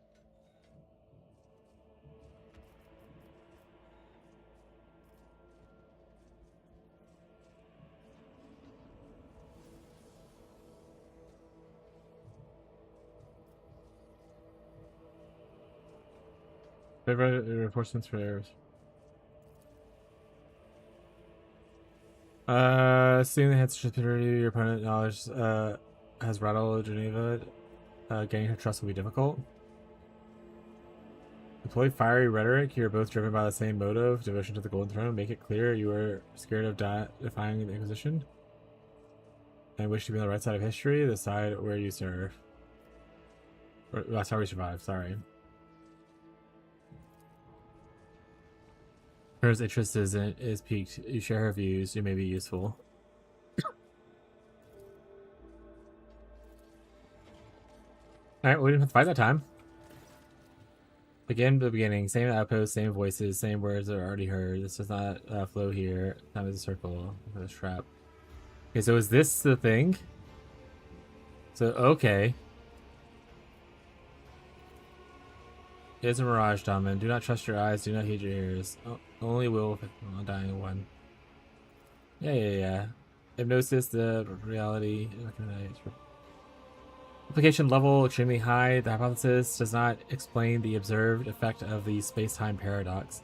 Reinforcements for errors. Seeing the hits superiority, your opponent knowledge has rattled Geneva. Gaining her trust will be difficult. Employ fiery rhetoric. You're both driven by the same motive, devotion to the Golden Throne. Make it clear you are scared of defying the Inquisition and wish to be on the right side of history, the side where you serve. That's how we survive. Sorry. Her interest is piqued. You share her views. You may be useful. Alright, we didn't have to fight that time. Begin the beginning. Same outpost, same voices, same words are already heard. This does not flow here. Time is a circle. A trap. Okay, so is this the thing? So, okay. It is a mirage, Domin. Do not trust your eyes. Do not heed your ears. Only will with a dying one. Yeah. Hypnosis, the reality. Application level extremely high. The hypothesis does not explain the observed effect of the space-time paradox.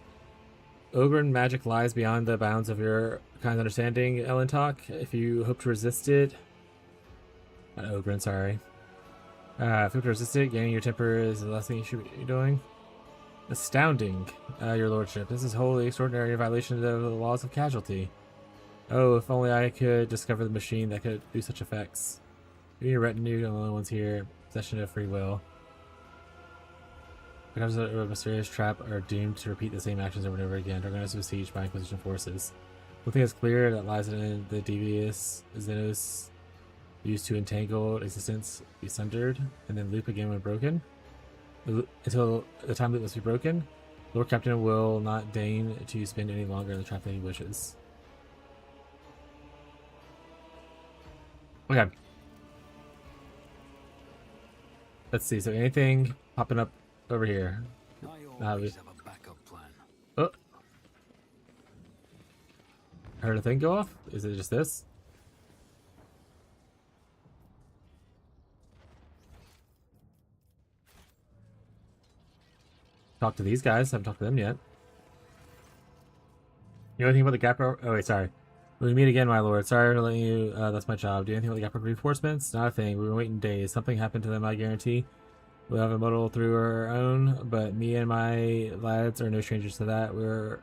Ogren magic lies beyond the bounds of your kind understanding, Elentok. If you hope to resist it... Not Ogren, sorry. If you hope to resist it, gaining your temper is the last thing you should be doing. Astounding, your lordship. This is wholly extraordinary in violation of the laws of casualty. Oh, if only I could discover the machine that could do such effects. You and your retinue, the only ones here. Possession of free will. Because of a mysterious trap are doomed to repeat the same actions over and over again. Organized besieged by Inquisition forces. One thing is clear that lies in the devious Xenos used to entangle existence be sundered and then loop again when broken. Until the time loop must be broken, Lord Captain will not deign to spend any longer in the trap than he wishes. Okay. Let's see. So anything popping up over here? I always have a backup plan. Oh. Heard a thing go off? Is it just this? talk to these guys. I haven't talked to them yet. You know anything about the Gap? Oh wait, sorry. When we meet again, my lord. Sorry for letting you. That's my job. Do you know anything about the Gap reinforcements? Not a thing. We've been waiting days. Something happened to them, I guarantee. We'll have a muddle through our own, but me and my lads are no strangers to that. We're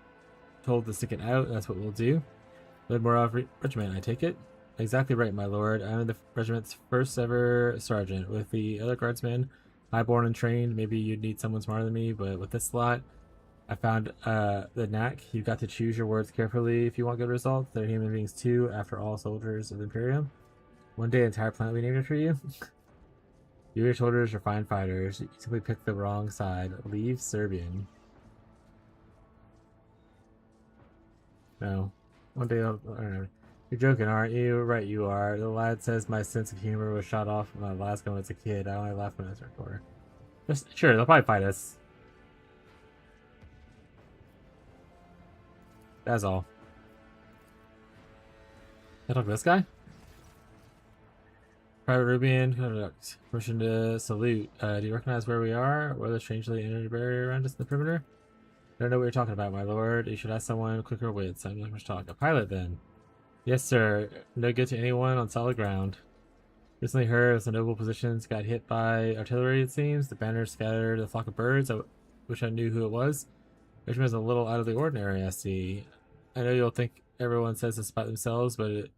told to stick it out. That's what we'll do. Lidmore Regiment, I take it? Exactly right, my lord. I'm the regiment's first ever sergeant. With the other guardsmen, highborn and trained, maybe you'd need someone smarter than me, but with this lot, I found the knack. You've got to choose your words carefully if you want good results. They're human beings too, after all, soldiers of the Imperium. One day, the entire planet will be named after you. You and your soldiers are fine fighters. You simply picked the wrong side. Leave Serbian. No. One day I'll... I don't know. You're joking, aren't you? Right, you are. The lad says my sense of humor was shot off when I last gun as a kid. I only laugh when I was a recorder. Just, sure, they'll probably fight us. That's all. Can I talk to this guy? Private Rubian, conduct. Permission to salute. Do you recognize where we are? Where the strangely entered barrier around us in the perimeter? I don't know what you're talking about, my lord. You should ask someone quicker wits. I'm not much talk. A pilot, then. Yes, sir. No good to anyone on solid ground. Recently heard of some noble positions got hit by artillery, it seems. The banners scattered a flock of birds. I wish I knew who it was. Regiment's a little out of the ordinary, I see. I know you'll think everyone says this about themselves, but it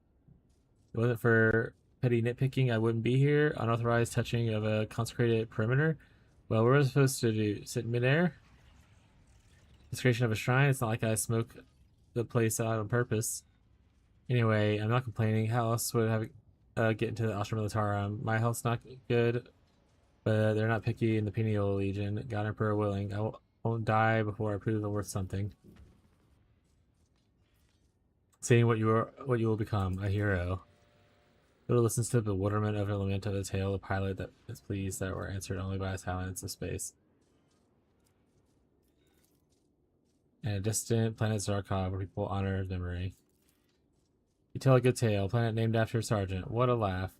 wasn't for petty nitpicking, I wouldn't be here. Unauthorized touching of a consecrated perimeter. Well, what are we supposed to do? Sit in midair? Desecration of a shrine? It's not like I smoke the place out on purpose. Anyway, I'm not complaining. How else would I have get into the Astra Militarum? My health's not good, but they're not picky in the Penial Legion. God Emperor willing. I won't die before I prove I'm worth something. Seeing what you will become, a hero. Little listens to the bewilderment of a lament of a tale, a pilot that is pleased that we're answered only by a silence of space. And a distant planet Zarkov where people honor his memory. You tell a good tale, planet named after a sergeant. What a laugh.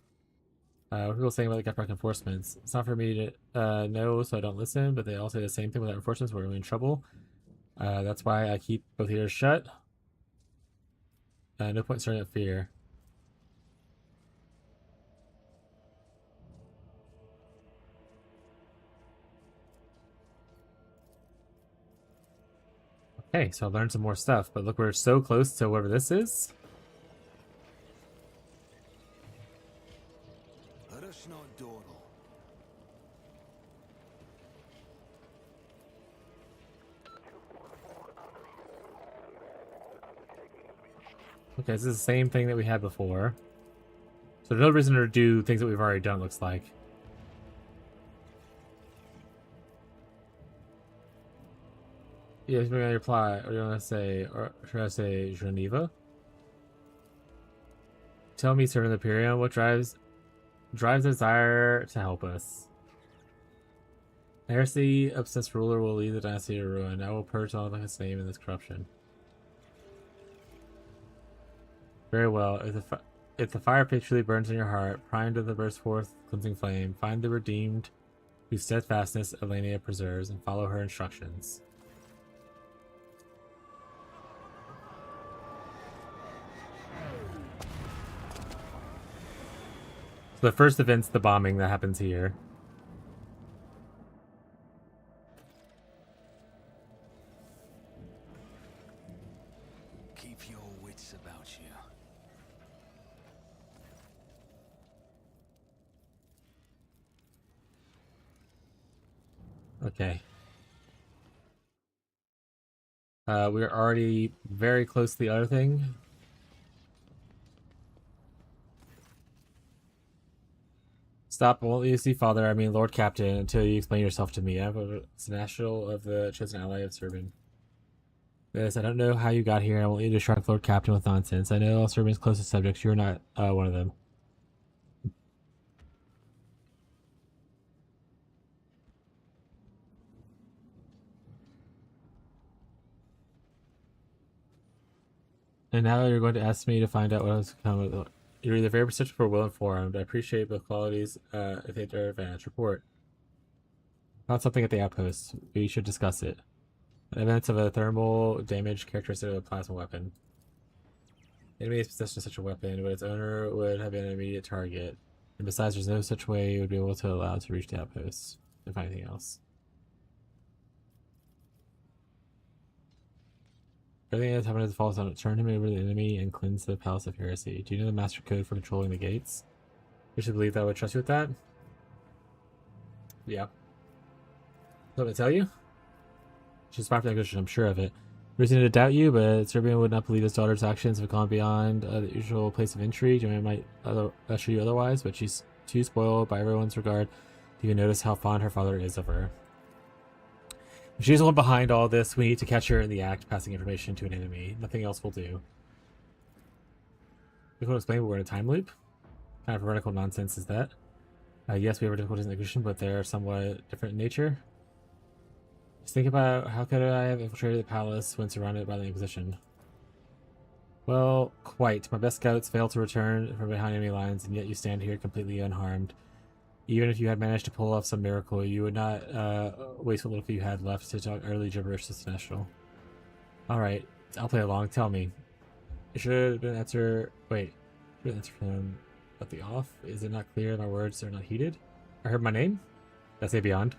What are people saying about the Geprek reinforcements? It's not for me to know, so I don't listen, but they all say the same thing without reinforcements. We're in trouble. That's why I keep both ears shut. No point starting up fear. Okay, so I learned some more stuff, but look, we're so close to whatever this is. Let us not dawdle. Okay, this is the same thing that we had before. So there's no reason to do things that we've already done, looks like. Yes, we're gonna reply. Or do you want to say, or should I say Geneva? Tell me, Servant of the Imperium, what drives desire to help us. Heresy obsessed ruler will lead the dynasty to ruin. I will purge all of his name in this corruption. Very well. If the fire pit truly burns in your heart, primed of the burst forth cleansing flame, find the redeemed whose steadfastness Elenia preserves, and follow her instructions. So the first event's the bombing that happens here. Keep your wits about you. Okay. We're already very close to the other thing. Stop, I won't let you see Father, I mean Lord Captain, until you explain yourself to me. I'm a national of the chosen ally of Serbian. Yes, I don't know how you got here. I won't let you distract Lord Captain with nonsense. I know all Serbian's closest subjects. You're not one of them. And now you're going to ask me to find out what has come of it. You're either very perceptive or well informed. I appreciate both qualities if they to our advantage. Report. Found something at the outpost. We should discuss it. Evidence of a thermal damage characteristic of a plasma weapon. Enemy is possessed of such a weapon, but its owner would have been an immediate target. And besides, there's no such way you would be able to allow it to reach the outpost. If anything else. Everything that's happened is false on it. Turn him over to the enemy and cleanse the Palace of Heresy. Do you know the master code for controlling the gates? You should believe that I would trust you with that? Yeah. Let me tell you? She's smart for that I'm sure of it. Reason to doubt you, but Serbian would not believe his daughter's actions have gone beyond the usual place of intrigue. Jimmy might assure you otherwise, but she's too spoiled by everyone's regard to even notice how fond her father is of her. If she's the one behind all this, we need to catch her in the act, passing information to an enemy. Nothing else will do. You can explain we're in a time loop? What kind of heretical nonsense is that? Yes, we have difficulties in execution, but they're somewhat different in nature. Just think about how could I have infiltrated the palace when surrounded by the Inquisition? Well, quite. My best scouts failed to return from behind enemy lines, and yet you stand here completely unharmed. Even if you had managed to pull off some miracle, you would not waste what little you had left to talk early gibberish to Sinestro. Alright, I'll play along. Tell me. It should have been answer. Wait. Should have answered from at the off? Is it not clear my words are not heeded? I heard my name? Did I say beyond?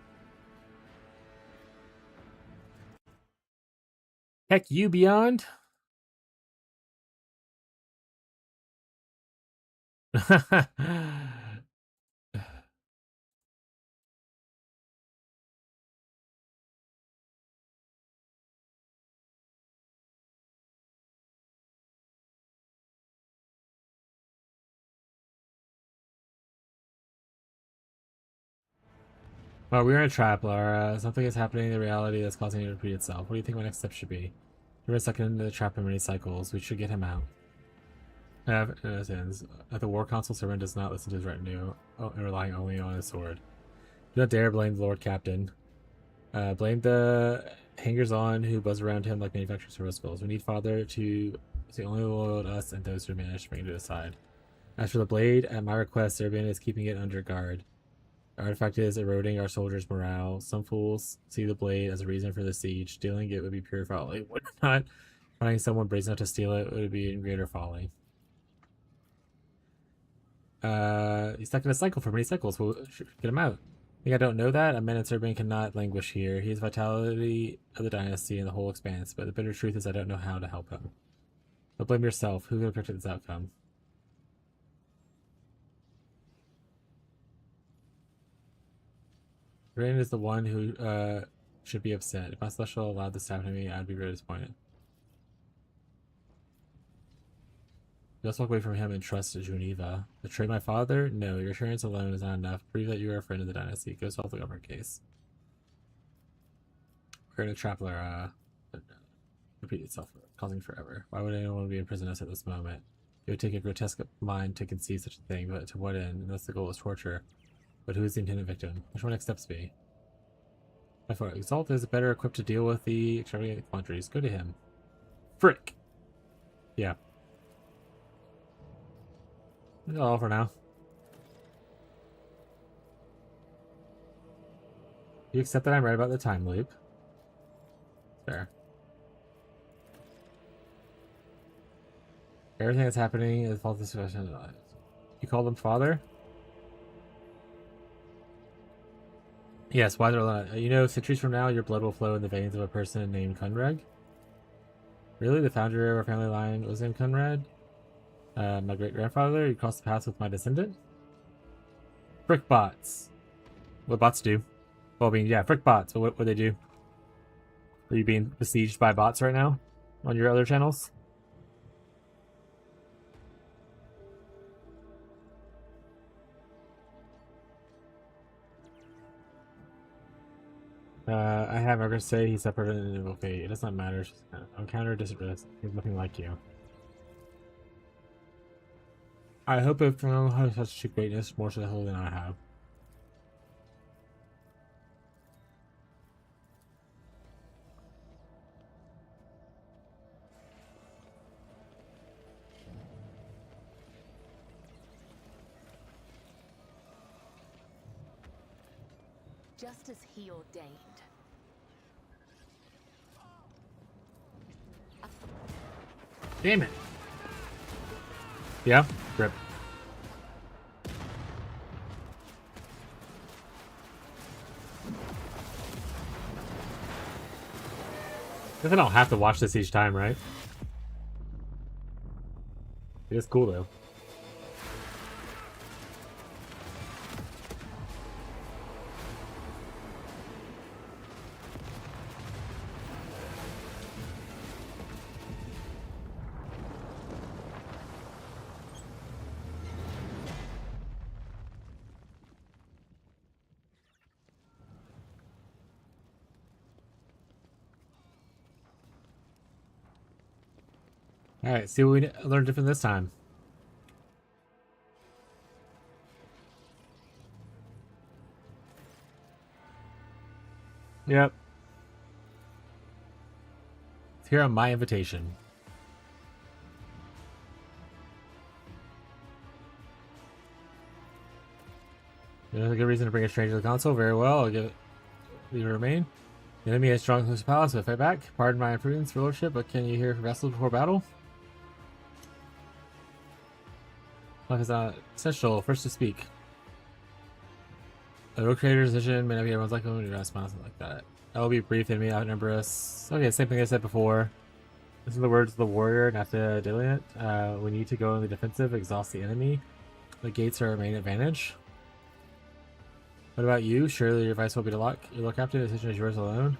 Heck you, Beyond! Well, we're in a trap, Laura. Something is happening in the reality that's causing it to repeat itself. What do you think my next step should be? We're stuck into the trap in many cycles. We should get him out. At the war council, Servant does not listen to his retinue, relying only on his sword. Do not dare blame the Lord Captain. Blame the hangers-on who buzz around him like manufacturing service bills. We need Father to see only loyal to us and those who manage to bring it to his side. As for the blade, at my request, Serbian is keeping it under guard. The artifact is eroding our soldiers' morale. Some fools see the blade as a reason for the siege. Stealing it would be pure folly. Would not. Finding someone brazen enough to steal it would be in greater folly. He's stuck in a cycle for many cycles. We'll get him out. I think I don't know that. A man in Serbian cannot languish here. He is vitality of the dynasty and the whole expanse, but the bitter truth is I don't know how to help him. But blame yourself. Who could have predicted this outcome? Rain is the one who should be upset. If my celestial allowed this to happen to me, I'd be very disappointed. Just walk away from him and trust Geneva. Betray my father? No, your assurance alone is not enough. Prove that you are a friend of the dynasty. Go solve the government case. We're in a traveler, repeat itself, causing forever. Why would anyone be in prison us at this moment? It would take a grotesque mind to conceive such a thing, but to what end? Unless the goal is torture. But who is the intended victim? Which will next steps be? My father, Exalt is better equipped to deal with the extravagant quandaries. Go to him. Frick! Yeah. That's all for now. You accept that I'm right about the time loop. Fair. Everything that's happening is fault discussion. You call them father? Yes, why they're you know, centuries from now, your blood will flow in the veins of a person named Kunreg. Really? The founder of our family line was named Kunrad? My great-grandfather? You crossed the paths with my descendant? Frick bots. What bots do? Well, I mean, yeah, frick bots. What they do? Are you being besieged by bots right now? On your other channels? I have. I'm gonna say he's separated and okay. It does not matter. Encounter disrespect. He's nothing like you. I hope if you have such greatness more so the hell than I have. just as he ordained. Damn it. Yeah, rip. Guess I don't have to watch this each time, right? It is cool though. Alright, see what we learned different this time. Yep. It's here on my invitation. There's a good reason to bring a stranger to the console. Very well, I'll give it you remain. The enemy has strong close palace, so fight back. Pardon my imprudence, your lordship, but can you hear vessels before battle? Life is not essential. First to speak. The road creator's decision may not be everyone's like when you ask something like that. I will be brief, enemy outnumber us. Okay, same thing I said before. Listen to the words of the warrior, not the delineate. We need to go on the defensive, exhaust the enemy. The gates are our main advantage. What about you? Surely your advice will be to lock your lord captain. The decision is yours alone.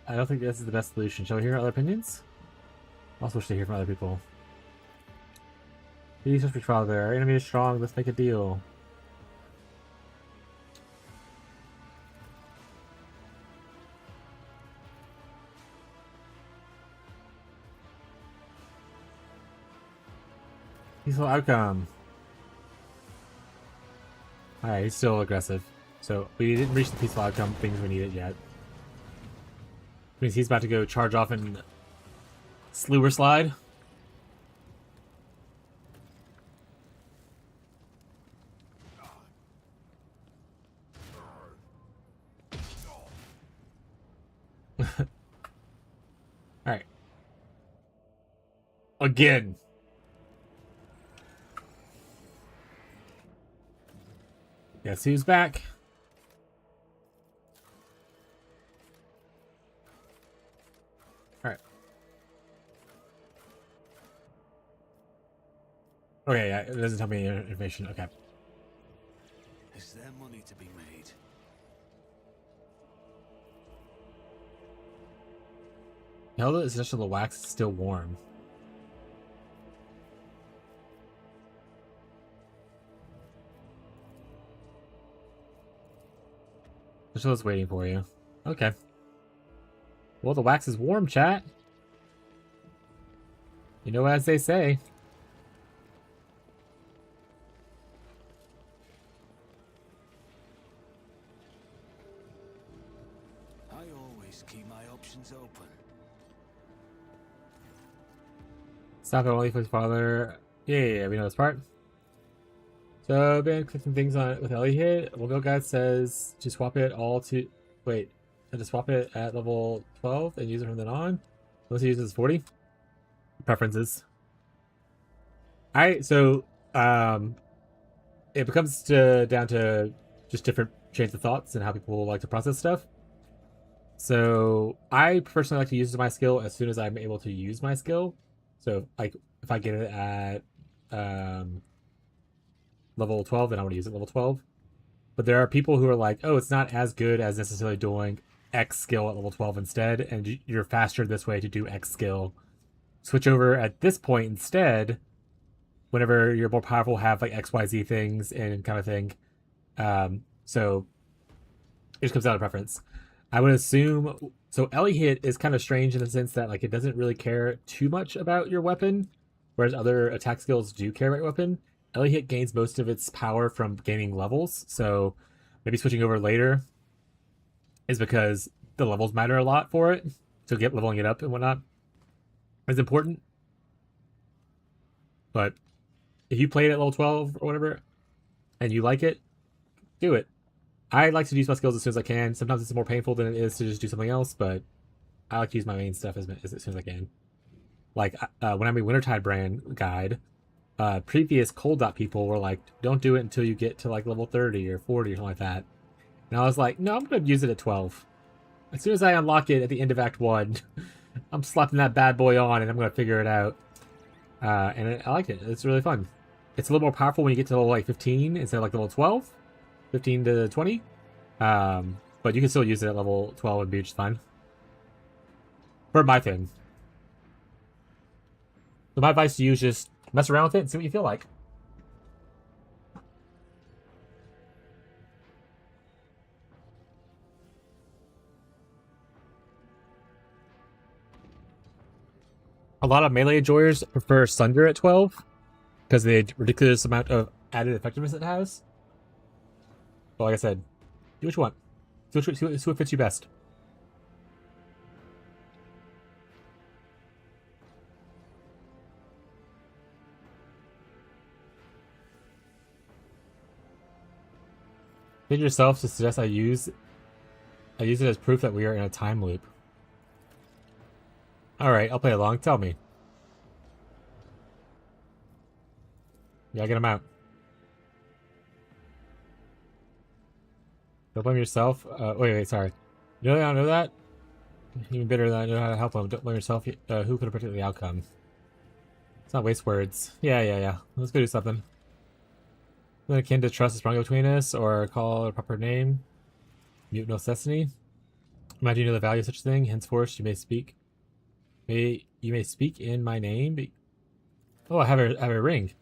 I don't think this is the best solution. Shall we hear other opinions? I also wish to hear from other people. Please just trial there. Our enemy is strong. Let's make a deal. Peaceful outcome. Alright, he's still aggressive. So we didn't reach the peaceful outcome things we needed yet. Means he's about to go charge off and slewer slide. Alright. Again. Guess who's back? Alright. Okay, yeah, it doesn't tell me any information. Okay. Is there money to be made? Hell, the essential the wax is still warm. Just waiting for you. Okay. Well, the wax is warm, chat. You know, as they say. I always keep my options open. Stop it only for his father. Yeah, we know this part. So, I've been clicking things on it with Elliot. Well, Bill Guide says to swap it all to... Wait. And to swap it at level 12 and use it from then on. Unless he uses 40. Preferences. Alright, so... it becomes down to just different chains of thoughts and how people like to process stuff. So, I personally like to use my skill as soon as I'm able to use my skill. So, like, if I get it at... level 12, then I want to use it level 12. But there are people who are like, oh, it's not as good as necessarily doing X skill at level 12 instead, and you're faster this way to do X skill. Switch over at this point instead, whenever you're more powerful, have like XYZ things and kind of thing. So it just comes down to preference. I would assume, so Elliot is kind of strange in the sense that like it doesn't really care too much about your weapon, whereas other attack skills do care about your weapon. Elliot gains most of its power from gaining levels, so maybe switching over later is because the levels matter a lot for it. So get leveling it up and whatnot is important. But if you play it at level 12 or whatever, and you like it, do it. I like to use my skills as soon as I can. Sometimes it's more painful than it is to just do something else, but I like to use my main stuff as soon as I can. Like when I made Wintertide brand guide, previous cold dot people were like, don't do it until you get to like level 30 or 40 or something like that. And I was like, no, I'm going to use it at 12. As soon as I unlock it at the end of Act 1, I'm slapping that bad boy on and I'm going to figure it out. I like it. It's really fun. It's a little more powerful when you get to level like 15 instead of like level 12, 15 to 20. But you can still use it at level 12 and be just fine. For my thing. So my advice to you is just mess around with it and see what you feel like. A lot of melee enjoyers prefer Sunder at 12 because of the ridiculous amount of added effectiveness it has. But like I said, do what you want. See what fits you best. Did yourself to suggest I use it as proof that we are in a time loop. Alright, I'll play along. Tell me. Yeah, get him out. Don't blame yourself. Wait, sorry. You really don't know that? Even better than I know how to help him. Don't blame yourself. Who could have predicted the outcome? Let's not waste words. Yeah. Let's go do something. Something akin to trust is sprung between us, or call it a proper name. Mute necessity. Imagine you know the value of such a thing. Henceforth, you may speak. You may speak in my name. Oh, I have a ring.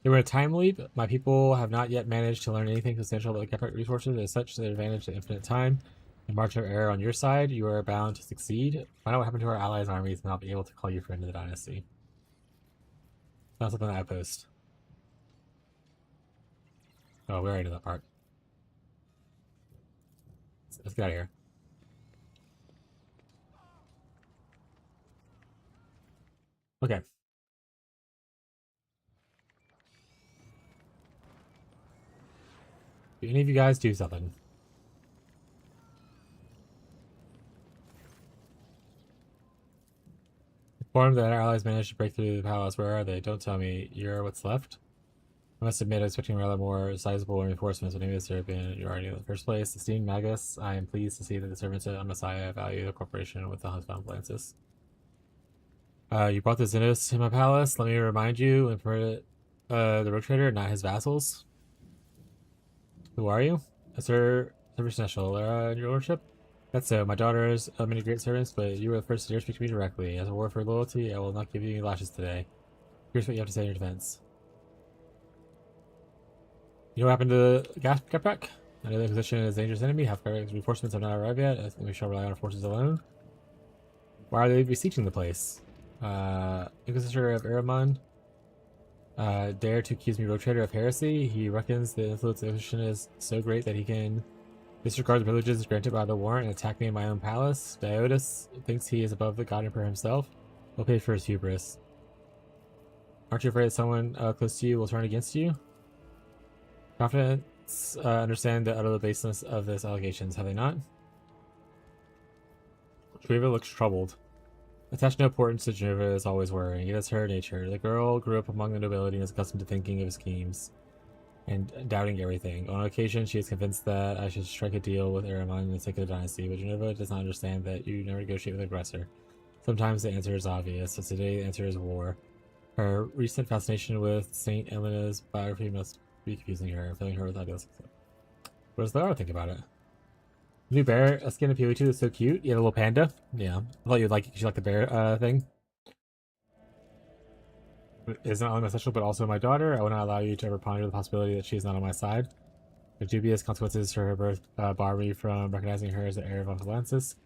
They were in a time leap. My people have not yet managed to learn anything substantial about the Capric resources. As such, the advantage to infinite time and margin of error on your side, you are bound to succeed. Find out what happened to our allies' armies, and I'll be able to call you friend of the dynasty. Not something that I post. Oh, we already know that part. Let's get out of here. Okay. Do any of you guys do something? Informed that our allies managed to break through the palace. Where are they? Don't tell me. You're what's left? I must admit, I was expecting rather more sizable reinforcements, but maybe the servant you already in the first place. Esteemed Magus, I am pleased to see that the servants of Messiah value the corporation with the husband Lances. You brought the Xenos to my palace. Let me remind you, and permit the rogue trader, not his vassals. Who are you? Sir National, your lordship? That's so. My daughter has many great servants, but you were the first to dare speak to me directly. As a war for loyalty, I will not give you any lashes today. Here's what you have to say in your defense. You know what happened to Gaprek? I know the Inquisition is a dangerous enemy. Half Gaprek's reinforcements have not arrived yet. I think we shall rely on our forces alone. Why are they besieging the place? Inquisitor of Eramon dare to accuse me, rogue trader, of heresy. He reckons the influence of the Inquisition is so great that he can disregard the privileges granted by the warrant and attack me in my own palace. Diotis thinks he is above the god emperor himself. He'll pay for his hubris. Aren't you afraid that someone close to you will turn against you? Confidence understand the utter baselessness of these allegations, have they not? Geneva looks troubled. Attach no importance to Geneva is always worrying. It is her nature. The girl grew up among the nobility and is accustomed to thinking of schemes and doubting everything. On occasion, she is convinced that I should strike a deal with Aramon in the sake of the dynasty, but Geneva does not understand that you never negotiate with an aggressor. Sometimes the answer is obvious, so today the answer is war. Her recent fascination with Saint Elena's biography must be confusing her, filling her with ideas. What does Lara think about it? New bear skin in PoE2 is so cute. You had a little panda. Yeah. I thought you'd like it because you like the bear thing. It is not only my sexual, but also my daughter. I will not allow you to ever ponder the possibility that she is not on my side. The dubious consequences for her birth bar me from recognizing her as the heir of Uncle Lances.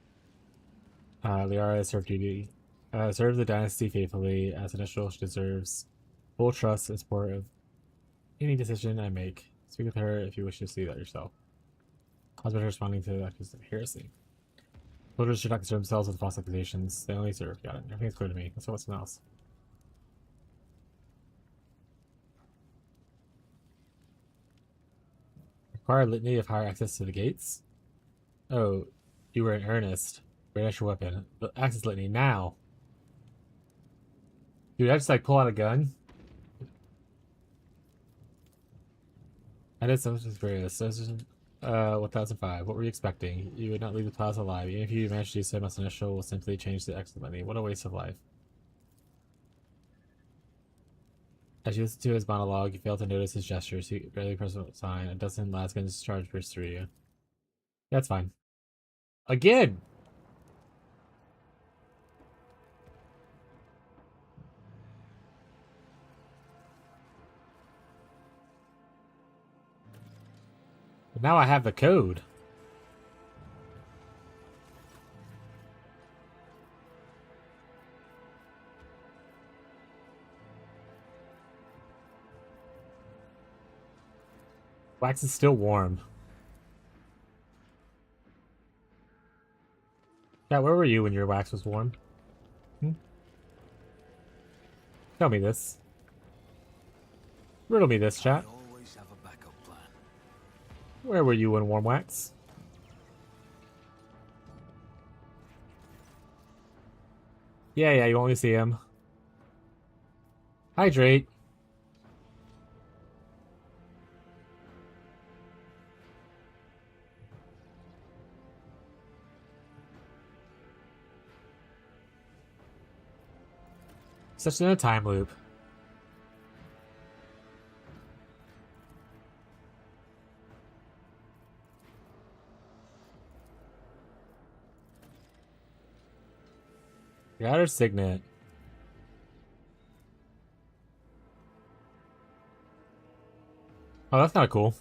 Liara has served duty. Serves the dynasty faithfully. As an initial, she deserves full trust and support of any decision I make. Speak with her if you wish to see that yourself. Husband responding to the accusation of heresy. Soldiers should not concern themselves with false accusations. They only serve. Got it. Everything's clear to me. Let's go with something else. Acquire litany of higher access to the gates. Oh, you were in earnest. Brandished your weapon. Access litany now. Dude, I just like pull out a gun. I did something various. 1005. What were you expecting? You would not leave the plaza alive. Even if you managed to do so, most initial will simply change the exit litany. What a waste of life. As you listen to his monologue, you fail to notice his gestures. He barely presses a sign. A dozen last guns discharge burst through you. That's fine. Again! But now I have the code. Wax is still warm. Yeah, where were you when your wax was warm? Hmm? Tell me this. Riddle me this, chat. always have a backup plan. Where were you when warm wax? Yeah, you want me to see him. Hydrate. Such in a time loop. Got her signet. Oh, that's not cool.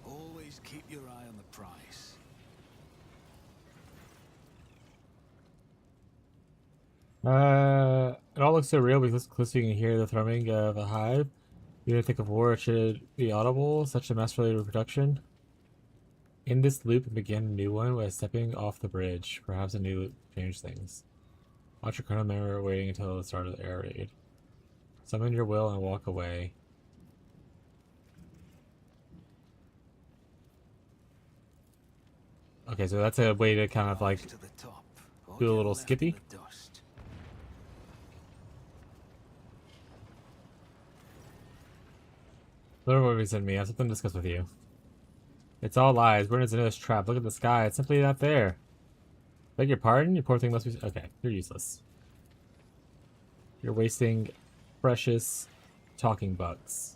Always keep your eye on the prize. It all looks so real because close you can hear the thrumming of a hive. You didn't think of war, it should be audible. Such a mass-related reproduction. In this loop, begin a new one by stepping off the bridge. Perhaps a new loop change things. Watch your chrono mirror waiting until the start of the air raid. Summon your will and walk away. Okay, so that's a way to kind of like To the top, or do a get little left in skippy. the dust. Learn what he sent me. I have something to discuss with you. It's all lies. We're in this trap. Look at the sky. It's simply not there. Beg your pardon? Your poor thing must be... Okay, you're useless. You're wasting precious talking bugs.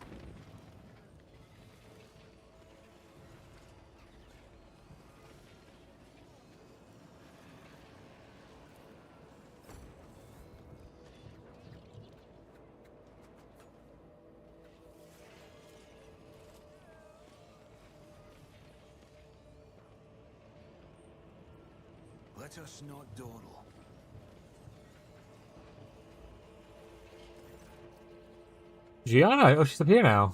Let us not dawdle. Gianna! Oh, she's up here now.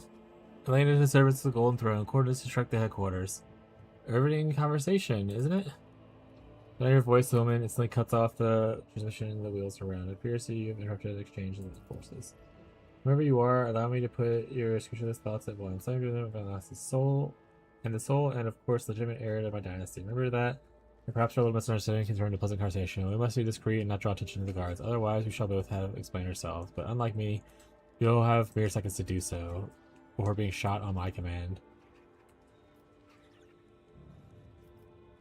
Elaine is in service of the Golden Throne. Coordinates to strike the headquarters. Riveting conversation, isn't it? When I hear voice, the woman instantly cuts off the transmission and the wheels around. It appears that you have interrupted the exchange of the forces. Wherever you are, allow me to put your scrupulous thoughts at once. I'm doing it with my last soul, and of course, legitimate heir to my dynasty. Remember that? And perhaps our little misunderstanding can turn into a pleasant conversation. We must be discreet and not draw attention to the guards. Otherwise, we shall both have explained ourselves. But unlike me, you'll have mere seconds to do so, before being shot on my command.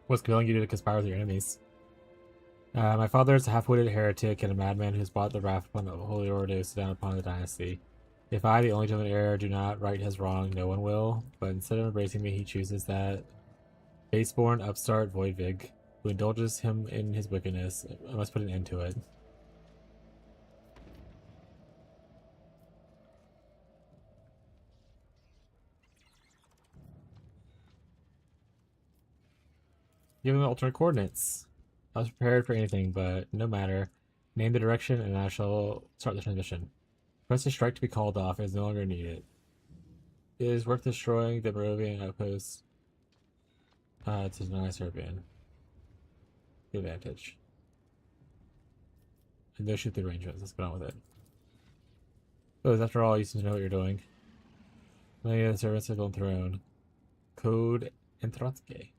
What's compelling you to conspire with your enemies? My father is a half-witted heretic and a madman who's brought the wrath upon the Holy Ordos down upon the dynasty. If I, the only legitimate heir, do not right his wrong, no one will. But instead of embracing me, he chooses that baseborn upstart Voidvig, who indulges him in his wickedness. I must put an end to it. Give them alternate coordinates. I was prepared for anything, but no matter. Name the direction, and I shall start the transmission. Press a strike to be called off. It is no longer needed. It is worth destroying the Barovian outpost to deny Serbian the advantage. And those shoot the arrangements. Let's get on with it. Oh, after all, you seem to know what you're doing. Many of the servants have gone throne. Code Entratke.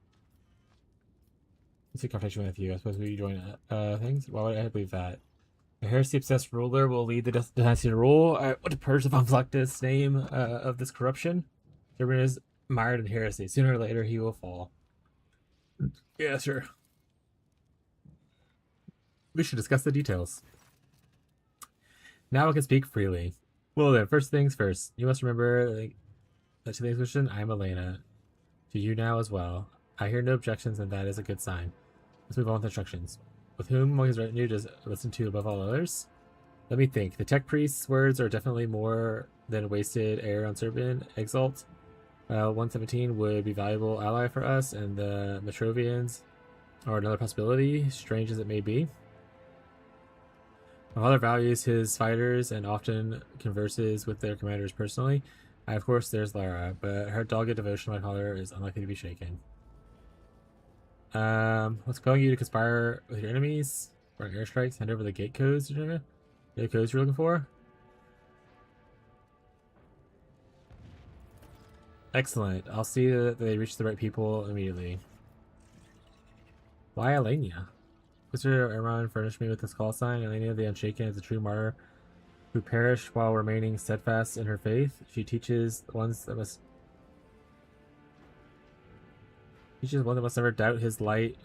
Let's see conversation with you. I suppose we join things? Why would I believe that? A heresy-obsessed ruler will lead the dynasty to rule. I want to purge the von Vlectis name of this corruption. Serbian is mired in heresy. Sooner or later, he will fall. Yeah, sure. We should discuss the details. Now I can speak freely. Well then, first things first. You must remember that to the Inquisition, I am Elena. To you now as well. I hear no objections, and that is a good sign. Let's move on with instructions. With whom among his retinue does listen to above all others? Let me think. The tech priest's words are definitely more than wasted air on Serbian. Exalt. 117 would be valuable ally for us, and the Metrovians are another possibility, strange as it may be. My father values his fighters and often converses with their commanders personally. Of course, there's Lara, but her dogged devotion to my father is unlikely to be shaken. What's compelling you to conspire with your enemies? Run airstrikes, hand over the gate codes, the codes you're looking for? Excellent. I'll see that they reach the right people immediately. Why Elenia? Mr. Iran furnished me with this call sign. Elenia the Unshaken is a true martyr who perished while remaining steadfast in her faith. She teaches ones that must never doubt his light,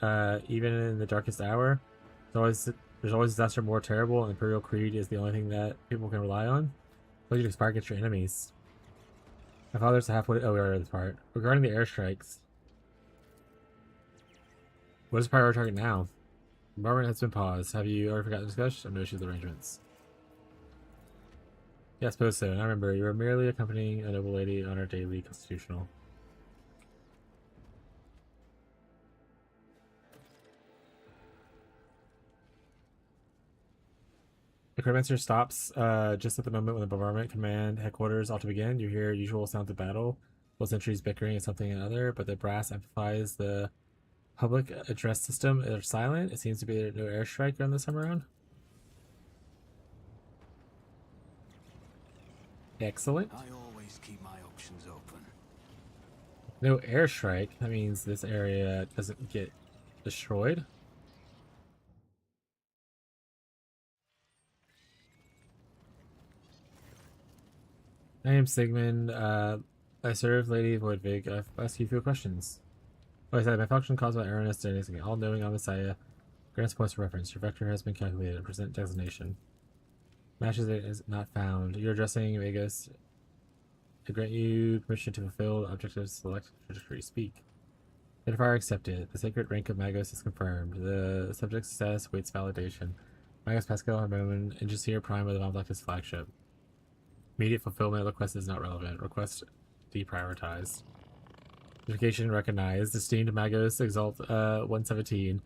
even in the darkest hour. There's always disaster more terrible, and Imperial Creed is the only thing that people can rely on. So you expire against your enemies. My father's halfway. Oh, we already read this part. Regarding the airstrikes, what is the priority target now? Bombardment has been paused. Have you already forgotten to discuss? Or no issues with arrangements? Yeah, I suppose so. And I remember you were merely accompanying a noble lady on her daily constitutional. The Crewmaster stops just at the moment when the bombardment command headquarters ought to begin. You hear usual sounds of battle, both sentries bickering at something and another, but the brass amplifies the public address system. They're silent. It seems to be no airstrike on this time around. Excellent. I always keep my options open. No airstrike. That means this area doesn't get destroyed. I am Sigmund. I serve Lady Voidvig. I've asked you a few questions. Oh, I said my function caused by Ernest and all-knowing on Messiah. Grants points of reference. Your vector has been calculated. Present designation. Matches it is not found. You're addressing Vegas. I grant you permission to fulfill objectives. Select trajectory. Speak. Identifier accepted. The sacred rank of Magos is confirmed. The subject's status waits validation. Magos Pascal Harmon, Engineer Prime of the von Vlectis flagship. Immediate fulfillment request is not relevant. Request deprioritized. Notification recognized. Esteemed Magos Exalt 117.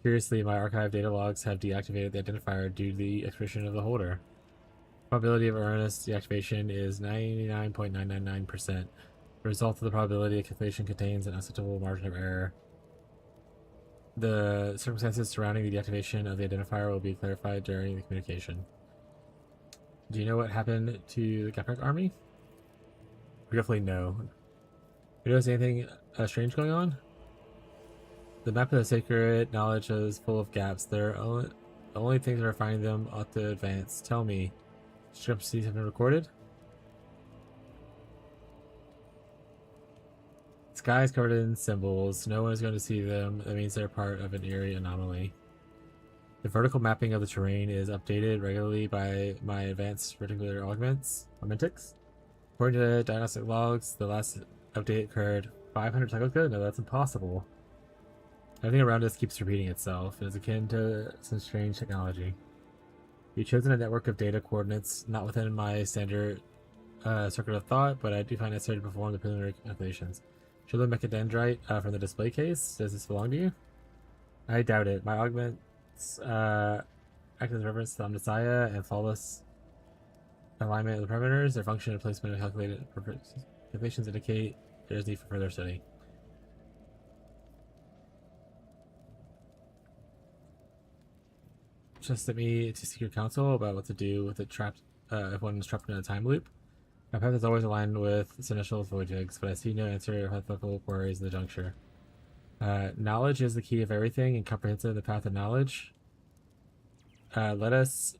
Curiously, my archive data logs have deactivated the identifier due to the expiration of the holder. Probability of Ernest deactivation is 99.999%. The result of the probability of calculation contains an acceptable margin of error. The circumstances surrounding the deactivation of the identifier will be clarified during the communication. Do you know what happened to the Gaprak army? We definitely know. You notice anything strange going on? The map of the sacred knowledge is full of gaps. The only things that are finding them ought to advance. Tell me, discrepancies have been recorded? The sky is covered in symbols. No one is going to see them. That means they're part of an eerie anomaly. The vertical mapping of the terrain is updated regularly by my advanced reticular augmentics. According to the diagnostic logs, the last update occurred 500 cycles ago. No, that's impossible. Everything around us keeps repeating itself. It is akin to some strange technology. You've chosen a network of data coordinates not within my standard circuit of thought, but I do find it necessary to perform the preliminary calculations. Show the mechadendrite from the display case. Does this belong to you? I doubt it. My augments act as reference to the Messiah and flawless alignment of the parameters. Their function and placement of calculations indicate there is need for further study. Just sent me to seek your counsel about what to do with it trapped if one is trapped in a time loop. My path is always aligned with Sinistral Voyages, but I see no answer to hypothetical queries in the juncture. Knowledge is the key of everything and comprehensive the path of knowledge. Let us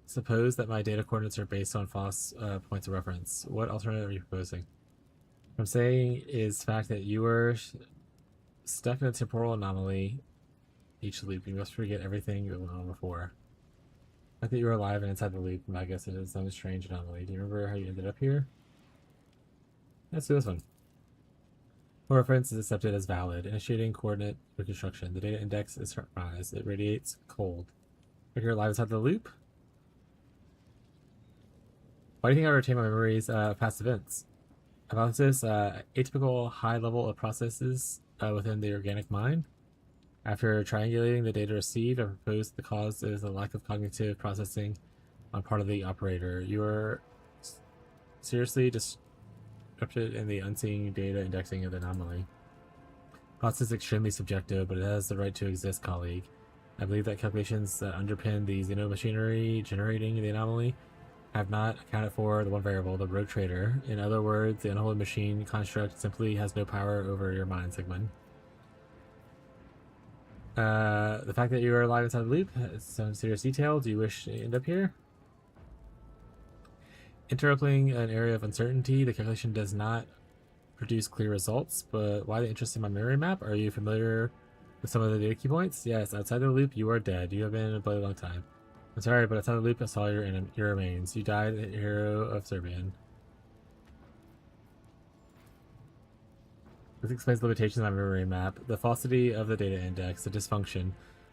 suppose that my data coordinates are based on false points of reference. What alternative are you proposing? What I'm saying is the fact that you were stuck in a temporal anomaly each loop. You must forget everything that went on before. Like that you were alive and inside the loop, I guess it is some strange anomaly. Do you remember how you ended up here? Let's do this one. For reference is accepted as valid. Initiating coordinate reconstruction. The data index is surprised. It radiates cold. If you're alive inside the loop? Why do you think I retain my memories of past events? Hypothesis, atypical high level of processes within the organic mind. After triangulating the data received, I propose the cause is a lack of cognitive processing on part of the operator. You are seriously disrupted in the unseen data indexing of the anomaly. Process is extremely subjective, but it has the right to exist, colleague. I believe that calculations that underpin the xenomachinery generating the anomaly have not accounted for the one variable, the rogue trader. In other words, the unholy machine construct simply has no power over your mind, Sigmund. The fact that you are alive inside the loop is some serious detail. Do you wish to end up here? Interrupting an area of uncertainty, the calculation does not produce clear results, but why the interest in my memory map? Are you familiar with some of the data key points? Yes, outside the loop, you are dead. You have been in a bloody long time. I'm sorry, but outside the loop, I saw your remains. You died, a hero of Serbian. This explains the limitations of my memory map, the falsity of the data index, the dysfunction,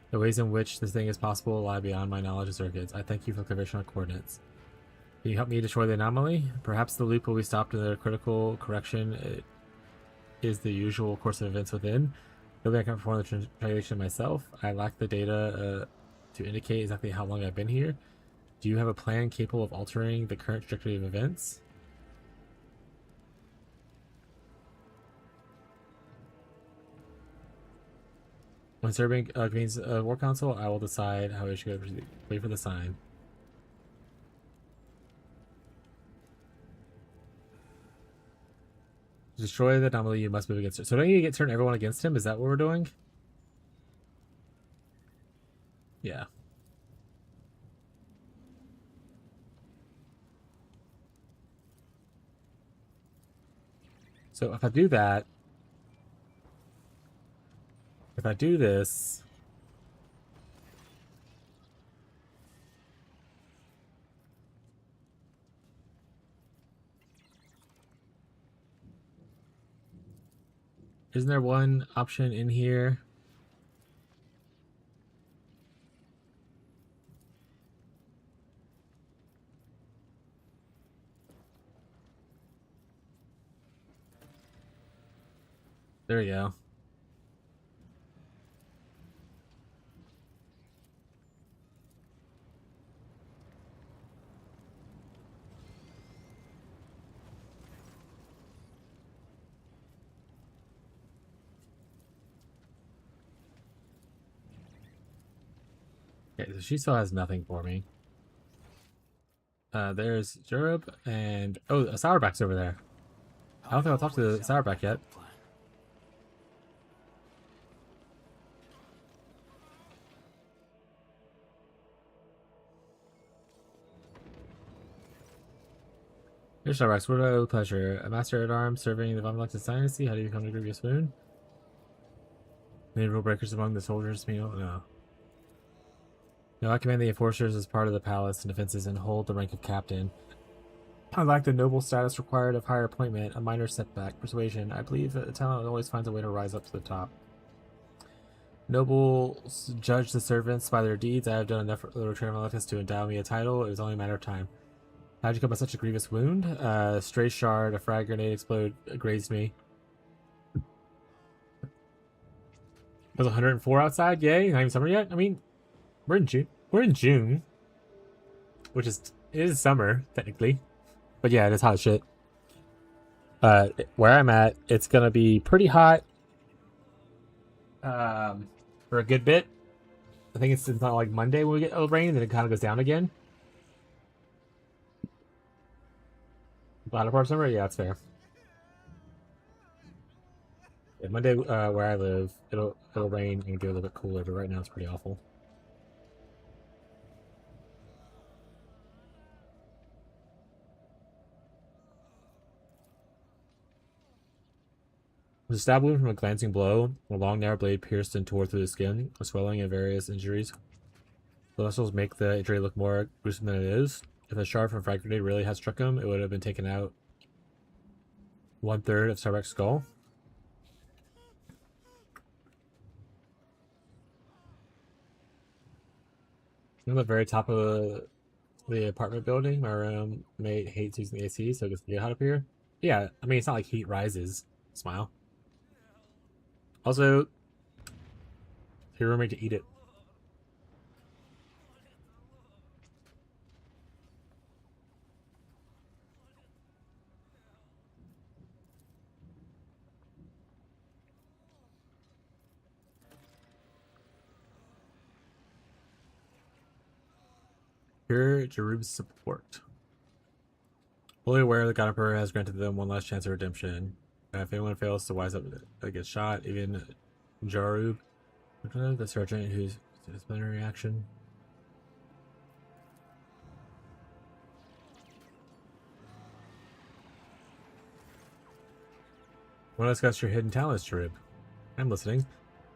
the ways in which this thing is possible lie beyond my knowledge of circuits. I thank you for the conventional coordinates. Can you help me destroy the anomaly? Perhaps the loop will be stopped in the critical correction. It is the usual course of events within. Maybe I can perform the triangulation myself. I lack the data to indicate exactly how long I've been here. Do you have a plan capable of altering the current trajectory of events? When Serbian convenes a war council, I will decide how we should proceed. Wait for the sign. To destroy the anomaly, you must move against it. So don't you get turn everyone against him? Is that what we're doing? Yeah. So if I do that, if I do this, isn't there one option in here? There we go. Okay, so she still has nothing for me. There's Europe and oh, a Sourback's over there. I don't think I'll talk to the Sourback yet. Your Sourback's, what do I owe pleasure? A master at arms serving the Von Luxus dynasty? How do you become the grievous wound? Many rule breakers among the soldiers? No. No, I command the enforcers as part of the palace and defenses and hold the rank of captain. I lack the noble status required of higher appointment, a minor setback, persuasion. I believe that the talent always finds a way to rise up to the top. Nobles judge the servants by their deeds. I have done enough for the return of Malekis to endow me a title. It was only a matter of time. How'd you come by such a grievous wound? Stray shard, a frag grenade explode, grazed me. was 104 outside. Yay! Not even summer yet. I mean, we're in June. We're in June, which is it is summer technically, but yeah, it is hot as shit. Where I'm at, it's gonna be pretty hot. For a good bit. I think it's not like Monday when we get rain, and then it kind of goes down again. Latter part of summer, yeah, that's fair. Yeah, Monday, where I live, it'll rain and get a little bit cooler, but right now it's pretty awful. Was a stab wound from a glancing blow. A long, narrow blade pierced and tore through the skin, a swelling and various injuries. The vessels make the injury look more gruesome than it is. If a shard from a frag grenade really had struck him, it would have been taken out 1/3 of Starbuck's skull. I'm at the very top of the apartment building. My roommate hates using the AC, so it gets really hot up here. Yeah, I mean, it's not like heat rises. Smile. Also, your roommate to eat it. Here, Jerub's support. Fully aware the God Emperor has granted them one last chance of redemption. If anyone fails to wise up, they get shot. Even Jarub, the sergeant whose disciplinary reaction. Want to discuss your hidden talents, Jarub? I'm listening.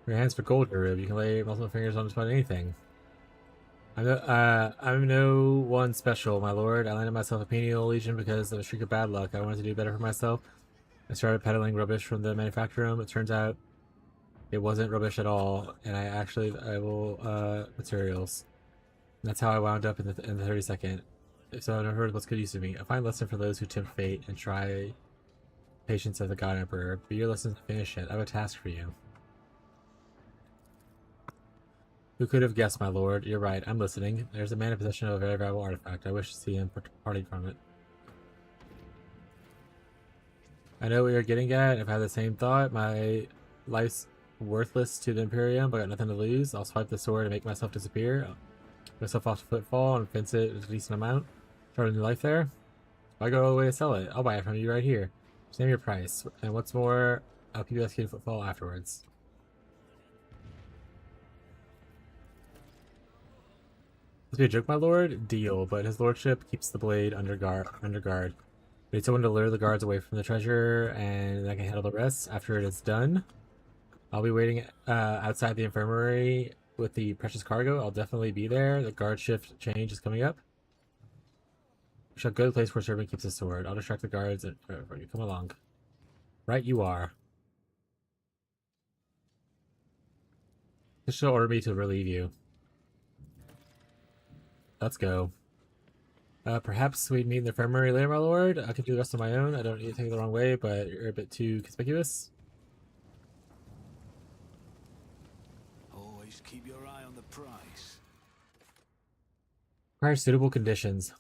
Your hands for gold, Jarub. You can lay multiple fingers on just about anything. I'm no one special, my lord. I landed myself a penal legion because of a streak of bad luck. I wanted to do better for myself. I started peddling rubbish from the manufacturer room. It turns out it wasn't rubbish at all, and I will materials. And that's how I wound up in the 32nd. So I've never heard what's good use of me. A fine lesson for those who tempt fate and try patience of the God Emperor. But your lesson's finish it. I have a task for you. Who could have guessed, my lord? You're right, I'm listening. There's a man in possession of a very valuable artifact. I wish to see him parting from it. I know what you're getting at. If I had the same thought, my life's worthless to the Imperium, but I got nothing to lose. I'll swipe the sword and make myself disappear. Get myself off the footfall and fence it a decent amount. Start a new life there. If I go all the way to sell it, I'll buy it from you right here. Just name your price. And what's more, I'll keep you executing footfall afterwards. Must be a joke, my lord? Deal, but his lordship keeps the blade under guard. We need someone to lure the guards away from the treasure, and I can handle the rest after it is done. I'll be waiting outside the infirmary with the precious cargo. I'll definitely be there. The guard shift change is coming up. We shall go to the place where servant keeps his sword. I'll distract the guards and you come along. Right, you are. This shall order me to relieve you. Let's go. Perhaps we'd meet in the infirmary later, my lord. I can do the rest on my own. I don't need to take it the wrong way, but you're a bit too conspicuous. Always keep your eye on the price. Require suitable conditions.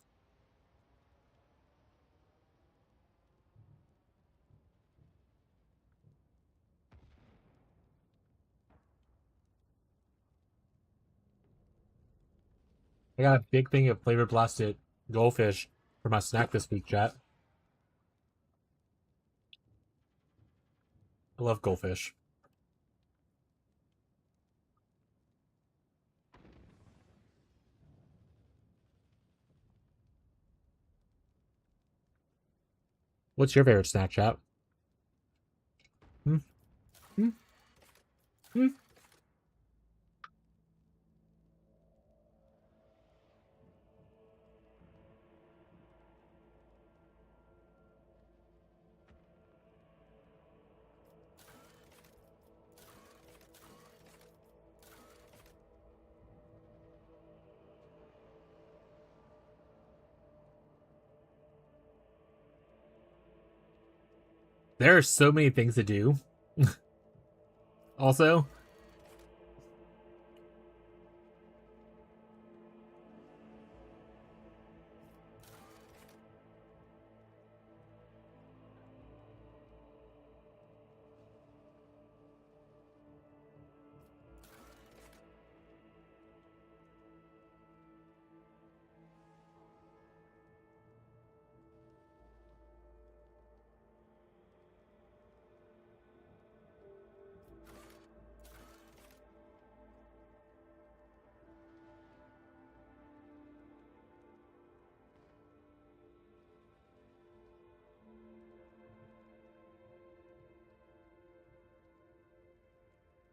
I got a big thing of flavor blasted goldfish for my snack this week, chat. I love goldfish. What's your favorite snack, chat? Hmm? Hmm? Hmm? There are so many things to do. Also,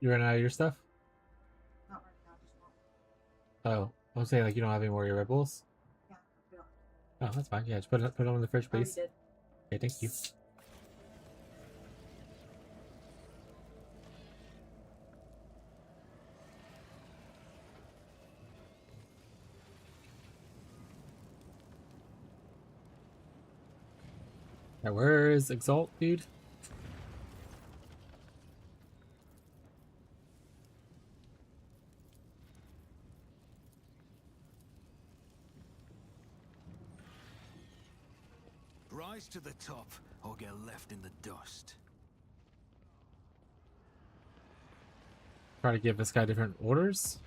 You ran out of your stuff? Oh, I'm saying like you don't have any more of your Red Bulls? Oh, that's fine. Yeah, just put it on in the fridge, please. Okay, thank you. Now, where is Exalt, dude? Rise to the top, or get left in the dust. Try to give this guy different orders.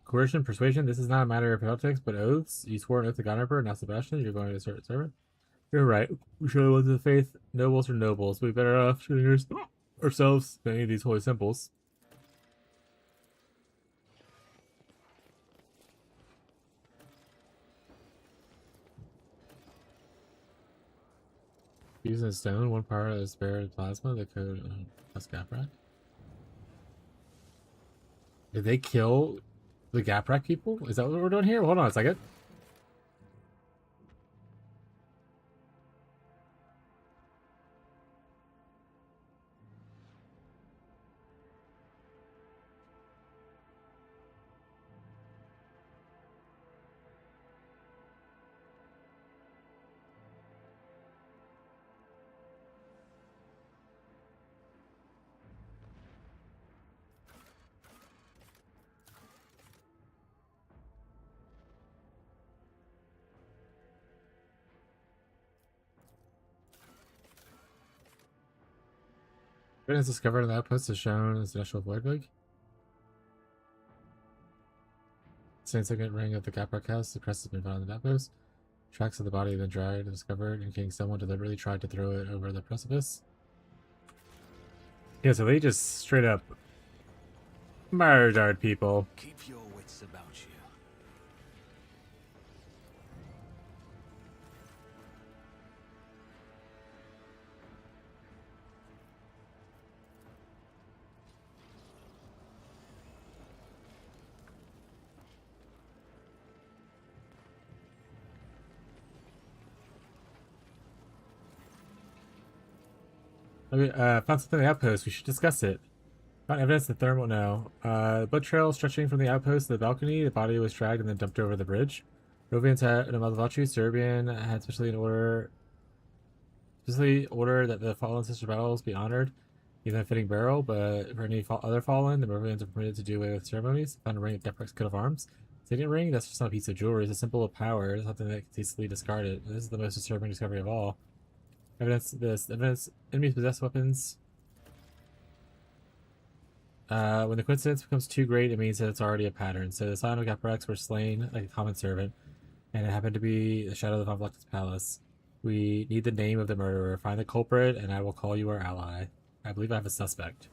Coercion, persuasion. This is not a matter of politics, but oaths. You swore an oath to God Emperor, now Sebastian. You're going to serve servant. You're right. We should have went to the faith. Nobles are nobles. We better off shooting ourselves than any of these holy symbols. Using stone, one part is spared plasma, the code plus Gaprak. Did they kill the Gaprak people? Is that what we're doing here? Hold on a second. Evidence discovered in the outpost is shown as the initial void bug. Same second ring of the Gaprak house. The crest has been found in the outpost. Tracks of the body have been dried and discovered, indicating someone deliberately tried to throw it over the precipice. Yeah, so they just straight up murdered people. Keep your wits about you. Okay, found something in the outpost. We should discuss it. Found evidence of thermal. No. Blood trail stretching from the outpost to the balcony. The body was dragged and then dumped over the bridge. Rovians had a Malvachi, Serbian had specially order that the fallen sister battles be honored, even a fitting burial. But for any other fallen, the Rovians are permitted to do away with ceremonies. Found a ring of Geprek's coat of arms. Signet ring. That's just not a piece of jewelry. It's a symbol of power. It's something that can easily discarded. This is the most disturbing discovery of all. Evidence enemies possess weapons. When the coincidence becomes too great, it means that it's already a pattern. So the Silent Gapraks were slain like a common servant, and it happened to be the shadow of the Von Vlectis palace. We need the name of the murderer. Find the culprit, and I will call you our ally. I believe I have a suspect.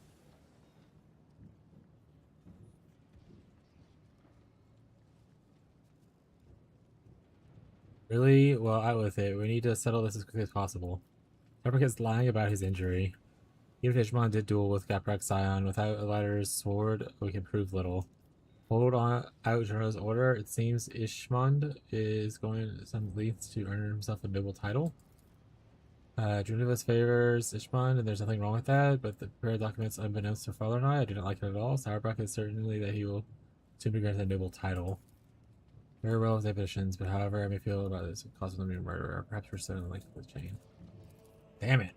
Really? Well, out with it. We need to settle this as quickly as possible. Gaprak is lying about his injury. Even if Ishman did duel with Gaprak Scion, without a ladder's sword, we can prove little. Hold on out General's order. It seems Ishmond is going some lengths to earn himself a noble title. Junivus favors Ishmond, and there's nothing wrong with that, but the prayer documents unbeknownst to father and I do not like it at all. Sauerbach is certainly that he will soon be granted a noble title. Very well with ambitions, but however I may feel about this, it causes him to be a murderer. Perhaps we're so in the length of the chain. Damn it.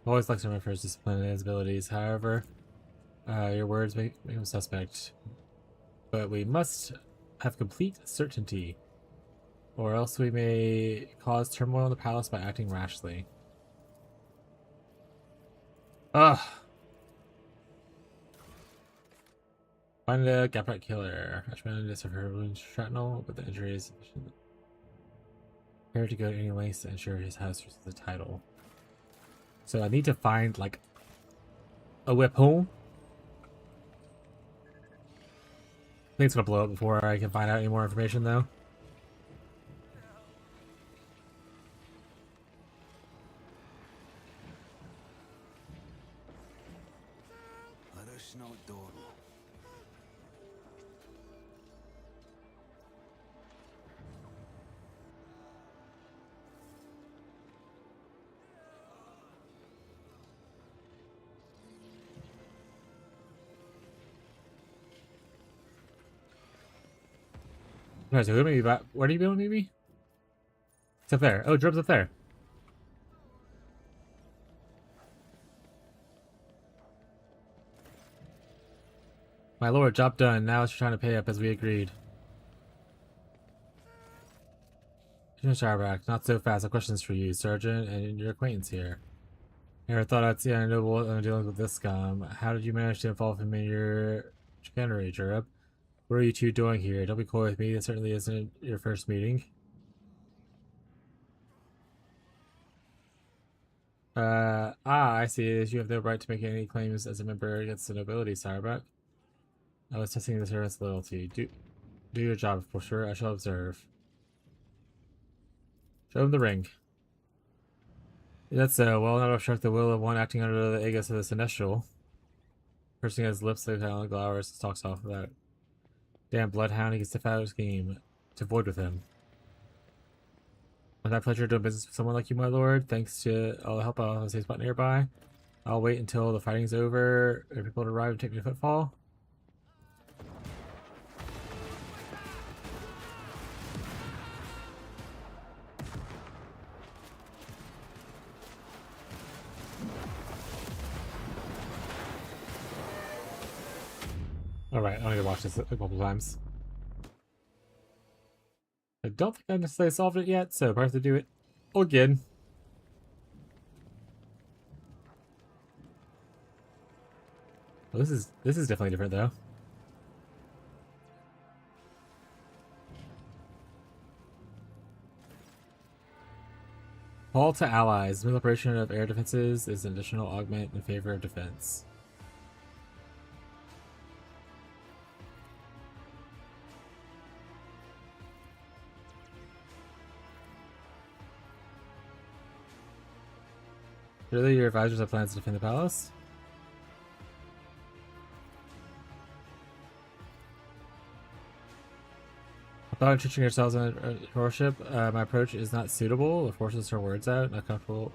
Always likes him for his discipline and his abilities. However, your words make him suspect. But we must have complete certainty, or else we may cause turmoil in the palace by acting rashly. Ugh. Find a Gaprak killer. Ashman is of her wound shrapnel, but the injury is sufficient. Prepare to go to any lengths to ensure his house receives the title. So I need to find, like, a weapon. I think it's gonna blow up before I can find out any more information, though. Okay, so who made me back? Where do you build me? It's up there. Oh, Drub's up there. My lord, job done. Now it's your time to pay up as we agreed. Sharback, not so fast. I have questions for you, Sergeant, and your acquaintance here. Never thought I'd see a noble dealing with this scum. How did you manage to involve him in your chicanery, Jerub? What are you two doing here? Don't be coy with me. This certainly isn't your first meeting. I see. You have no right to make any claims as a member against the nobility, Sirebrook. I was testing the servant's loyalty. Do your job, for sure. I shall observe. Show him the ring. That's well, not obstruct the will of one acting under the aegis of the Sinestral. Pursing his lips like Helen glowers, stalks off without. Damn bloodhound, he gets to foul scheme to void with him. With that pleasure doing business with someone like you, my lord, thanks to all the help I'll have a safe spot nearby. I'll wait until the fighting's over, and people to arrive and take me to footfall. Alright, I need to watch this a couple times. I don't think I necessarily solved it yet, so I have to do it again. Well, this is definitely different though. Call to allies. New operation of air defenses is an additional augment in favor of defense. Really, your advisors have plans to defend the palace? About entrenching yourselves in worship, my approach is not suitable. It forces her words out. Not comfortable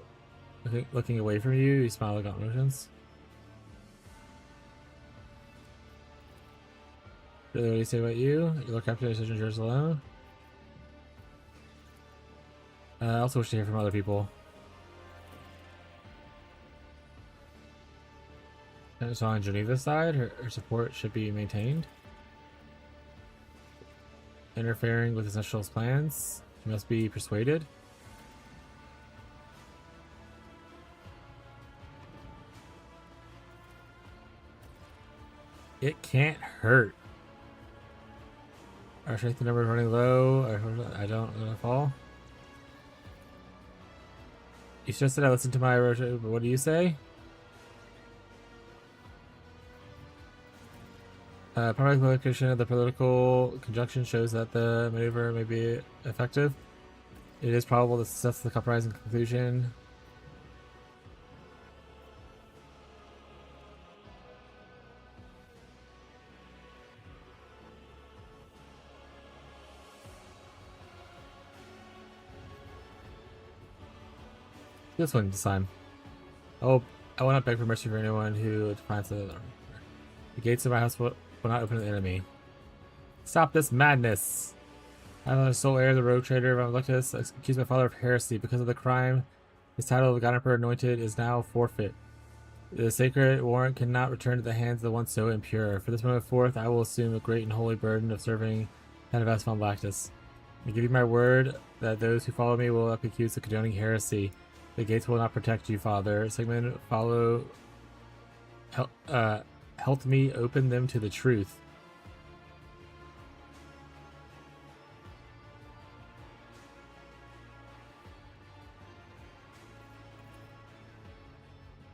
looking away from you. You smile without motions. Really, what do you say about you? You look after the decisions yours alone. I also wish to hear from other people. So on Geneva's side, her support should be maintained. Interfering with Essential's plans, she must be persuaded. It can't hurt. Our strength number is running low. I don't want to fall. You suggested I listen to my. What do you say? Public location of the political conjunction shows that the maneuver may be effective. It is probable the success of the compromising conclusion. This one this time. Oh, I will not beg for mercy for anyone who defies the gates of my house will not open to the enemy. Stop this madness! I am the sole heir of the rogue trader of Amalektus, accused my father of heresy. Because of the crime, his title of God Emperor Anointed is now forfeit. The sacred warrant cannot return to the hands of the one so impure. For this moment forth, I will assume a great and holy burden of serving Panavas von Lactus. I give you my word that those who follow me will not be accused of condoning heresy. The gates will not protect you, Father. Sigmund, help me open them to the truth.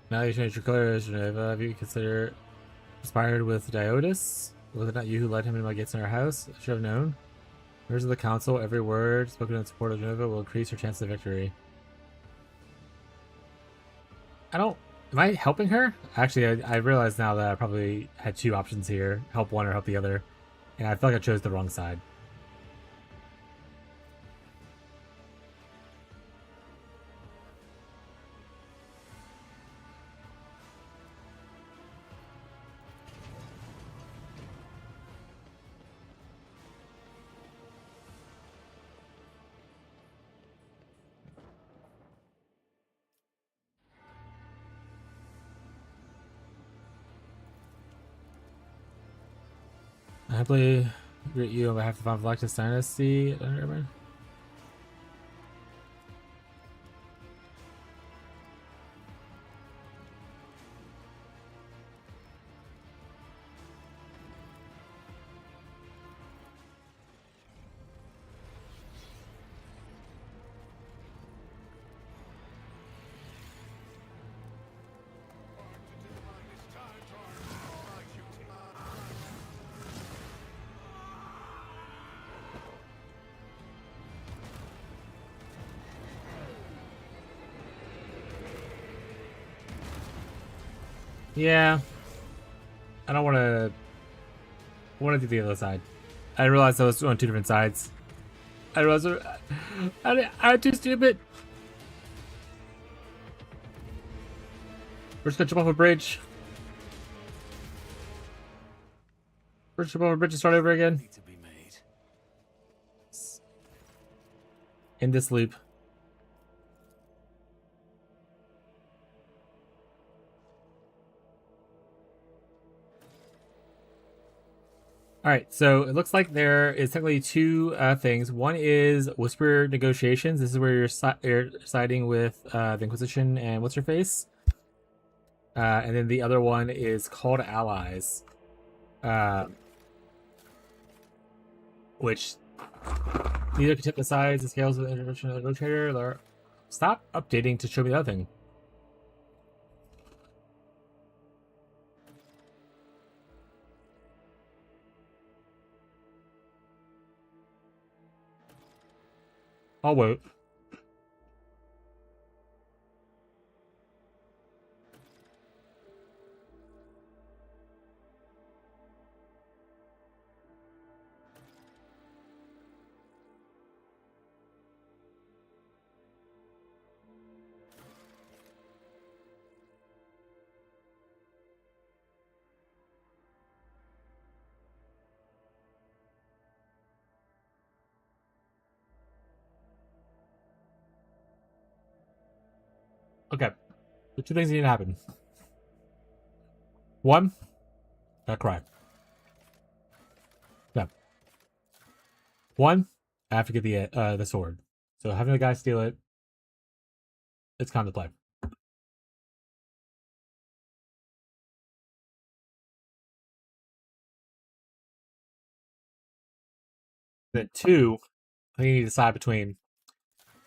Now you change your colors, Geneva. Have you considered inspired with Diotis? Was it not you who led him into my gates in our house? I should have known. Members of the council, every word spoken in support of Geneva will increase your chance of victory. Am I helping her? Actually, I realize now that I probably had two options here. Help one or help the other. And I feel like I chose the wrong side. I happily greet you on behalf of the Von Galactus Dynasty. Yeah, I don't want to. I want to do the other side. I realized I was on two different sides. I realized I'm too stupid. We're just gonna jump off a bridge. We're just jump off a bridge and start over again. To be made. In this loop. Alright, so it looks like there is technically two things. One is Whisper Negotiations. This is where you're siding with the Inquisition and what's your face? And then the other one is Call to Allies. Which neither can tip the sides, the scales of the intervention of the negotiator. Stop updating to show me the other thing. I'll wait. Okay. The two things that need to happen. One, gotta cry. Yeah. One, I have to get the sword. So having the guy steal it, it's kind of play. Then two, I think you need to decide between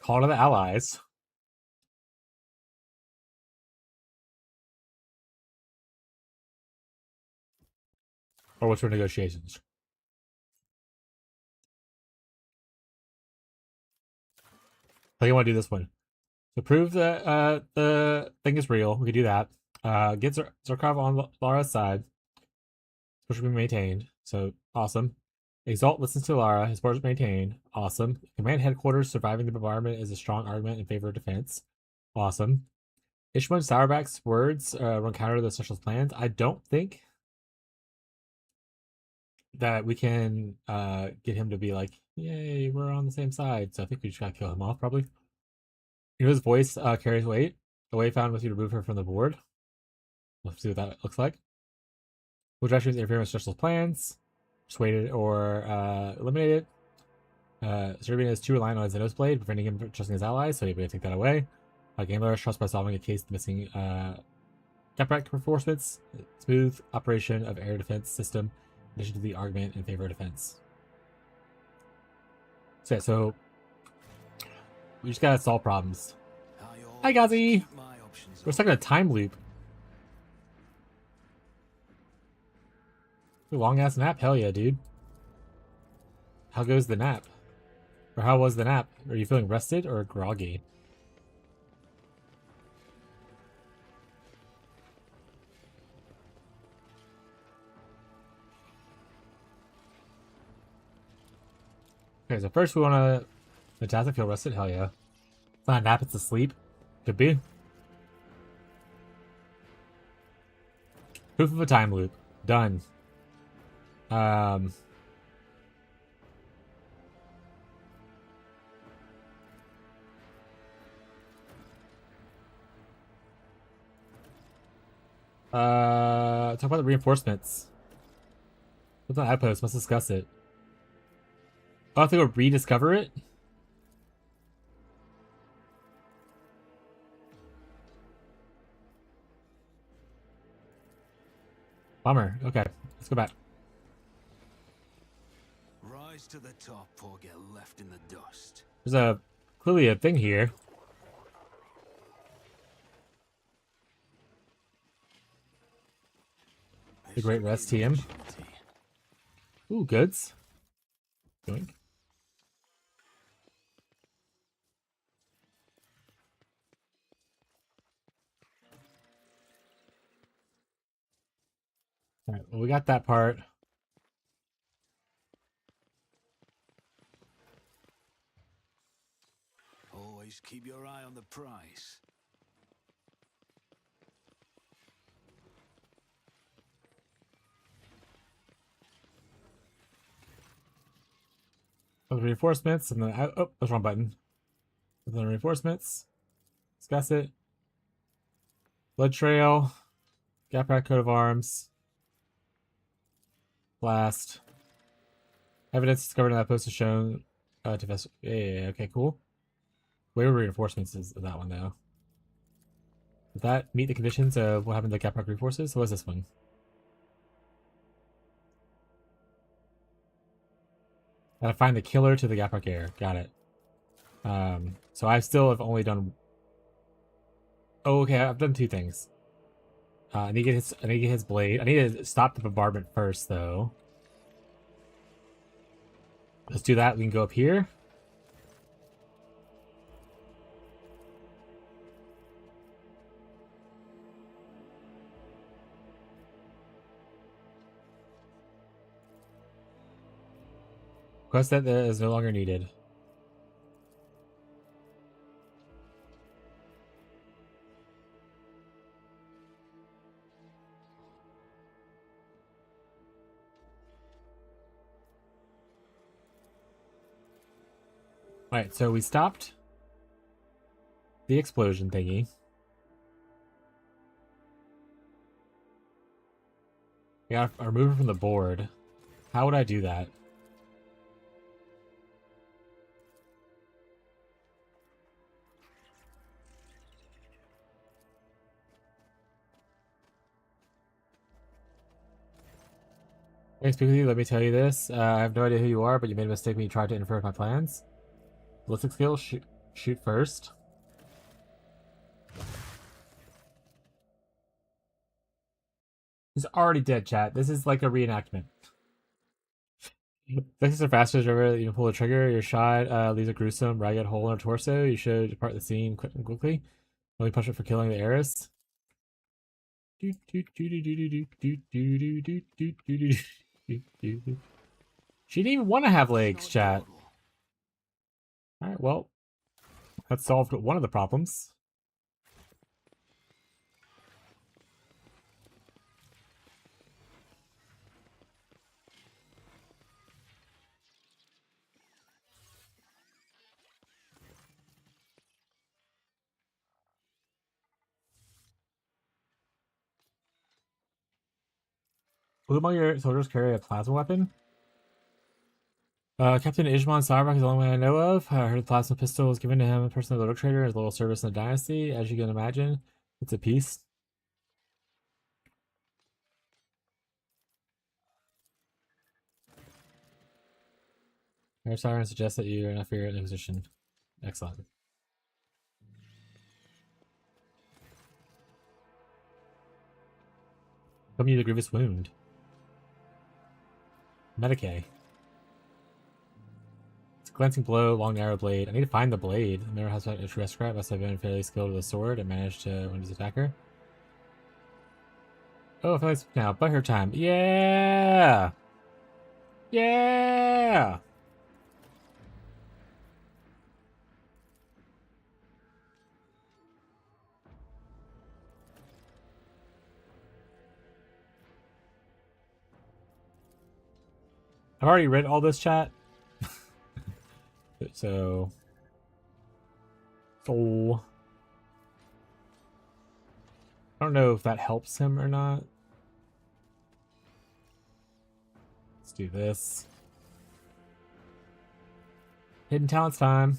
Call to the Allies or Whisper Negotiations. I think I want to do this one. To prove that the thing is real, we can do that. Get Zarkov on Lara's side, which will be maintained. So awesome. Exalt listens to Lara. His force maintained. Awesome. Command headquarters surviving the bombardment is a strong argument in favor of defense. Awesome. Ishmael Sourback's words run counter to the Special's plans. I don't think that we can get him to be like, yay, we're on the same side. So I think we just gotta kill him off, probably. You know, his voice carries weight. The way found was you to remove her from the board. Let's see what that looks like. Which actions interfere with Special's plans? Persuaded or eliminated. Serbian is too reliant on his nose blade, preventing him from trusting his allies, so he'll be able to take that away. Gambler is trust by solving a case missing Caprac reinforcements. Smooth operation of air defense system, in addition to the argument in favor of defense. So yeah, so we just gotta solve problems. Hi Gazi! We're stuck in a time loop. Long ass nap? Hell yeah, dude. How goes the nap? Or how was the nap? Are you feeling rested or groggy? Okay, so first we want to... Fantastic, feel rested? Hell yeah. It's not a nap, it's a sleep. Could be. Proof of a time loop. Done. Talk about the reinforcements. What's on outpost? Let's discuss it. I'll have to go rediscover it? Bummer. Okay, let's go back. Rise to the top or get left in the dust. There's a clearly a thing here. The Great Rest TM. Ooh, goods. Doink. Alright, well, we got that part. Always keep your eye on the prize. Oh, the reinforcements, and then oh, that's wrong button. And then reinforcements. Discuss it. Blood trail. Gap rack coat of arms. Blast. Evidence discovered in that post is shown to vest. Yeah, okay, cool. Where reinforcements is that one though? Did that meet the conditions of what happened to Gap rack reinforces? What was this one? Gotta find the killer to the Gap rack air. Got it. So I still have only done. Oh, okay. I've done two things. I need to get his blade. I need to stop the bombardment first, though. Let's do that. We can go up here. Quest that is no longer needed. Alright, so we stopped the explosion thingy. We gotta remove it from the board. How would I do that? Hey, speak with you. Let me tell you this. I have no idea who you are, but you made a mistake when you tried to interfere with my plans. Ballistic skill, shoot first. He's already dead, chat. This is like a reenactment. This are faster as ever. You can pull the trigger. Your shot leaves a gruesome, ragged hole in her torso. You should depart the scene quickly. Only punishment for killing the heiress. She didn't even want to have legs, chat. Alright, well, that solved one of the problems. Who among your soldiers carry a plasma weapon? Captain Ishman Sarvak is the only one I know of. I heard the plasma pistol was given to him, a personal little trader, as a little service in the dynasty. As you can imagine, it's a piece. Air Siren suggests that you are not fear in the position. Excellent. Come you the grievous wound. Medicae. It's a glancing blow, long narrow blade. I need to find the blade. The mirror has a aristocrat must have been fairly skilled with a sword and managed to wound his attacker. Oh, I feel like now, butthurt time. Yeah! Yeah! I've already read all this, chat. So I don't know if that helps him or not. Let's do this. Hidden talents time.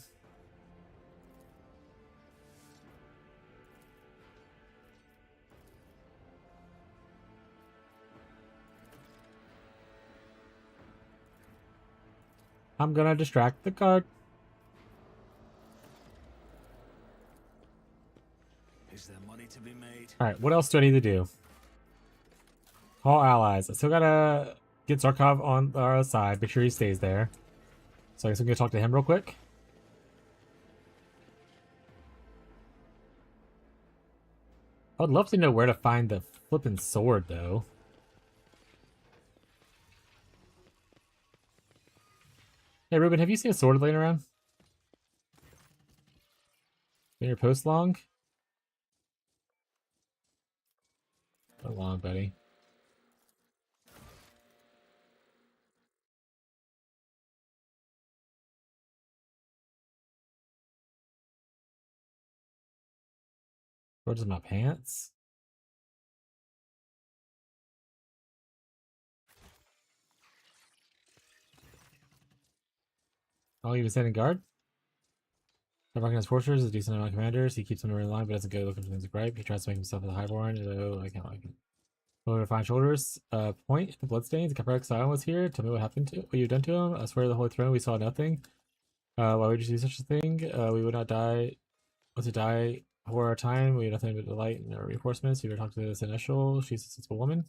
I'm gonna distract the guard. Is there money to be made? Alright, what else do I need to do? Call allies. I still gotta get Zarkov on our side. Make sure he stays there. So I guess I'm gonna talk to him real quick. I would love to know where to find the flippin' sword, though. Hey, Ruben, have you seen a sword laying around? Been your post long? So long, buddy. Where's my pants? Oh, he was standing guard? Starbuck has forces, is a decent amount of commanders. He keeps them in line, but doesn't go looking for things to gripe. He tries to make himself a highborn. Oh, I can't like it. Over fine shoulders. Point. The bloodstains. Capric Sion was here. Tell me what happened to what you've done to him. I swear to the Holy Throne, we saw nothing. Why would you do such a thing? We would not die. Was to die for our time. We had nothing but delight in our reinforcements. You were talking to this initial. She's a sensible woman.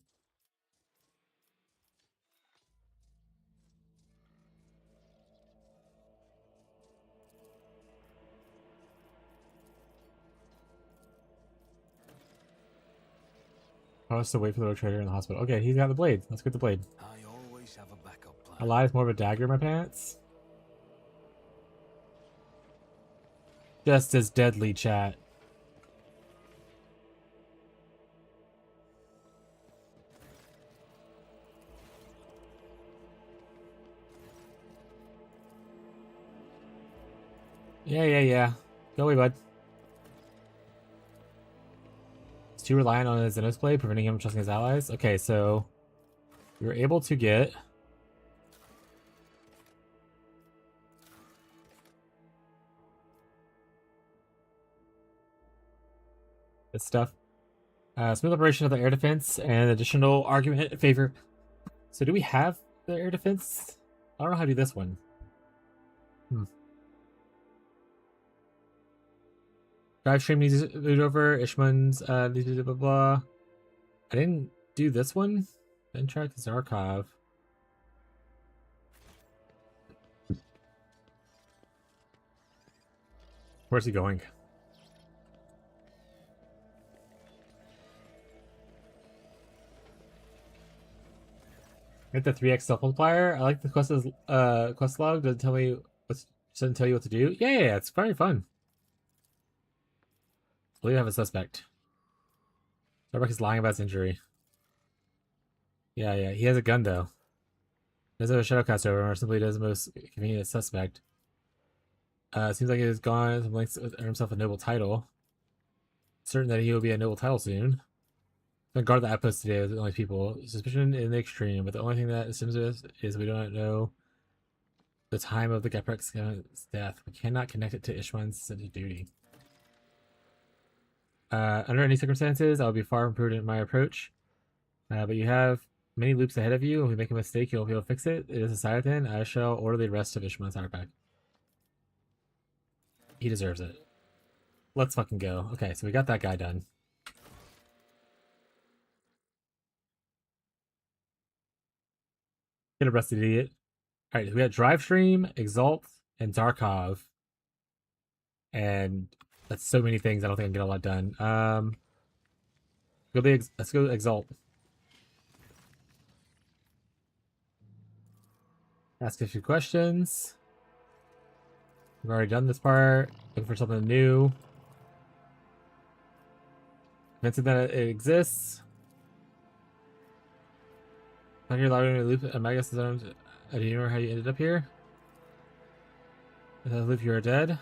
I was to wait for the road trader in the hospital. Okay, he's got the blade. Let's get the blade. I always have a backup plan. A lie is more of a dagger in my pants. Just as deadly, chat. Yeah. Go away, bud. He's too reliant on his Xenos blade, preventing him from trusting his allies. Okay, so we were able to get this stuff. Smooth operation of the air defense and additional argument in favor. So do we have the air defense? I don't know how to do this one. Drive stream needs to boot over. Ishman's needs to blah blah. I didn't do this one. Didn't track Zarkov. Where's he going? Get the 3x self multiplier. I like the quest log. Doesn't tell me doesn't tell you what to do. Yeah, it's very fun. I believe I have a suspect. Starbuck is lying about his injury. Yeah. He has a gun though. He doesn't have a shadow cast over him, or simply does the most convenient suspect. Seems like he has gone some lengths to earn himself a noble title. Certain that he will be a noble title soon. I guard the outpost today with the only people. Suspicion in the extreme, but the only thing that seems to us is we don't know the time of the Geprek's death. We cannot connect it to Ishman's sense of duty. Under any circumstances, I'll be far from prudent in my approach. But you have many loops ahead of you. If we make a mistake, you'll be able to fix it. It is decided then. I shall order the arrest of Ishman's back. He deserves it. Let's fucking go. Okay, so we got that guy done. Get arrested, idiot. Alright, we got Drivestream, Exalt, and Zarkov. And that's so many things, I don't think I can get a lot done. Let's go Exalt. Ask a few questions. We've already done this part. Looking for something new. Convincing that it exists. Find your library loop at Magus Zones. Do you remember how you ended up here? Without loop, you are dead.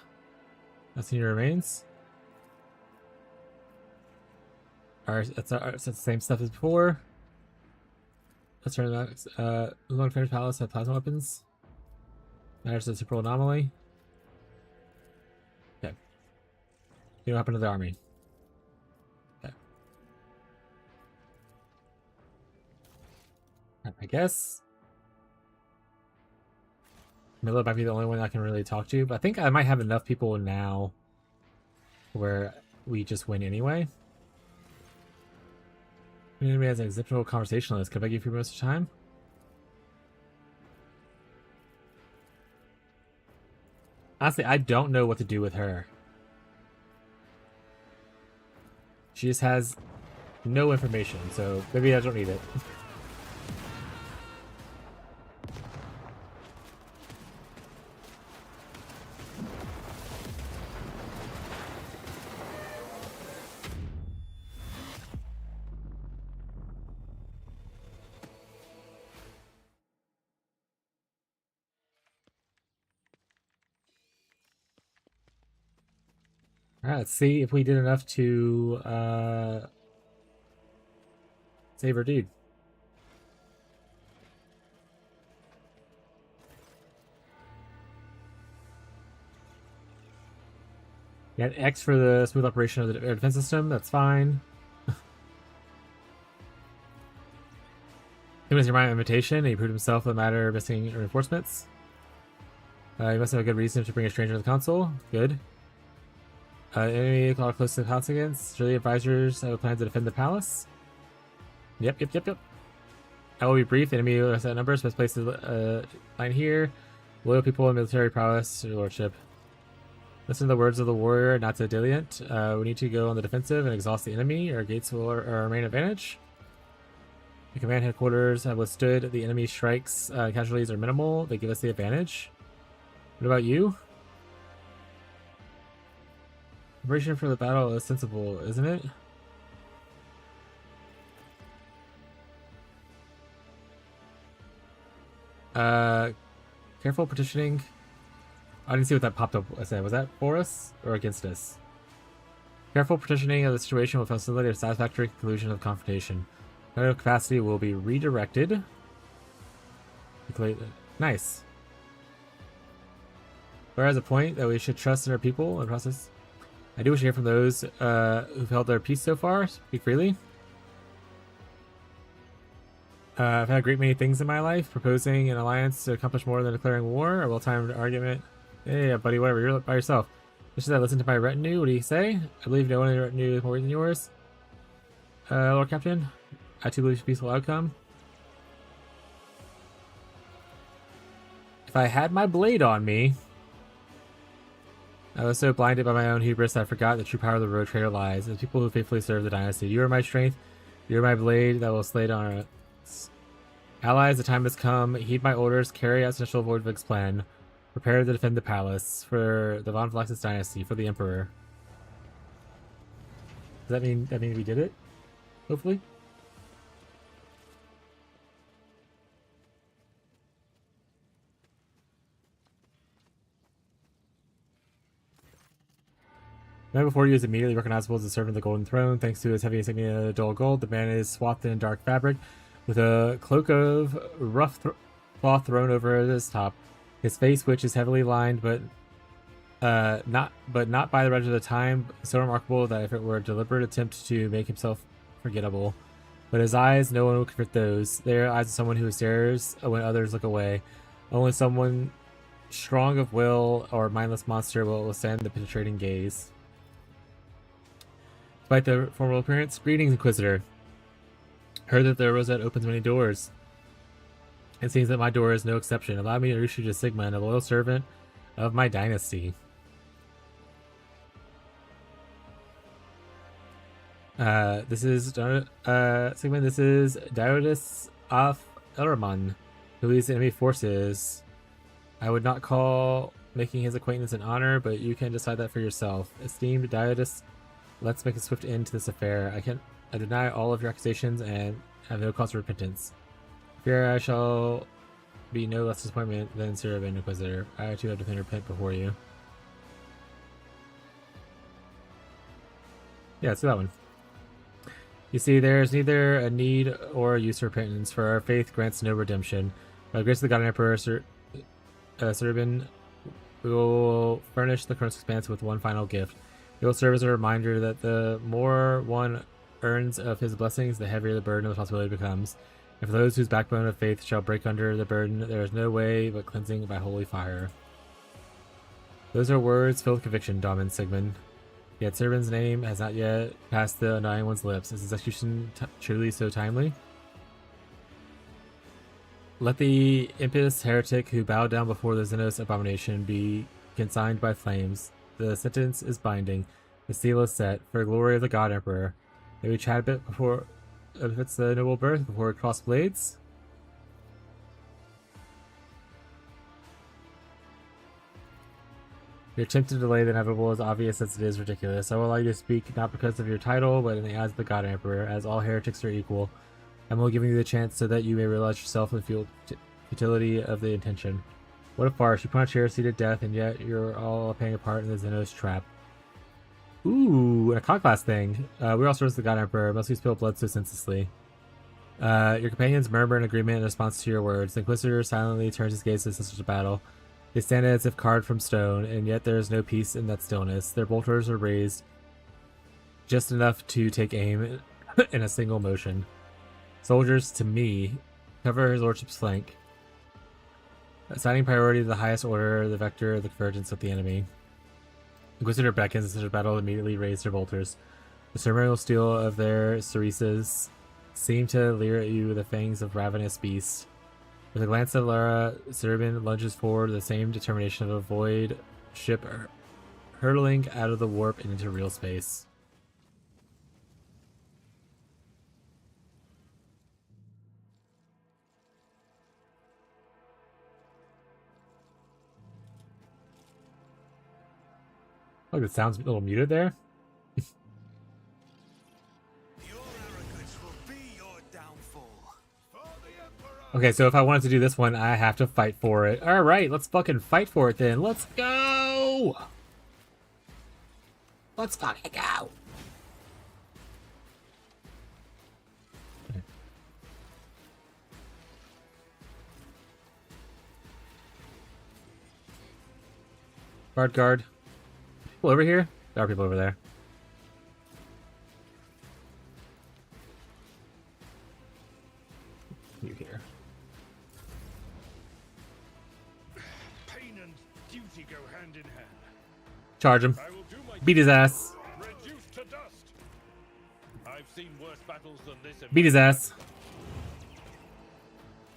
Not seen your remains. Alright, it's the same stuff as before. Let's turn that. Long Finish Palace have plasma weapons. Matters the temporal anomaly. Okay. You know what happened to the army? Okay. I guess Mila might be the only one I can really talk to, but I think I might have enough people now where we just win anyway. Enemy has an exceptional conversationalist. Could I give you most of the time? Honestly, I don't know what to do with her. She just has no information, so maybe I don't need it. Alright, let's see if we did enough to save her dude. Got X for the smooth operation of the air defense system, that's fine. He was your mind invitation, and he proved himself a matter of missing reinforcements. You must have a good reason to bring a stranger to the console. Good. Enemy close to the palace against. Surely advisors have a plan to defend the palace. Yep. I will be brief. The enemy has numbers. Best place to line here. Loyal people and military prowess, your lordship. Listen to the words of the warrior, not to dilient. We need to go on the defensive and exhaust the enemy. Our gates will our main advantage. The command headquarters have withstood the enemy strikes. Casualties are minimal. They give us the advantage. What about you? Preparation for the battle is sensible, isn't it? Careful petitioning. I didn't see what that popped up. Was that for us or against us? Careful petitioning of the situation will facilitate a satisfactory conclusion of confrontation. Total capacity will be redirected. Nice. Where has a point that we should trust in our people and process. I do wish to hear from those who've held their peace so far. Speak freely. I've had a great many things in my life. Proposing an alliance to accomplish more than declaring war. A well-timed argument. Hey, buddy, whatever. You're by yourself. Just that. Listen to my retinue. What do you say? I believe no one in the retinue is more than yours. Lord Captain. I too believe peaceful outcome. If I had my blade on me. I was so blinded by my own hubris that I forgot the true power of the road trader lies in the people who faithfully serve the dynasty. You are my strength. You are my blade that will slay down our allies. The time has come. Heed my orders. Carry out Central Voidvig's plan. Prepare to defend the palace for the Von Flaxus dynasty, for the Emperor. Does that mean we did it? Hopefully. The man before you is immediately recognizable as the servant of the Golden Throne. Thanks to his heavy insignia of dull gold, the man is swathed in dark fabric, with a cloak of rough cloth thrown over his top. His face, which is heavily lined, but not by the rest of the time, so remarkable that if it were a deliberate attempt to make himself forgettable. But his eyes, no one will convert those. They are eyes of someone who stares when others look away. Only someone strong of will or mindless monster will withstand the penetrating gaze. Despite their formal appearance, greetings, Inquisitor. Heard that the rosette opens many doors. It seems that my door is no exception. Allow me to introduce you to Sigmund, a loyal servant of my dynasty. This is Sigmund. This is Diodus of Elraman, who leads the enemy forces. I would not call making his acquaintance an honor, but you can decide that for yourself. Esteemed Diodus, let's make a swift end to this affair. I deny all of your accusations and have no cause for repentance. Fear I shall be no less disappointment than Sir Van Inquisitor. I too have to repent before you. Yeah, let's do that one. You see, there is neither a need or a use for repentance, for our faith grants no redemption. By the grace of the God and Emperor Serbian, we will furnish the current expanse with one final gift. It will serve as a reminder that the more one earns of his blessings, the heavier the burden of the responsibility becomes. And for those whose backbone of faith shall break under the burden, there is no way but cleansing by holy fire. Those are words filled with conviction, Daman Sigmund. Yet Serbian's name has not yet passed the undying one's lips. Is his execution truly so timely? Let the impious heretic who bowed down before the Xenos abomination be consigned by flames. The sentence is binding. The seal is set. For the glory of the God Emperor. May we chat a bit before if it's the noble birth before we cross blades? Your attempt to delay the inevitable is obvious as it is ridiculous. I will allow you to speak not because of your title, but in the eyes of the God Emperor, as all heretics are equal. I'm only giving you the chance so that you may realize yourself in the futility of the intention. What a farce. You punish heresy to death, and yet you're all playing a part in the Xenos trap. Ooh, a conquest thing. We all serve as the God Emperor. Must we spill blood so senselessly? Your companions murmur in agreement in response to your words. The Inquisitor silently turns his gaze to the sisters of battle. They stand as if carved from stone, and yet there is no peace in that stillness. Their bolters are raised just enough to take aim in a single motion. Soldiers, to me, cover his lordship's flank. Assigning priority to the highest order, the vector of the convergence of the enemy. Inquisitor beckons, the sisters of battle immediately raise their bolters. The ceremonial steel of their cereses seem to leer at you with the fangs of ravenous beasts. With a glance at Lara, Serbian lunges forward with the same determination of a void ship hurtling out of the warp and into real space. Oh, it sounds a little muted there. Your arrogance will be your downfall. For the Emperor! Okay, so if I wanted to do this one, I have to fight for it. Alright, let's fucking fight for it then. Let's go! Let's fucking go! Guard. People over here? There are people over there. You here. Pain and duty go hand in hand. Charge him. I will do my Beat his ass. reduced to dust. I've seen worse battles than this. In Beat his my ass.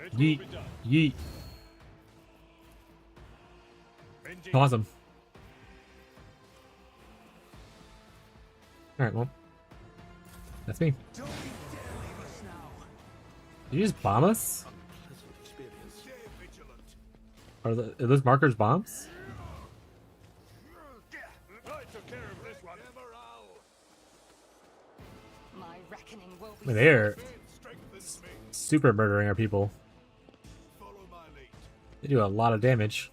It will Yeet. be done. Yeet. Indeed. Toss him. Alright, well. That's me. Don't you dare leave us now. Did you just bomb us? Pleasant experience. Stay vigilant. Are those markers bombs? I took care of this one. Emerald! My reckoning will I be mean, they're Faith strengthens me. super murdering our people. Follow my lead. They do a lot of damage.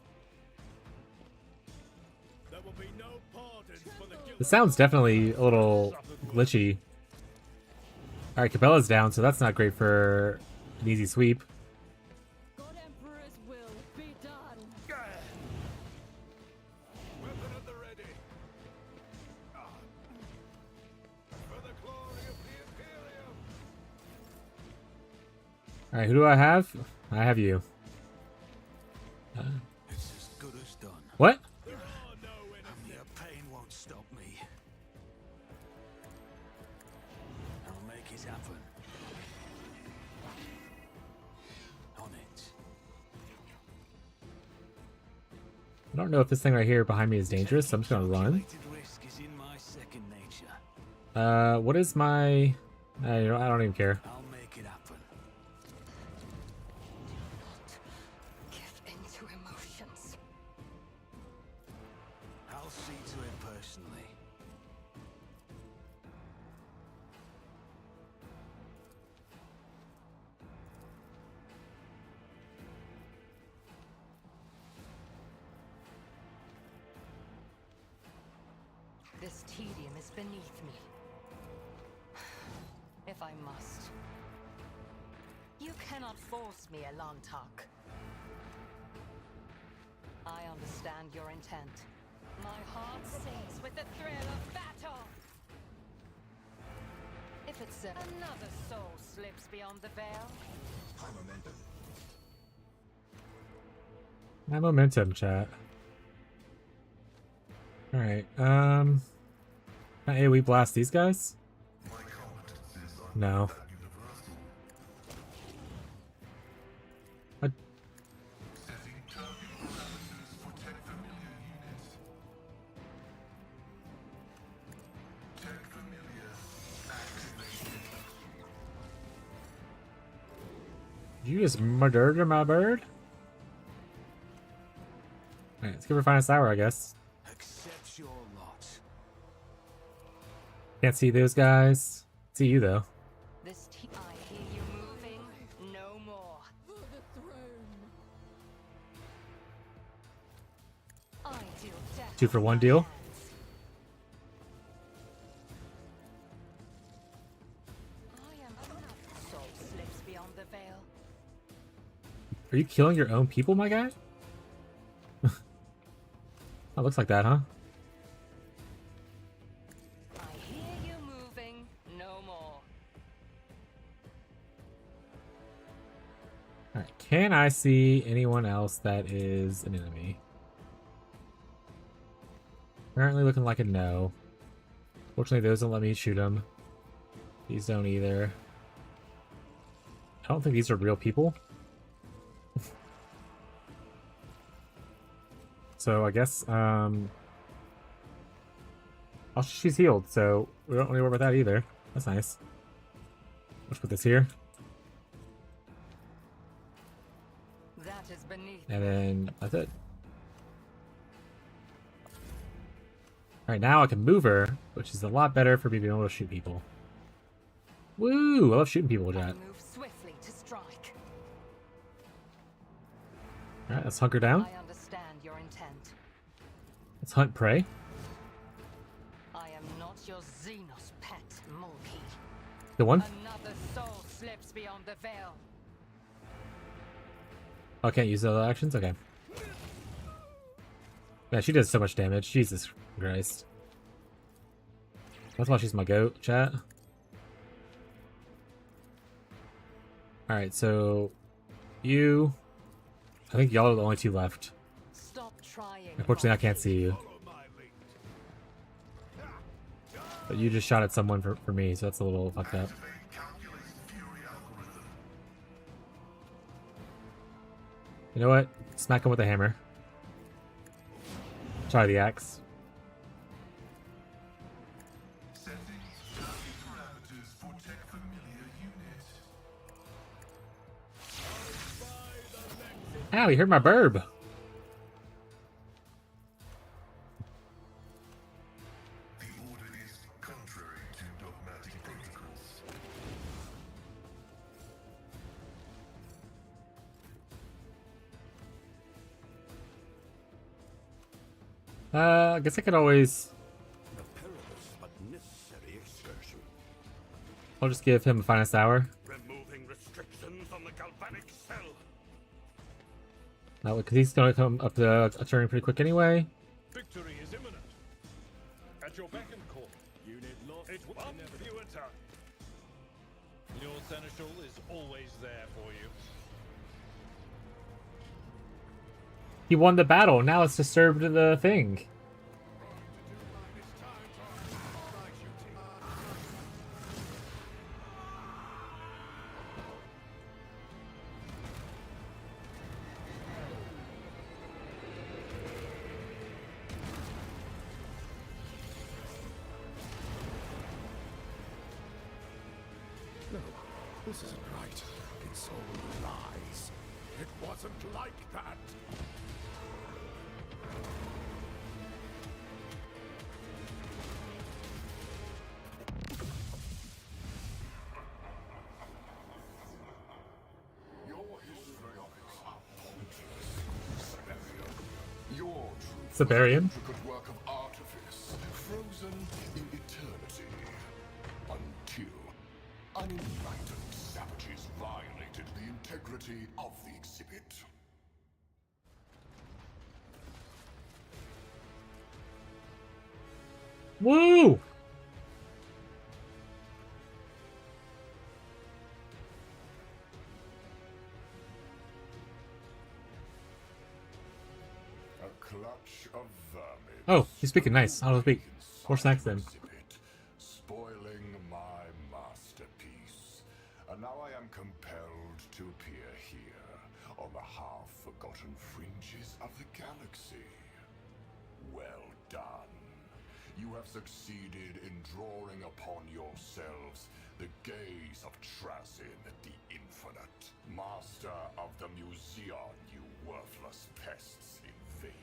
There will be no pardons for the guilty. The sound's definitely a little glitchy. Alright, Capella's down, so that's not great for an easy sweep. God Emperor's will be done. Weapon at the ready. For the glory of the Imperium. Alright, who do I have? I have you. It's as good as done. What? There are no enemies. Your pain won't stop me. I'll make it happen. On it. I don't know if this thing right here behind me is dangerous, so I'm just gonna run. Calculated risk is in my second nature. What is my... I don't even care. I'll make it happen. give in to emotions. I'll see to it personally. This tedium is beneath me. if I must. You cannot force me, Elantak. I understand your intent. My heart sings with the thrill of battle. If it's another soul slips beyond the veil. High momentum. My momentum, chat. Alright, can I AoE blast these guys? My competencies are No. not that universal. I Setting target parameters for tech familiar units. Tech familiar activated. Did you just murder my bird? Alright, let's give her finest hour, I guess. Accept your lot. Can't see those guys. See you though. This I hear you moving. No more. For the throne. I deal death. 2 for with 1 my deal. hands. I am another soul slips beyond the veil. Are you killing your own people, my guy? That looks like that, huh? I hear you moving. No more. Alright, can I see anyone else that is an enemy? Apparently looking like a no. Fortunately, those don't let me shoot them. These don't either. I don't think these are real people. So I guess, oh, she's healed, so we don't really worry about that either. That's nice. Let's put this here. That is beneath. And then that's it. Alright, now I can move her, which is a lot better for me being able to shoot people. Woo! I love shooting people, I chat. move swiftly to strike. Alright, let's hunker down. I understand your intent. Let's hunt prey. I am not your Xenos pet, monkey. The one. Another soul slips beyond the veil. Oh, I can't use those actions? Okay. Yeah, she does so much damage. Jesus Christ. That's why she's my goat, chat. Alright, so you... I think y'all are the only 2 left. Stop trying. Unfortunately, I can't see you. Follow my lead. But you just shot at someone for me, so that's a little fucked up. Activate calculated fury algorithm. You know what? Smack him with a hammer. Try the axe. Setting target parameters for tech familiar unit. Ow, he hurt my burb. The order is contrary to dogmatic protocols. I guess I could always... A perilous but necessary excursion. I'll just give him a finest hour. Removing restrictions on the galvanic cell. Because he's going to come up the a turn pretty quick anyway. Victory is imminent. At your beck and call. Unit lost. It will you attack. Your seneschal is always there for you. He won the battle. Now it's disturbed the thing. No, this isn't right. It's all lies. It wasn't like that. Your history of it. Your truth. Siberian. Intricate work of artifice, frozen in eternity. Until I integrity of the exhibit. Woo! A clutch of vermin. Oh, he's speaking nice. I don't speak. More snacks then. Spoiling my masterpiece. And now I am compelled to appear here on the half-forgotten fringes of the galaxy. Well done. You have succeeded in drawing upon yourselves the gaze of Trazin the Infinite, master of the Museon you worthless pests invaded.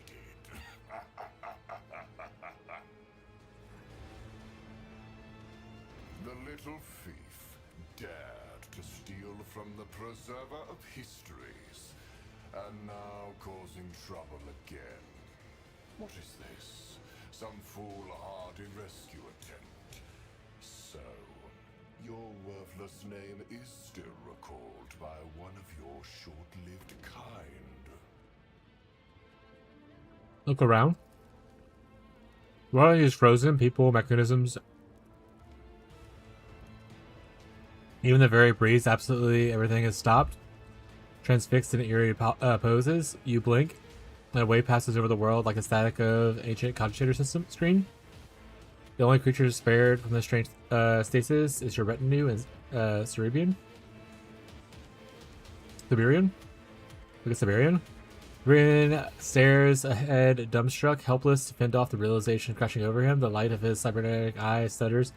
The little thief dared to steal from the preserver of histories, and now causing trouble again. What is this? Some foolhardy rescue attempt. So, your worthless name is still recalled by one of your short-lived kind. Look around. Reality is frozen. People, mechanisms, even the very breeze, absolutely everything is stopped. Transfixed in eerie poses. You blink, and a wave passes over the world like a static of ancient cogitator system screen. The only creature spared from the strange stasis is your retinue and Cerebian. Siberian? Look at Siberian. Siberian stares ahead, dumbstruck, helpless to fend off the realization crashing over him. The light of his cybernetic eye stutters.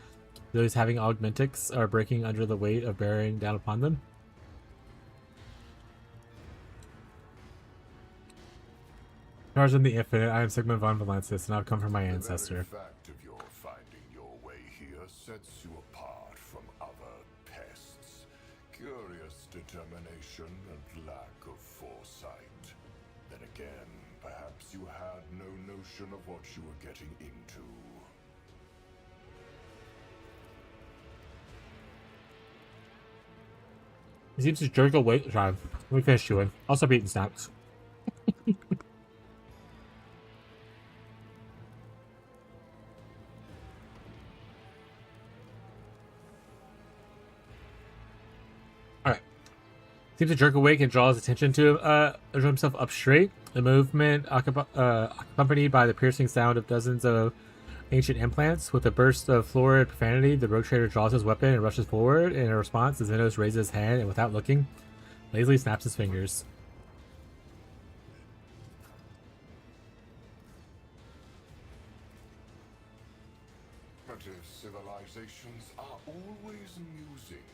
Those having augmentics are breaking under the weight of bearing down upon them. Tarzan the Infinite, I am Sigmund von Valensis, and I've come from my ancestor. The very fact of your finding your way here sets you apart from other pests. Curious determination and lack of foresight. Then again, perhaps you had no notion of what you were getting into. He seems to jerk away. Let me finish chewing. I'll stop eating snacks. Alright. Seems to jerk awake and draws attention to himself up straight. The movement accompanied by the piercing sound of dozens of ancient implants. With a burst of florid profanity, the rogue trader draws his weapon and rushes forward. In a response, Xenos raises his hand and, without looking, lazily snaps his fingers. Primitive civilizations are always amusing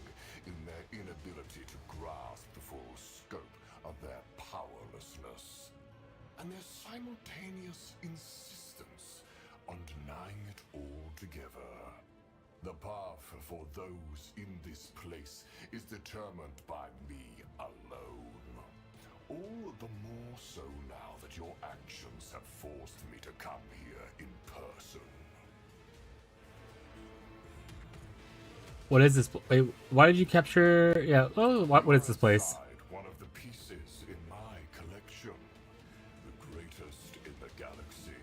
in their inability to grasp the full scope of their powerlessness, and their simultaneous insistence on denying it altogether. The path for those in this place is determined by me alone. All the more so now that your actions have forced me to come here in person. What is this? Wait, why did you capture? Yeah. Oh, what is this place? One of the pieces in my collection, the greatest in the galaxy.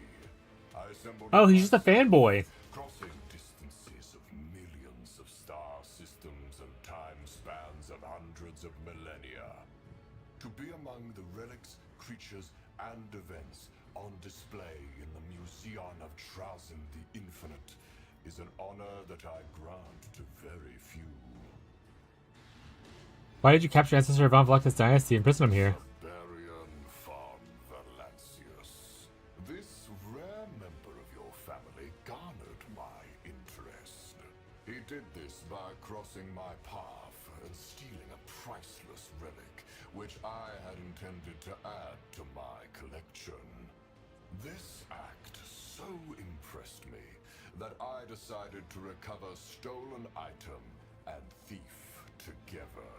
I assembled. Oh, he's just a fanboy. Crossing distances of millions of star systems and time spans of hundreds of millennia. To be among the relics, creatures, and events on display in the Museon of Trazin the Infinite is an honor that I grant to very few. Why did you capture ancestor of Von Valaktis dynasty and imprison him here? Barbarian von Valancius. This rare member of your family garnered my interest. He did this by crossing my path and stealing a priceless relic, which I had intended to add to my collection. This act so impressed me that I decided to recover stolen item and thief together.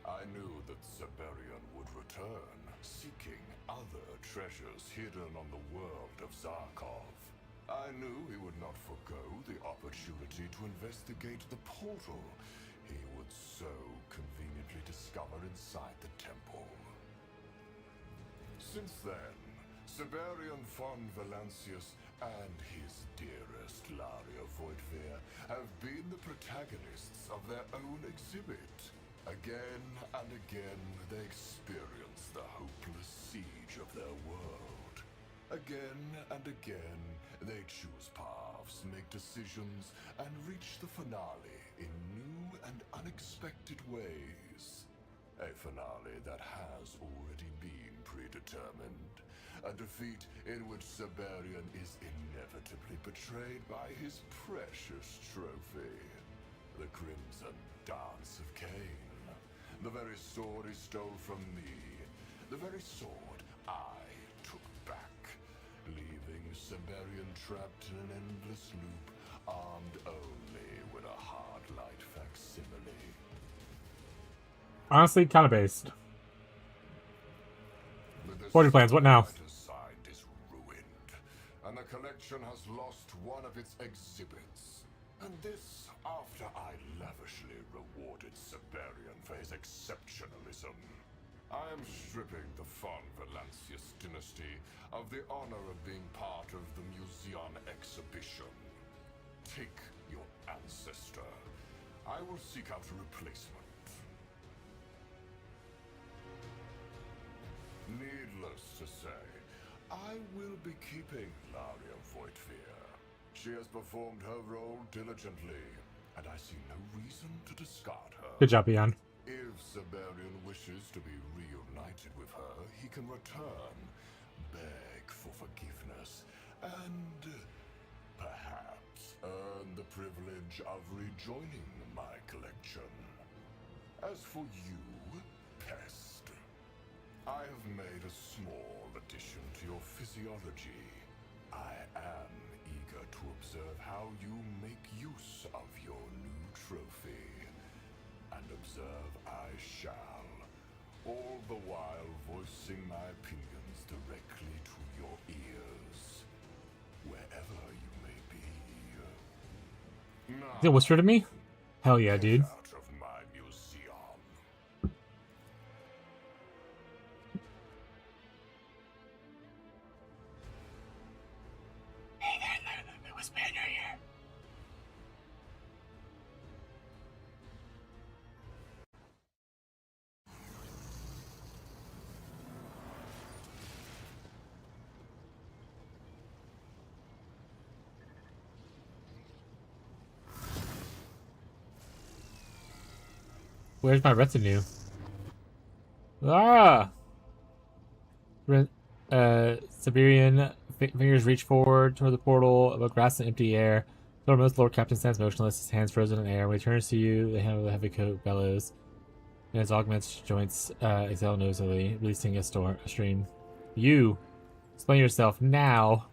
I knew that Siberian would return, seeking other treasures hidden on the world of Zarkov. I knew he would not forgo the opportunity to investigate the portal. He would so conveniently discover inside the temple. Since then, Siberian von Valancius and his dearest Laria Voidveer have been the protagonists of their own exhibit. Again and again, they experience the hopeless siege of their world. Again and again, they choose paths, make decisions, and reach the finale in new and unexpected ways. A finale that has already been predetermined. A defeat in which Siberian is inevitably betrayed by his precious trophy. The Crimson Dance of Cain. The very sword he stole from me. The very sword I took back. Leaving Siberian trapped in an endless loop, armed only with a hard light facsimile. Honestly, kind of based. What are your plans? What now? Side is ruined, and the collection has lost one of its exhibits. And this after I lavishly rewarded Siberian for his exceptionalism. I am stripping the von Valancius dynasty of the honor of being part of the Museum exhibition. Take your ancestor. I will seek out a replacement. Needless to say, I will be keeping Laria Voidveer. She has performed her role diligently, and I see no reason to discard her. Good job, Ian. If Siberian wishes to be reunited with her, he can return, beg for forgiveness, and perhaps earn the privilege of rejoining my collection. As for you, pest, I have made a small addition to your physiology. I am eager to observe how you make use of your new trophy. And observe I shall, all the while voicing my opinions directly to your ears, wherever you may be. Now, Is it whisper to me? Hell yeah, get dude. out of my museum. Hey there, let me whisper in your ear. Where's my retinue? Ah! Siberian fingers reach forward toward the portal of a grass and empty air. Most Lord Captain stands motionless, his hands frozen in air. When he turns to you, the hand of the heavy coat bellows, and his augments joints exhale noisily, releasing a stream. You! Explain yourself now!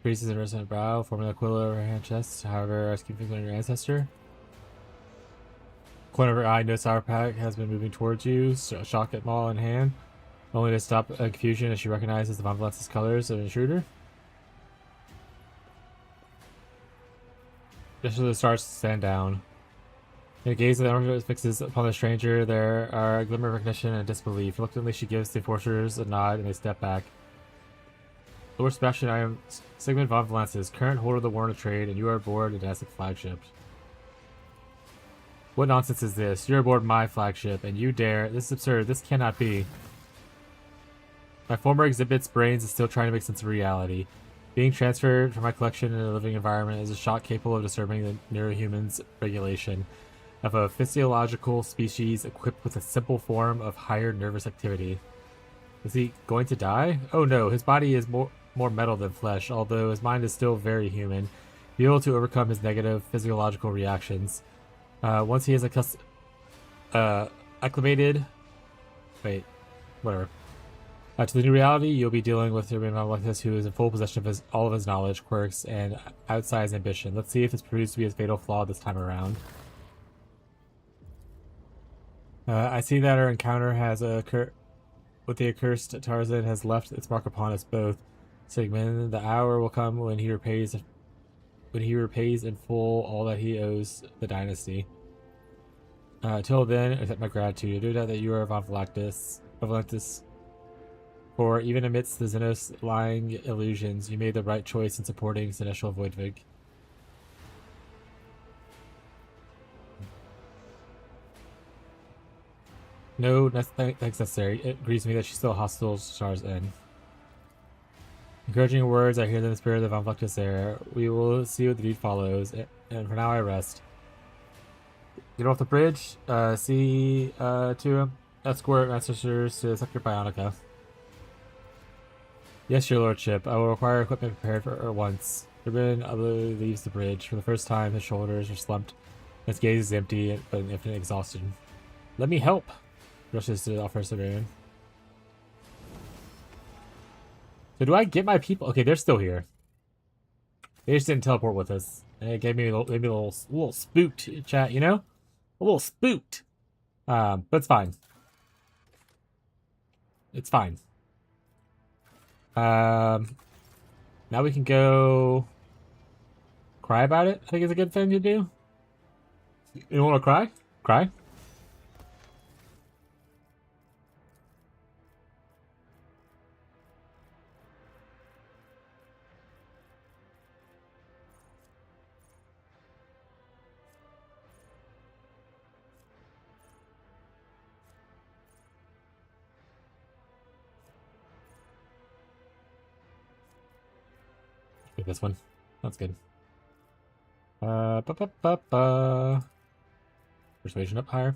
Creases in resonant brow, forming a quill over her hand chest. However, I keep thinking on your ancestor. Corner of her eye, no sour pack has been moving towards you, shock at maul in hand, only to stop a confusion as she recognizes the von Valancius colors of an intruder. Just as it starts to stand down. In the gaze of the armor fixes upon the stranger, there are a glimmer of recognition and disbelief. Reluctantly, she gives the enforcers a nod and they step back. Lord Sebastian, I am Sigmund von Valancius, current holder of the Warrant of Trade, and you are aboard the dynastic flagship. What nonsense is this? You're aboard my flagship, and you dare... This is absurd. This cannot be. My former exhibit's brains is still trying to make sense of reality. Being transferred from my collection into a living environment is a shock capable of disturbing the neurohuman's regulation of a physiological species equipped with a simple form of higher nervous activity. Is he going to die? Oh no, his body is more metal than flesh, although his mind is still very human. Be able to overcome his negative physiological reactions. Once he is acclimated... Wait, whatever. To the new reality, you'll be dealing with a man like this who is in full possession of all of his knowledge, quirks, and outsized ambition. Let's see if this proves to be a fatal flaw this time around. I see that our encounter has occurred with the accursed Tarzan has left its mark upon us both. Sigmund, the hour will come when he repays when he repays in full all that he owes the dynasty. Till then, accept my gratitude. No doubt that you are Von Valentis. For even amidst the Xenos lying illusions, you made the right choice in supporting Sinestral Voidvig. No, nothing necessary. It grieves me that she's still hostile to Star's End. Encouraging words, I hear them in the spirit of the Von Vlectis air. We will see what the deed follows, and for now I rest. Get off the bridge, see to him. Escort messengers to Sector Bionica. Yes, your lordship. I will require equipment prepared for her once. Urban leaves the bridge. For the first time, his shoulders are slumped. His gaze is empty, but in infinite exhaustion. Let me help! Rushes to offer Severian. So do I get my people? Okay, they're still here. They just didn't teleport with us. And it gave me maybe a little spooked chat, you know? A little spooked. But it's fine. It's fine. Now we can go cry about it. I think it's a good thing to do. You want to cry? Cry. Pick this one. That's good. Persuasion up higher.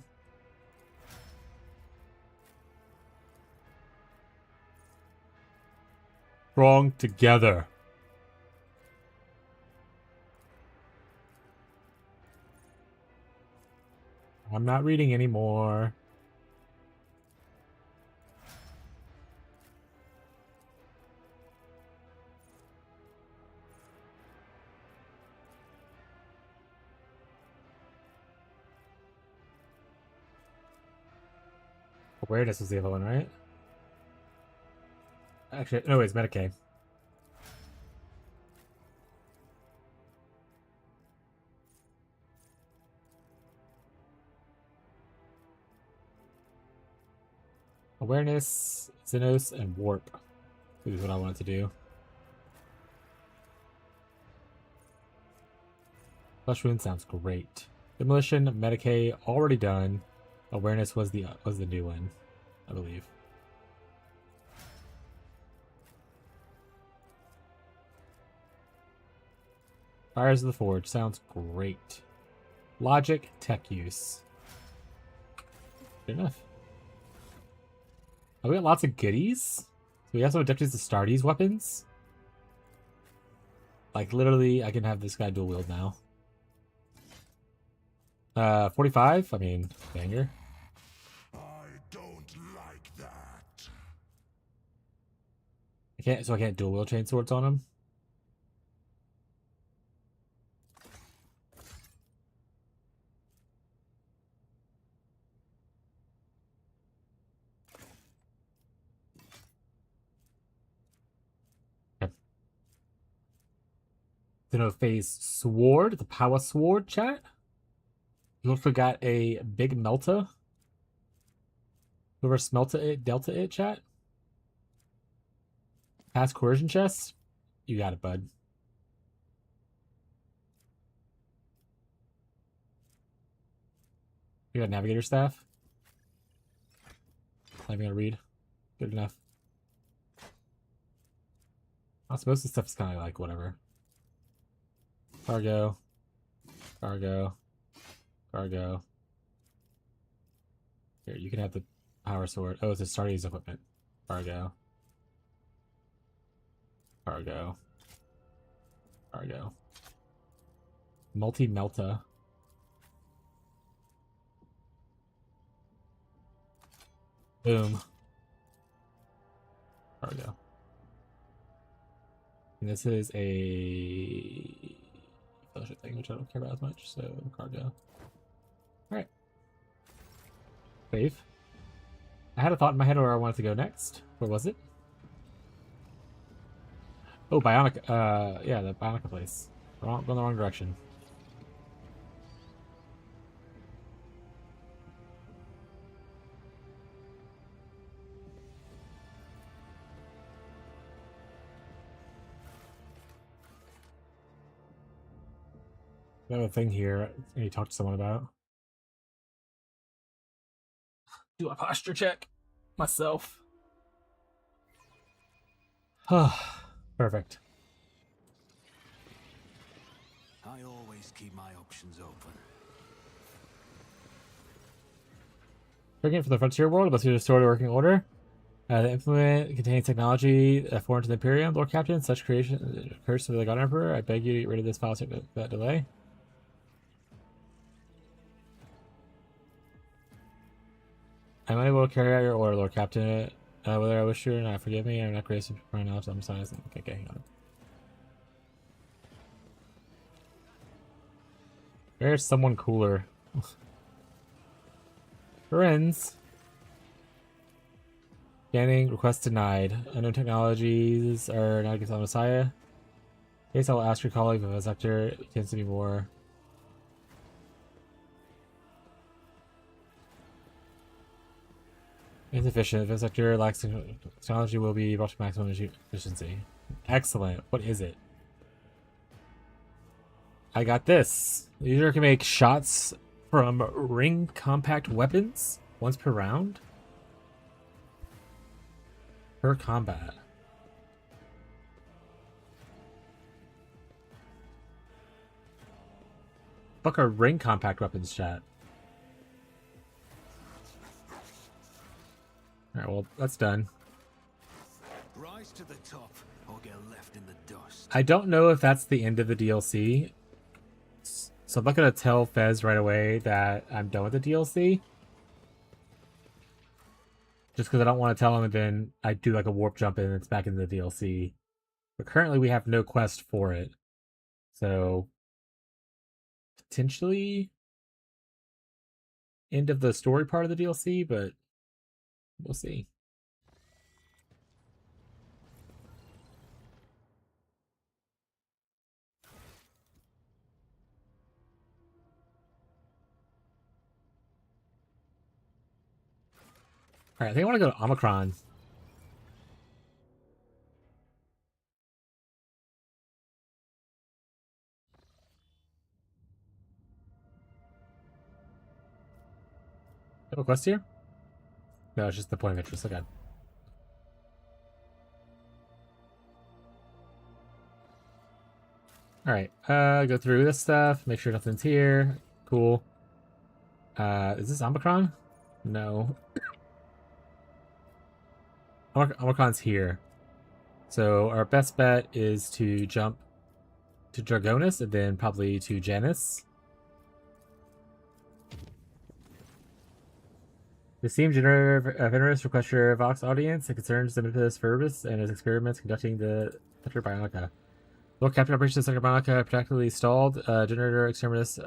Strong together. I'm not reading anymore. Awareness was the other one, right? Actually, no, it's Medicaid. Awareness, Xenos, and Warp. This is what I wanted to do. Flesh Wound sounds great. Demolition, Medicaid, already done. Awareness was the new one, I believe. Fires of the Forge sounds great. Logic, tech use. Good enough. Oh, we got lots of goodies. So we also have Deputies to Astartes weapons. Like, literally, I can have this guy dual wield now. 45? I mean, banger. I don't like that. I can't dual wield chain swords on him? Phase Sword, the Power Sword chat. You also got a big Melta. Whoever Smelta it, Delta it chat. Pass Coercion Chest. You got it, bud. You got Navigator Staff. Not even gonna read. Good enough. Osmosis stuff is kind of like whatever. Cargo. Cargo. Cargo. Here, you can have the power sword. Oh, it's a Astartes equipment. Cargo. Cargo. Cargo. Multi-Melta. Boom. Cargo. And this is a fellowship thing, which I don't care about as much, so cargo. Alright. Save. I had a thought in my head where I wanted to go next. Where was it? Oh, Bionica. Yeah, the Bionica place. Going the wrong direction. I have a thing here I need to talk to someone about. Do a posture check myself. Perfect. I always keep my options open. Checking for the frontier world, must be restored to working order. The implement contains technology foreign to the Imperium, Lord Captain. Such creation curse of the God Emperor. I beg you to get rid of this file without delay. I'm unable to carry out your order, Lord Captain. Whether I wish to or not, forgive me. I'm not gracious for my knowledge. I'm sorry. Okay, hang on. There's someone cooler. Friends. Scanning request denied. Unknown technologies are not against the Messiah. In case I will ask your colleague if a sector tends to be more. Insufficient. If a sector lacks technology, will be brought to maximum efficiency. Excellent. What is it? I got this. The user can make shots from ring compact weapons once per round. Per combat. Fuck our ring compact weapons, chat. Alright, well, that's done. Rise to the top or get left in the dust. I don't know if that's the end of the DLC. So I'm not going to tell Fez right away that I'm done with the DLC. Just because I don't want to tell him and then I do like a warp jump and it's back into the DLC. But currently we have no quest for it. So potentially end of the story part of the DLC, but we'll see. Alright, I think I want to go to Omicron. Have a quest here? No, it's just the point of interest. Okay. Alright, go through this stuff, make sure nothing's here. Cool. Is this Omicron? No. Omicron's here. So our best bet is to jump to Dragonis and then probably to Janus. The steam generator of interest requests your Vox audience. It concerns Demetrius Furbus and his experiments conducting the Sector Bionica. Lord Captain Operation Sector Bionica practically stalled. Generator exterminus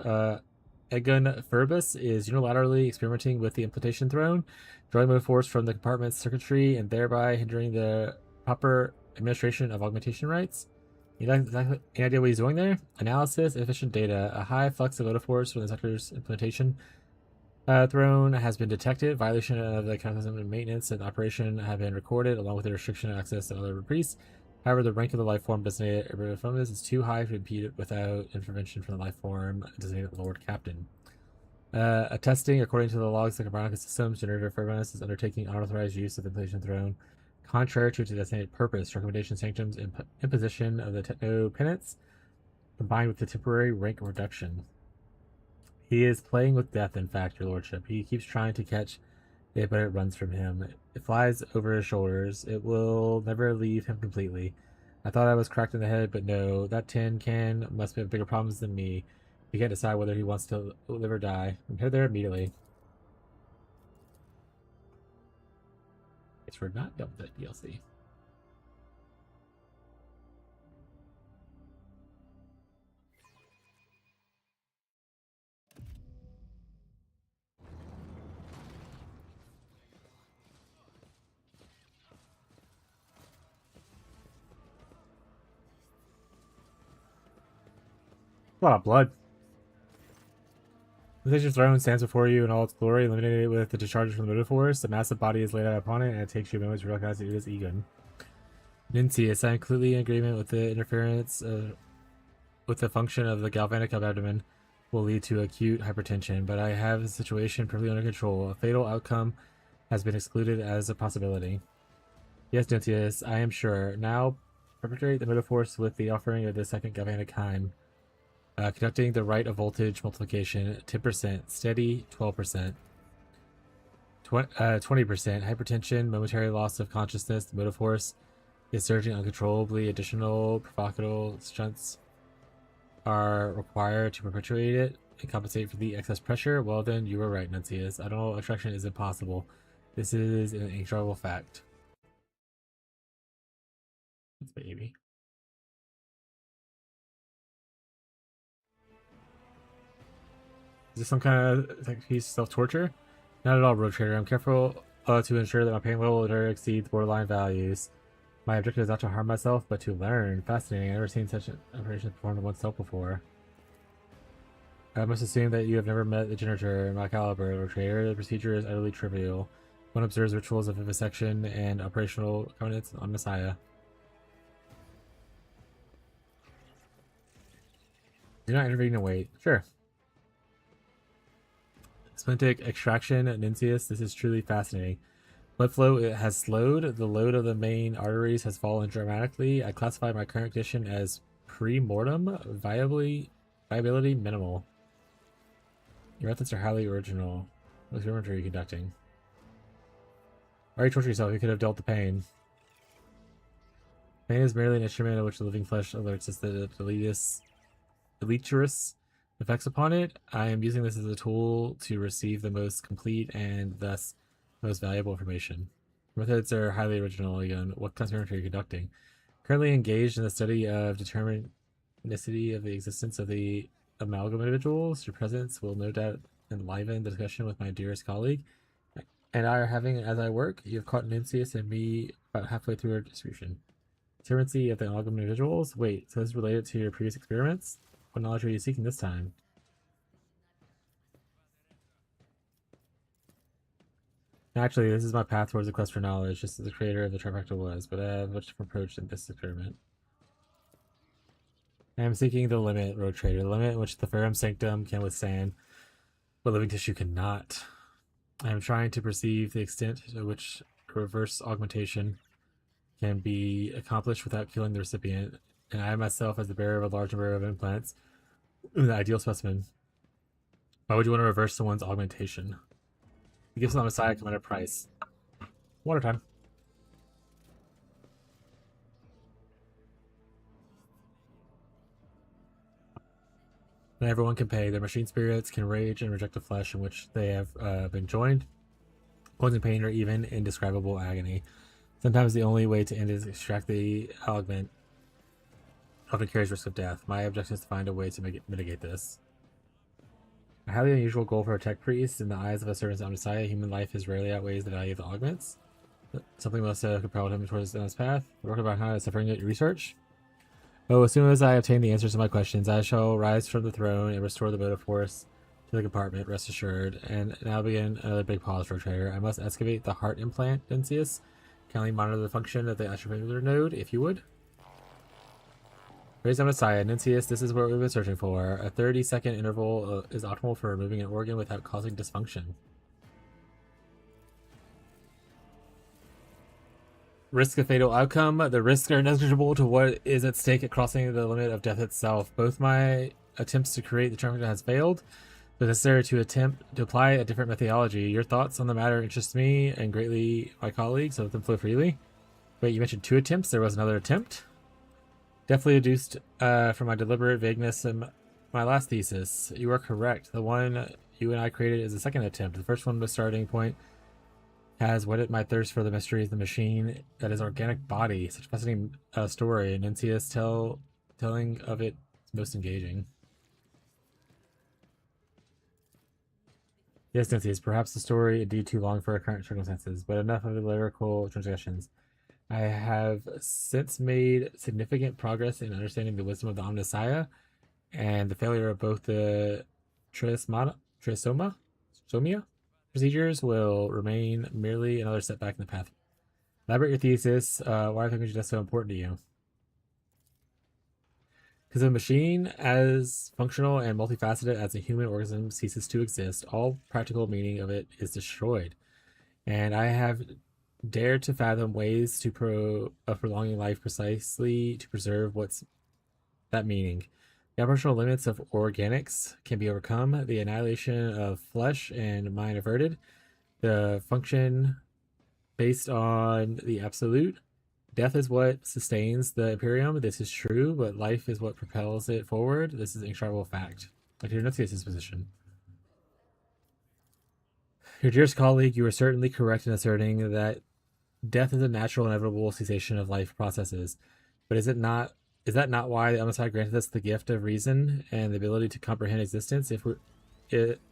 Egon Furbus is unilaterally experimenting with the implantation throne, drawing motive force from the compartment's circuitry and thereby hindering the proper administration of augmentation rights. Any idea what he's doing there? Analysis, efficient data. A high flux of motive force from the sector's implementation throne has been detected. Violation of the cataclysm maintenance and operation have been recorded, along with the restriction of access and other repriese. However, the rank of the life form designated from this is too high to impede without intervention from the life form designated Lord Captain. Attesting, according to the logs, the Cabranica Systems Generator Furnace is undertaking unauthorized use of the Inflation Throne, contrary to its designated purpose. Recommendation sanctions imposition of the Techno Penance, combined with the temporary rank reduction. He is playing with death, in fact, your lordship. He keeps trying to catch it, but it runs from him. It flies over his shoulders. It will never leave him completely. I thought I was cracked in the head, but no. That tin can must have bigger problems than me. He can't decide whether he wants to live or die. I'm headed there immediately. Guess we're not done with that DLC. A lot of blood. The Sacred Throne stands before you in all its glory, illuminated with the discharges from the motive force. A massive body is laid out upon it, and it takes you a moment to realize that it is Egon. Nuntius, I am completely in agreement with the interference with the function of the galvanic abdomen will lead to acute hypertension, but I have the situation perfectly under control. A fatal outcome has been excluded as a possibility. Yes, Nuntius, I am sure. Now, perpetrate the motive force with the offering of the second galvanic Heim. Conducting the rite of voltage multiplication, 10%, steady, 12%. 20% hypertension, momentary loss of consciousness, the motive force is surging uncontrollably. Additional provocative stunts are required to perpetuate it and compensate for the excess pressure. Well then, you were right, Nuntius. Adrenal extraction is impossible. This is an incredible fact. That's baby. Is this some kind of piece of self-torture? Not at all, Road Trader. I'm careful to ensure that my pain level never exceeds borderline values. My objective is not to harm myself, but to learn. Fascinating. I've never seen such an operation performed on oneself before. I must assume that you have never met the generator, my caliber, Road Trader. The procedure is utterly trivial. One observes rituals of vivisection and operational covenants on Messiah. Do not intervene and wait. Sure. Splintic extraction, Nuntius. This is truly fascinating. Blood flow has slowed. The load of the main arteries has fallen dramatically. I classify my current condition as pre-mortem, viability minimal. Your methods are highly original. What experiment are you conducting? Why are you torturing yourself? You could have dealt the pain. Pain is merely an instrument of which the living flesh alerts us that deleterious effects upon it. I am using this as a tool to receive the most complete and thus most valuable information. Methods are highly original. Again, what kind of experiment are you conducting? Currently engaged in the study of determinicity of the existence of the amalgam individuals. Your presence will no doubt enliven the discussion with my dearest colleague. And I are having it as I work. You have caught Nuntius and me about halfway through our distribution. Determinacy of the amalgam individuals? Wait, so this is related to your previous experiments? What knowledge are you seeking this time? Actually, this is my path towards the quest for knowledge, just as the creator of the trifecta was, but I have a much different approach than this experiment. I am seeking the limit, Road Trader, the limit which the Ferrum Sanctum can withstand, but living tissue cannot. I am trying to perceive the extent to which reverse augmentation can be accomplished without killing the recipient, and I myself, as the bearer of a large number of implants, the ideal specimen. Why would you want to reverse someone's augmentation? The gifts of the Messiah come at a price. Water time. And everyone can pay. Their machine spirits can rage and reject the flesh in which they have been joined, causing pain or even indescribable agony. Sometimes the only way to end is to extract the augment. Often carries risk of death. My objective is to find a way to mitigate this. A highly unusual goal for a tech priest. In the eyes of a servant of Messiah, human life is rarely outweighs the value of the augments. Something must have compelled him towards his path. Working about how to suffering at your research. Oh, as soon as I obtain the answers to my questions, I shall rise from the throne and restore the motive force to the compartment, rest assured. And now begin another big pause for a trader. I must excavate the heart implant, Nuntius. Kindly monitor the function of the atricular node, if you would. Raise on Messiah, Nuntius, this is what we've been searching for. A 30-second interval is optimal for removing an organ without causing dysfunction. Risk of fatal outcome. The risks are negligible to what is at stake at crossing the limit of death itself. Both my attempts to create the trifecta has failed. It is necessary to attempt to apply a different methodology. Your thoughts on the matter interest me and greatly my colleagues, so let them flow freely. Wait, you mentioned 2 attempts? There was another attempt? Definitely deduced from my deliberate vagueness in my last thesis. You are correct. The one you and I created is the second attempt. The first one was starting point has whetted my thirst for the mysteries of the machine that is organic body. Such a fascinating story, and Nuntius telling of it is most engaging. Yes, Nuntius, perhaps the story indeed too long for our current circumstances, but enough of the lyrical transgressions. I have since made significant progress in understanding the wisdom of the Omnissiah. and the failure of both the trisomia procedures will remain merely another setback in the path. Elaborate your thesis. Why are technology so important to you? Because a machine as functional and multifaceted as a human organism ceases to exist, all practical meaning of it is destroyed. And I have dared to fathom ways of prolonging life precisely to preserve what's that meaning. The operational limits of organics can be overcome, the annihilation of flesh and mind averted, the function based on the absolute. Death is what sustains the Imperium. This is true, but life is what propels it forward. This is an incredible fact. I do not see this position. Your dearest colleague, you are certainly correct in asserting that death is a natural, inevitable cessation of life processes. But is it not? Is that not why the Amosai granted us the gift of reason and the ability to comprehend existence?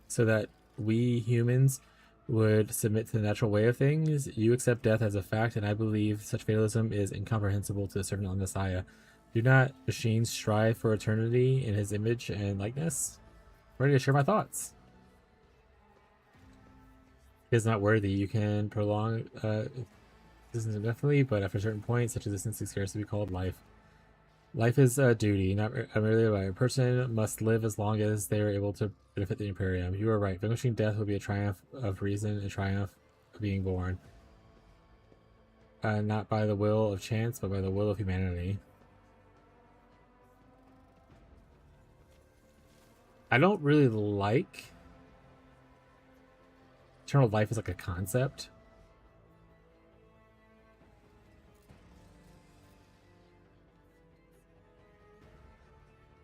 So that we humans would submit to the natural way of things. You accept death as a fact, and I believe such fatalism is incomprehensible to the servant of the Messiah. Do not machines strive for eternity in his image and likeness? I'm ready to share my thoughts. It is not worthy. You can prolong existence indefinitely, but after a certain point, such existence is scarcely be called life. Life is a duty, not merely a person must live as long as they are able to benefit the Imperium. You are right. Vanquishing death will be a triumph of reason, a triumph of being born. Not by the will of chance, but by the will of humanity. I don't really like eternal life as like a concept.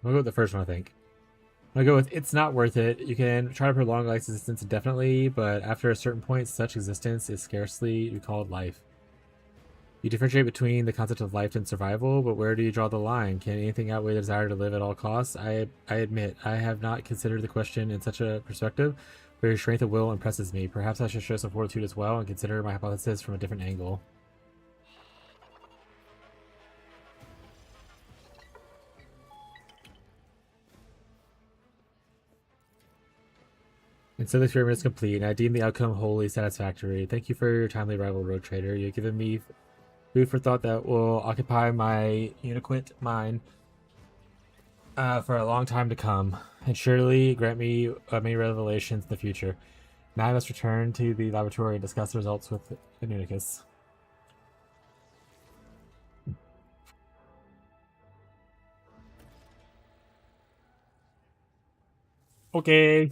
I'm gonna go with the first one, I think. I'm gonna go with it's not worth it. You can try to prolong life's existence indefinitely, but after a certain point, such existence is scarcely to be called life. You differentiate between the concept of life and survival, but where do you draw the line? Can anything outweigh the desire to live at all costs? I admit, I have not considered the question in such a perspective, but your strength of will impresses me. Perhaps I should show some fortitude as well and consider my hypothesis from a different angle. And so the experiment is complete, and I deem the outcome wholly satisfactory. Thank you for your timely arrival, Rogue Trader. You've given me food for thought that will occupy my uniquate mind for a long time to come, and surely grant me many revelations in the future. Now I must return to the laboratory and discuss the results with Anunicus. Okay.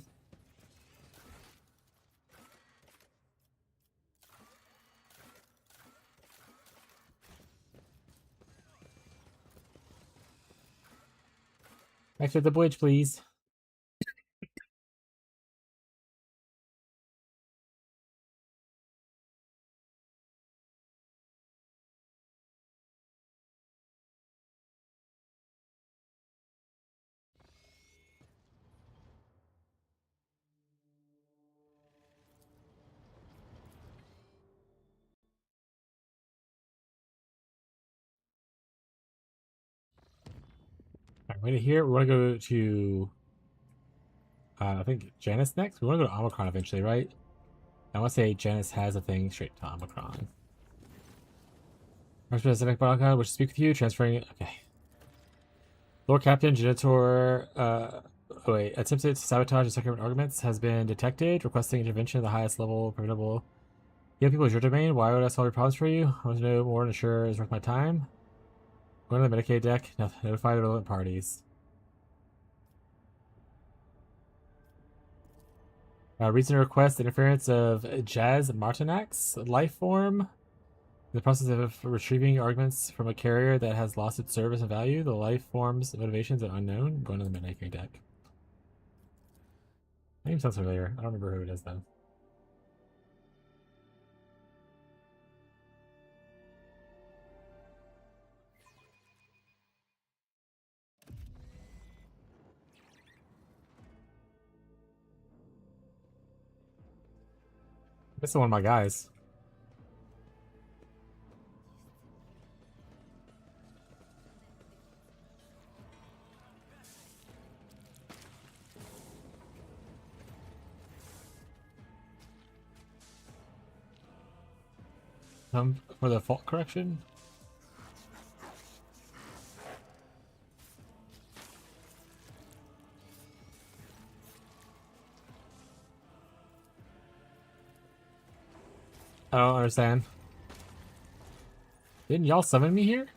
Back to the bridge, please. Alright, we're here. We want to go to I think Janice next. We want to go to Omicron eventually, right? I want to say Janice has a thing straight to Omicron. First Pacific Bronco, wish to speak with you. Transferring it. Okay. Lord Captain Genitor, attempted to sabotage the second arguments has been detected. Requesting intervention at the highest level preventable. Yeah, people is your domain. Why would I solve your problems for you? I want to know more and ensure it's worth my time. Go to the Medicaid deck. Notify the relevant parties. Reason to request interference of Jazz Martinak's life form. In the process of retrieving arguments from a carrier that has lost its service and value, the life form's motivations are unknown. Going to the Medicaid deck. Name sounds familiar. I don't remember who it is though. Missing one of my guys. For the fault correction? I don't understand. Didn't y'all summon me here?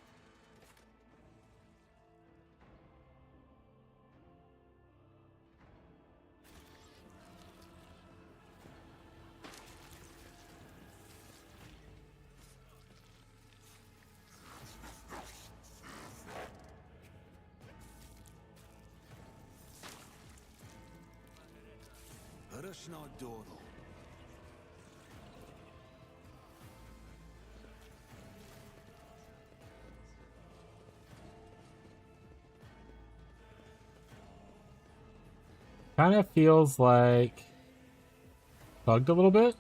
Kind of feels like bugged a little bit.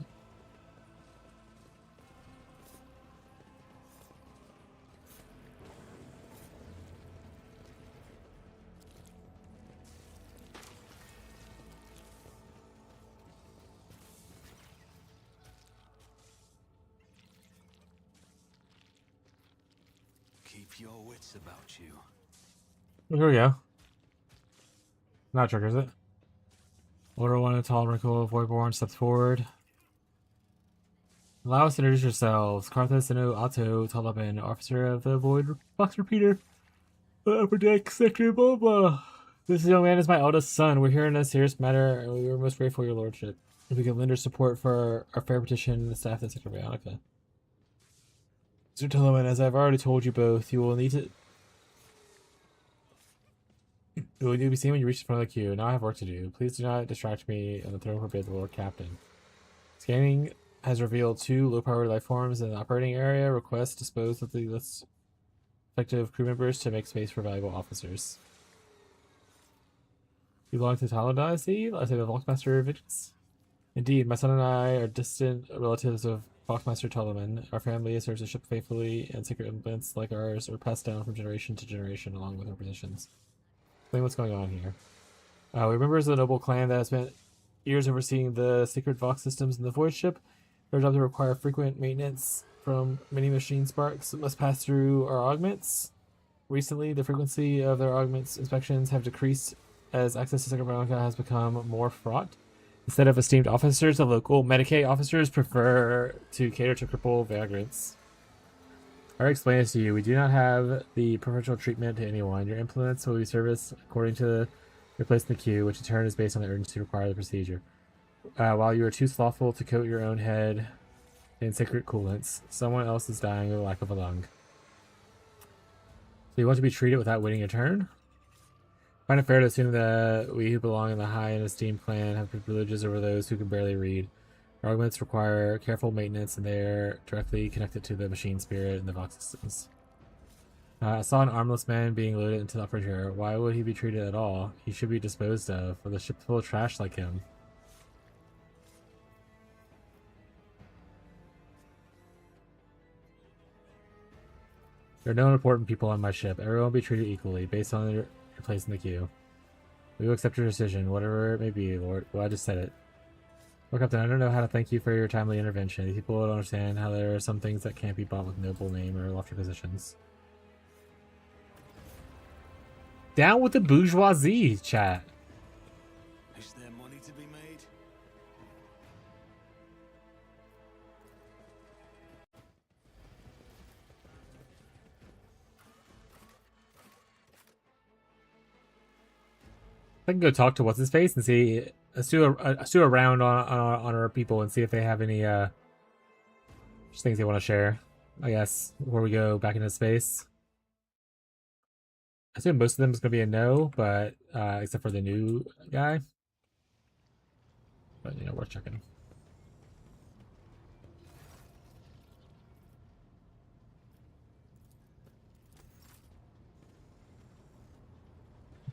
Keep your wits about you. Here we go. Not triggers it. Order 1, a tall, wrinkled Voidborn steps forward. Allow us to introduce yourselves. Karthus Inu Otto Tolobin, officer of the Void Box Repeater. Upper deck, sector, blah blah. This young man is my eldest son. We're here in a serious matter, and we are most grateful for your lordship. If we can lend our support for our fair petition, the staff in Sector Bionica. Mr. Tolobin, as I've already told you both, you will need to... You will need to be seen when you reach the front of the queue. Now I have work to do. Please do not distract me on the throne forbid the Lord Captain. Scanning has revealed 2 low-powered life forms in the operating area. Request dispose of the less effective crew members to make space for valuable officers. You belong to the Talon Dynasty? I say the Volkmaster Vigilance? Indeed, my son and I are distant relatives of Volkmaster Tolomon. Our family serves a ship faithfully, and secret implants like ours are passed down from generation to generation along with our positions. Explain what's going on here. We're members of the noble clan that has spent years overseeing the secret Vox systems in the Void ship. Their jobs require frequent maintenance from many machine sparks that must pass through our augments. Recently, the frequency of their augments inspections have decreased as access to Sector Bionica has become more fraught. Instead of esteemed officers, the local Medicaid officers prefer to cater to crippled vagrants. I already explained this to you. We do not have the preferential treatment to anyone. Your implements will be serviced according to your place in the queue, which in turn is based on the urgency required of the procedure. While you are too slothful to coat your own head in secret coolants, someone else is dying of a lack of a lung. So you want to be treated without waiting your turn? I find it fair to assume that we who belong in the high and esteemed clan have privileges over those who can barely read. Our augments require careful maintenance, and they are directly connected to the machine spirit and the Vox systems. I saw an armless man being loaded into the upper chair. Why would he be treated at all? He should be disposed of, with a ship full of trash like him. There are no important people on my ship. Everyone will be treated equally, based on your place in the queue. We will accept your decision, whatever it may be, Lord. Well, I just said it. Look, Captain, I don't know how to thank you for your timely intervention. These people don't understand how there are some things that can't be bought with noble name or lofty positions. Down with the bourgeoisie, chat. Is there money to be made? I can go talk to what's his face and see. Let's do a round on our people and see if they have any just things they want to share. I guess before we go back into space. I assume most of them is gonna be a no, but except for the new guy. But you know, worth checking.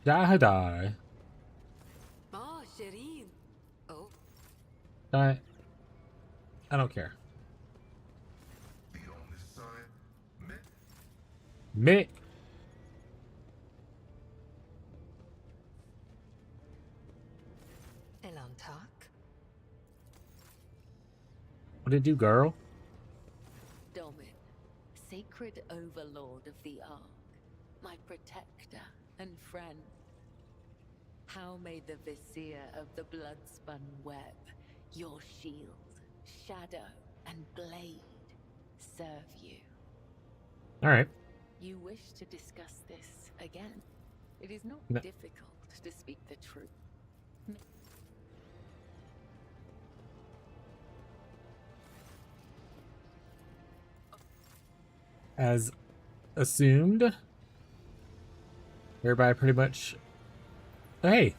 Die. Ah, Shireen. Oh. Die. I don't care. The on this side, Me. Elantak. What did it do, girl? sacred overlord of the Ark, my protector and friend. How may the Vizier of the Bloodspun Web, your shield, shadow, and blade serve you? All right. You wish to discuss this again? It is not No. difficult to speak the truth. As assumed, everybody pretty much. Oh, hey.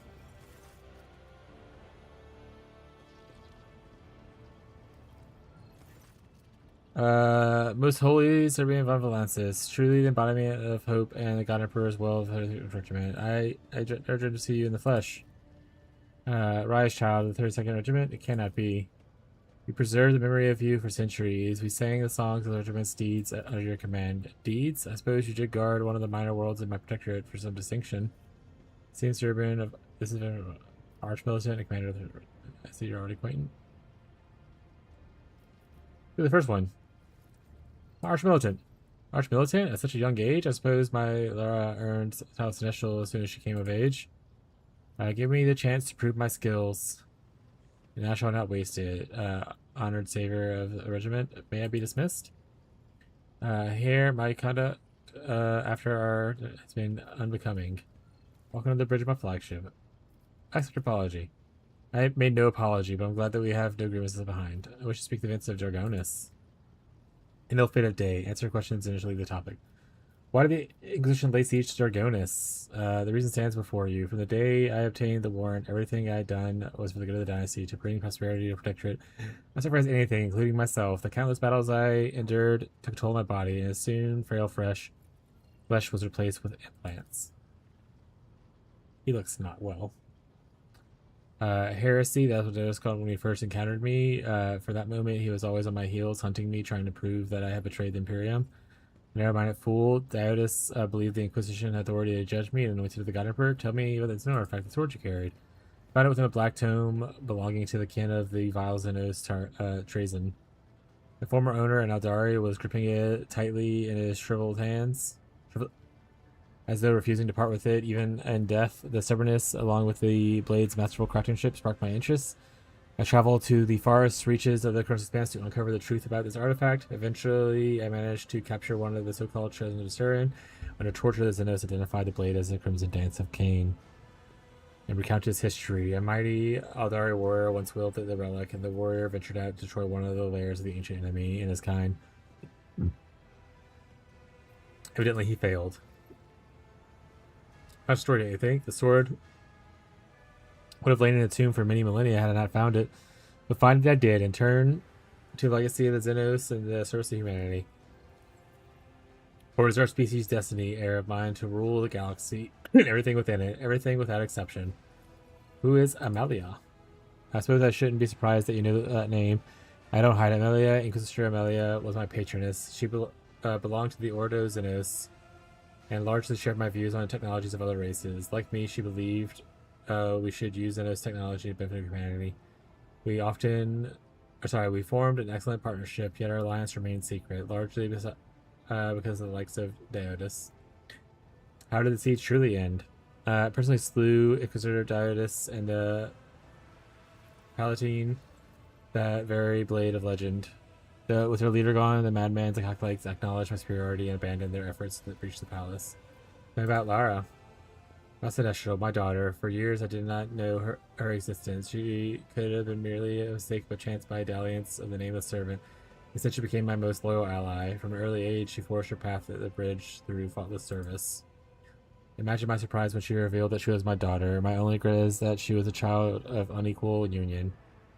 Most holy Serbian von Valensis, truly the embodiment of hope and the God Emperor's will of regiment. I urge to see you in the flesh. Rise, child of the 32nd Regiment. It cannot be. We preserved the memory of you for centuries. We sang the songs of the regiment's deeds under your command. Deeds? I suppose you did guard one of the minor worlds in my protectorate for some distinction. Seems Serbian of this is an arch-militant and commander of the. I see you're already acquainted. The first one. Arch-militant. Arch-militant? At such a young age? I suppose my Lara earned title Celestial as soon as she came of age. Give me the chance to prove my skills. And I shall not waste it. Honored savior of the regiment. May I be dismissed? Here, my conduct after our has been unbecoming. Welcome to the bridge of my flagship. Accept apology. I made no apology, but I'm glad that we have no grievances behind. I wish to speak to Vince of Jargonis. An ill-fated day. Answer questions and initially the topic. Why did the Inquisition lay siege to Jargonis? The reason stands before you. From the day I obtained the warrant, everything I had done was for the good of the dynasty, to bring prosperity to protectorate. Not surprised anything, including myself. The countless battles I endured took a toll on my body, and soon frail flesh was replaced with implants. He looks not well. Heresy, that's what it was called when he first encountered me. For that moment, he was always on my heels, hunting me, trying to prove that I had betrayed the Imperium. Narrow-minded fool, Diotis believed the Inquisition had authority to judge me and anointed to the God Emperor. Tell me whether it's known or fact the sword you carried. Found it within a black tome belonging to the kin of the vile Zenos Trazyn. The former owner, an Aldari, was gripping it tightly in his shriveled hands, as though refusing to part with it, even in death. The stubbornness, along with the blade's masterful craftsmanship, sparked my interest. I traveled to the farthest reaches of the Cross Expanse to uncover the truth about this artifact. Eventually, I managed to capture one of the so-called chosen of Assyrian. Under torture, the Zenos identified the blade as the Crimson Dance of Cain and recounted his history. A mighty Aldari warrior once wielded the relic, and the warrior ventured out to destroy one of the lairs of the ancient enemy in his kind. Evidently, he failed. How story do you think? The sword would have lain in a tomb for many millennia had I not found it. But find it I did, and turn to the legacy of the Zenos and the service of humanity. For it is our species' destiny, heir of mine, to rule the galaxy and everything within it, everything without exception. Who is Amelia? I suppose I shouldn't be surprised that you know that name. I don't hide Amelia. Inquisitor Amelia was my patroness. She belonged to the Ordo Zenos and largely shared my views on technologies of other races. Like me, she believed we should use Zenos technology to benefit humanity. We formed an excellent partnership, yet our alliance remained secret, largely because of the likes of Diotis. How did the siege truly end? I personally slew Inquisitor Diotis and the Palatine, that very blade of legend. With their leader gone, the madmans and acolytes acknowledged my superiority and abandoned their efforts to breach the palace. What about Lara? Celestial, my daughter. For years I did not know her existence. She could have been merely a mistake by chance by a dalliance of the nameless servant. Instead, she became my most loyal ally. From an early age, she forged her path at the bridge through faultless service. Imagine my surprise when she revealed that she was my daughter. My only regret is that she was a child of unequal union,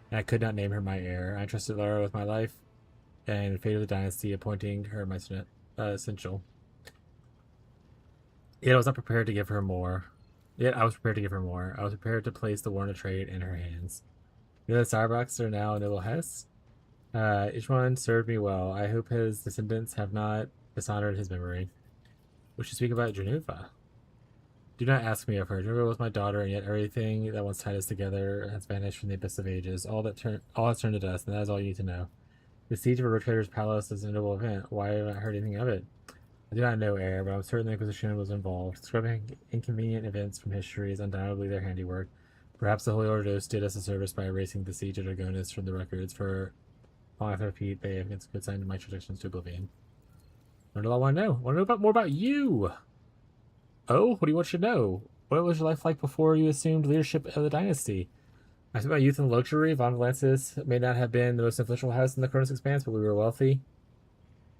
and I could not name her my heir. I trusted Lara with my life and the fate of the dynasty, appointing her my essential. Yet I was prepared to give her more. I was prepared to place the warrant of trade in her hands. You know the Cyberbox are now noble Hess? Each one served me well. I hope his descendants have not dishonored his memory. We should speak about Genuva. Do not ask me of her. Genuva was my daughter, and yet everything that once tied us together has vanished from the abyss of ages. All has turned to dust, and that is all you need to know. The siege of a rotator's palace is a noble event. Why have I not heard anything of it? I do not know, Heir, but I'm certain the Inquisition was involved. Describing inconvenient events from history is undoubtedly their handiwork. Perhaps the Holy Ordos did us a service by erasing the siege of Dragonis from the records. For long after repeat, they have consigned my traditions to oblivion. What do I want to know? I want to know more about you. Oh, what do you want to know? What was your life like before you assumed leadership of the dynasty? I spent my youth in luxury. Von Valentis may not have been the most influential house in the Cronus Expanse, but we were wealthy.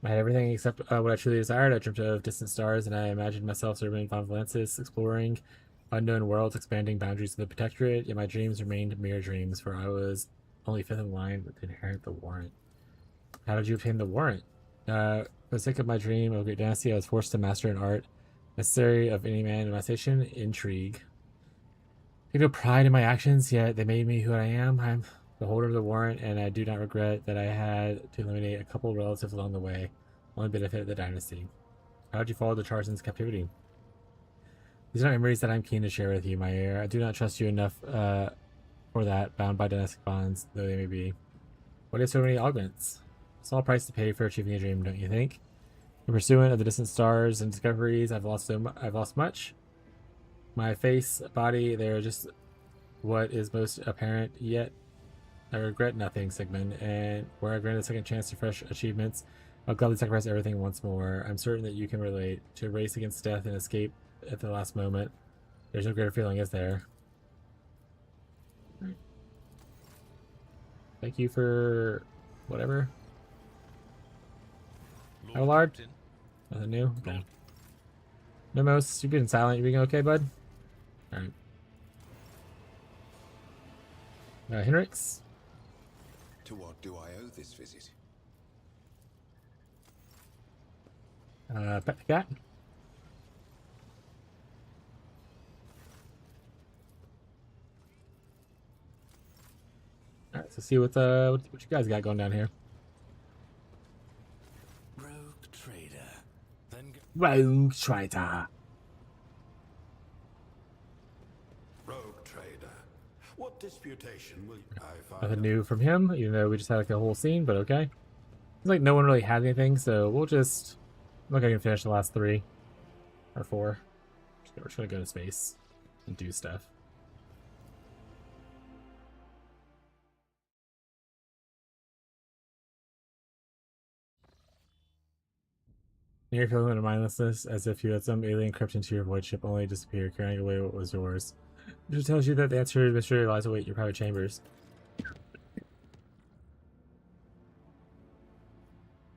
I had everything except what I truly desired. I dreamt of distant stars, and I imagined myself serving Von Valentis, exploring unknown worlds, expanding boundaries of the Protectorate. Yet my dreams remained mere dreams, for I was only fifth in line to inherit the warrant. How did you obtain the warrant? For the sake of my dream of a great dynasty, I was forced to master an art necessary of any man in my station: intrigue. I take no pride in my actions, yet they made me who I am. I'm the holder of the warrant, and I do not regret that I had to eliminate a couple of relatives along the way, only benefit of the dynasty. How did you follow the Charzan's captivity? These are not memories that I'm keen to share with you, my heir. I do not trust you enough for that, bound by dynastic bonds, though they may be. What if so many augments? Small price to pay for achieving a dream, don't you think? In pursuit of the distant stars and discoveries, I've lost much. My face, body, they are just what is most apparent, yet I regret nothing, Sigmund, and were I granted a second chance to fresh achievements, I'll gladly sacrifice everything once more. I'm certain that you can relate. To race against death and escape at the last moment, there's no greater feeling, is there? Thank you for whatever. Lord? Nothing new? Okay. Nomos, you've been silent. You being okay, bud? Alright. Henrix? To what do I owe this visit? Pet the cat? Alright, so see what you guys got going down here. Rogue trader. Then Rogue trader. Rogue trader. What disputation will I find? Nothing new from him, even though we just had like a whole scene, but okay. It's like no one really had anything, so we'll just... I'm not gonna finish the last 3 or 4. We're just gonna go to space and do stuff. You're feeling of mindlessness, as if you had some alien crept into your void ship only to disappear, carrying away what was yours. Which tells you that the answer to the mystery lies await your private chambers.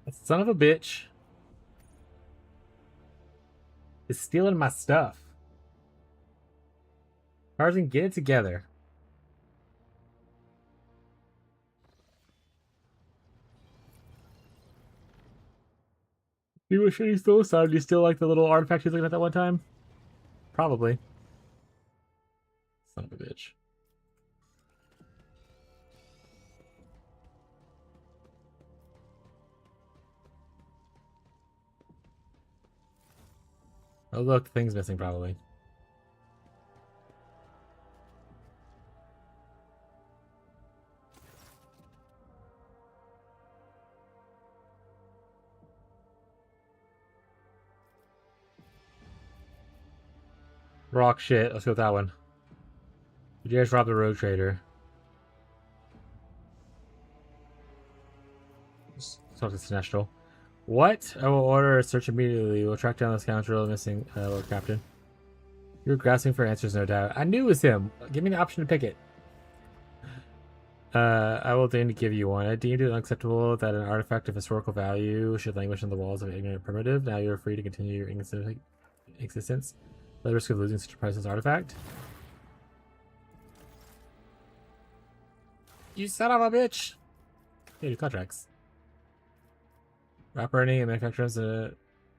That son of a bitch is stealing my stuff. Tarzan, get it together. You wish he still sounded. You still like the little artifact he was looking at that one time? Probably. Son of a bitch. Oh look, the thing's missing probably. Rock shit. Let's go with that one. You guys robbed the rogue trader. Talk to Sinestral. What? I will order a search immediately. We'll track down the scoundrel missing, Lord Captain. You're grasping for answers, no doubt. I knew it was him. Give me the option to pick it. I will deign to give you one. I deemed it unacceptable that an artifact of historical value should languish on the walls of an ignorant primitive. Now you are free to continue your existence. At the risk of losing such a priceless artifact. You son of a bitch! Yeah, do contracts. Operating and manufacturers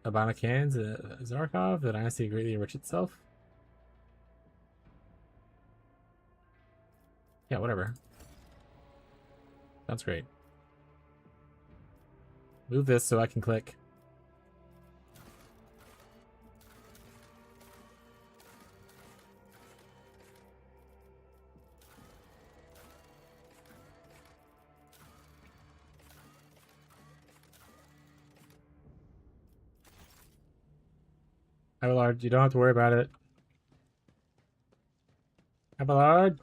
Abana cans, Zarkov, the dynasty greatly enrich itself. Yeah, whatever. Sounds great. Move this so I can click. Abelard, you don't have to worry about it. Abelard,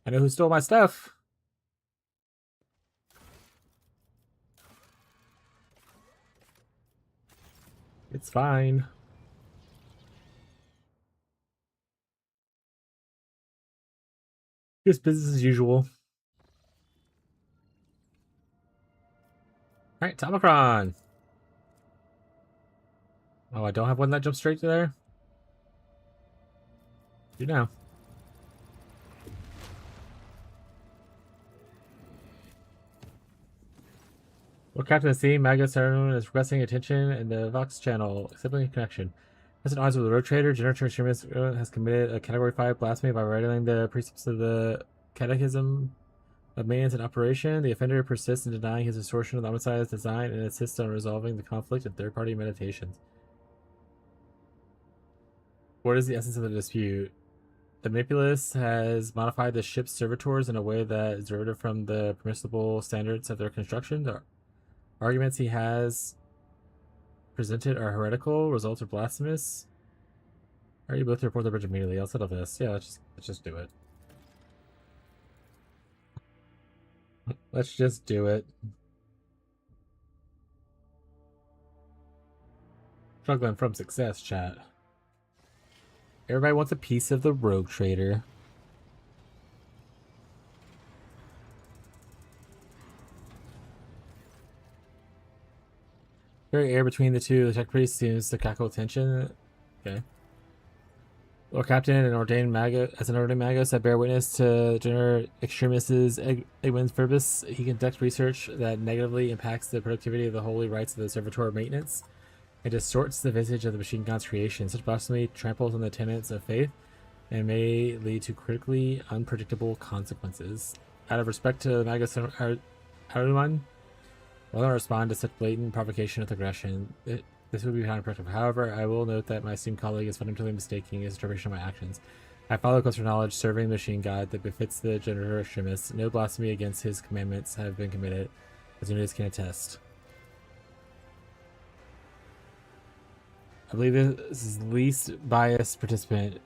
I know who stole my stuff. It's fine. Just business as usual. Alright, Tomocron. Oh, I don't have one that jumps straight to there? Do now. Well, Captain of the Sea, Magus everyone is requesting attention in the Vox channel, accepting connection. Present odds with the Road Trader, Generator Extremist has committed a Category 5 blasphemy by violating the precepts of the Catechism of Maintenance and Operation. The offender persists in denying his distortion of the homicide's design and insists on resolving the conflict in third-party meditations. What is the essence of the dispute? The Manipulus has modified the ship's servitors in a way that is derivative from the permissible standards of their construction. The arguments he has presented are heretical, results are blasphemous. Are you both to report the bridge immediately? I'll settle this. Yeah, let's just do it. Let's just do it. Struggling from success, chat. Everybody wants a piece of the Rogue Trader. Very air between the two. The tech priest seems to cackle tension. Okay. Lord Captain and ordained mago, as an ordained magus, I bear witness to General Extremis' Egwin's purpose. He conducts research that negatively impacts the productivity of the holy rites of the Servitor maintenance. It distorts the visage of the machine god's creation. Such blasphemy tramples on the tenets of faith and may lead to critically unpredictable consequences. Out of respect to Magus Haruman, will not respond to such blatant provocation with aggression. This would be counterproductive. However, I will note that my esteemed colleague is fundamentally mistaking his interpretation of my actions. I follow closer knowledge, serving the machine god that befits the Generator Extremist. No blasphemy against his commandments have been committed, as Unicus can attest. I believe this is least biased participant.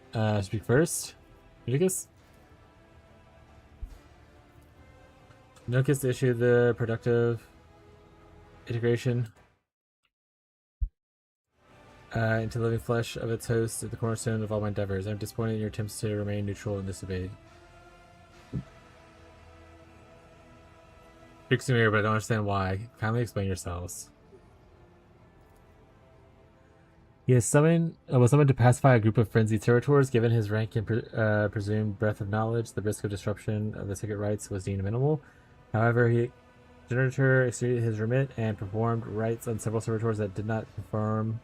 Speak first. Unicus? Unicus issued the productive integration into the living flesh of its host at the cornerstone of all my endeavors. I'm disappointed in your attempts to remain neutral in this debate. Speaks to me, but I don't understand why. Kindly explain yourselves. He was summoned to pacify a group of frenzied servitors. Given his rank and presumed breadth of knowledge, the risk of disruption of the sacred rites was deemed minimal. However, Generator exceeded his remit and performed rites on several servitors that did not conform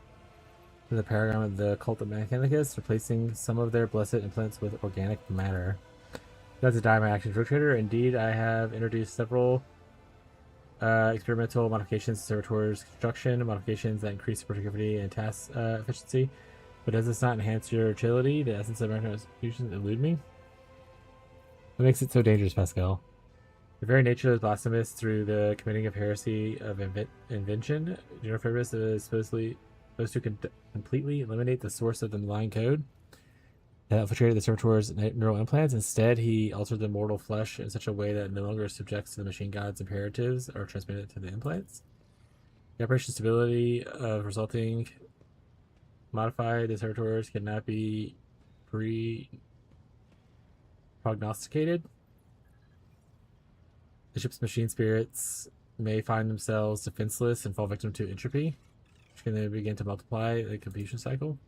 to the paradigm of the cult of Mechanicus, replacing some of their blessed implants with organic matter. That's a die my actions, Rogue Trader. Indeed, I have introduced several experimental modifications to servitors' construction, modifications that increase productivity and task efficiency. But does this not enhance your utility? The essence of American executions elude me? What makes it so dangerous, Pascal? The very nature is blasphemous through the committing of heresy of invention. Uniformis is supposed to completely eliminate the source of the malign code that infiltrated the servitor's neural implants. Instead, he altered the mortal flesh in such a way that it no longer subjects to the machine god's imperatives or transmitted to the implants. The operation stability of resulting modified the servitors cannot be prognosticated. The ship's machine spirits may find themselves defenseless and fall victim to entropy, which can then begin to multiply the completion cycle.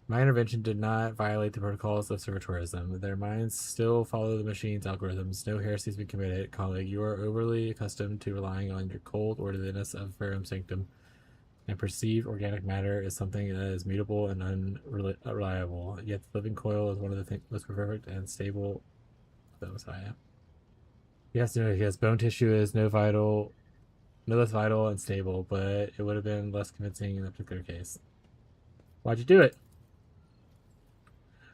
My intervention did not violate the protocols of servitorism. Their minds still follow the machine's algorithms. No heresy has been committed, colleague. You are overly accustomed to relying on your cold orderliness of Ferrum Sanctum, and perceived organic matter is something that is mutable and unreliable. Yet the living coil is one of the most perfect and stable of the Messiah. Yes, bone tissue is no less vital and stable, but it would have been less convincing in that particular case. Why'd you do it?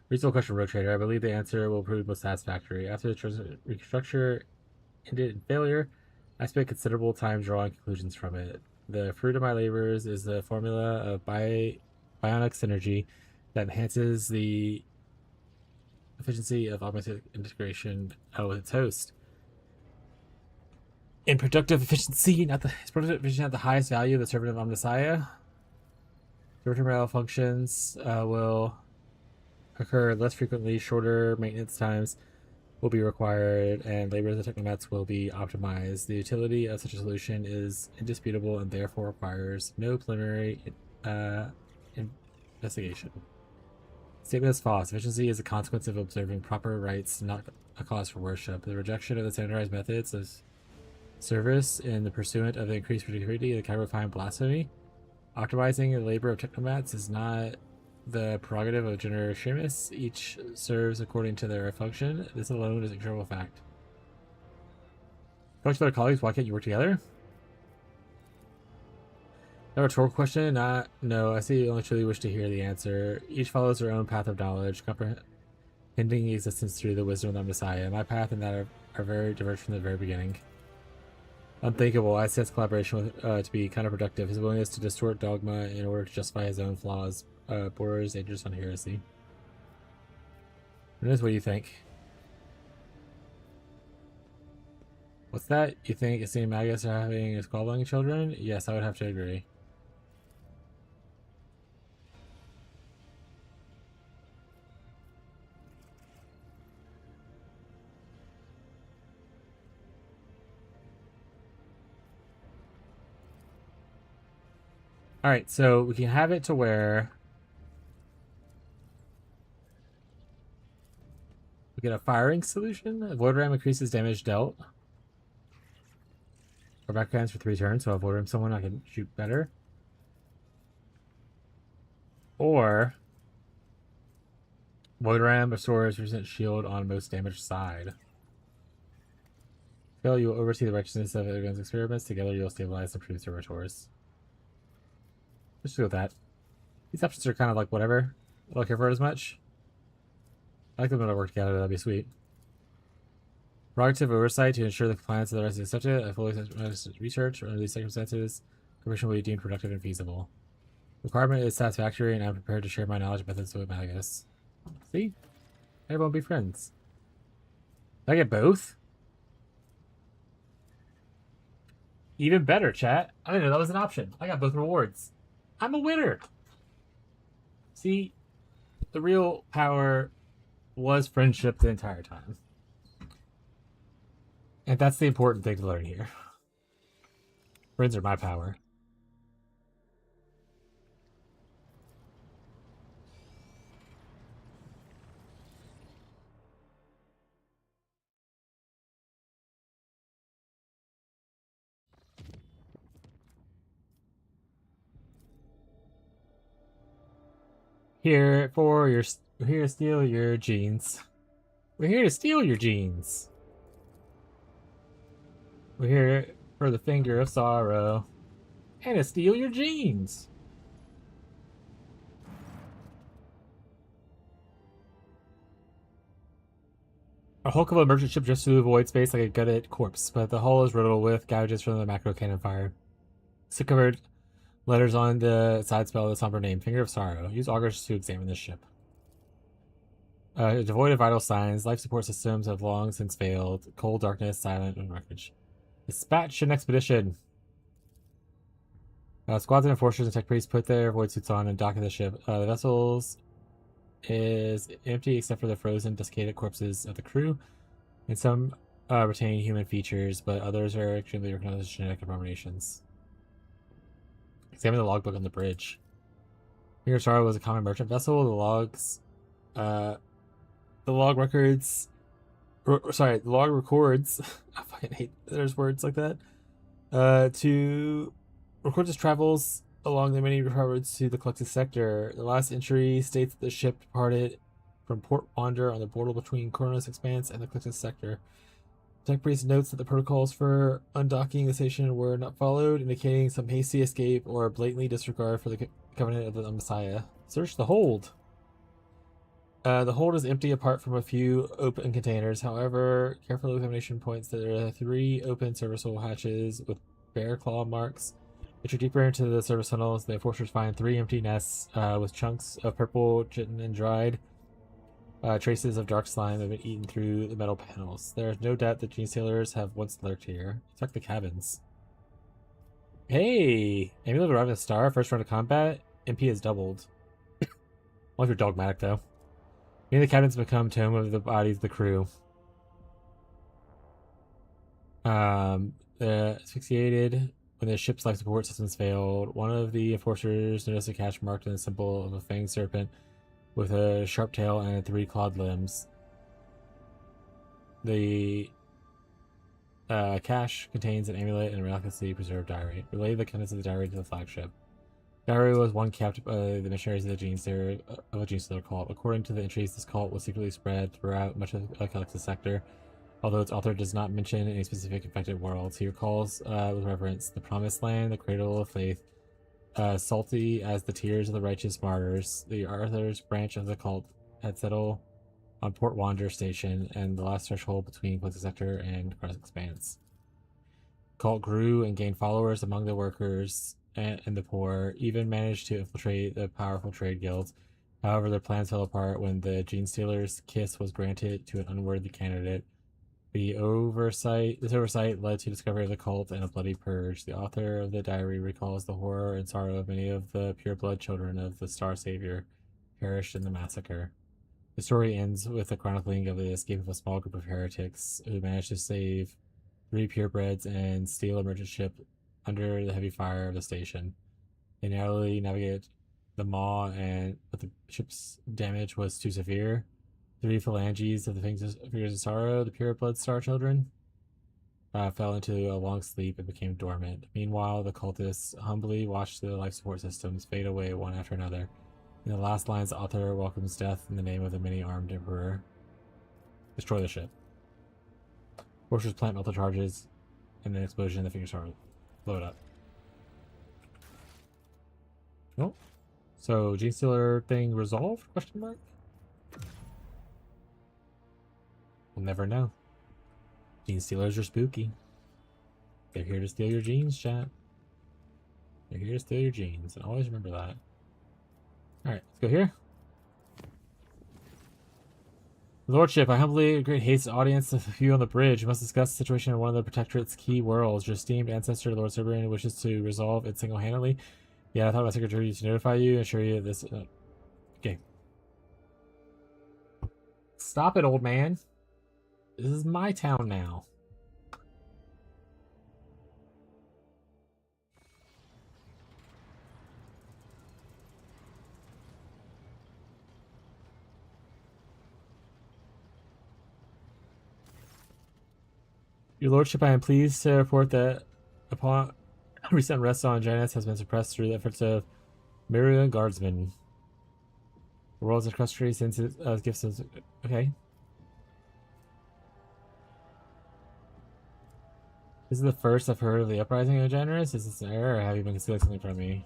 Reasonable question, Rogue Trader. I believe the answer will prove most satisfactory. After the restructure ended in failure, I spent considerable time drawing conclusions from it. The fruit of my labors is the formula of bionic synergy that enhances the efficiency of augmented integration with its host. In productive efficiency, at the highest value of the servant of Omnissiah. Short-term malfunctions will occur less frequently, shorter maintenance times will be required, and labor of the technomats will be optimized. The utility of such a solution is indisputable and therefore requires no preliminary investigation. Statement is false. Efficiency is a consequence of observing proper rites, not a cause for worship. The rejection of the standardized methods of service in the pursuit of increased productivity of the Chirofine blasphemy. Optimizing the labor of technomats is not the prerogative of generalissimus. Each serves according to their function. This alone is a controllable fact. Talk to other colleagues, why can't you work together? A rhetorical question? No, I see you only truly wish to hear the answer. Each follows their own path of knowledge, comprehending existence through the wisdom of the Messiah. My path and that are very divergent from the very beginning. Unthinkable. I see his collaboration with to be counterproductive. His willingness to distort dogma in order to justify his own flaws borders dangerous on heresy. What do you think? What's that? You think Esteem Magus are having squabbling children? Yes, I would have to agree. Alright, so we can have it to where we get a firing solution. Void Ram increases damage dealt. Or backhands for 3 turns, so I'll Void Ram someone I can shoot better. Or Void Ram restores % shield on most damaged side. Phil, you will oversee the righteousness of everyone's experiments. Together you'll stabilize and improve servitors. Let's go with that. These options are kind of like whatever. I don't care for it as much. I like them when I work together, that'd be sweet. Prerogative oversight to ensure the compliance of the rest is accepted. I fully research under these circumstances. Commission will be deemed productive and feasible. Requirement is satisfactory, and I'm prepared to share my knowledge methods with Magus. See? Everyone will be friends. Did I get both? Even better, chat. I didn't know that was an option. I got both rewards. I'm a winner. See, the real power was friendship the entire time. And that's the important thing to learn here. Friends are my power. Here to steal your jeans. We're here to steal your jeans. We're here for the finger of sorrow. And to steal your jeans. A hulk of a merchant ship just flew void space like a gutted corpse, but the hull is riddled with gouges from the macro cannon fire. Covered letters on the side spell the somber name, Finger of Sorrow. Use augers to examine this ship. Devoid of vital signs, life support systems have long since failed. Cold darkness, silent, and wreckage. Dispatch an expedition. Squads and enforcers and tech priests put their void suits on and dock at the ship. The vessels is empty except for the frozen, desiccated corpses of the crew, and some retain human features, but others are extremely recognized as genetic abominations. Examine the logbook on the bridge. Finger of Sorrow was a common merchant vessel. The log records. The log records. I fucking hate there's words like that. To record his travels along the many roads to the collected sector. The last entry states that the ship departed from Port Wander on the border between Corona's Expanse and the collected sector. Tech Priest notes that the protocols for undocking the station were not followed, indicating some hasty escape or blatantly disregard for the covenant of the Messiah. Search the hold. The hold is empty apart from a few open containers. However, careful examination points that there are 3 open serviceable hatches with bare claw marks Enter deeper into the service tunnels. The enforcers find 3 empty nests with chunks of purple, chitin, and dried. Traces of dark slime have been eaten through the metal panels. There is no doubt that gene sailors have once lurked here. Check the cabins. Hey! Amulet arrived at the star. First round of combat. MP has doubled. Only if you're dogmatic, though. Many of the cabins become tomb of the bodies of the crew. Asphyxiated when the ship's life support systems failed. One of the enforcers noticed a cache marked in the symbol of a fanged serpent with a sharp tail and 3 clawed limbs. The cache contains an amulet and a miraculously preserved diary. Relay the contents of the diary to the flagship. Diary was one kept by the missionaries of a gene sailor cult. According to the entries, this cult was secretly spread throughout much of Calixtus sector. Although its author does not mention any specific infected worlds, he recalls with reverence the Promised Land, the Cradle of Faith, salty as the tears of the righteous martyrs. The Arthur's branch of the cult had settled on Port Wander Station and the last threshold between Calixtus sector and Cross Expanse. The cult grew and gained followers among the workers and the poor, even managed to infiltrate the powerful trade guilds. However, their plans fell apart when the Gene Stealer's kiss was granted to an unworthy candidate. This oversight led to discovery of the cult and a bloody purge. The author of the diary recalls the horror and sorrow of many of the pure-blood children of the Star Savior perished in the massacre. The story ends with the chronicling of the escape of a small group of heretics who managed to save 3 purebreds and steal a merchant ship under the heavy fire of the station. They narrowly navigate the maw, but the ship's damage was too severe. 3 phalanges of the fingers of sorrow, the pure-blood star children, fell into a long sleep and became dormant. Meanwhile, the cultists humbly watched the life support systems fade away one after another. In the last lines, the author welcomes death in the name of the many-armed emperor. Destroy the ship. Forces plant melter charges, and an explosion, the fingers are blow it up. Oh. So, Gene Stealer thing resolved? Question mark? We'll never know. Gene Stealers are spooky. They're here to steal your genes, chat. They're here to steal your genes, and always remember that. Alright, let's go here. Lordship, I humbly great haste audience of you on the bridge. We must discuss the situation in one of the Protectorate's key worlds. Your esteemed ancestor, Lord Cerberin, wishes to resolve it single-handedly. Yeah, I thought my secretary to notify you and assure you of this. Okay. Stop it, old man. This is my town now. Your Lordship, I am pleased to report that upon recent arrest on Janus has been suppressed through the efforts of Myriad Guardsmen. The world's equestrian since it gifts us. Okay. This is the first I've heard of the uprising of Janus. Is this an error, or have you been concealing something from me?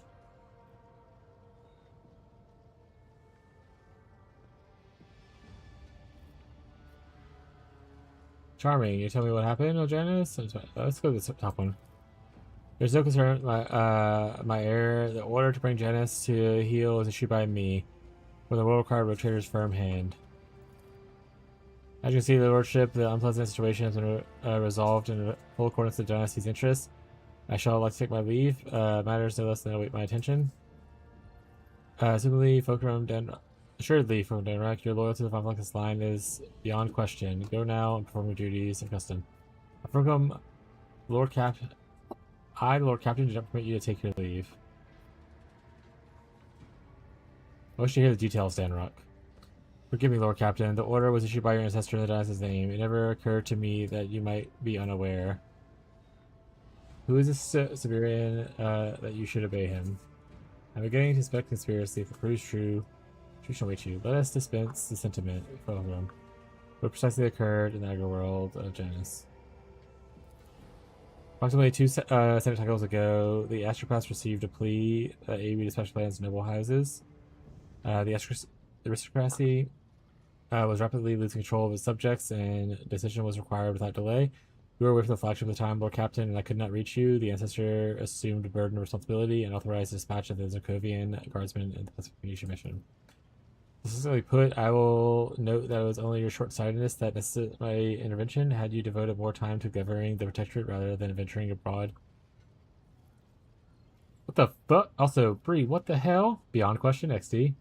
Charming. You tell me what happened, oh Janus? Let's go to the top one. There's no concern. My error. The order to bring Janus to heel is issued by me, with the world required rotator's firm hand. As you can see, the Lordship, the unpleasant situation has been resolved in full accordance with Dynasty's interests. I shall like to take my leave. Matters no less than await my attention. Assuredly, from Denrak, your loyalty to the Von Fluxus line is beyond question. Go now and perform your duties of custom. From Lord Captain, Lord Captain, do not permit you to take your leave. I wish to hear the details, Danrock. Forgive me, Lord Captain. The order was issued by your ancestor in the Dynast's name. It never occurred to me that you might be unaware. Who is this Siberian that you should obey him? I'm beginning to suspect conspiracy. If it proves true, truth shall wait you. Let us dispense the sentiment, Fulgrim. What precisely occurred in the agro world of Janus? Approximately 2 Senate cycles ago, the Astropaths received a plea that aid be dispatched lands noble houses. The aristocracy was rapidly losing control of its subjects, and decision was required without delay. You were away from the flagship at the time, Lord Captain, and I could not reach you. The ancestor assumed burden of responsibility and authorized the dispatch of the Zarkovian guardsmen in the pacification mission. Specifically put, I will note that it was only your short-sightedness that necessitated my intervention. Had you devoted more time to governing the protectorate rather than venturing abroad. What the fuck? Also, Bree, what the hell? Beyond question, XD.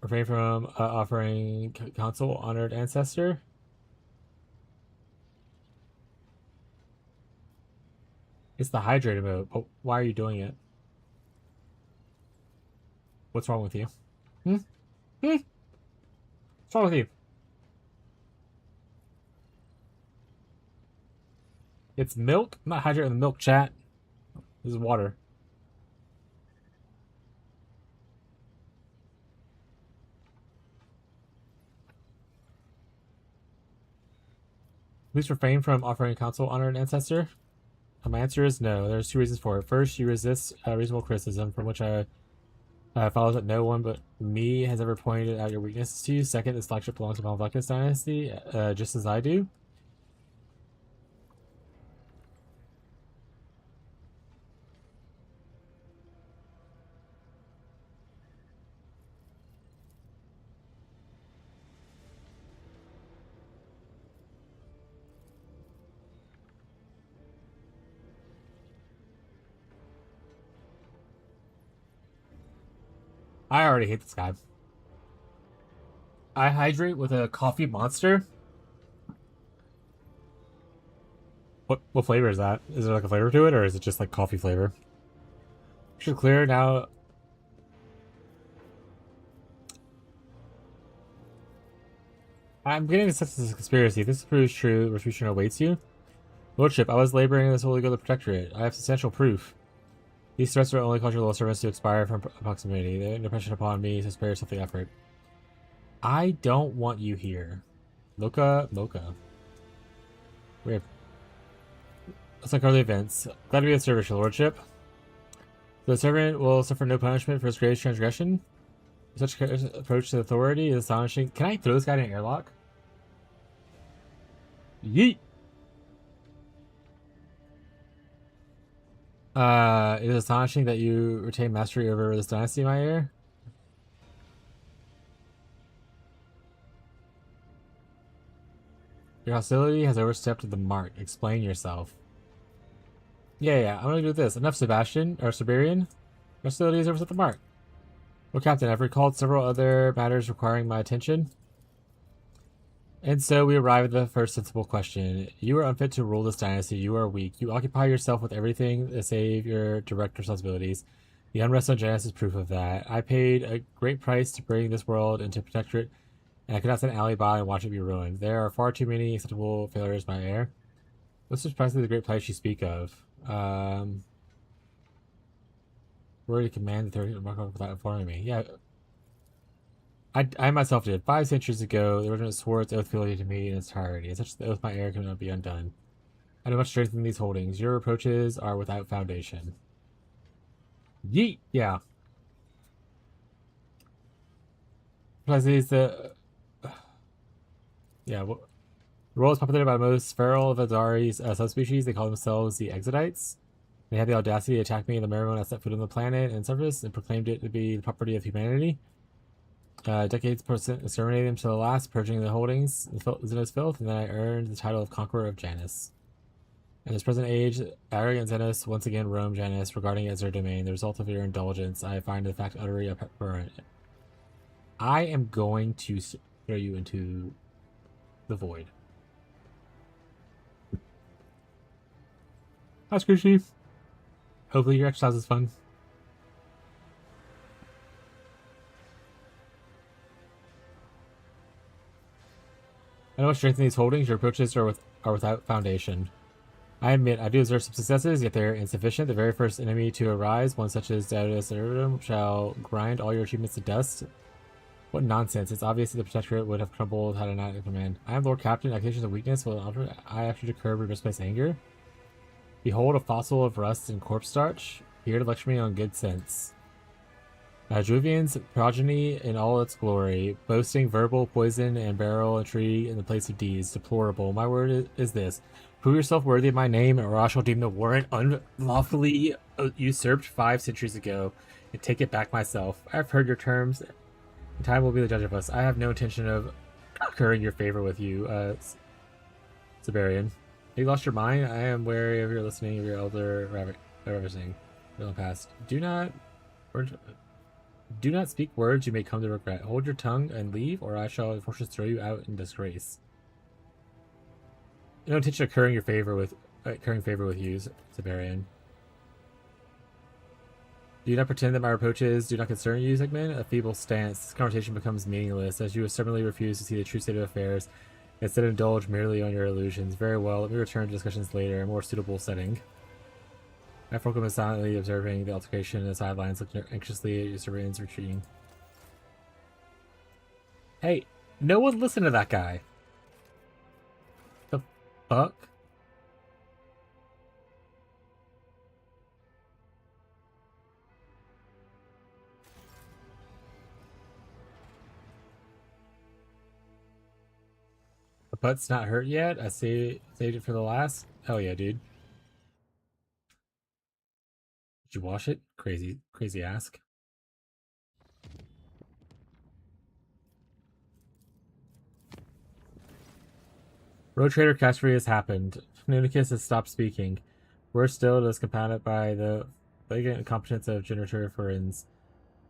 Refrain from offering counsel, honored ancestor. It's the hydrated mode. But why are you doing it? What's wrong with you? Hmm? Hmm? What's wrong with you? It's milk? I'm not hydrating the milk, chat. This is water. Please refrain from offering counsel, honored ancestor. My answer is no. There's two reasons for it. First, you resist reasonable criticism, from which I follows that no one but me has ever pointed out your weaknesses to you. Second, this flagship belongs to Malvecus dynasty, just as I do. I already hate this guy. I hydrate with a coffee monster. What flavor is that? Is there like a flavor to it, or is it just like coffee flavor? Should clear now. I'm getting the sense this is a conspiracy. If this proves true, retribution awaits you. Lordship, I was laboring in this holy good of the Protectorate. I have substantial proof. These threats are only causing your loyal servants to expire from proximity. They no pressure upon me to spare yourself the effort. I don't want you here. Mocha. Weird. Let's like early events. Glad to be of service, your lordship. The servant will suffer no punishment for his greatest transgression. Such approach to authority is astonishing. Can I throw this guy in an airlock? Yeet! It is astonishing that you retain mastery over this dynasty, my heir. Your hostility has overstepped the mark. Explain yourself. Yeah, I'm gonna do this. Enough, Sebastian, or Siberian. Your hostility has overstepped the mark. Well, Captain, I've recalled several other matters requiring my attention. And so we arrive at the first sensible question. You are unfit to rule this dynasty. You are weak. You occupy yourself with everything save your direct responsibilities. The unrest on Janus is proof of that. I paid a great price to bring this world into protectorate, and I could not sit alley by and watch it be ruined. There are far too many acceptable failures, my heir. This is precisely the great plight you speak of. Were to command the third without informing me. Yeah. I myself did. 5 centuries ago, the regiment swore its oath fealty to me in its entirety, and such the oath my heir cannot be undone. I know much strength in these holdings. Your reproaches are without foundation. Yeet! Yeah. Precisely, it's the... Yeah, the role is populated by the most feral of Azari's subspecies. They call themselves the Exodites. They had the audacity to attack me in the mere moment I set foot on the planet and surface and proclaimed it to be the property of humanity. Decades exterminated them to the last, purging the holdings, Xenos filth, and then I earned the title of Conqueror of Janus. In this present age, arrogant Xenos once again roam Janus, regarding it as their domain. The result of your indulgence, I find the fact utterly abhorrent. I am going to throw you into the void. That's good, Chief. Hopefully your exercise is fun. I know what strengthen these holdings. Your approaches are without foundation. I admit, I do observe some successes, yet they're insufficient. The very first enemy to arise, one such as Daedalus Iridium, shall grind all your achievements to dust. What nonsense. It's obvious that the Protectorate would have crumbled had I not in command. I am Lord Captain. Accusations of weakness will I after to curb or misplace anger. Behold a fossil of rust and corpse starch. Here to lecture me on good sense. Druvian's progeny in all its glory, boasting verbal poison and barrel intrigue in the place of deeds. Deplorable. My word is this. Prove yourself worthy of my name, or I shall deem the warrant unlawfully usurped 5 centuries ago, and take it back myself. I have heard your terms, and time will be the judge of us. I have no intention of currying your favor with you, Siberian. Have you lost your mind? I am wary of your listening of your elder ravishing. Past. Do not speak words you may come to regret. Hold your tongue and leave, or I shall unfortunately throw you out in disgrace. No intention of currying favor with you, Siberian. Do not pretend that my reproaches do not concern you, Sigmund. A feeble stance. This conversation becomes meaningless, as you stubbornly refuse to see the true state of affairs, and instead indulge merely on your illusions. Very well, let me return to discussions later, in a more suitable setting. Fulcrum is silently observing the altercation in the sidelines, looking anxiously at your civilians retreating. Hey, no one listen to that guy. The fuck? The butt's not hurt yet? I saved it for the last? Hell yeah, dude. Did you wash it? Crazy ask. Road Trader catastrophe has happened. Nunicus has stopped speaking. Worse still, it is compounded by the flagrant incompetence of Generator Forins.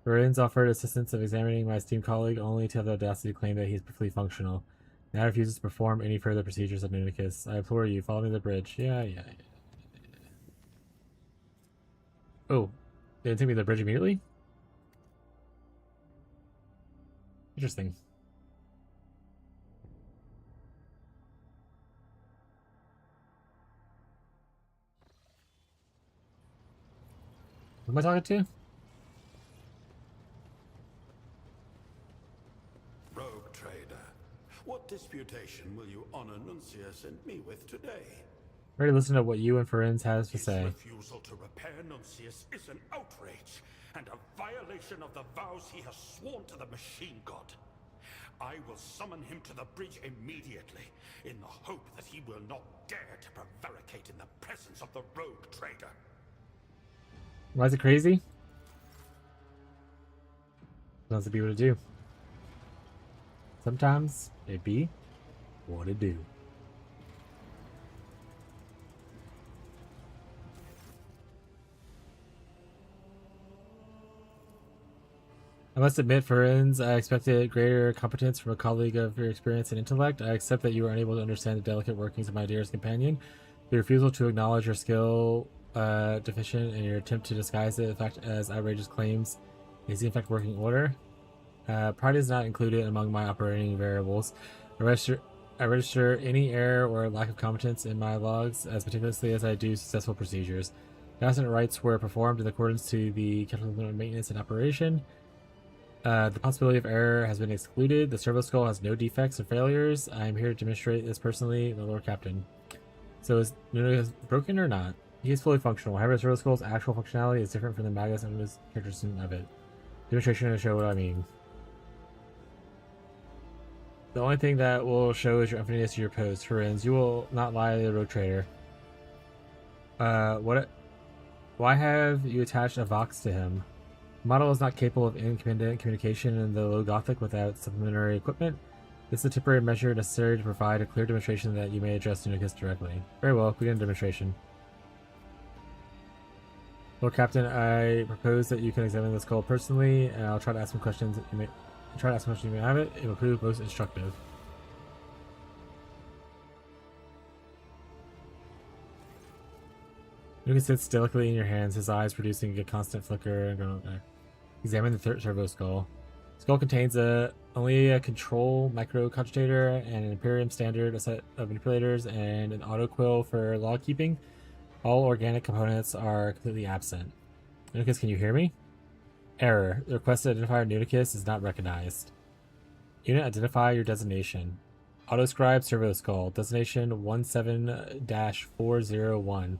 Forins offered assistance of examining my esteemed colleague only to have the audacity to claim that he is perfectly functional. Now refuses to perform any further procedures of Nunicus. I implore you, follow me to the bridge. Yeah. Oh, they didn't take me to the bridge immediately? Interesting. Who am I talking to? Rogue trader, what disputation will you honor Nuncius and me with today? Ready to listen to what you and Ferenz has to say. His refusal to repair Nuncius is an outrage and a violation of the vows he has sworn to the machine god. I will summon him to the bridge immediately, in the hope that he will not dare to prevaricate in the presence of the rogue trader. Why is it crazy? Sometimes it be what it do. Sometimes it be what it do. I must admit, Ferenz, I expected greater competence from a colleague of your experience and intellect. I accept that you are unable to understand the delicate workings of my dearest companion. The refusal to acknowledge your skill deficient and your attempt to disguise it, in fact, as outrageous claims is in fact working order. Pride is not included among my operating variables. I register any error or lack of competence in my logs as meticulously as I do successful procedures. Constant rights were performed in accordance to the capital maintenance and operation. The possibility of error has been excluded. The servo skull has no defects or failures. I am here to demonstrate this personally, the Lord Captain. So is Nuno broken or not? He is fully functional. However, the servo skull's actual functionality is different from the Magus and his characteristic of it. Demonstration to show what I mean. The only thing that will show is your unfitness to your post. Ferenz, you will not lie to the rogue trader. Why have you attached a Vox to him? The model is not capable of independent communication in the low Gothic without supplementary equipment. This is a temporary measure necessary to provide a clear demonstration that you may address Nunicus directly. Very well, begin demonstration. Lord Captain, I propose that you can examine the skull personally, and I'll try to ask some questions. You may have it. It will prove most instructive. Nunicus sits delicately in your hands, his eyes producing a constant flicker and going there. Examine the third servo skull. Skull contains only a control microcogitator and an Imperium standard, a set of manipulators, and an autoquill for log keeping. All organic components are completely absent. Nunicus, can you hear me? Error. The requested identifier Nunicus is not recognized. Unit, identify your designation. Autoscribe servo skull. Designation 17-401.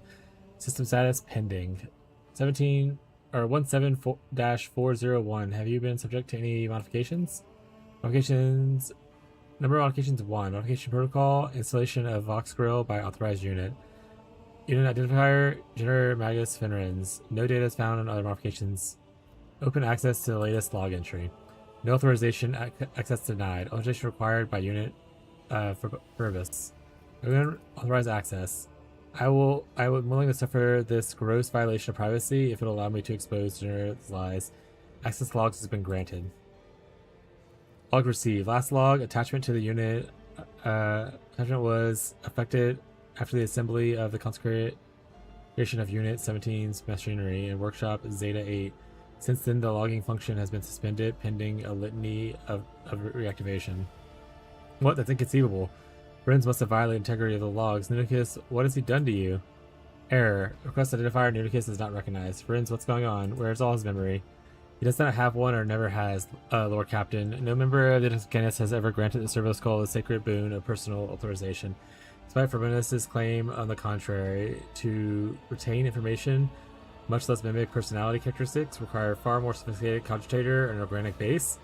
System status pending. 17 or 17-401. Have you been subject to any modifications? Modifications. Number of modifications 1. Modification protocol. Installation of Vox Grill by authorized unit. Unit identifier. Generator Magus Fenrins. No data is found on other modifications. Open access to the latest log entry. No authorization. Access denied. Authorization required by unit for purpose. Authorized access. I would willing to suffer this gross violation of privacy if it will allow me to expose generator's lies. Access logs has been granted. Log received. Last log, attachment to the unit. Attachment was affected after the assembly of the consecration of Unit 17's machinery in Workshop Zeta 8. Since then, the logging function has been suspended pending a litany of reactivation. What? That's inconceivable. Friends must have violated integrity of the logs. Nudicus, what has he done to you? Error. Request identifier Nudicus is not recognized. Friends, what's going on? Where's all his memory? He does not have one or never has, Lord Captain. No member of the Discanus has ever granted the Servo Skull the sacred boon of personal authorization. Despite Forbidus' claim, on the contrary, to retain information, much less mimic personality characteristics, require far more sophisticated cogitator and organic base.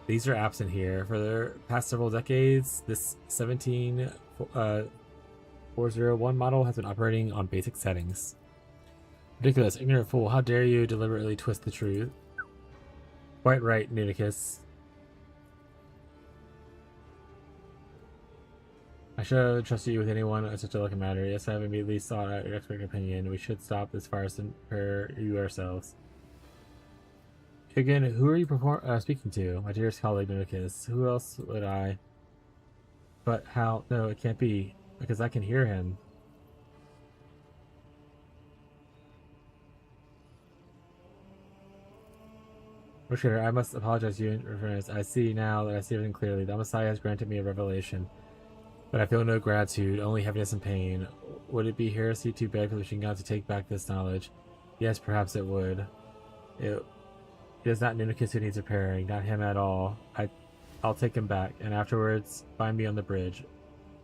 These are absent here. For the past several decades, this 17401 model has been operating on basic settings. Ridiculous, ignorant fool, how dare you deliberately twist the truth? Quite right, Nudicus. I should have trusted you with anyone on such a delicate matter. Yes, I have immediately sought out your expert opinion. We should stop this farce and prepare you ourselves. Again, who are you speaking to? My dearest colleague, Nudicus. Who else would I? But how? No, it can't be. Because I can hear him. I must apologize to you in reference. I see now that I see everything clearly. The Messiah has granted me a revelation. But I feel no gratitude, only heaviness and pain. Would it be heresy to beg for the machine god to take back this knowledge? Yes, perhaps it would. It is not Nudicus who needs repairing, not him at all. I'll take him back, and afterwards, find me on the bridge.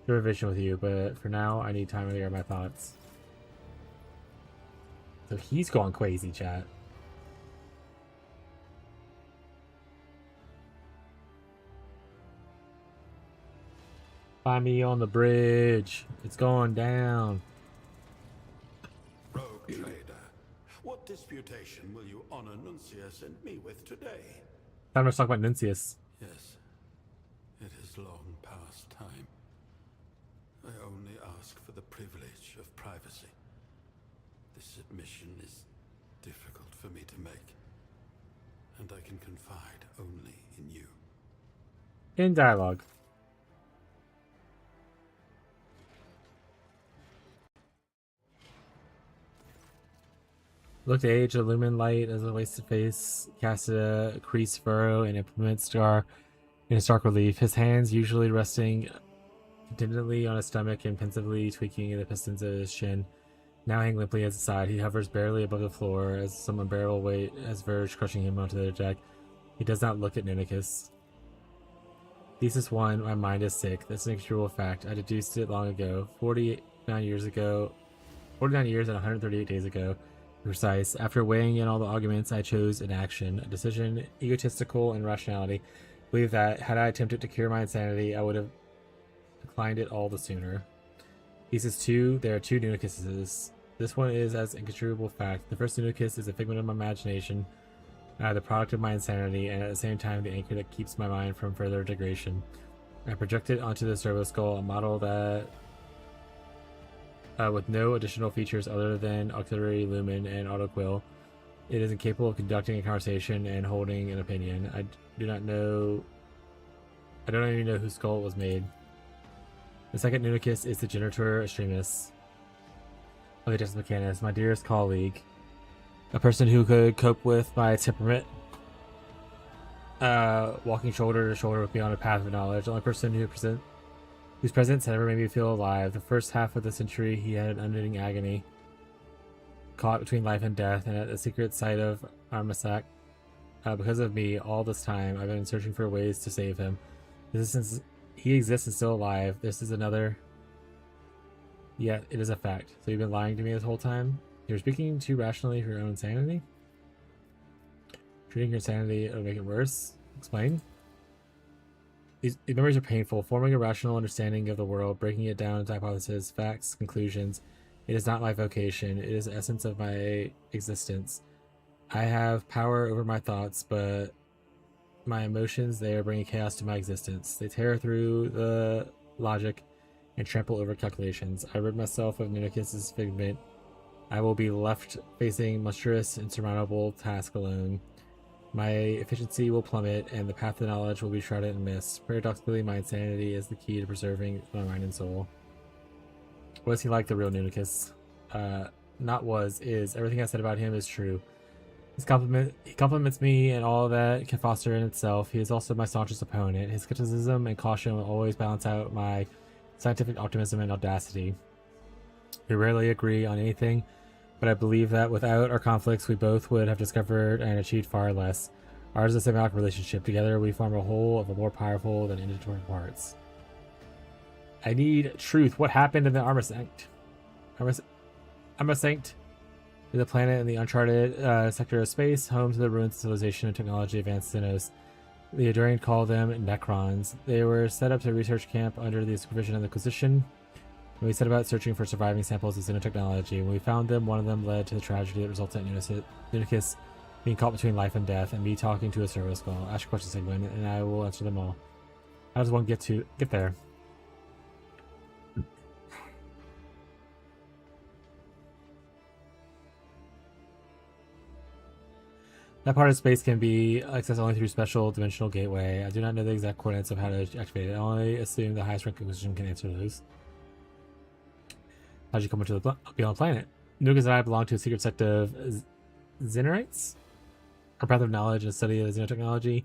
Do a revision with you, but for now, I need time to air my thoughts. So he's going crazy, chat. Find me on the bridge. It's going down. Rogue trader, what disputation will you honor Nuncius and me with today? Time to talk about Nuncius. Yes, it is long past time. I only ask for the privilege of privacy. This admission is difficult for me to make, and I can confide only in you. In dialogue. Looked at age, illumined light as a wasted face, casted a creased furrow and implement scar in stark relief. His hands, usually resting contentedly on his stomach and pensively tweaking the pistons of his chin, now hang limply at his side. He hovers barely above the floor as some unbearable weight has verged, crushing him onto the deck. He does not look at Nudicus. Thesis 1, my mind is sick. That's an inexorable fact. I deduced it long ago. 49 years and 138 days ago. Precise. After weighing in all the arguments, I chose inaction, a decision egotistical in rationality. I believe that, had I attempted to cure my insanity, I would have declined it all the sooner. Thesis 2, there are two Nudicuses. This one is as incontrovertible fact. The first Nudicus is a figment of my imagination, the product of my insanity, and at the same time the anchor that keeps my mind from further degradation. I projected onto the Servo Skull a model that with no additional features other than auxiliary lumen and autoquill. It is incapable of conducting a conversation and holding an opinion. I don't even know whose skull it was made. The second Nudicus is the Generator Extremis of the Justice Mechanus, my dearest colleague. A person who could cope with my temperament, walking shoulder to shoulder with me on a path of knowledge. The only person whose presence had ever made me feel alive. The first half of the century, he had an unending agony, caught between life and death, and at the secret site of Armasac. Because of me, all this time, I've been searching for ways to save him. Since he exists and still alive, this is another. Yet, it is a fact. So you've been lying to me this whole time? You're speaking too rationally for your own sanity? Treating your sanity will make it worse. Explain. These memories are painful. Forming a rational understanding of the world, breaking it down into hypotheses, facts, conclusions. It is not my vocation. It is the essence of my existence. I have power over my thoughts, but my emotions, they are bringing chaos to my existence. They tear through the logic and trample over calculations. I rid myself of Nunnicus's figment. I will be left facing monstrous, insurmountable task alone. My efficiency will plummet, and the path to knowledge will be shrouded in mist. Paradoxically, my insanity is the key to preserving my mind and soul. Was he like the real Nunnicus? Not was, is. Everything I said about him is true. He compliments me and all that can foster in itself. He is also my staunchest opponent. His skepticism and caution will always balance out my scientific optimism and audacity. We rarely agree on anything, but I believe that without our conflicts, we both would have discovered and achieved far less. Ours is a symbiotic relationship. Together, we form a whole of a more powerful than individual parts. I need truth. What happened in the Armor Sanct? Armor Sanct is a planet in the uncharted sector of space, home to the ruins of civilization and technology advanced Xenos. The Adurian call them Necrons. They were set up as a research camp under the supervision of the Inquisition. We set about searching for surviving samples of xenotechnology. When we found them, one of them led to the tragedy that resulted in Nunnicus being caught between life and death, and me talking to a servo skull. Ask your questions, Sigmund, and I will answer them all. How does one get there? That part of space can be accessed only through special dimensional gateway. I do not know the exact coordinates of how to activate it. I only assume the highest rank Inquisition can answer those. How'd you come into the beyond planet? Nunnicus and I belong to a secret sect of Xenorites, a path of knowledge and study of xenotechnology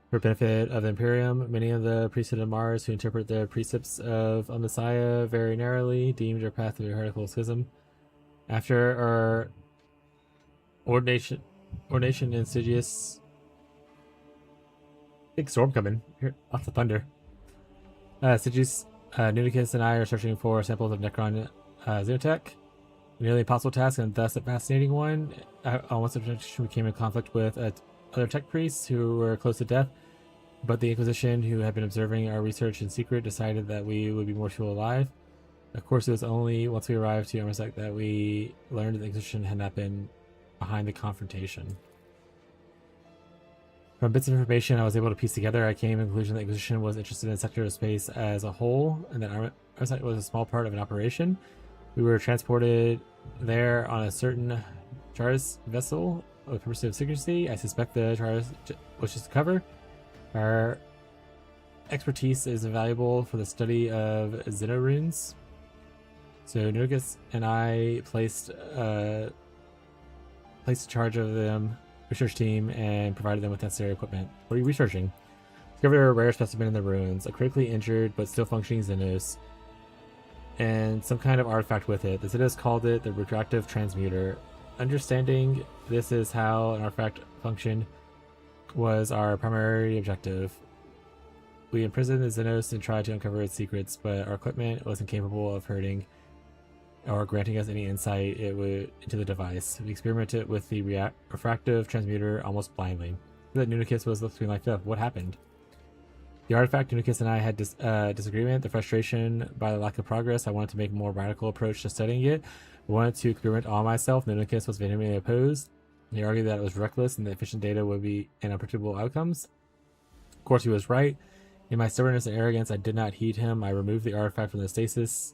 for benefit of the Imperium. Many of the priesthood of Mars who interpret the precepts of a Messiah very narrowly deemed our path to be a heretical schism. After our ordination in Sidious. Big storm coming. Here, lots of thunder. Sidious, Nunnicus and I are searching for samples of Necron xenotech. A nearly impossible task and thus a fascinating one. On one subject, we came in conflict with other tech priests who were close to death, but the Inquisition, who had been observing our research in secret, decided that we would be more useful alive. Of course, it was only once we arrived to Armasec that we learned that the Inquisition had not been behind the confrontation. From bits of information I was able to piece together, I came to the conclusion that the Inquisition was interested in the sector of space as a whole, and that Armasec was a small part of an operation. We were transported there on a certain Charis vessel with purpose of secrecy. I suspect the Charis wishes to cover. Our expertise is valuable for the study of Xenorunes. So Nunnicus and I placed in charge of them research team and provided them with necessary equipment. What are you researching? Discovered a rare specimen in the ruins, a critically injured but still functioning Xenos, and some kind of artifact with it. The Xenos called it the retractive transmuter. Understanding this is how an artifact functioned was our primary objective. We imprisoned the Xenos and tried to uncover its secrets, but our equipment wasn't capable of hurting or granting us any insight into the device. We experimented with the refractive transmuter almost blindly. That Nunnicus was between life and death. What happened? The artifact, Nunnicus and I had disagreement. The frustration by the lack of progress. I wanted to make a more radical approach to studying it. I wanted to experiment on myself. Nunnicus was vehemently opposed. He argued that it was reckless and that efficient data would be unpredictable outcomes. Of course, he was right. In my stubbornness and arrogance, I did not heed him. I removed the artifact from the stasis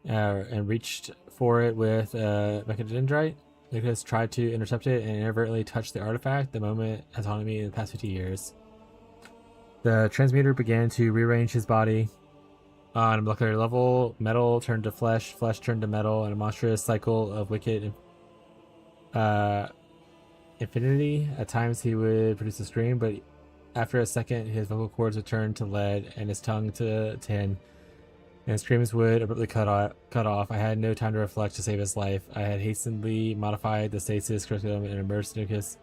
and reached for it with mechadendrite. Nunnicus tried to intercept it and inadvertently touched the artifact. The moment has haunted me in the past 50 years. The transmuter began to rearrange his body on a molecular level. Metal turned to flesh, flesh turned to metal, and a monstrous cycle of wicked infinity. At times he would produce a scream, but after a second his vocal cords would turn to lead and his tongue to tin, and his screams would abruptly cut off. I had no time to reflect to save his life. I had hastily modified the stasis curriculum and immersed Nunnicus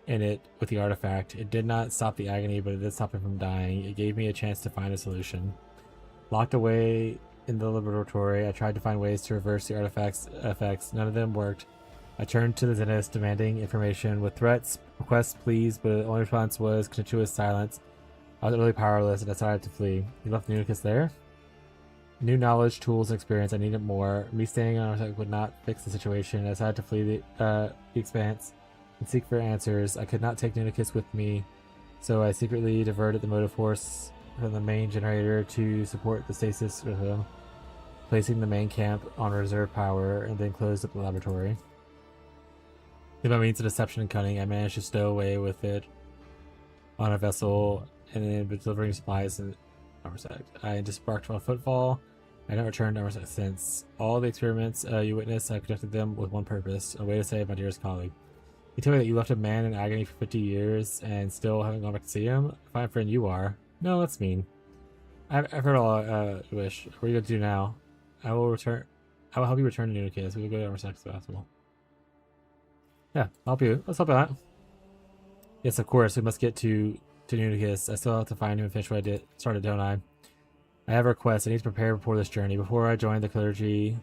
in it with the artifact. It did not stop the agony, but it did stop him from dying. It gave me a chance to find a solution. Locked away in the laboratory, I tried to find ways to reverse the artifact's effects. None of them worked. I turned to the Zenith, demanding information with threats, requests, pleas, but the only response was continuous silence. I was utterly powerless and decided to flee. You left Unicus there? New knowledge, tools, and experience. I needed more. Me staying on Arctic would not fix the situation. I decided to flee the Expanse and seek for answers. I could not take Unicus with me, so I secretly diverted the motive force from the main generator to support the stasis system, placing the main camp on reserve power, and then closed up the laboratory. Through my means of deception and cunning, I managed to stow away with it on a vessel and then delivering supplies in Arsec. I disembarked from a footfall. I haven't returned to Arsec since. All the experiments you witnessed, I conducted them with one purpose, a way to save my dearest colleague. You told me that you left a man in agony for 50 years and still haven't gone back to see him? A fine friend you are. No, that's mean. I've heard all you wish. What are you going to do now? I will help you return to Unicus. We will go to Arsec as possible. Yeah, I'll help you. Let's help you out. Yes, of course. We must get to Unicus. I still have to find him and finish what I started, don't I? I have a request. I need to prepare before this journey. Before I joined the clergy,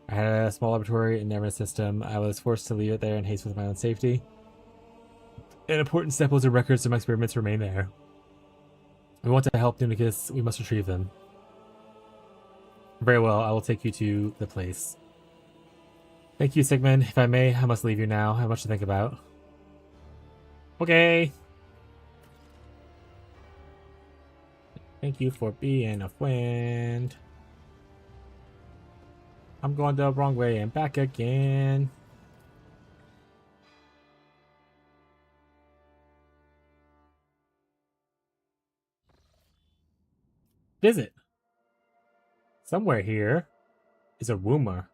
I had a small laboratory in Never's system. I was forced to leave it there in haste with my own safety. An important step was the records of my experiments remain there. We want to help Unicus. We must retrieve them. Very well. I will take you to the place. Thank you, Sigmund. If I may, I must leave you now. I have much to think about. Okay. Thank you for being a friend. I'm going the wrong way and back again. Visit. Somewhere here is a rumor.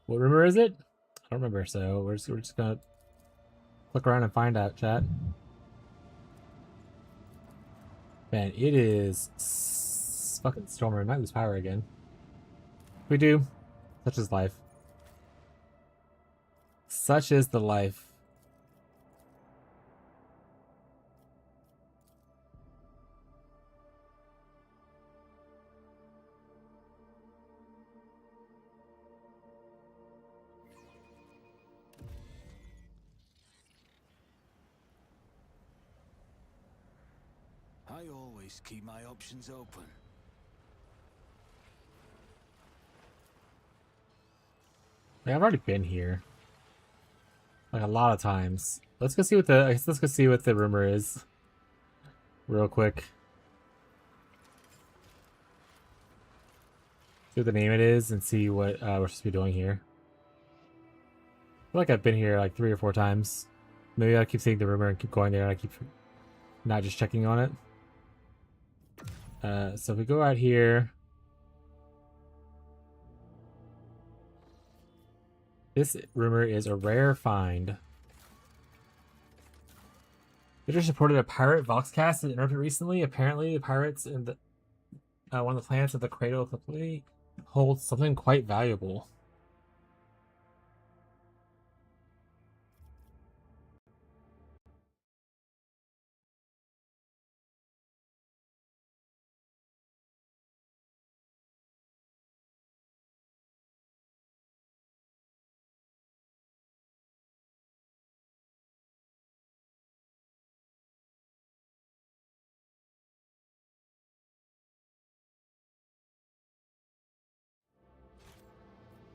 What rumor is it? I don't remember, so we're just gonna click around and find out, chat. Man, it is fucking stormy. We might lose power again. We do. Such is life. Such is the life. I always keep my options open. Yeah, I've already been here. Like a lot of times. Let's go see what the rumor is. Real quick. See what the name it is and see what we're supposed to be doing here. I feel like I've been here like 3 or 4 times. Maybe I keep seeing the rumor and keep going there and I keep not just checking on it. So if we go out here. This rumor is a rare find. They just reported a pirate Voxcast in orbit recently. Apparently, the pirates in the one of the planets of the Cradle completely holds something quite valuable.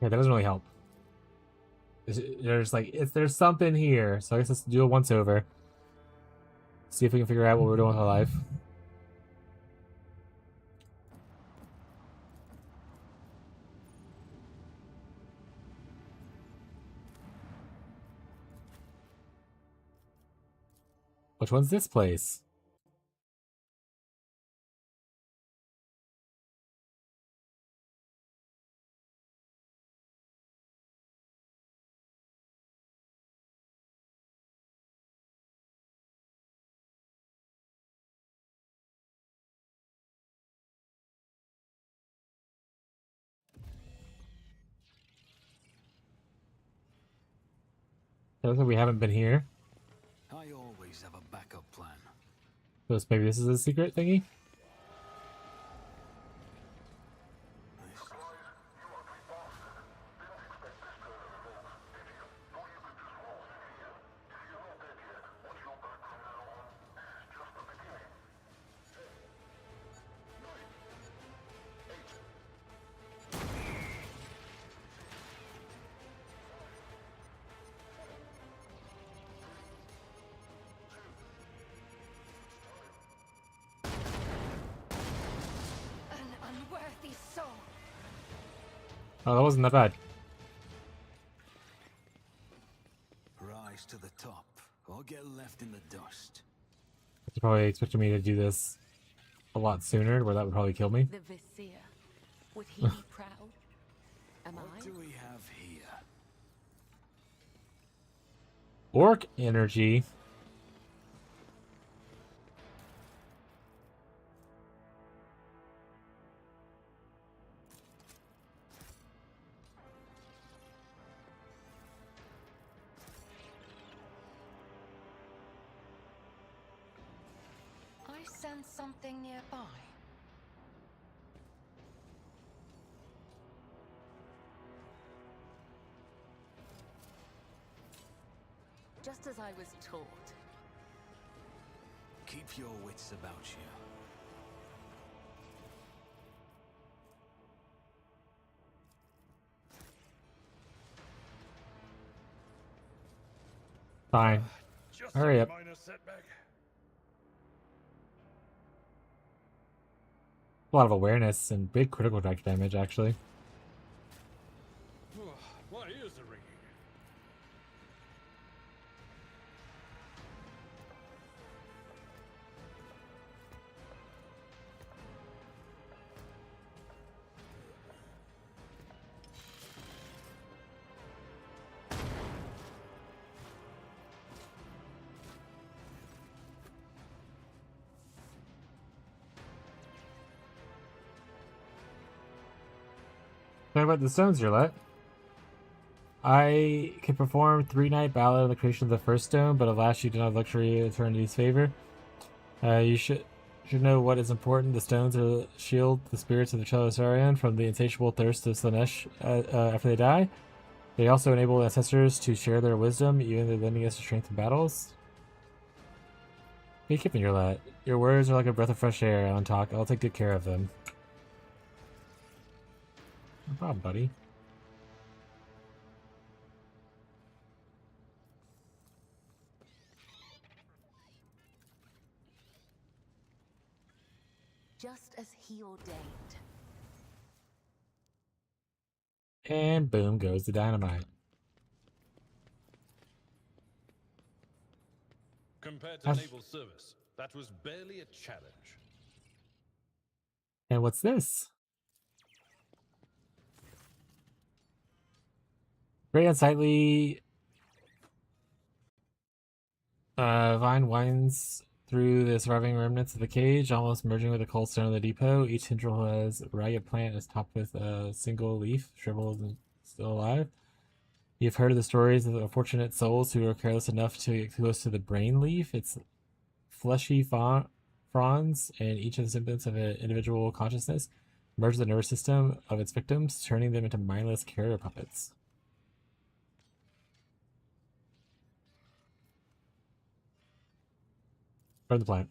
Yeah, that doesn't really help. There's something here, so I guess let's do a once over. See if we can figure out what we're doing with our life. Which one's this place? It looks like we haven't been here. I always have a backup plan. So maybe this is a secret thingy? Oh, that wasn't that bad. Rise to the top, or get left in the dust. You probably expected me to do this a lot sooner, where that would probably kill me. The Vizier. Would he be proud? Am What I? do we have here? Orc energy. I sense something nearby. Just as I was taught. Keep your wits about you. Fine. Just Hurry a up. minor setback. A lot of awareness and big critical attack damage, actually. My ears are ringing. Talk about the stones, Roulette. I can perform 3-night ballad on the creation of the first stone, but alas, you do not have luxury of eternity's favor. You should know what is important. The stones are shield the spirits of the Chelosarian from the insatiable thirst of Slanesh after they die. They also enable ancestors to share their wisdom, even though lending us strength in battles. Be keeping your Roulette. Your words are like a breath of fresh air, on talk. I'll take good care of them. No problem, buddy. Just as he ordained. And boom goes the dynamite. Compared to naval service, that was barely a challenge. And what's this? Very unsightly. Vine winds through the surviving remnants of the cage, almost merging with the cold stone of the depot. Each tendril has a ragged plant is topped with a single leaf, shriveled and still alive. You've heard of the stories of the unfortunate souls who are careless enough to get close to the brain leaf. It's fleshy fronds, and each of the symptoms of an individual consciousness merge the nervous system of its victims, turning them into mindless carrier puppets. Burn the plant.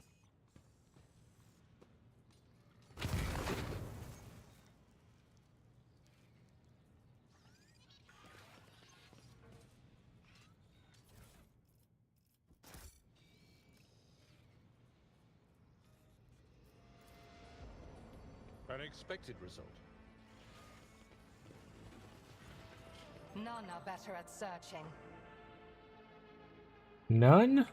An expected result. None are better at searching. None?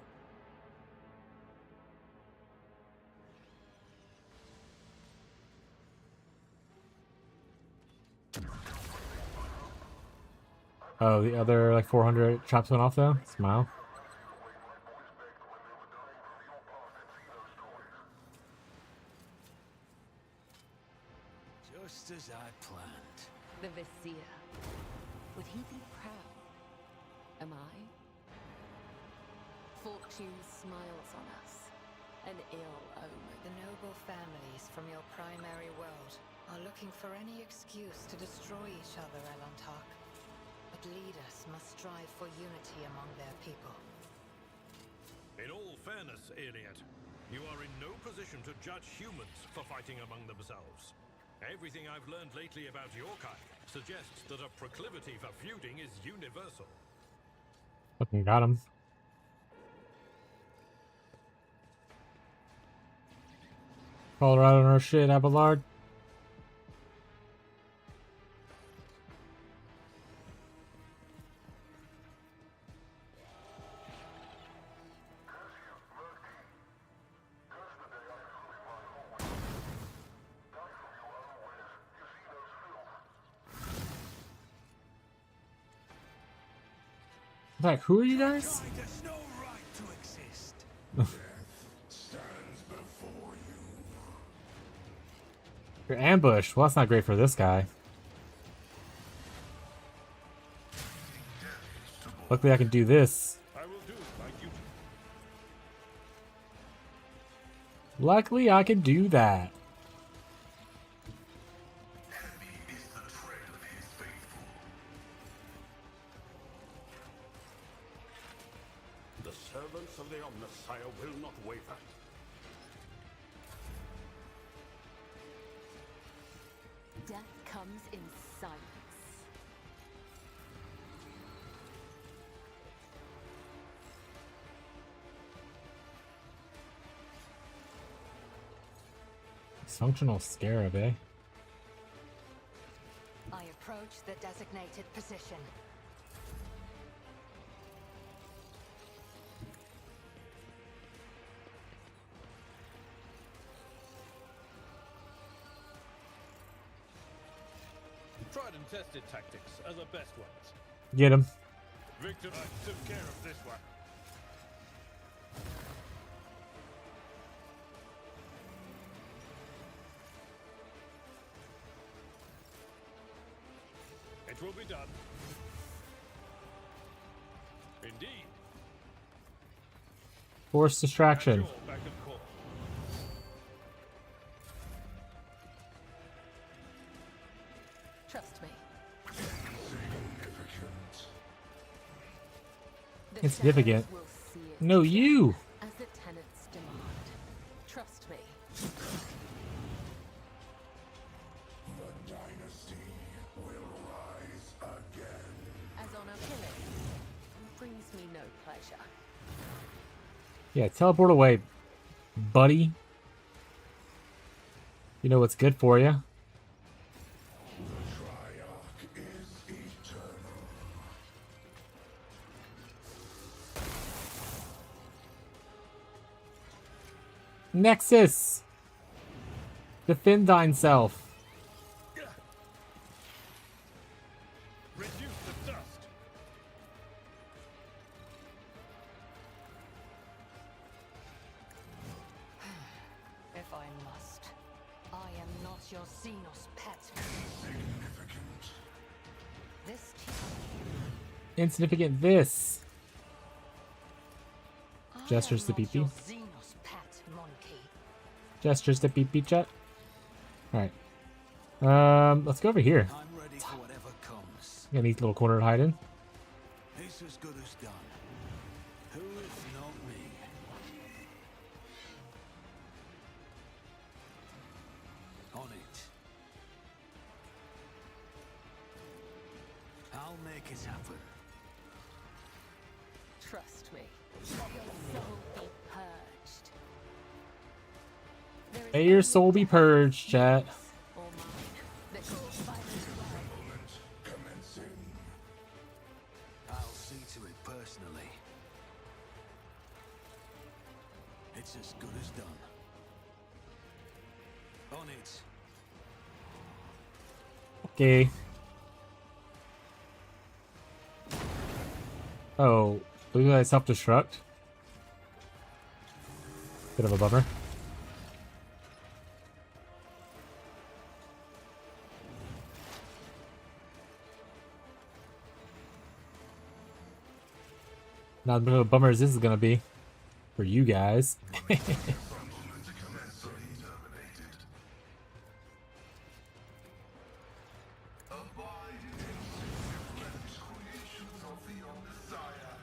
Oh, the other like 400 chops went off though? Smile. Just as I planned. The Vizier. Would he be proud? Am I? Fortune smiles on us. An ill omen. The noble families from your primary world are looking for any excuse to destroy each other, Elantark. But leaders must strive for unity among their people. In all fairness, Iliad, you are in no position to judge humans for fighting among themselves. Everything I've learned lately about your kind suggests that a proclivity for feuding is universal. Fucking got him. Colorado no shit, Abelard. Like, who are you guys? There's no right to exist. Stands before you. You're ambushed. Well, that's not great for this guy. Luckily, I can do this. I will do my duty. Luckily, I can do that. Heavy is the tread of his faithful. The servants of the Omnissiah will not waver. Death comes in silence. Dysfunctional scarab, eh? I approach the designated position. Tried and tested tactics are the best ones. Get him. Victor, I took care of this one. It will be done. Indeed. Force distraction. At your beck and call. Trust me. The Insignificant. shadows will see it No, you. as the tenants demand. Trust me. The dynasty will rise again. As honor killing brings me no pleasure. Yeah, teleport away, buddy. You know what's good for you. Triarch is eternal. Nexus. Defend thyself. Reduce the dust. If I must. I am not your Xenos pet. Significant. This Insignificant this. Gestures to I am not PP. your Xenos pet, monkey. Gestures to PP chat. Alright. Let's go over here. I'm ready for whatever comes. Got a neat little corner to hide in. It's as good as done. Who if not me? On it. I'll make it happen. Trust me. Your soul be purged. There is May your only soul be death, purged, chat. or mine, that calls violence well. Moment commencing. I'll see to it personally. It's as good as done. On it. Okay. Oh, look at that self-destruct. Bit of a bummer. Not as bit of a bummer as this is gonna be for you guys. Abide in insignificant creations of the Omnissiah.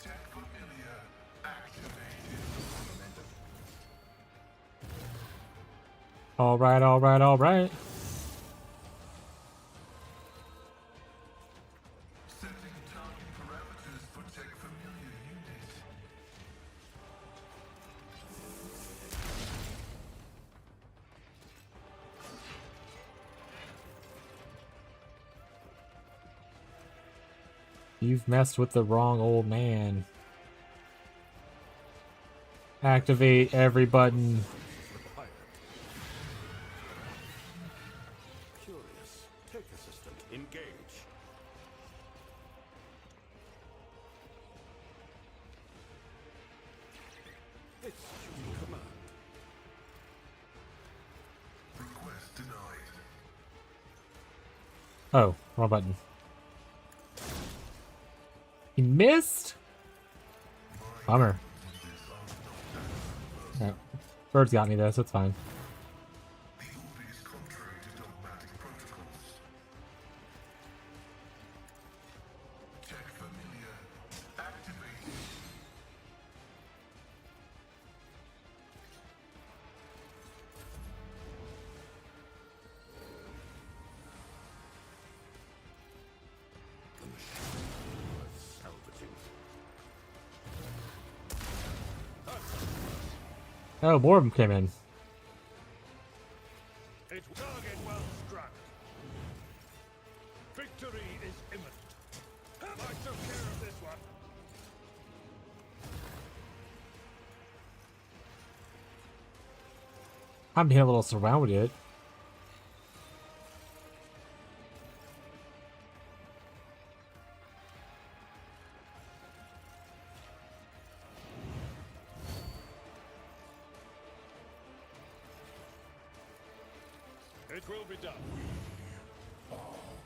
Tech Familiar activated. All right, all right, all right. Setting target parameters for Tech Familiar unit. You've messed with the wrong old man. Activate every button. Engage. Execute command. Request denied. Oh, wrong button. He missed? Bummer. Yeah. Bird's got me though, so it's fine. The order is contrary to dogmatic protocols. Check familiar. Activated. The machine worth salvaging. Oh, more of them came in. It target well struck. Victory is imminent. I took care of this one. I'm being a little surrounded. It will be done.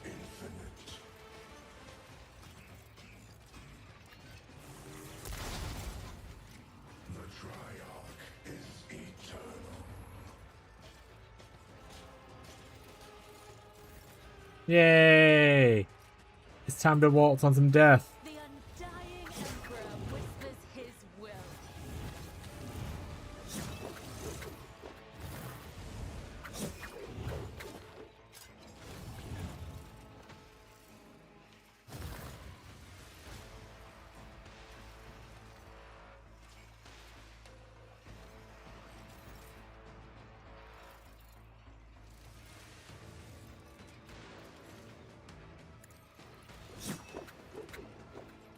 Infinite. The Triarch is eternal. Yay! It's time to waltz on some death. The undying Emperor whispers his will.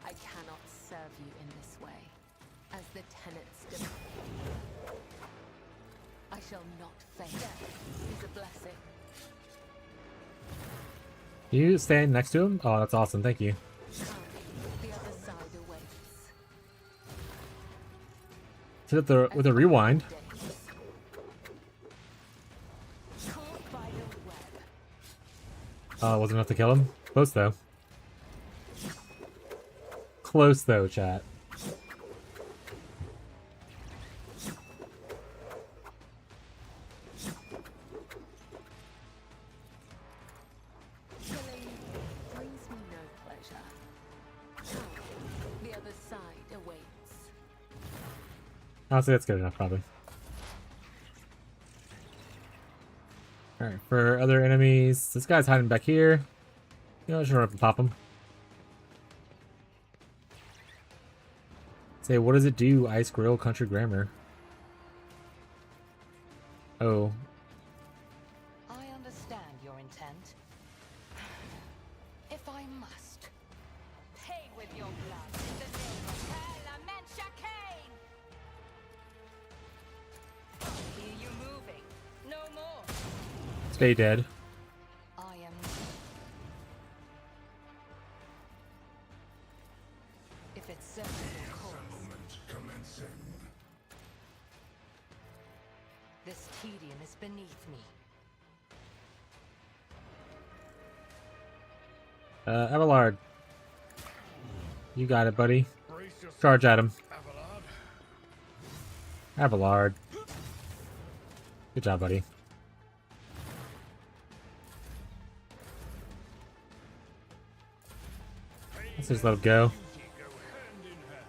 I cannot serve you in this way, as the tenets demand. I shall not fail. Death is a blessing. You stand next to him? Oh, that's awesome. Thank you. The other side awaits. Hit it with a rewind. Caught by the web. Wasn't enough to kill him. Close though. Close though, chat. Killing brings me no pleasure. The other side awaits. Honestly, that's good enough, probably. Alright, for other enemies, this guy's hiding back here. You know, just run up and pop him. Say, what does it do? Ice Grill Country Grammar. Oh. I understand your intent. If I must, pay with your blood in the name of Elementia Kane! Hear you moving. No more. Stay dead. I am. If it's serves your cause, Settlement commencing. this tedium is beneath me. Abelard. You got it, buddy. Brace yourself, Charge at him. Abelard. Abelard. Good job, buddy. Let's just let him go. Duty go hand in hand.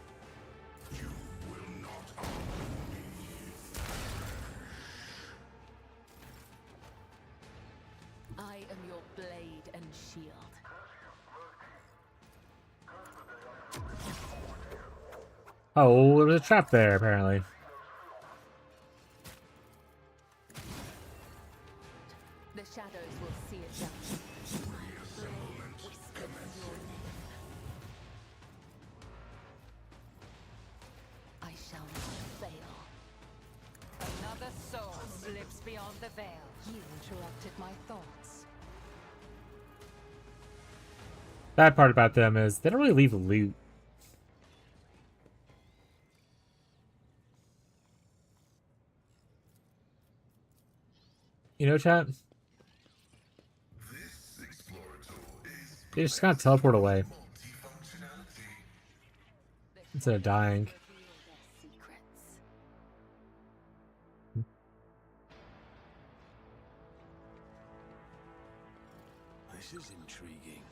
You will not harm me. I am your blade and shield. Oh, there was a trap there, apparently. The shadows will see it done. Reassemblement commencing. I shall not fail. Another soul slips beyond the veil. You interrupted my thoughts. Bad part about them is they don't really leave loot. You know, chat? This explorer tool is They just kind of teleport away multifunctionality. instead of dying. Reveal their secrets. This is intriguing.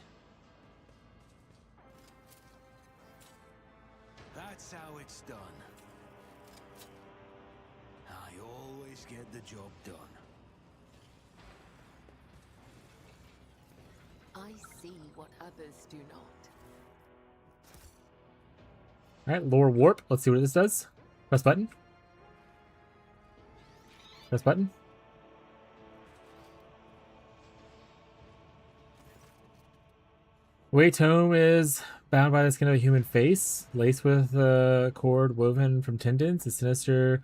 That's how it's done. I always get the job done. I see what others do not. Alright, lore warp. Let's see what this does. Press button. Press button. Wei tome is bound by the skin of a human face, laced with a cord woven from tendons. A sinister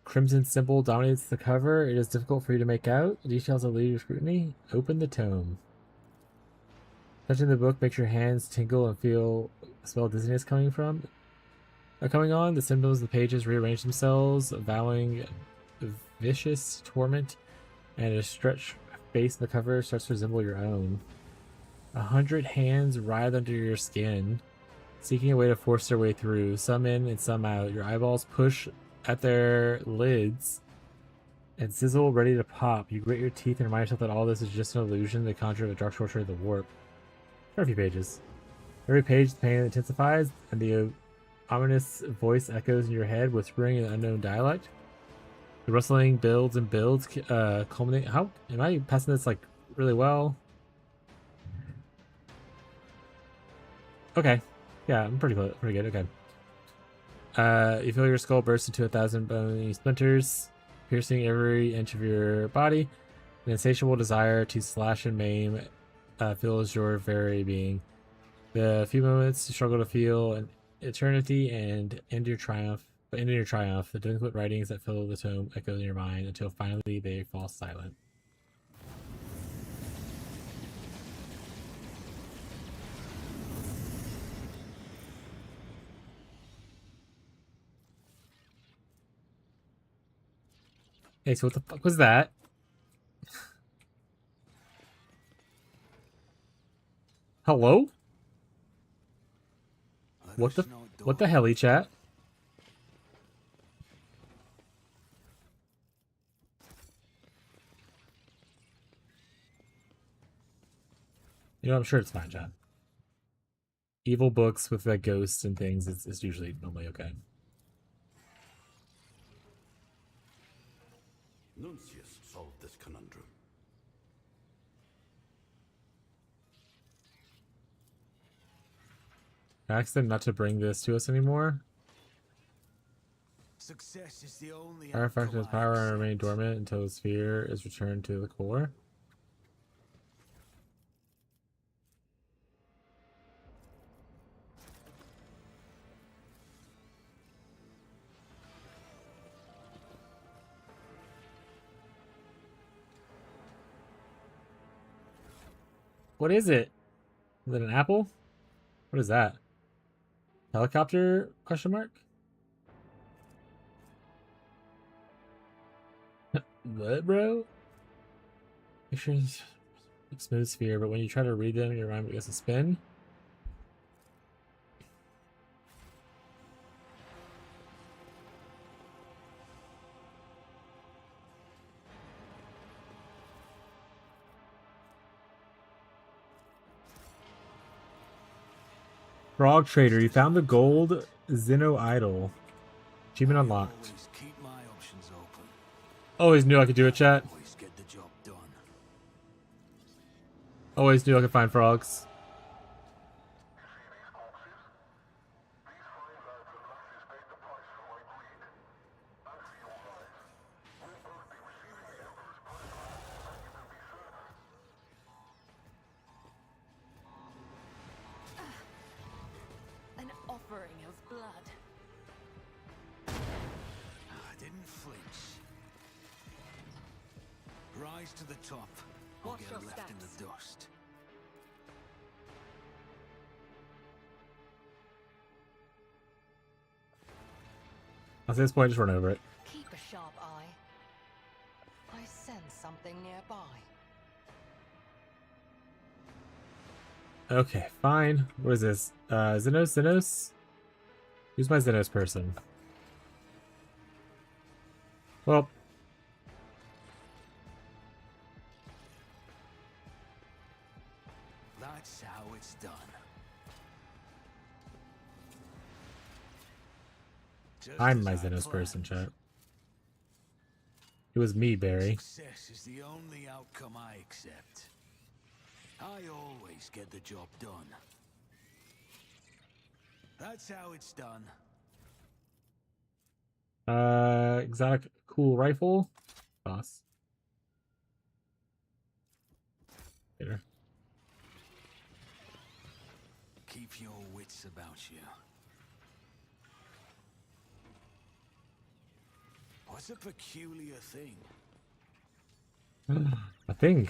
crimson symbol dominates the cover. It is difficult for you to make out. The details will lead your scrutiny. Open the tome. Touching the book makes your hands tingle and feel a smell of dizziness coming on. The symbols of the pages rearrange themselves, vowing vicious torment, and a stretched face in the cover starts to resemble your own. 100 hands writhe under your skin, seeking a way to force their way through, some in and some out. Your eyeballs push at their lids and sizzle, ready to pop. You grit your teeth and remind yourself that all this is just an illusion, the conjure of the dark torture of the warp. There are a few pages. Every page, the pain intensifies, and the ominous voice echoes in your head, whispering in an unknown dialect. The rustling builds and builds, culminating. How am I passing this like really well? Okay, yeah, I'm pretty good. Okay. You feel your skull burst into 1,000 bony splinters, piercing every inch of your body. An insatiable desire to slash and maim fills your very being. The few moments you struggle to feel an eternity and end your triumph. But ending your triumph, the delinquent writings that fill the tome echo in your mind until finally they fall silent. Hey, so what the fuck was that? Hello? What the helly, chat? You know, I'm sure it's fine, chat. Evil books with like ghosts and things is usually normally okay. Nuncius solved this conundrum. Ask them not to bring this to us anymore. Success is the only Artifact outcome has I power and accept. remain dormant until the sphere is returned to the core. What is it? Is it an apple? What is that? Helicopter? Question mark? What, bro? Pictures smooth sphere, but when you try to read them, your mind begins to spin. Frog Trader, you found the gold Zeno idol. Achievement unlocked. Always keep my options open. Always knew I could do it, chat. Always get the job done. Always knew I could find frogs. An offering of blood. I didn't flinch. Rise to the top, or Watch get your left in steps. the dust. At this point, just run over it. Keep a sharp eye. I sense something nearby. Okay, fine. What is this? Xenos? Who's my Xenos person? Well, That's how it's done. Just I'm as my I Xenos person, planned. chat. It was me, Barry. Success is the only outcome I accept. I always get the job done. That's how it's done. Exotic cool rifle. Boss. Later. Keep your wits about you. What's a peculiar thing? A thing.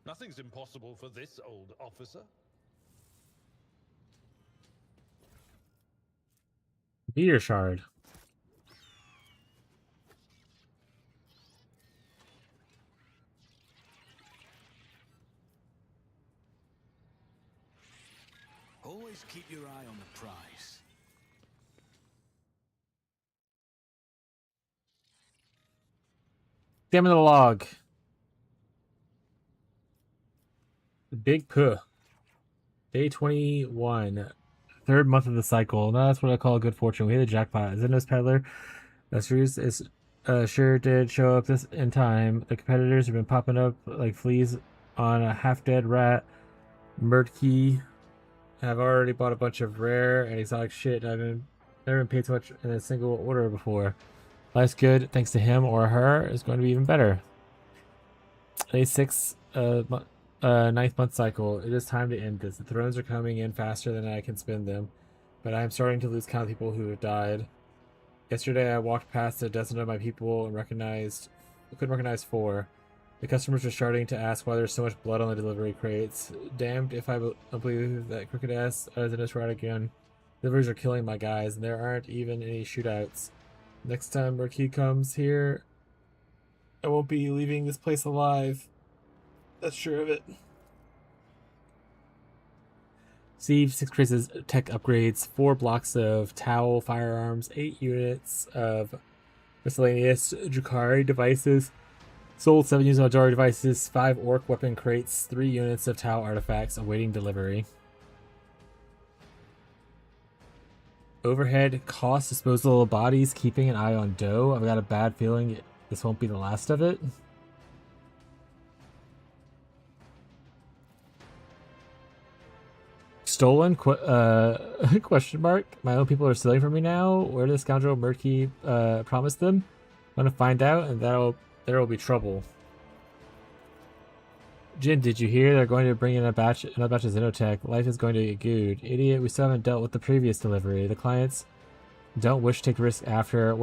Nothing's impossible for this old officer. Meteor shard. Always keep your eye on the prize. Damn it, the log. Big puh. Day 21. Third month of the cycle. No, that's what I call a good fortune. We hit a jackpot. Xenos Peddler. Series is sure did show up this in time. The competitors have been popping up like fleas on a half-dead rat. Murky. I've already bought a bunch of rare and exotic shit. I've never been paid so much in a single order before. Life's good thanks to him or her is going to be even better. Day 6, ninth month cycle. It is time to end this. The thrones are coming in faster than I can spin them, but I am starting to lose count of people who have died. Yesterday, I walked past a dozen of my people and couldn't recognize 4. The customers are starting to ask why there's so much blood on the delivery crates. Damned if I don't believe that crooked ass is in this right again. Deliveries are killing my guys, and there aren't even any shootouts. Next time Murky comes here, I won't be leaving this place alive. That's sure of it. Siege, 6 crates of tech upgrades, 4 blocks of towel firearms, 8 units of miscellaneous Drukhari devices, sold 7 units of Ajari devices, 5 orc weapon crates, 3 units of towel artifacts awaiting delivery. Overhead cost disposal of bodies, keeping an eye on dough. I've got a bad feeling this won't be the last of it. Stolen? Question mark. My own people are stealing from me now. Where did the scoundrel Murky promise them? I'm gonna find out, and there will be trouble. Jin, did you hear? They're going to bring in another batch of Xenotech. Life is going to get gooed. Idiot, we still haven't dealt with the previous delivery. The clients don't wish to take risk after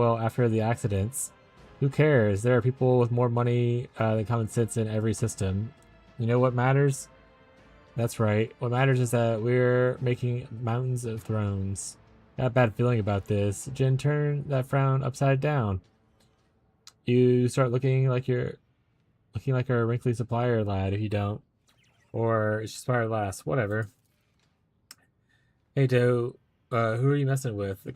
the accidents. Who cares? There are people with more money than common sense in every system. You know what matters? That's right. What matters is that we're making mountains of thrones. Got a bad feeling about this. Jin, turn that frown upside down. You start looking like a wrinkly supplier lad if you don't. Or it's just fire last. Whatever. Hey, Doe. Who are you messing with?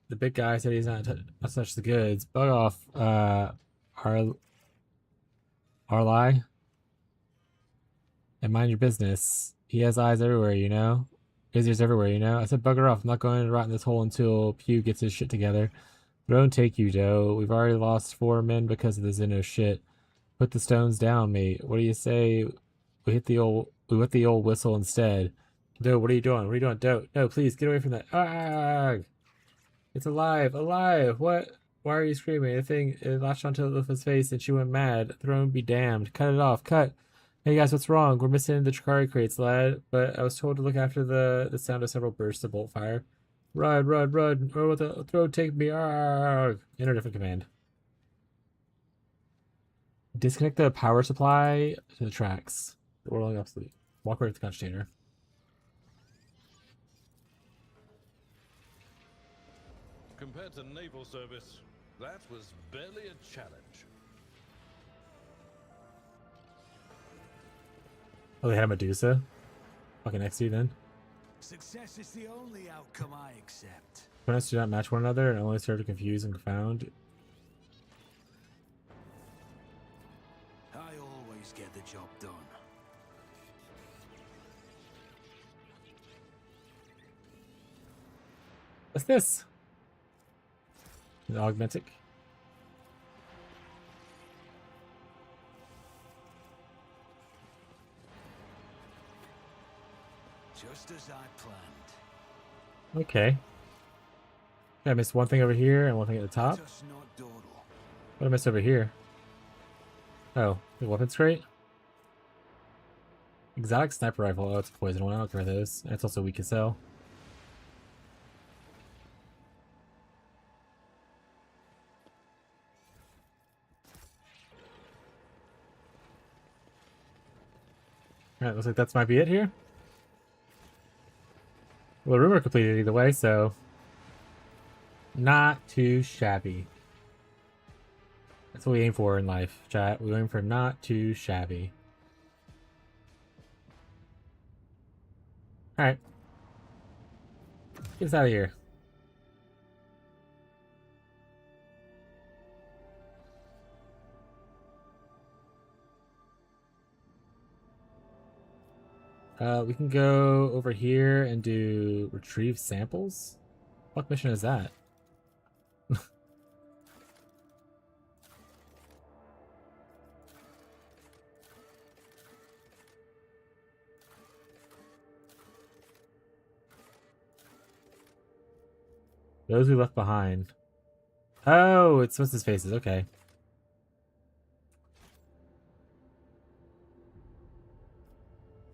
The big guy said he's not touch the goods. Bug off, Arlie. And mind your business. He has eyes everywhere, you know? His ears everywhere, you know? I said bugger off. I'm not going to rot in this hole until Pew gets his shit together. But don't take you, Doe. We've already lost 4 men because of the Xeno shit. Put the stones down, mate. What do you say we hit the old whistle instead? Doe, what are you doing? What are you doing? Doe, no, please get away from that. Ah! It's alive! Alive! What? Why are you screaming? The thing it latched onto Lufa's face and she went mad. Throne be damned. Cut it off. Cut. Hey guys, what's wrong? We're missing the Chikari crates, lad. But I was told to look after the sound of several bursts of bolt fire. Run, run, run! Or what the throw take me? Arrgh! Enter different command. Disconnect the power supply to the tracks. Orally obsolete. Walk away with the container. Compared to naval service, that was barely a challenge. Oh, they had a Medusa? Fucking next to you then. Success is the only outcome I accept. Opponents do not match one another and only serve to confuse and confound. I always get the job done. What's this? An augmentic. Just as I planned. Okay. I missed one thing over here and one thing at the top. Just not dawdle. What did I miss over here? Oh, the weapons crate? Exotic sniper rifle. Oh, it's a poison one. I don't care about those. And it's also weak as hell. Alright, looks like that's might be it here. Well, the rumor completed either way, so not too shabby. That's what we aim for in life, chat. We aim for not too shabby. Alright. Get us out of here. We can go over here and do retrieve samples. What mission is that? Those we left behind. Oh, it's what's his faces. Okay.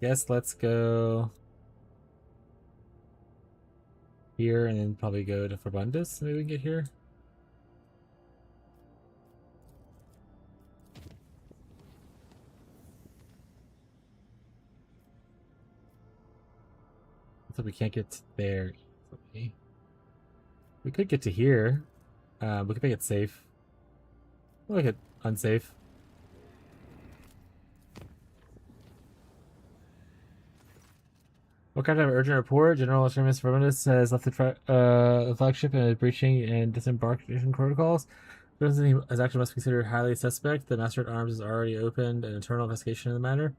Guess let's go here and then probably go to Forbundus. Maybe we can get here. So we can't get there easily. We could get to here. We could make it safe. We'll make it unsafe. What kind of urgent report? General Extremis Forbundus has left the flagship and is breaching and disembarkation protocols. His action must be considered highly suspect. The Master at Arms has already opened an internal investigation of the matter.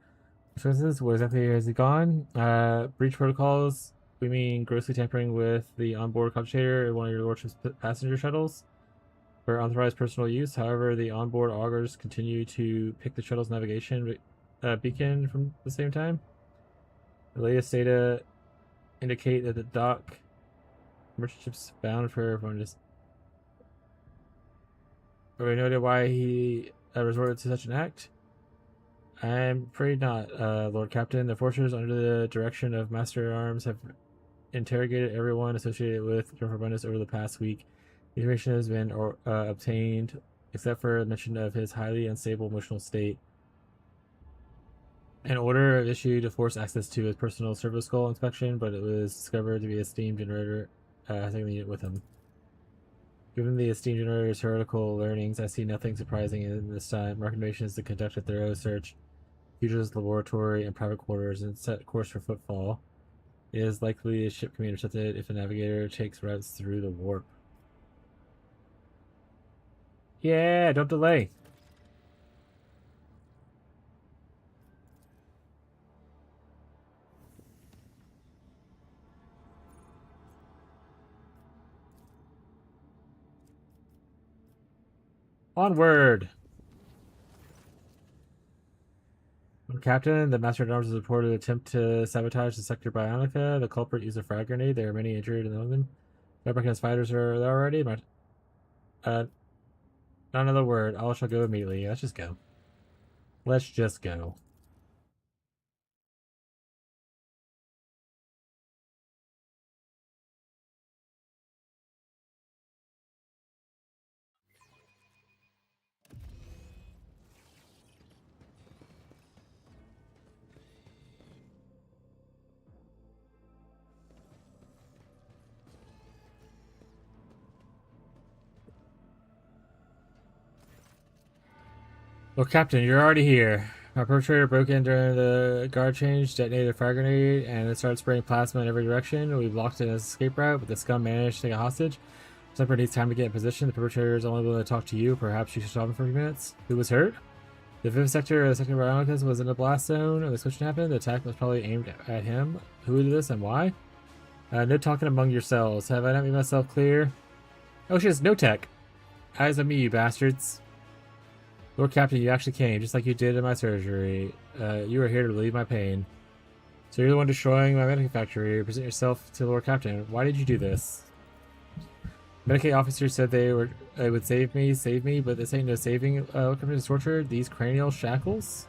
Where exactly has he gone? Breach protocols. We mean grossly tampering with the onboard computator in one of your lordship's passenger shuttles for unauthorized personal use. However, the onboard augers continue to pick the shuttle's navigation beacon from the same time. The latest data indicate that the dock merchant ships bound for just. Are we no idea why he resorted to such an act? I'm afraid not, Lord Captain. The forces under the direction of Master at Arms have interrogated everyone associated with General Forbundus over the past week. The information has been obtained, except for a mention of his highly unstable emotional state. An order issued to force access to his personal service skull inspection, but it was discovered to be a steam generator taking the unit with him. Given the steam generator's heretical learnings, I see nothing surprising in this time. My recommendation is to conduct a thorough search, Future's laboratory, and private quarters, and set course for footfall. It is likely a ship can be intercepted if a navigator takes routes through the warp. Yeah, don't delay. Onward! Captain, the Master at Arms has reported an attempt to sabotage the sector Bionica. The culprit used a frag grenade. There are many injured among them. Fabricant's fighters are there already. Not another word. All shall go immediately. Let's just go. Let's just go. Well, Captain, you're already here. My perpetrator broke in during the guard change, detonated a frag grenade, and it started spraying plasma in every direction. We blocked it as an escape route, but the scum managed to take a hostage. Sniper needs time to get in position. The perpetrator is only willing to talk to you. Perhaps you should stop him for a few minutes. Who was hurt? The vivisector, the second Bionicus, was in a blast zone, and the explosion happened. The attack was probably aimed at him. Who did this and why? No talking among yourselves. Have I not made myself clear? Oh, she has no tech. Eyes on me, you bastards. Lord Captain, you actually came, just like you did in my surgery. You are here to relieve my pain. So you're the one destroying my medical factory. Present yourself to Lord Captain. Why did you do this? Medicaid officers said they would save me, but this ain't no saving. Lord Captain is tortured. These cranial shackles?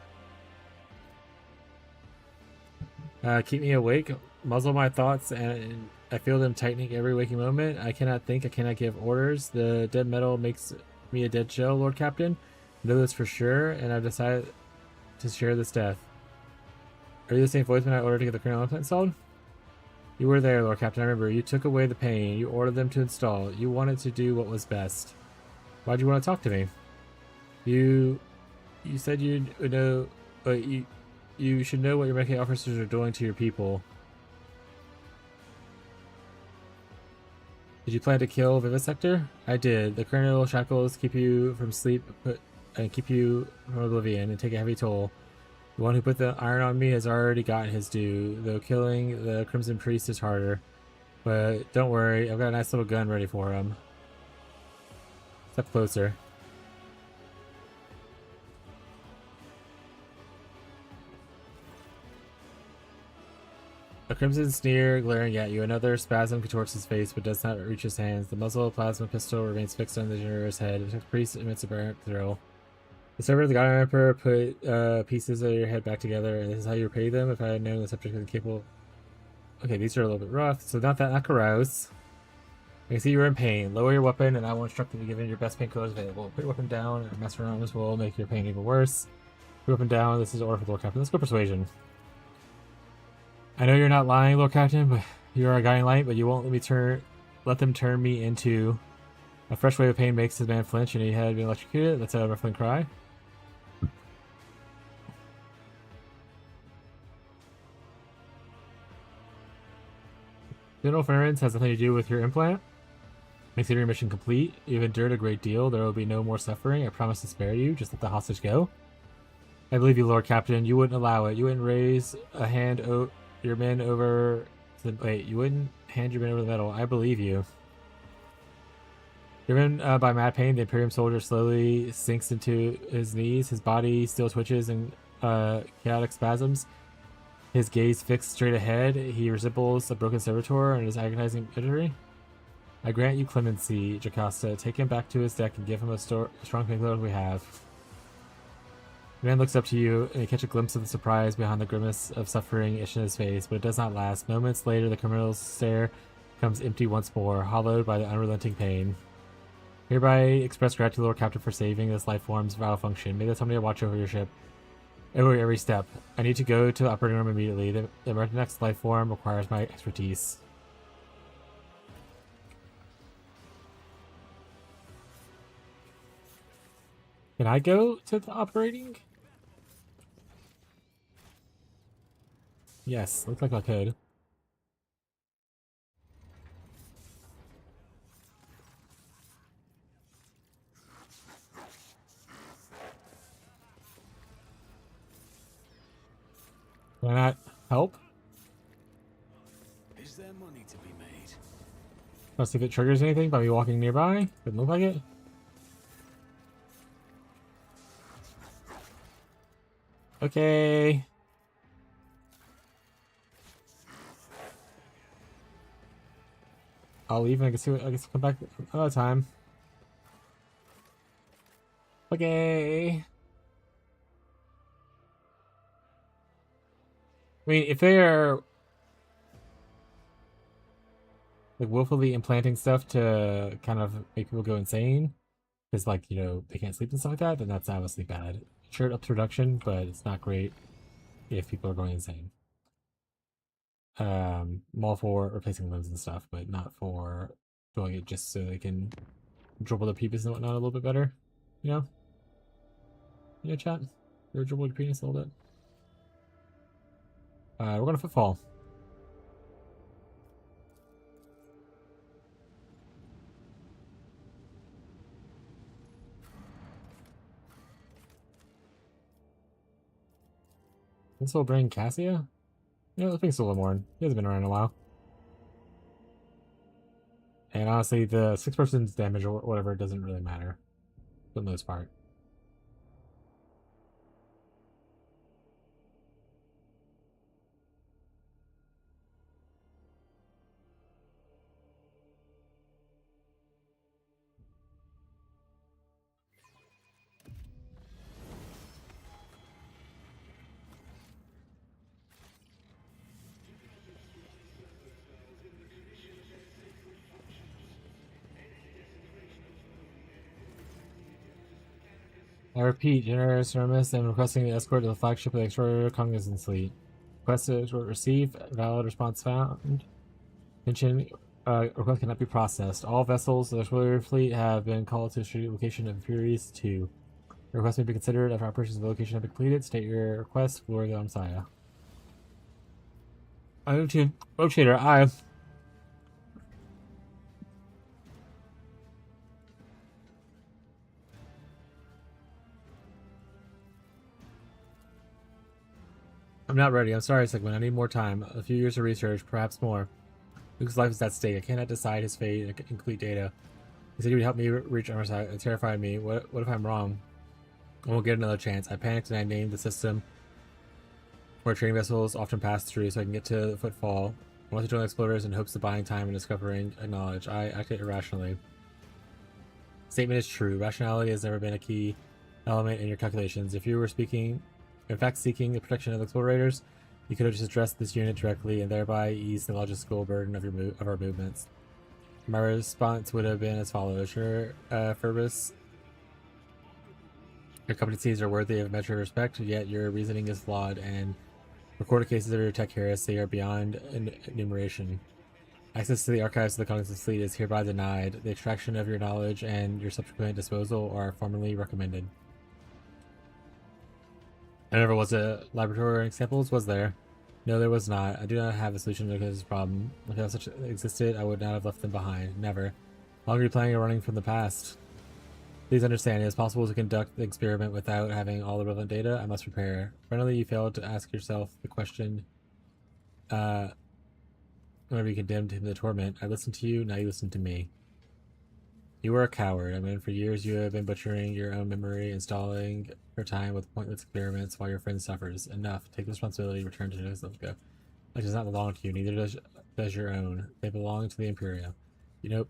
Keep me awake, muzzle my thoughts, and I feel them tightening every waking moment. I cannot think, I cannot give orders. The dead metal makes me a dead shell, Lord Captain. I know this for sure, and I've decided to share this death. Are you the same voice when I ordered to get the cranial implant installed? You were there, Lord Captain, I remember. You took away the pain. You ordered them to install. You wanted to do what was best. Why'd you want to talk to me? You said you know, but you should know what your Medicaid officers are doing to your people. Did you plan to kill Vivisector? I did. The cranial shackles keep you from sleep and keep you from oblivion and take a heavy toll. The one who put the iron on me has already gotten his due, though killing the Crimson Priest is harder. But don't worry, I've got a nice little gun ready for him. Step closer. A crimson sneer glaring at you. Another spasm contorts his face, but does not reach his hands. The muzzle of a plasma pistol remains fixed on the generous head. The priest emits a burnt thrill. The servant of the God Emperor put pieces of your head back together, and this is how you repay them. If I had known the subject was capable. Okay, these are a little bit rough, so not carouse. I can see you're in pain. Lower your weapon, and I will instruct you to give in your best painkillers available. Put your weapon down, and Master Arms will make your pain even worse. Put your weapon down. This is order for Lord Captain. Let's go persuasion. I know you're not lying, Lord Captain, but you are a guiding light, but you won't let them turn me into. A fresh wave of pain makes his man flinch, and he had been electrocuted. That's a ruffling cry. General interference has nothing to do with your implant. Consider your mission complete. You've endured a great deal. There will be no more suffering. I promise to spare you. Just let the hostage go. I believe you, Lord Captain. You wouldn't allow it. You wouldn't raise a hand your men over you wouldn't hand your men over the metal. I believe you. Driven by mad pain, the Imperium soldier slowly sinks into his knees. His body still twitches in chaotic spasms. His gaze fixed straight ahead, he resembles a broken servitor in his agonizing misery. I grant you clemency, Jocasta. Take him back to his deck and give him a strong painkiller we have. The man looks up to you, and you catch a glimpse of the surprise behind the grimace of suffering itch in his face, but it does not last. Moments later, the criminal's stare becomes empty once more, hollowed by the unrelenting pain. Hereby express gratitude, Lord Captain, for saving this life form's vital function. May the Somnia watch over your ship. Every step. I need to go to the operating room immediately. The next life form requires my expertise. Can I go to the operating? Yes, looks like I could. Can I not help? Is there money to be made? Let's see if it triggers anything by me walking nearby. Doesn't look like it. Okay. I'll leave and I guess come back another time. Okay. I mean, if they are like willfully implanting stuff to kind of make people go insane, because like, you know, they can't sleep and stuff like that, then that's obviously bad. Sure, it ups production, but it's not great if people are going insane. I'm all for replacing limbs and stuff, but not for doing it just so they can dribble their peeps and whatnot a little bit better, you know? Yeah, chat. Your dribbled penis a little bit. We're going to footfall. This will bring Cassia? Yeah, let's bring Solomorn. He hasn't been around in a while. And honestly, the 6 person's damage or whatever doesn't really matter. For the most part. I repeat, General Cermus, I'm requesting the escort to the flagship of the Explorer Cognizance Fleet. Request escort received. Valid response found. Mention request cannot be processed. All vessels of the Explorer Fleet have been called to the strategic location of Imperius 2. Your request may be considered after operations of the location have been completed. State your request. Glory to the Messiah. I need to rotator. I'm not ready. I'm sorry, Sigmund. I need more time. A few years of research, perhaps more. Luke's life is at stake. I cannot decide his fate in complete data. He said he would help me reach our side. It terrified me. What if I'm wrong? I won't get another chance. I panicked and I named the system where training vessels often pass through so I can get to the footfall. I want to join the explorers in hopes of buying time and discovering knowledge. I acted irrationally. Statement is true. Rationality has never been a key element in your calculations. If you were in fact seeking the protection of explorators, you could have just addressed this unit directly and thereby eased the logistical burden of our movements. My response would have been as follows. Sure, Furbus, your competencies are worthy of measure of respect, yet your reasoning is flawed, and recorded cases of your tech heresy are beyond enumeration. Access to the archives of the Cognizance Fleet is hereby denied. The extraction of your knowledge and your subsequent disposal are formally recommended. There never was a laboratory examples, was there? No, there was not. I do not have a solution to this problem. If such existed, I would not have left them behind. Never. How long are you planning on running from the past? Please understand, it is possible to conduct the experiment without having all the relevant data. I must prepare. Finally, you failed to ask yourself the question, whenever you condemned him to torment. I listened to you, now you listen to me. You were a coward. I mean, for years you have been butchering your own memory and stalling your time with pointless experiments while your friend suffers. Enough. Take responsibility. Return to Nozovka. Life does not belong to you. Neither does your own. They belong to the Imperia. You know,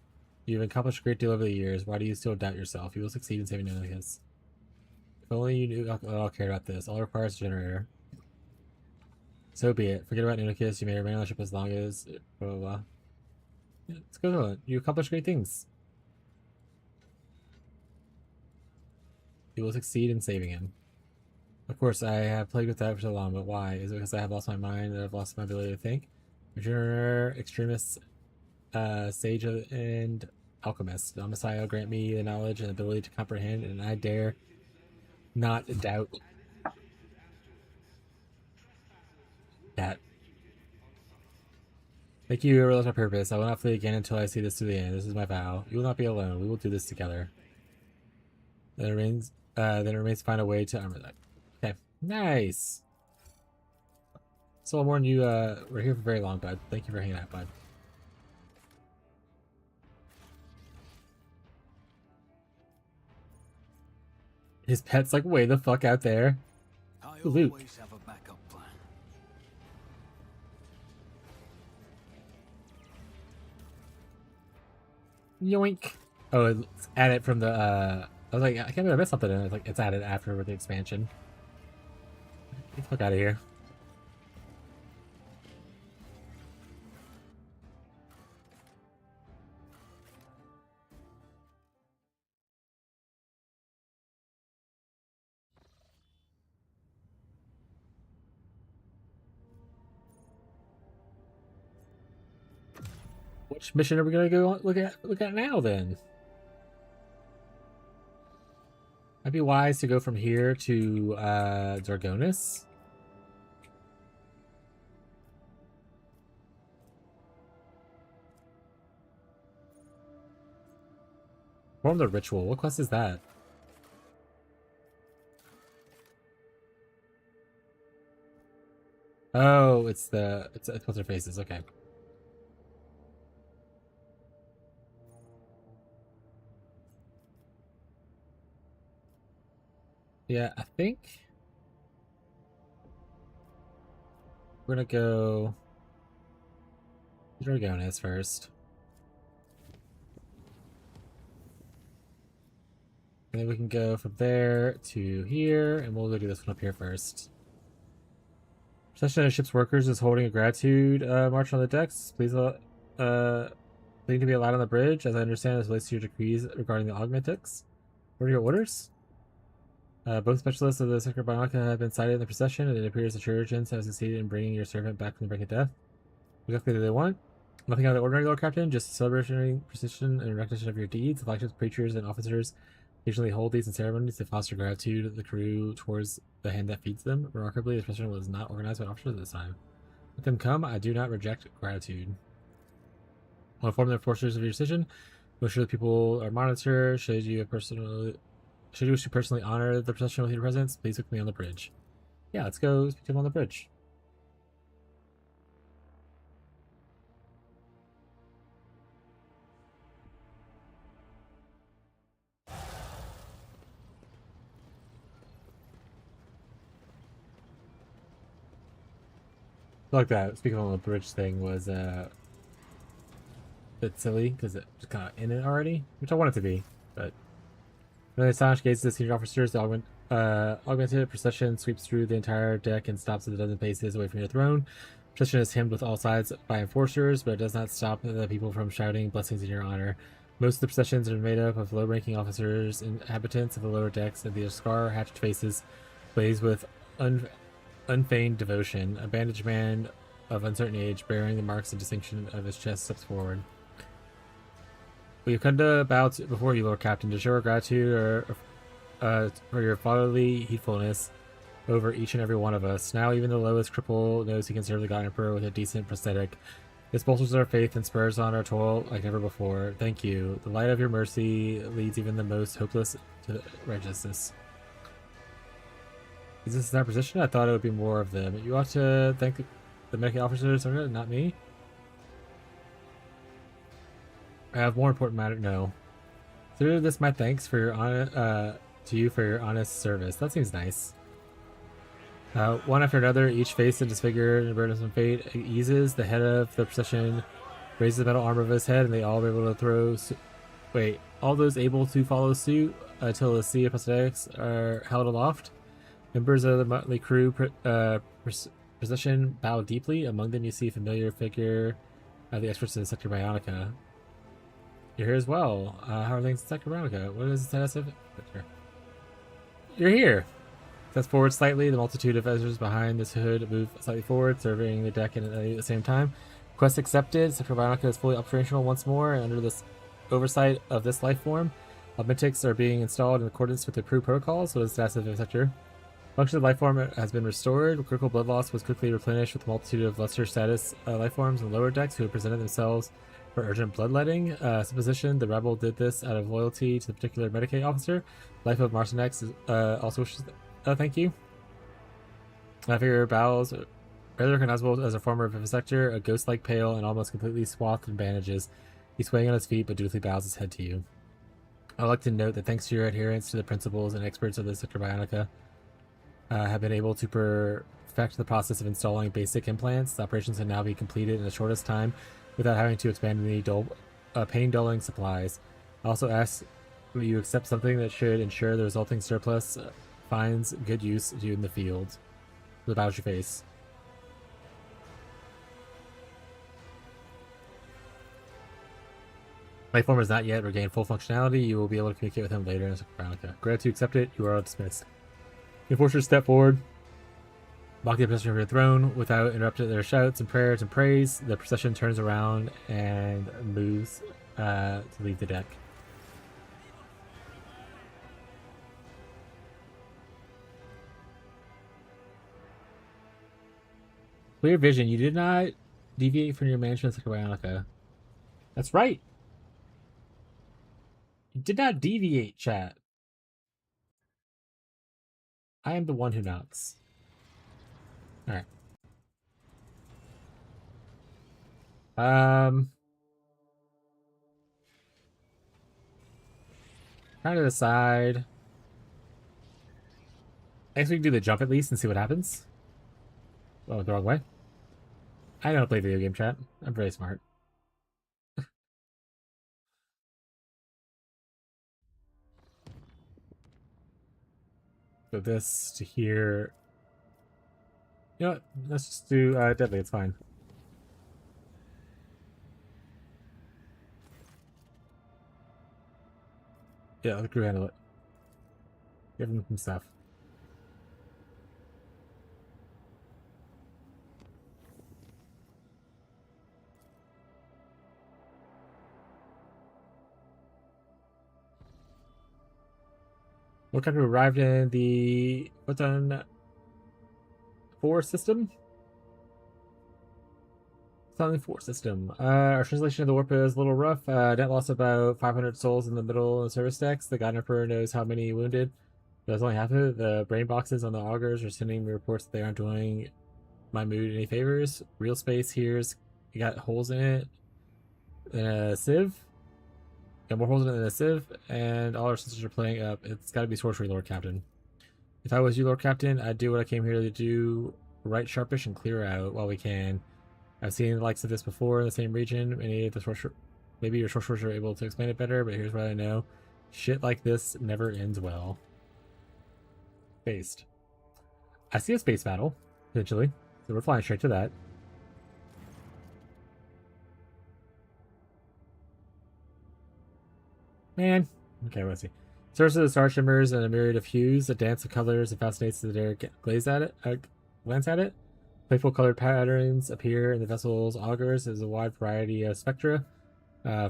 you've accomplished a great deal over the years. Why do you still doubt yourself? You will succeed in saving Nozovka. If only you knew all cared about this. All it requires is a generator. So be it. Forget about Nunakis. You may remain on the ship as long as blah blah blah. Yeah, let's go on. You accomplished great things. You will succeed in saving him. Of course, I have played with that for so long, but why? Is it because I have lost my mind and I've lost my ability to think? Returner, extremist, sage and alchemist. The Messiah grant me the knowledge and ability to comprehend, and I dare not doubt that. Thank you, I realize my purpose. I will not flee again until I see this to the end. This is my vow. You will not be alone. We will do this together. Then it remains to find a way to armor that. Okay, nice. So I'll warn you, we're here for very long, bud. Thank you for hanging out, bud. His pet's like way the fuck out there. I Luke. always have a backup plan. Yoink. Oh, it's added from the, I was like, I can't believe I missed something, and it's like, it's added after the expansion. Get the fuck out of here. Which mission are we gonna go look at now then? Might be wise to go from here to Zargonis. Perform the ritual. What quest is that? Oh, it's what's their faces. Okay. Yeah, I think we're gonna go Dragonis first. And then we can go from there to here, and we'll go do this one up here first. Procession of ship's workers is holding a gratitude march on the decks. Please need to be allowed on the bridge. As I understand, this relates to your decrees regarding the augmentics. What are your orders? Both specialists of the Sacred Bionica have been cited in the procession, and it appears the Chirurgeons have succeeded in bringing your servant back from the brink of death. What exactly do they want? Nothing out of the ordinary, Lord Captain, just celebrating precision and recognition of your deeds. The flagship's preachers and officers occasionally hold these in ceremonies to foster gratitude of the crew towards the hand that feeds them. Remarkably, the procession was not organized by officers at this time. Let them come. I do not reject gratitude. I'll inform the enforcers of your decision. Make sure that people are monitored. Should you wish to personally honor the procession with your presence, please look me on the bridge. Yeah, let's go speak to him on the bridge. Like that speaking on the bridge thing was a bit silly because it was kind of in it already, which I want it to be. But when the astonished gaze of the senior officers, the augmented procession sweeps through the entire deck and stops at a dozen paces away from your throne. Procession is hymned with all sides by enforcers, but it does not stop the people from shouting blessings in your honor. Most of the processions are made up of low-ranking officers, inhabitants of the lower decks, and the scar-hatched faces blaze with unfeigned devotion. A bandaged man of uncertain age, bearing the marks and distinction of his chest, steps forward. We have come to bow before you, Lord Captain, to show our gratitude for your fatherly heedfulness over each and every one of us. Now even the lowest cripple knows he can serve the God Emperor with a decent prosthetic. This bolsters our faith and spurs on our toil like never before. Thank you. The light of your mercy leads even the most hopeless to righteousness. Is this our position? I thought it would be more of them. You ought to thank the medical officers, not me. I have more important matter. No. Consider this my thanks for your to you for your honest service. That seems nice. One after another, each face and disfigured and burdensome fate eases. The head of the procession raises the metal armor of his head, and they all are able to throw. Wait, all those able to follow suit until a sea of prosthetics are held aloft. Members of the motley crew procession bow deeply. Among them, you see a familiar figure of the experts in the Sector Bionica. You're here as well. How are things in Sector Bionica? What is the status of Victor? You're here. Steps forward slightly. The multitude of visors behind this hood move slightly forward, surveying the deck at the same time. Quest accepted. Sector Bionica is fully operational once more, and under this oversight of this life form, augmentics are being installed in accordance with the crew protocols. What is the status of the sector? Function of the life form has been restored. Critical blood loss was quickly replenished with a multitude of lesser status life forms in the lower decks who have presented themselves for urgent bloodletting. Supposition, the rebel did this out of loyalty to the particular Medicaid officer. Life of Marcinex also wishes thank you. I figure bows rather recognizable as a former vivisector, a ghost-like pale and almost completely swathed in bandages. He's swaying on his feet but dutifully bows his head to you. I'd like to note that thanks to your adherence to the principles and experts of the Sector Bionica, have been able to perfect the process of installing basic implants. The operations can now be completed in the shortest time without having to expand any pain-dulling supplies. I also ask that you accept something that should ensure the resulting surplus finds good use to you in the field. About your face. Lifeform has not yet regained full functionality. You will be able to communicate with him later in the Sector Bionica. Gratitude accepted. You are dismissed. The enforcers step forward, mock the procession of your throne without interrupting their shouts and prayers and praise. The procession turns around and moves to leave the deck. Clear vision. You did not deviate from your management like Bionica. That's right. You did not deviate, chat. I am the one who knocks. Alright. Trying to decide. I guess we can do the jump at least and see what happens. Oh, the wrong way. I know how to play video game, chat. I'm very smart. So this to here. You know what? Let's just do deadly. It's fine. Yeah, let the crew handle it. Give them some stuff. What kind of arrived in the Photon 4 system? Photon 4 system. Our translation of the warp is a little rough. Net lost about 500 souls in the middle of the service decks. The God Emperor knows how many wounded. That's only half of it. The brain boxes on the augurs are sending me reports that they aren't doing my mood any favors. Real space here's got holes in it. A sieve. Got more holes in it than a sieve, and all our sisters are playing up. It's got to be sorcery, Lord Captain. If I was you, Lord Captain, I'd do what I came here to do: right sharpish and clear out while we can. I've seen the likes of this before in the same region. Maybe your sorcerers are able to explain it better, but here's what I know: shit like this never ends well. Based. I see a space battle, potentially, so we're flying straight to that. Man. Okay, let's see. Source of the star shimmers and a myriad of hues, a dance of colors that fascinates the dare glance at it. Playful colored patterns appear in the vessel's augurs. There's a wide variety of spectra,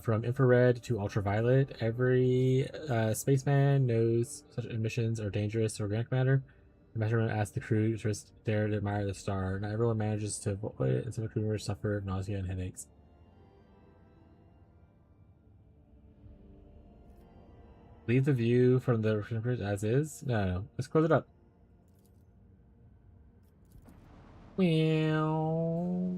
from infrared to ultraviolet. Every spaceman knows such emissions are dangerous to organic matter. The measurement asks the crew to just dare to admire the star. Not everyone manages to avoid it, and some crew members suffer nausea and headaches. Leave the view from the bridge as is. No. Let's close it up. Meow.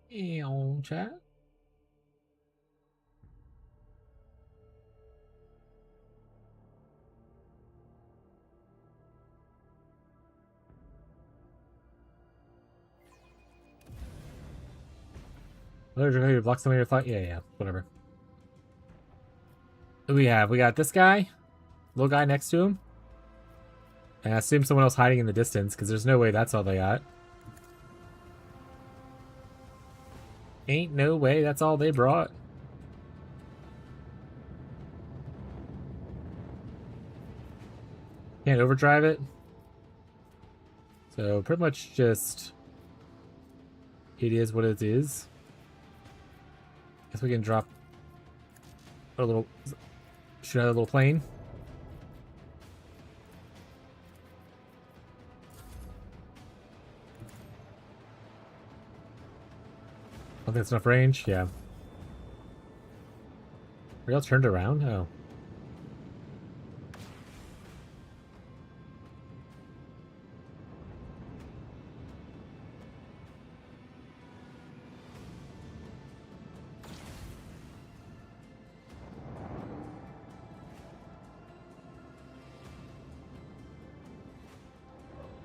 Meow, chat. Allergic blocks some of your flight. Yeah, whatever. Who do we have? We got this guy, little guy next to him, and I assume someone else hiding in the distance because there's no way that's all they got. Ain't no way that's all they brought. Can't overdrive it. So pretty much just it is what it is. Guess we can drop a little, shoot out a little plane. I think that's enough range. Yeah. Are y'all turned around? Oh.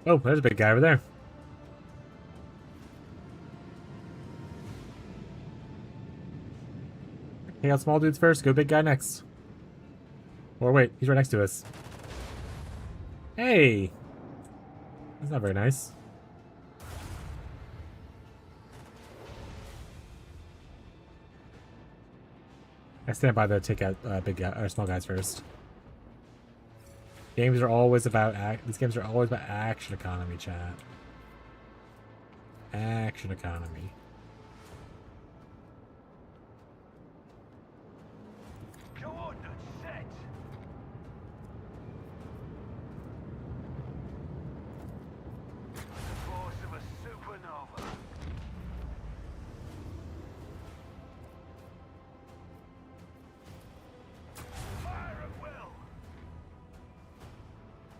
Oh, there's a big guy over there. Take out small dudes first, go big guy next. Or wait, he's right next to us. Hey! That's not very nice. I stand by the take out big guy or small guys first. Games are always about these games are always about action economy, chat. Action economy. Coordinates set.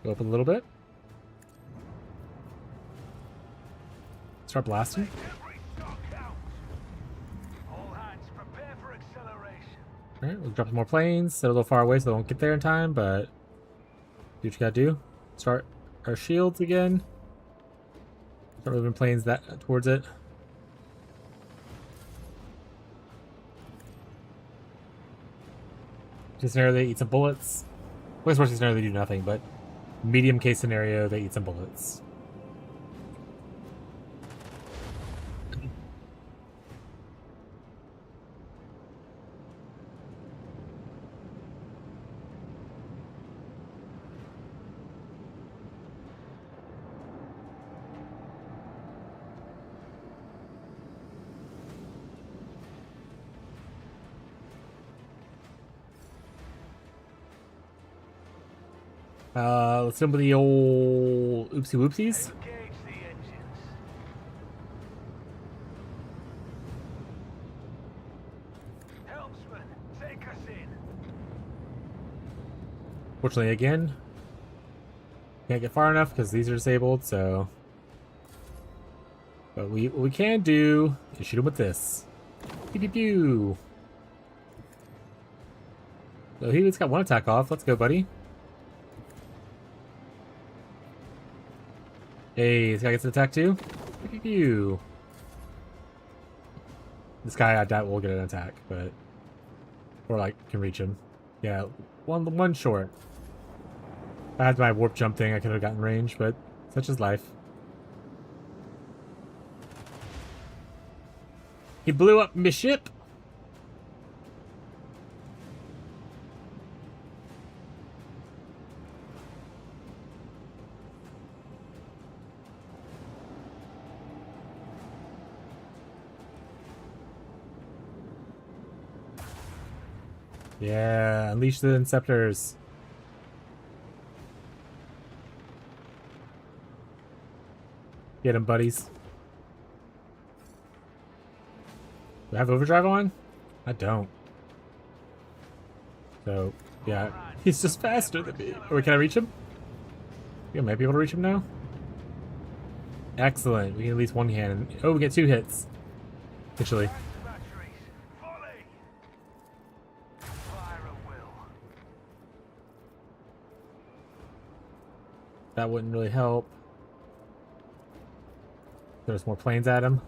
Go up a little bit. Start blasting. Alright, we'll drop some more planes. They're a little far away, so they won't get there in time, but do what you gotta do. Start our shields again. Start moving planes that towards it. Case scenario, they eat some bullets. Worst case scenario, they do nothing, but medium case scenario, they eat some bullets. Let's do the old oopsie whoopsies. Fortunately, again, can't get far enough because these are disabled, so. But what we can do is shoot him with this. Pew pew pew. So he's got one attack off. Let's go, buddy. Hey, this guy gets an attack too. Pew pew pew. This guy, I doubt will get an attack, but or like can reach him. Yeah, one short. If I had my warp jump thing, I could have gotten range, but such is life. He blew up my ship. Yeah, unleash the Inceptors. Get him, buddies. Do I have overdrive on? I don't. So, yeah. He's just faster than me. Or can I reach him? Yeah, might be able to reach him now. Excellent. We can at least one hand. Oh, we get 2 hits. Actually. That wouldn't really help. There's more planes at him.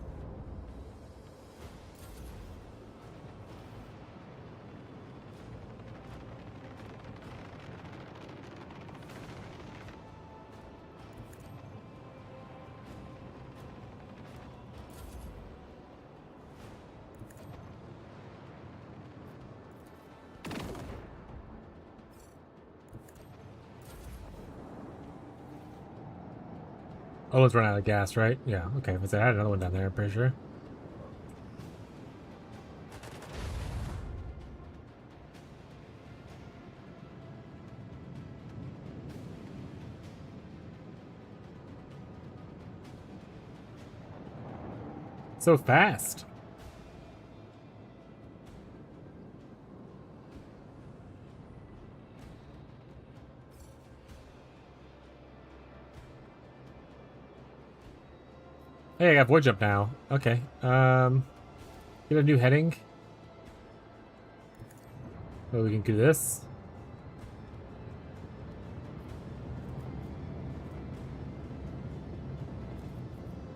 Oh, it's run out of gas, right? Yeah, okay. But I had another one down there, I'm pretty sure. So fast. Hey, I got void jump now. Okay. Get a new heading. So we can do this.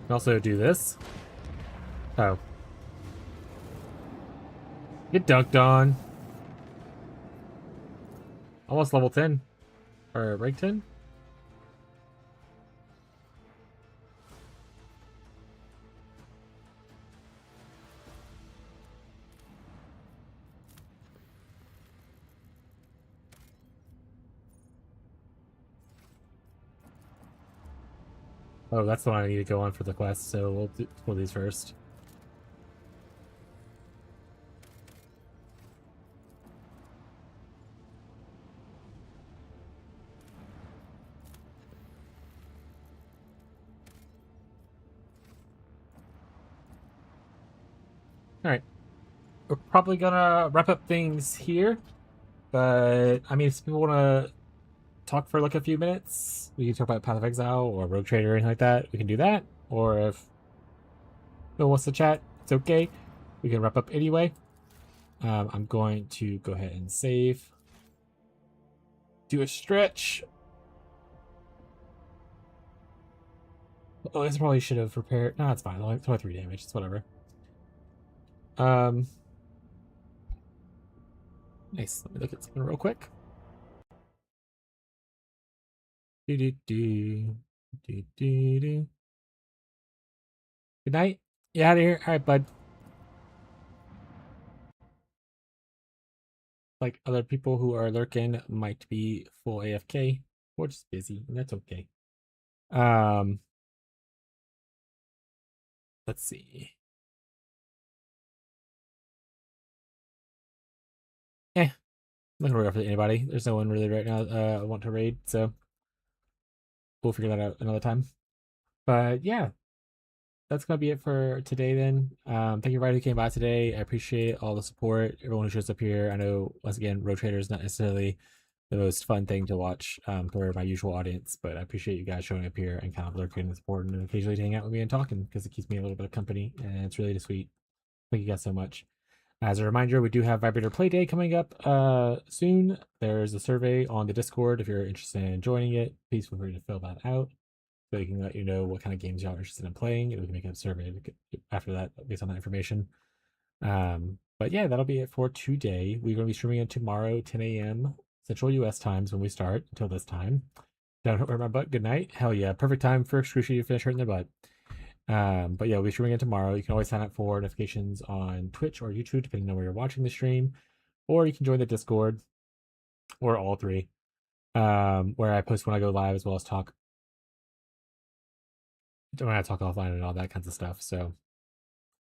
Can also do this. Oh. Get dunked on. Almost level 10. Or rank 10? Oh, that's the one I need to go on for the quest, so we'll do one of these first. Alright. We're probably gonna wrap up things here. But, I mean, if people want to talk for like a few minutes, we can talk about Path of Exile or Rogue Trader or anything like that, we can do that. Or if no one wants to chat, it's okay. We can wrap up anyway. I'm going to go ahead and save. Do a stretch. Oh, this probably should have repaired. No, it's fine. Only 23 damage. It's whatever. Nice. Let me look at something real quick. Do. Good night. You out of here? All right, bud. Like other people who are lurking might be full AFK or just busy, and that's okay. Let's see. I'm not gonna for anybody. There's no one really right now I want to raid, so we'll figure that out another time. But yeah, that's gonna be it for today then. Thank you everybody who came by today. I appreciate all the support, everyone who shows up here. I know once again, Road Trader is not necessarily the most fun thing to watch for my usual audience, but I appreciate you guys showing up here and kind of lurking and supporting and occasionally hanging out with me and talking because it keeps me a little bit of company and it's really sweet. Thank you guys so much. As a reminder, we do have Vibrator Play Day coming up soon. There's a survey on the Discord. If you're interested in joining it, please feel free to fill that out so we can let you know what kind of games y'all are interested in playing, and we can make a survey after that based on that information. But yeah, that'll be it for today. We're going to be streaming it tomorrow, 10 a.m. Central US times when we start until this time. Don't hurt my butt. Good night. Hell yeah, perfect time for Excruciating to finish hurting their butt. But yeah, we'll be streaming it tomorrow. You can always sign up for notifications on Twitch or YouTube, depending on where you're watching the stream, or you can join the Discord, or all three, where I post when I go live as well as talk when I talk offline and all that kinds of stuff. So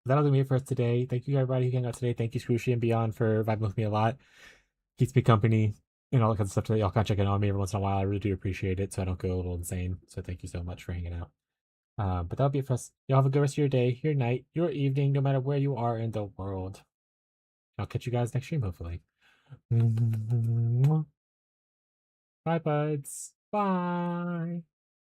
that'll be it for us today. Thank you everybody who came out today. Thank you Scrooshy and Beyond for vibing with me a lot. Keeps me company and all that kind of stuff today. Y'all kind of checking on me every once in a while. I really do appreciate it, so I don't go a little insane. So thank you so much for hanging out. But that'll be it for us. Y'all have a good rest of your day, your night, your evening, no matter where you are in the world. I'll catch you guys next stream, hopefully. Bye, buds. Bye.